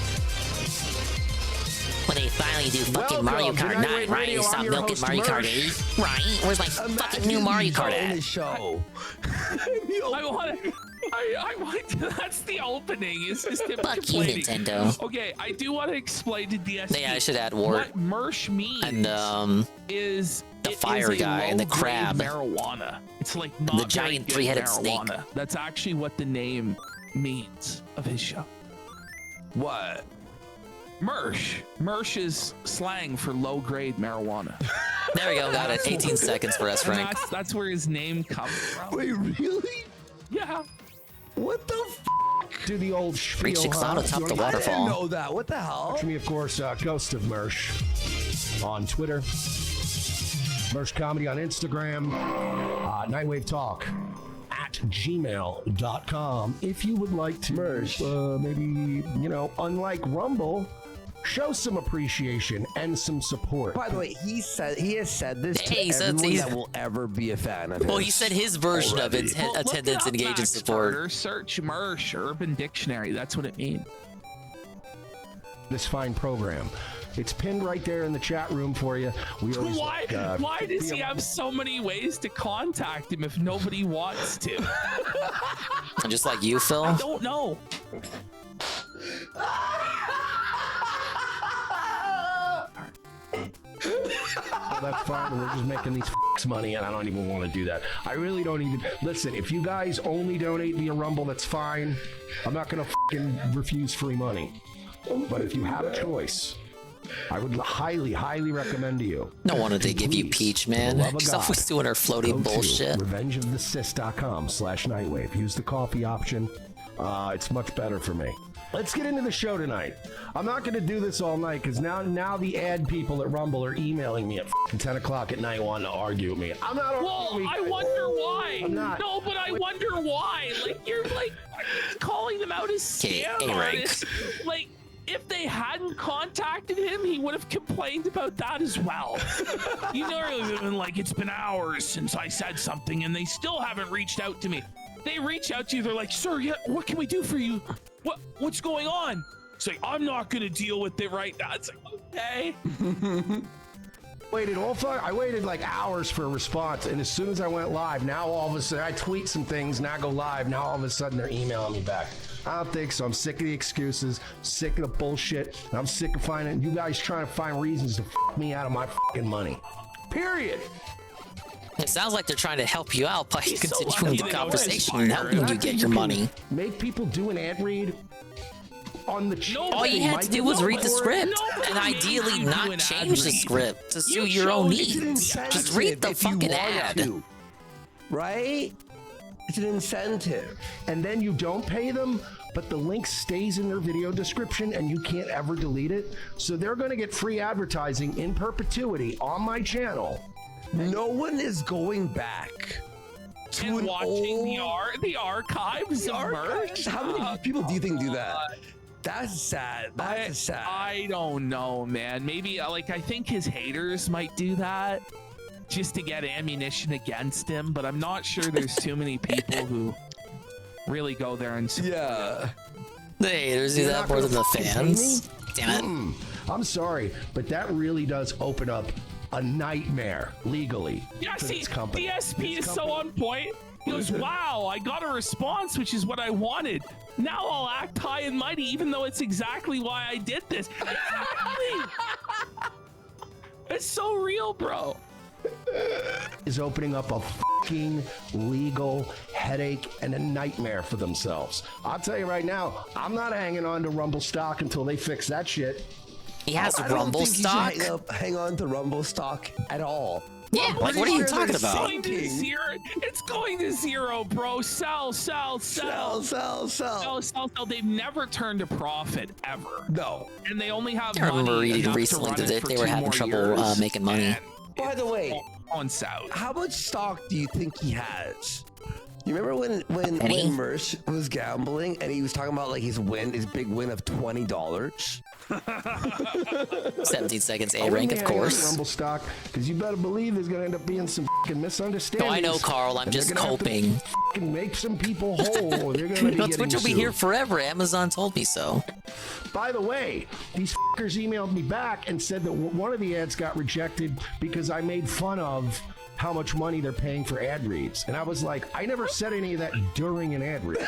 When they finally do fucking Mario Kart 9, right? You stop milking Mario Kart 8, right? Where's my fucking new Mario Kart at? I want to, that's the opening. It's just him Fuck you, complaining. Nintendo. Okay, I do want to explain to DSP. Yeah, I should add Wart. What Mersh means And, is the fire guy and the crab. Marijuana. It's like not the giant very good three-headed snake. marijuana. That's actually what the name means of his show. What? Mersh. Mersh is slang for low-grade marijuana. There we go, got it. 18 seconds for us, Frank. And that's where his name comes from. Wait, really? Yeah. What the Do the old spiel. Reach the cloud atop the I waterfall. didn't know that. What the hell? Watch me, of course, Ghost of Mersh on Twitter. Mersh Comedy on Instagram. Nightwave Talk at gmail.com. If you would like to, maybe, unlike Rumble, show some appreciation and some support. By the way, he has said this to He said everyone he's- that will ever be a fan of his. Well, he said his version of it, Well, look attendance, it up, engage, and Max support. Carter. Search Mersh Urban Dictionary. That's what it means. This fine program. It's pinned right there in the chat room for you. We always Why does he have so many ways to contact him if nobody wants to? Just like you, Phil? I don't know. Well, that's fine. We're just making these money, and I don't even want to do that. I really don't even. Listen, if you guys only donate via Rumble, that's fine. I'm not going to refuse free money. But if you have a choice, I would highly, highly recommend to you. No wonder they give you Peach, man. She's always doing her floating bullshit. revengeofthesis.com/Nightwave. Use the coffee option. It's much better for me. Let's get into the show tonight. I'm not going to do this all night because now the ad people at Rumble are emailing me at 10 o'clock at night wanting to argue with me. I'm not. Well, I wonder why. I'm not. No, but I wonder why. Like, you're like calling them out as scam artists. Like, if they hadn't contacted him, he would have complained about that as well. You know, like, it's been hours since I said something and they still haven't reached out to me. They reach out to you, they're like, sir, yeah, what can we do for you? What's going on? It's like, I'm not gonna deal with it right now. It's like, okay. I waited like hours for a response, and as soon as I went live, now all of a sudden I tweet some things, now I go live, now all of a sudden they're emailing me back. I don't think so. I'm sick of the excuses, sick of the bullshit, and I'm sick of finding you guys trying to find reasons to f me out of my fucking money. Period. It sounds like they're trying to help you out by continuing the conversation and helping you get your money. Make people do an ad read on the All you had to do was read the script, and ideally not change the script to suit your own needs. Just read the fucking ad. Right? It's an incentive. And then you don't pay them, but the link stays in their video description and you can't ever delete it. So they're going to get free advertising in perpetuity on my channel. No one is going back to and watching the archives of Merch. How many people do you think do that? That's sad. That's sad. I don't know, man. Maybe I think his haters might do that just to get ammunition against him, but I'm not sure there's too many people who really go there and support him. The haters do that more than the fans. Damn it. I'm sorry, but that really does open up a nightmare legally. Yeah, for see, this company. DSP is so on point. He goes, wow, I got a response, which is what I wanted. Now I'll act high and mighty, even though it's exactly why I did this. Exactly. It's so real, bro. is opening up a fucking legal headache and a nightmare for themselves. I'll tell you right now, I'm not hanging on to Rumble stock until they fix that shit. He has I Rumble don't think stock? You should hang on to Rumble stock at all. Yeah, like, what are you talking about? It's going to zero, bro. Sell. They've never turned a profit ever. No. And they only have I remember money reading enough recently to run that it for they were 2 having more trouble years, making money. and By the way, on south. How much stock do you think he has? You remember when Mersh was gambling and he was talking about like his big win of $20? 17 seconds, A rank, of course. Rumble stock, because you better believe there's gonna end up being some fucking misunderstandings. No, I know, Carl. I'm just coping. Fucking make some people whole. Or they're gonna be Twitch will be sued. here forever. Amazon told me so. By the way, these fuckers emailed me back and said that one of the ads got rejected because I made fun of how much money they're paying for ad reads. And I was like, I never said any of that during an ad read.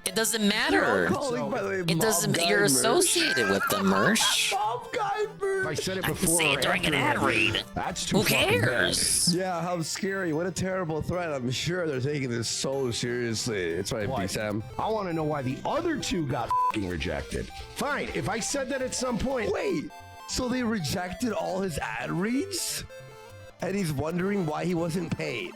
It doesn't matter. It doesn't. You're associated with them, Mersh. I said it before. Say it during an ad read. That's too Who fucking cares? bad. Yeah, how scary. What a terrible threat. I'm sure they're taking this so seriously. It's right, B. Sam. I want to know why the other two got fucking rejected. Fine, if I said that at some point. Wait, so they rejected all his ad reads? And he's wondering why he wasn't paid.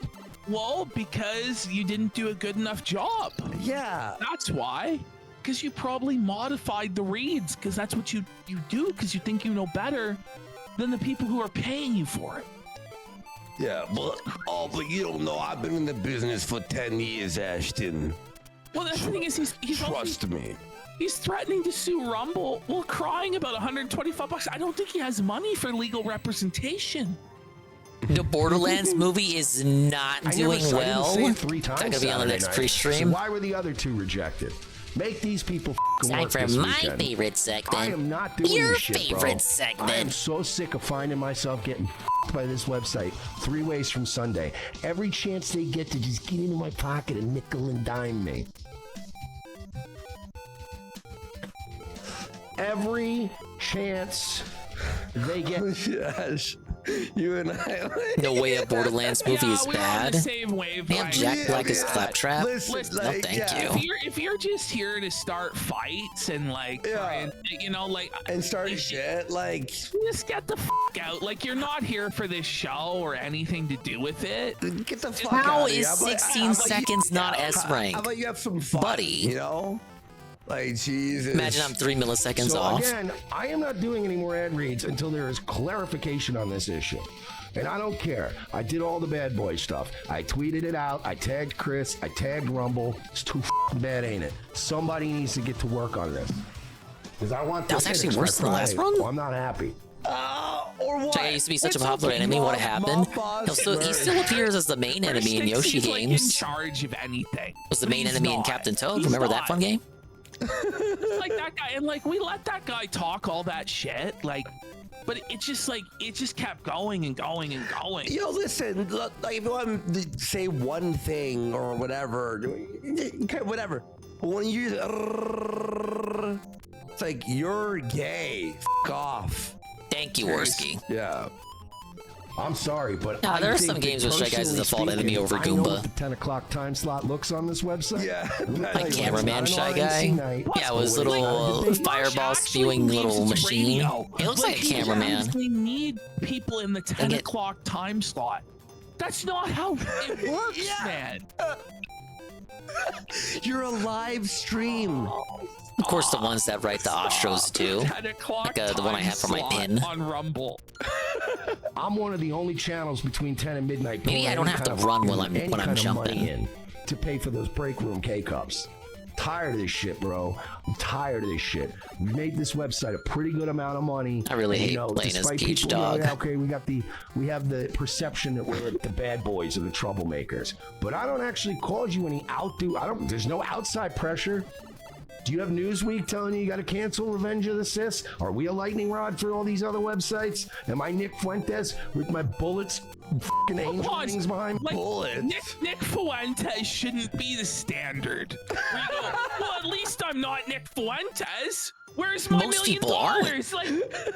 Well, because you didn't do a good enough job. Yeah. That's why. Because you probably modified the reads, because that's what you do, because you think you know better than the people who are paying you for it. Yeah, but you don't know. I've been in the business for 10 years, Ashton. Well, the thing is, he's Trust me. He's threatening to sue Rumble while crying about $125. I don't think he has money for legal representation. The Borderlands movie is not doing well. I didn't say it 3 times. It's not gonna be on the next pre-stream. So why were the other 2 rejected? Make these people Time work for this my weekend. favorite segment. I am not doing Your this shit, favorite bro. segment. I am so sick of finding myself getting by this website 3 ways from Sunday. Every chance they get to just get into my pocket and nickel and dime me. Every chance they get. Yes. You and I. No way a Borderlands movie is we're bad. on the same wave. They have Jack Black as Claptrap. Listen, no, thank you. If you're just here to start fights and try and, and start shit, just get the fuck out. Like, you're not here for this show or anything to do with it. Get the fuck How out of is here. 16 seconds not S rank? How about you have some fun, buddy? You know, like Jesus. Imagine I'm 3 milliseconds So off. again, I am not doing any more ad reads until there is clarification on this issue. And I don't care. I did all the bad boy stuff. I tweeted it out. I tagged Chris. I tagged Rumble. It's too bad, ain't it? Somebody needs to get to work on this. Because I want That was this actually fixed worse by than the last Friday. one? Well, I'm not happy. Or what? Jack used to be such a popular enemy. What happened? He still appears as the main enemy in Yoshi He's games. in charge of anything. Was the main enemy in Captain Toad? Remember that fun game? Like that guy, and we let that guy talk all that shit, but it just kept going and going and going. You know, listen, if you want to say one thing or whatever, okay, whatever. But when you, it's like, you're gay. F off. Thank you, Worski. Yeah. I'm sorry, but Nah, I there are think some games that with Shy Guys as the default personally enemy over speaking, I know Goomba. what the 10 o'clock time slot looks on this website. Yeah. Like Cameraman Shy Guy? Yeah, with his little fireball spewing little machine. It looks like a cameraman. We need people in the 10 o'clock time slot. That's not how it works, man. You're a live stream. Of course, the ones that write the Ostros too. 10 o'clock Like the one I have for my time pin. slot on Rumble. I'm one of the only channels between 10 and midnight. Maybe pulling I don't any have to kind of run fucking- when I'm any kind of jumping. money in to pay for those break room K-cups. Tired of this shit, bro. I'm tired of this shit. We made this website a pretty good amount of money. I really and, hate playing as despite Peach people, Dog. yeah, okay, we have the perception that we're the bad boys or the troublemakers. But I don't actually cause you any there's no outside pressure. Do you have Newsweek telling you got to cancel Revenge of the Sith? Are we a lightning rod for all these other websites? Am I Nick Fuentes with my bullets, fucking angel wings behind bullets? Nick Fuentes shouldn't be the standard. Well, at least I'm not Nick Fuentes. Where's my Most $1 people million? aren't. Like,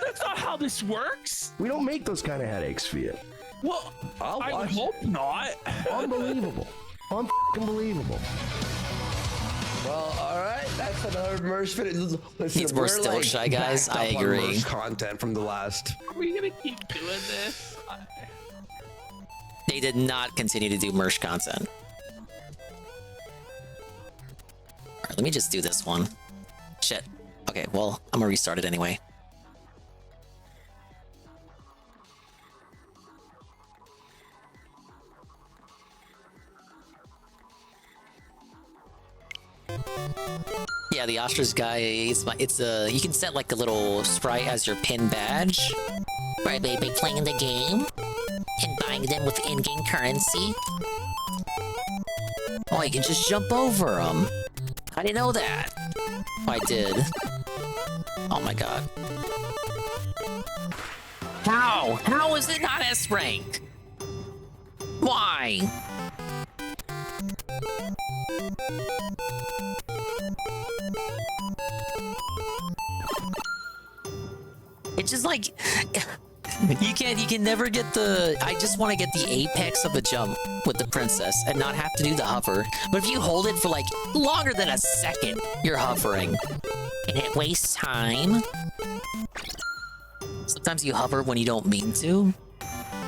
that's not how this works. We don't make those kind of headaches for you. Well, I'll I would watch. hope not. Unbelievable. Unbelievable. Well, all right, that's another merch video. Listen, Needs more we're, Still like, Shy Guys. backed I up on agree. merch content from the last. Are we gonna keep doing this? They did not continue to do merch content. Alright, let me just do this one. Shit. Okay, well, I'm gonna restart it anyway. Yeah, the ostrich guy, it's you can set like a little sprite as your pin badge. Right, baby, playing the game and buying them with in-game currency. Oh, you can just jump over them. I didn't know that. Oh, I did. Oh my god. How? How is it not S rank? Why? It's just like you can never get the. I just want to get the apex of the jump with the princess and not have to do the hover. But if you hold it for like longer than a second, you're hovering, and it wastes time. Sometimes you hover when you don't mean to.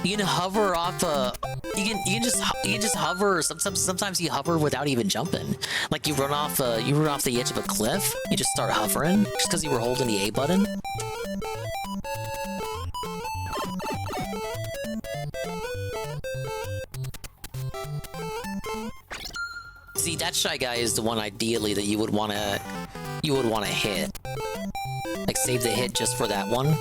You can hover off a. You can just hover. Sometimes you hover without even jumping. Like you run off the edge of a cliff. You just start hovering just because you were holding the A button. See, that Shy Guy is the one ideally that you would wanna hit. Like save the hit just for that one.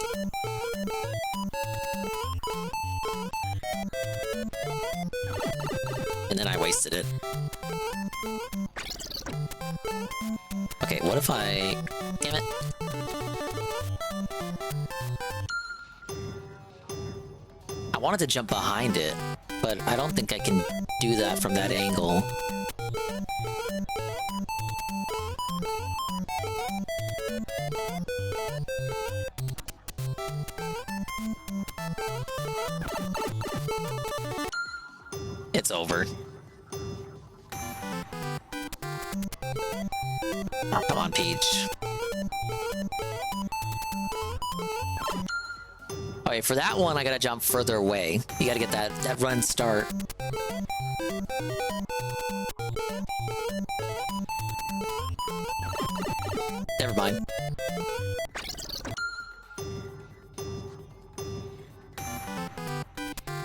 And then I wasted it. Okay, what if I... Damn it. I wanted to jump behind it, but I don't think I can do that from that angle. It's over. Oh, come on, Peach. Okay, for that one, I gotta jump further away. You gotta get that run start. Never mind.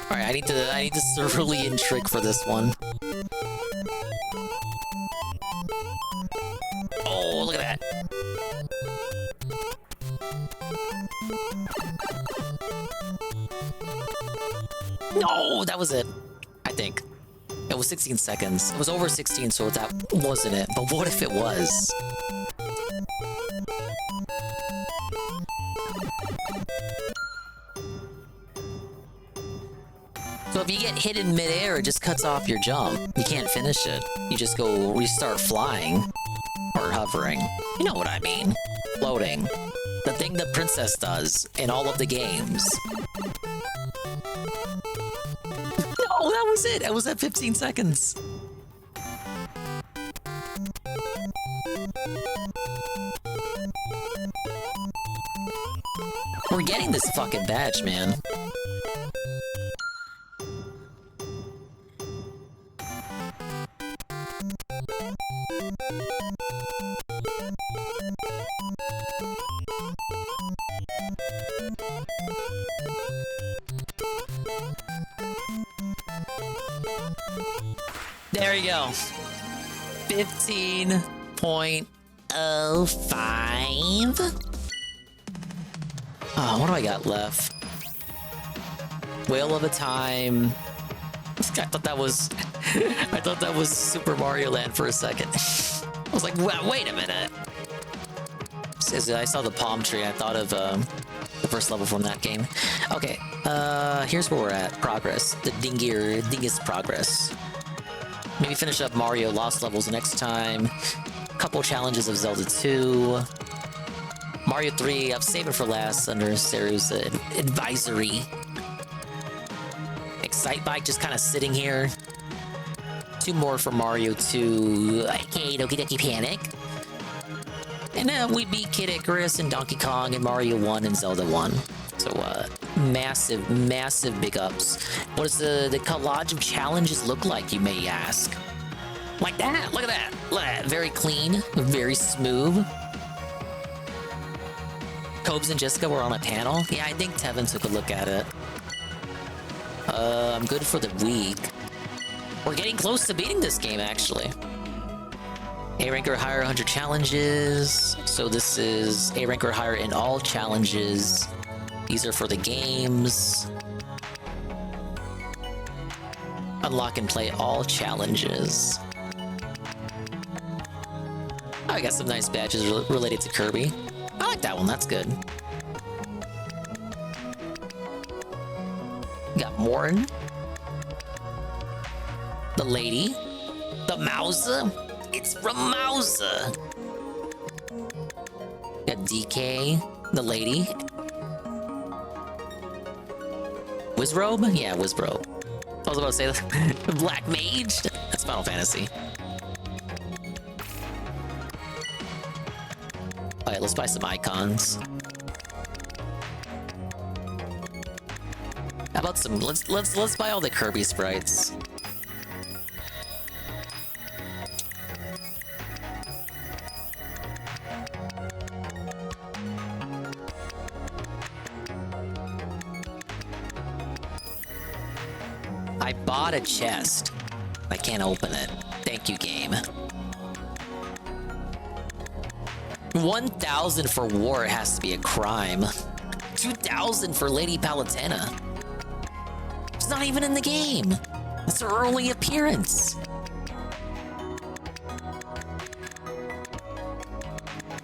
Alright, I need to cerulean trick for this one. Oh, look at that. No, that was it. I think. It was 16 seconds. It was over 16, so that wasn't it. But what if it was? So if you get hit in midair, it just cuts off your jump. You can't finish it. You just go restart flying. Or hovering. You know what I mean. Floating. The thing the princess does in all of the games. No, that was it. It was at 15 seconds. We're getting this fucking badge, man. There you go. 15.05. Oh, what do I got left? Whale of a Time. I thought that was I thought that was Super Mario Land for a second. I was like, wait a minute. As I saw the palm tree, I thought of the first level from that game. Okay, here's where we're at. Progress. The dingus progress. Maybe finish up Mario Lost Levels next time. Couple challenges of Zelda 2. Mario 3, I'll save it for last under Saru's advisory. Excite Bike just kind of sitting here. 2 more for Mario 2. Okay, Doki Doki Panic. And then we beat Kid Icarus and Donkey Kong and Mario 1 and Zelda 1. So, massive, massive big ups. What does the collage of challenges look like, you may ask? Like that! Look at that! Look at that! Very clean, very smooth. Cobes and Jessica were on a panel. Yeah, I think Tevin took a look at it. I'm good for the week. We're getting close to beating this game, actually. A rank or higher 100 challenges. So this is A rank or higher in all challenges. These are for the games. Unlock and play all challenges. Oh, I got some nice badges related to Kirby. I like that one, that's good. Got Morn. The lady. The Mauser. It's from Mauser. Got DK. The lady. Wizrobe? Yeah, Wizrobe. I was about to say the Black Mage. That's Final Fantasy. Alright, let's buy some icons. How about some? Let's buy all the Kirby sprites. I bought a chest. I can't open it. Thank you, game. 1,000 for war has to be a crime. 2,000 for Lady Palutena. It's not even in the game. It's her early appearance.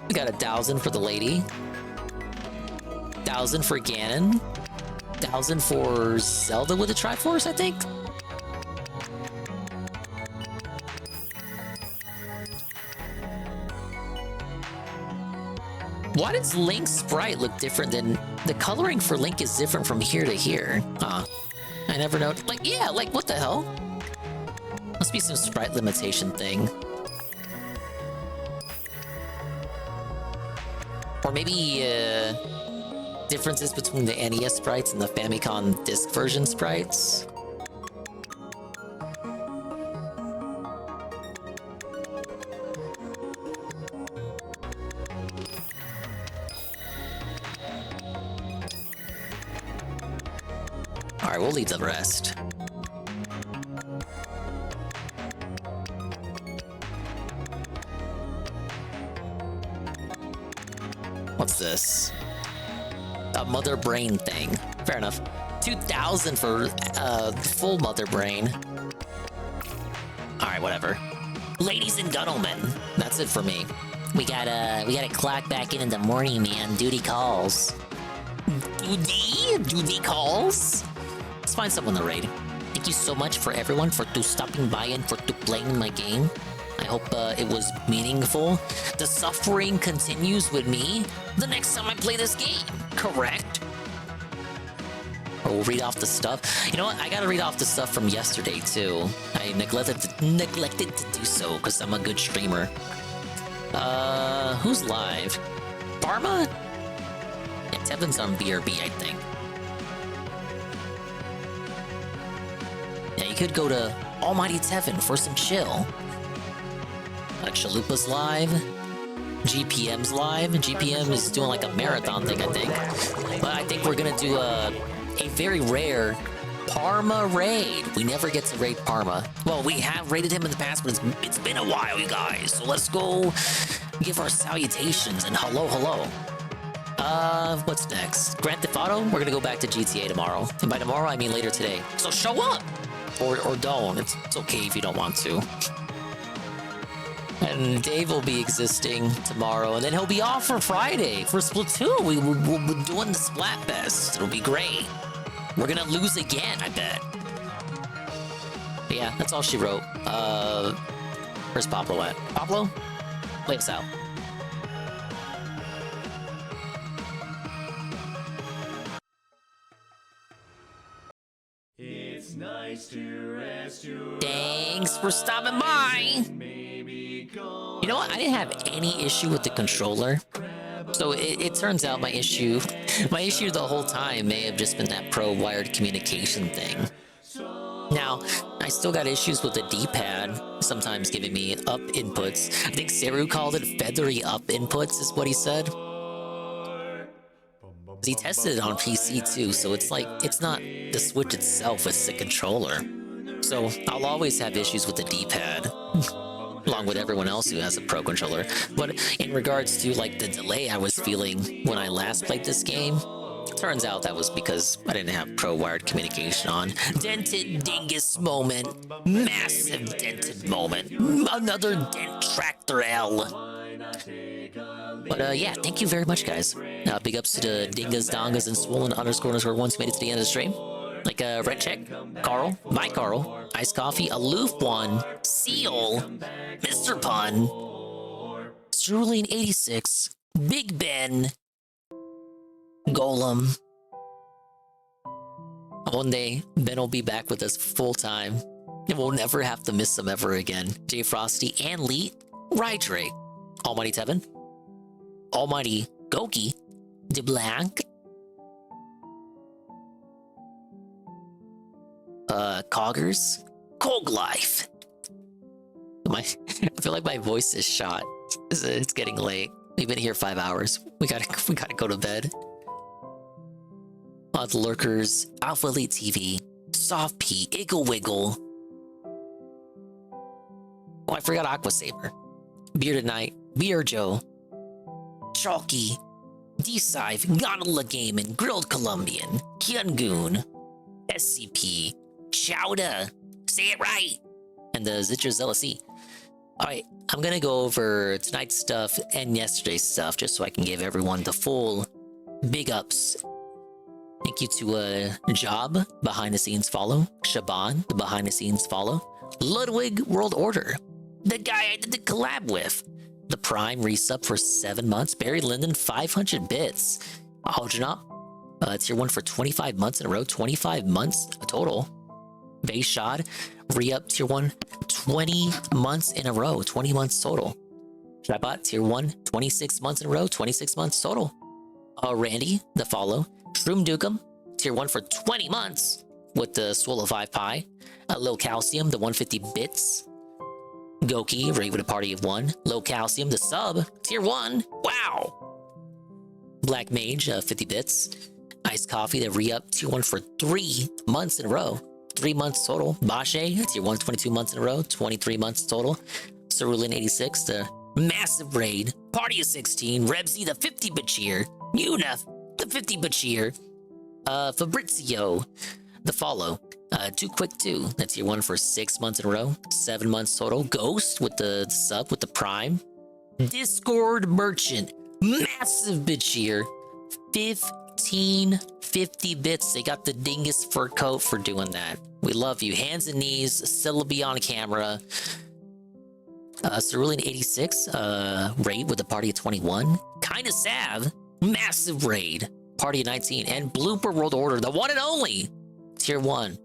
We got 1,000 for the lady. 1,000 for Ganon. 1,000 for Zelda with the Triforce, I think. Why does Link's sprite look different than... The coloring for Link is different from here to here. Huh. I never know. Like, yeah, like, what the hell? Must be some sprite limitation thing. Or maybe, differences between the NES sprites and the Famicom disc version sprites. Alright, we'll leave the rest. What's this? A mother brain thing. Fair enough. 2,000 for full mother brain. Alright, whatever. Ladies and gentlemen, that's it for me. We gotta clock back in the morning, man. Duty calls. Duty calls? Let's find someone to raid. Thank you so much for everyone for stopping by and for playing my game. I hope it was meaningful. The suffering continues with me the next time I play this game. Correct? Or we'll read off the stuff. You know what? I gotta read off the stuff from yesterday too. I neglected to do so because I'm a good streamer. Who's live? Parma? Yeah, Tevin's on BRB, I think. Yeah, you could go to Almighty Tevin for some chill. Chalupa's live. GPM's live. GPM is doing like a marathon thing, I think. But I think we're gonna do a very rare Parma raid. We never get to raid Parma. Well, we have raided him in the past, but it's been a while, you guys. So let's go give our salutations and hello. What's next? Grand Theft Auto? We're gonna go back to GTA tomorrow. And by tomorrow, I mean later today. So show up! Or don't. It's okay if you don't want to. And Dave will be existing tomorrow, and then he'll be off for Friday for Splatoon. We'll be doing the Splatfest. It'll be great. We're gonna lose again, I bet. But yeah, that's all she wrote. Where's Pablo at? Pablo? Play us out. It's night. Thanks for stopping by. You know what? I didn't have any issue with the controller. So it turns out my issue the whole time may have just been that pro wired communication thing. Now, I still got issues with the D-pad, sometimes giving me up inputs. I think Seru called it feathery up inputs is what he said. He tested it on PC too, so it's like, it's not the Switch itself, it's the controller. So I'll always have issues with the D-pad, along with everyone else who has a Pro controller. But in regards to like the delay I was feeling when I last played this game, turns out that was because I didn't have Pro wired communication on. Dented dingus moment. Massive dented moment. Another dent tractor L. But yeah, thank you very much, guys. Big ups to the dingas, dongas, and swollen _ ones who made it to the end of the stream. Like Red Check, Carl, Bye Carl, Iced Coffee, Aloof One, Seal, Mr. Pun, Struline86, Big Ben, Golem. One day, Ben will be back with us full time, and we'll never have to miss him ever again. Jay Frosty and Lee, Rydrake, Almighty Tevin, Almighty Goki, DeBlanc, Coggers, Cog Life. I feel like my voice is shot. It's getting late. We've been here 5 hours. We gotta go to bed. The Lurkers, Alpha Elite TV, Soft P, Iggle Wiggle. Oh, I forgot Aqua Saber. Bearded Knight, Beer Joe, Chalky, D-Sive, Gondola Gaming, Grilled Colombian, Kyungoon, SCP, Chowda, say it right, and the Zitrus LSE. Alright, I'm gonna go over tonight's stuff and yesterday's stuff just so I can give everyone the full big ups. Thank you to Job, behind the scenes follow, Shaban, the behind the scennes follow, Ludwig World Order, the guy I did the collab with, the Prime resub for 7 months, Barry Linden 500 bits, Aljanop, tier 1 for 25 months in a row, 25 months total. Bayshad, re-up tier 1, 20 months in a row, 20 months total. Tribot, tier 1, 26 months in a row, 26 months total. Randy, the follow. Shroom Dukem, tier 1 for 20 months with the Swallow 5 Pie. Low Calcium, the 150 bits. Goki, rate with a party of 1. Low Calcium, the sub, tier 1. Wow! Black Mage, 50 bits. Iced Coffee, the re-up, tier 1 for 3 months in a row. 3 months total. Bashe, tier 1, 22 months in a row. 23 months total. Cerulin86, the massive raid. Party of 16. Rebsy, the 50-bit cheer. Unef, the 50-bit cheer. Fabrizio, the follow. Too Quick 2, that's tier 1 for 6 months in a row. 7 months total. Ghost with the sub, with the prime. Discord Merchant, massive bit cheer. 50 bits. They got the dingus fur coat for doing that. We love you. Hands and knees, syllabi on camera. Cerulean86, raid with a party of 21. Kinda Sav, massive raid. Party of 19. And Blooper World Order, the one and only. Tier 1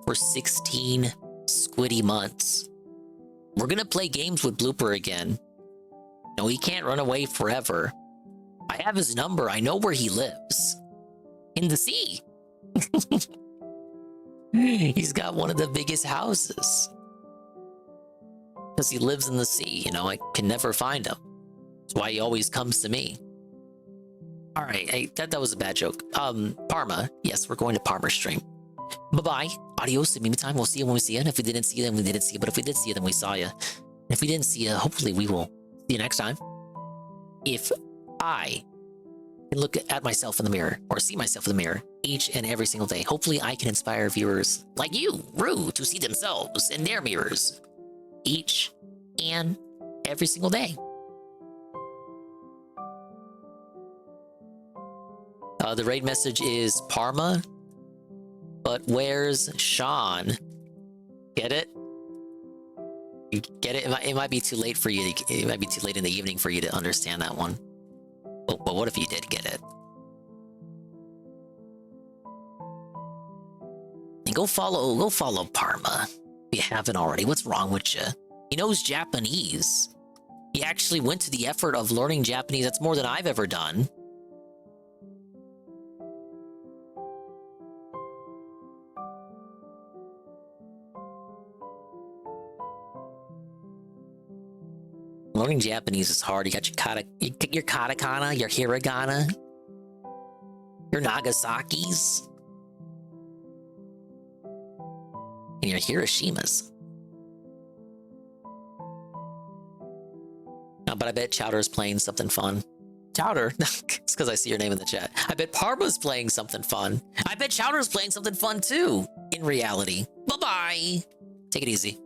for 16 squiddy months. We're gonna play games with Blooper again. No, he can't run away forever. I have his number. I know where he lives. In the sea. He's got one of the biggest houses. Because he lives in the sea, you know, I can never find him. That's why he always comes to me. Alright, that was a bad joke. Parma. Yes, we're going to Parma stream. Bye-bye. Adios. In the meantime, we'll see you when we see you. And if we didn't see you, then we didn't see you. But if we did see you, then we saw you. And if we didn't see you, hopefully we will see you next time. If I can look at myself in the mirror, or see myself in the mirror, each and every single day, hopefully I can inspire viewers like you, Rue, to see themselves in their mirrors. Each and every single day. The raid message is Parma, but where's Sean? Get it? You get it? It might be too late for you. It might be too late in the evening for you to understand that one. But what if you did get it? Think go follow Parma. If you haven't already, what's wrong with you? He knows Japanese. He actually went to the effort of learning Japanese. That's more than I've ever done. Learning Japanese is hard. You got your katakana, your hiragana, your Nagasakis, and your Hiroshimas. But I bet Chowder's playing something fun. Chowder? It's because I see your name in the chat. I bet Parma's playing something fun. I bet Chowder's playing something fun too, in reality. Bye-bye. Take it easy.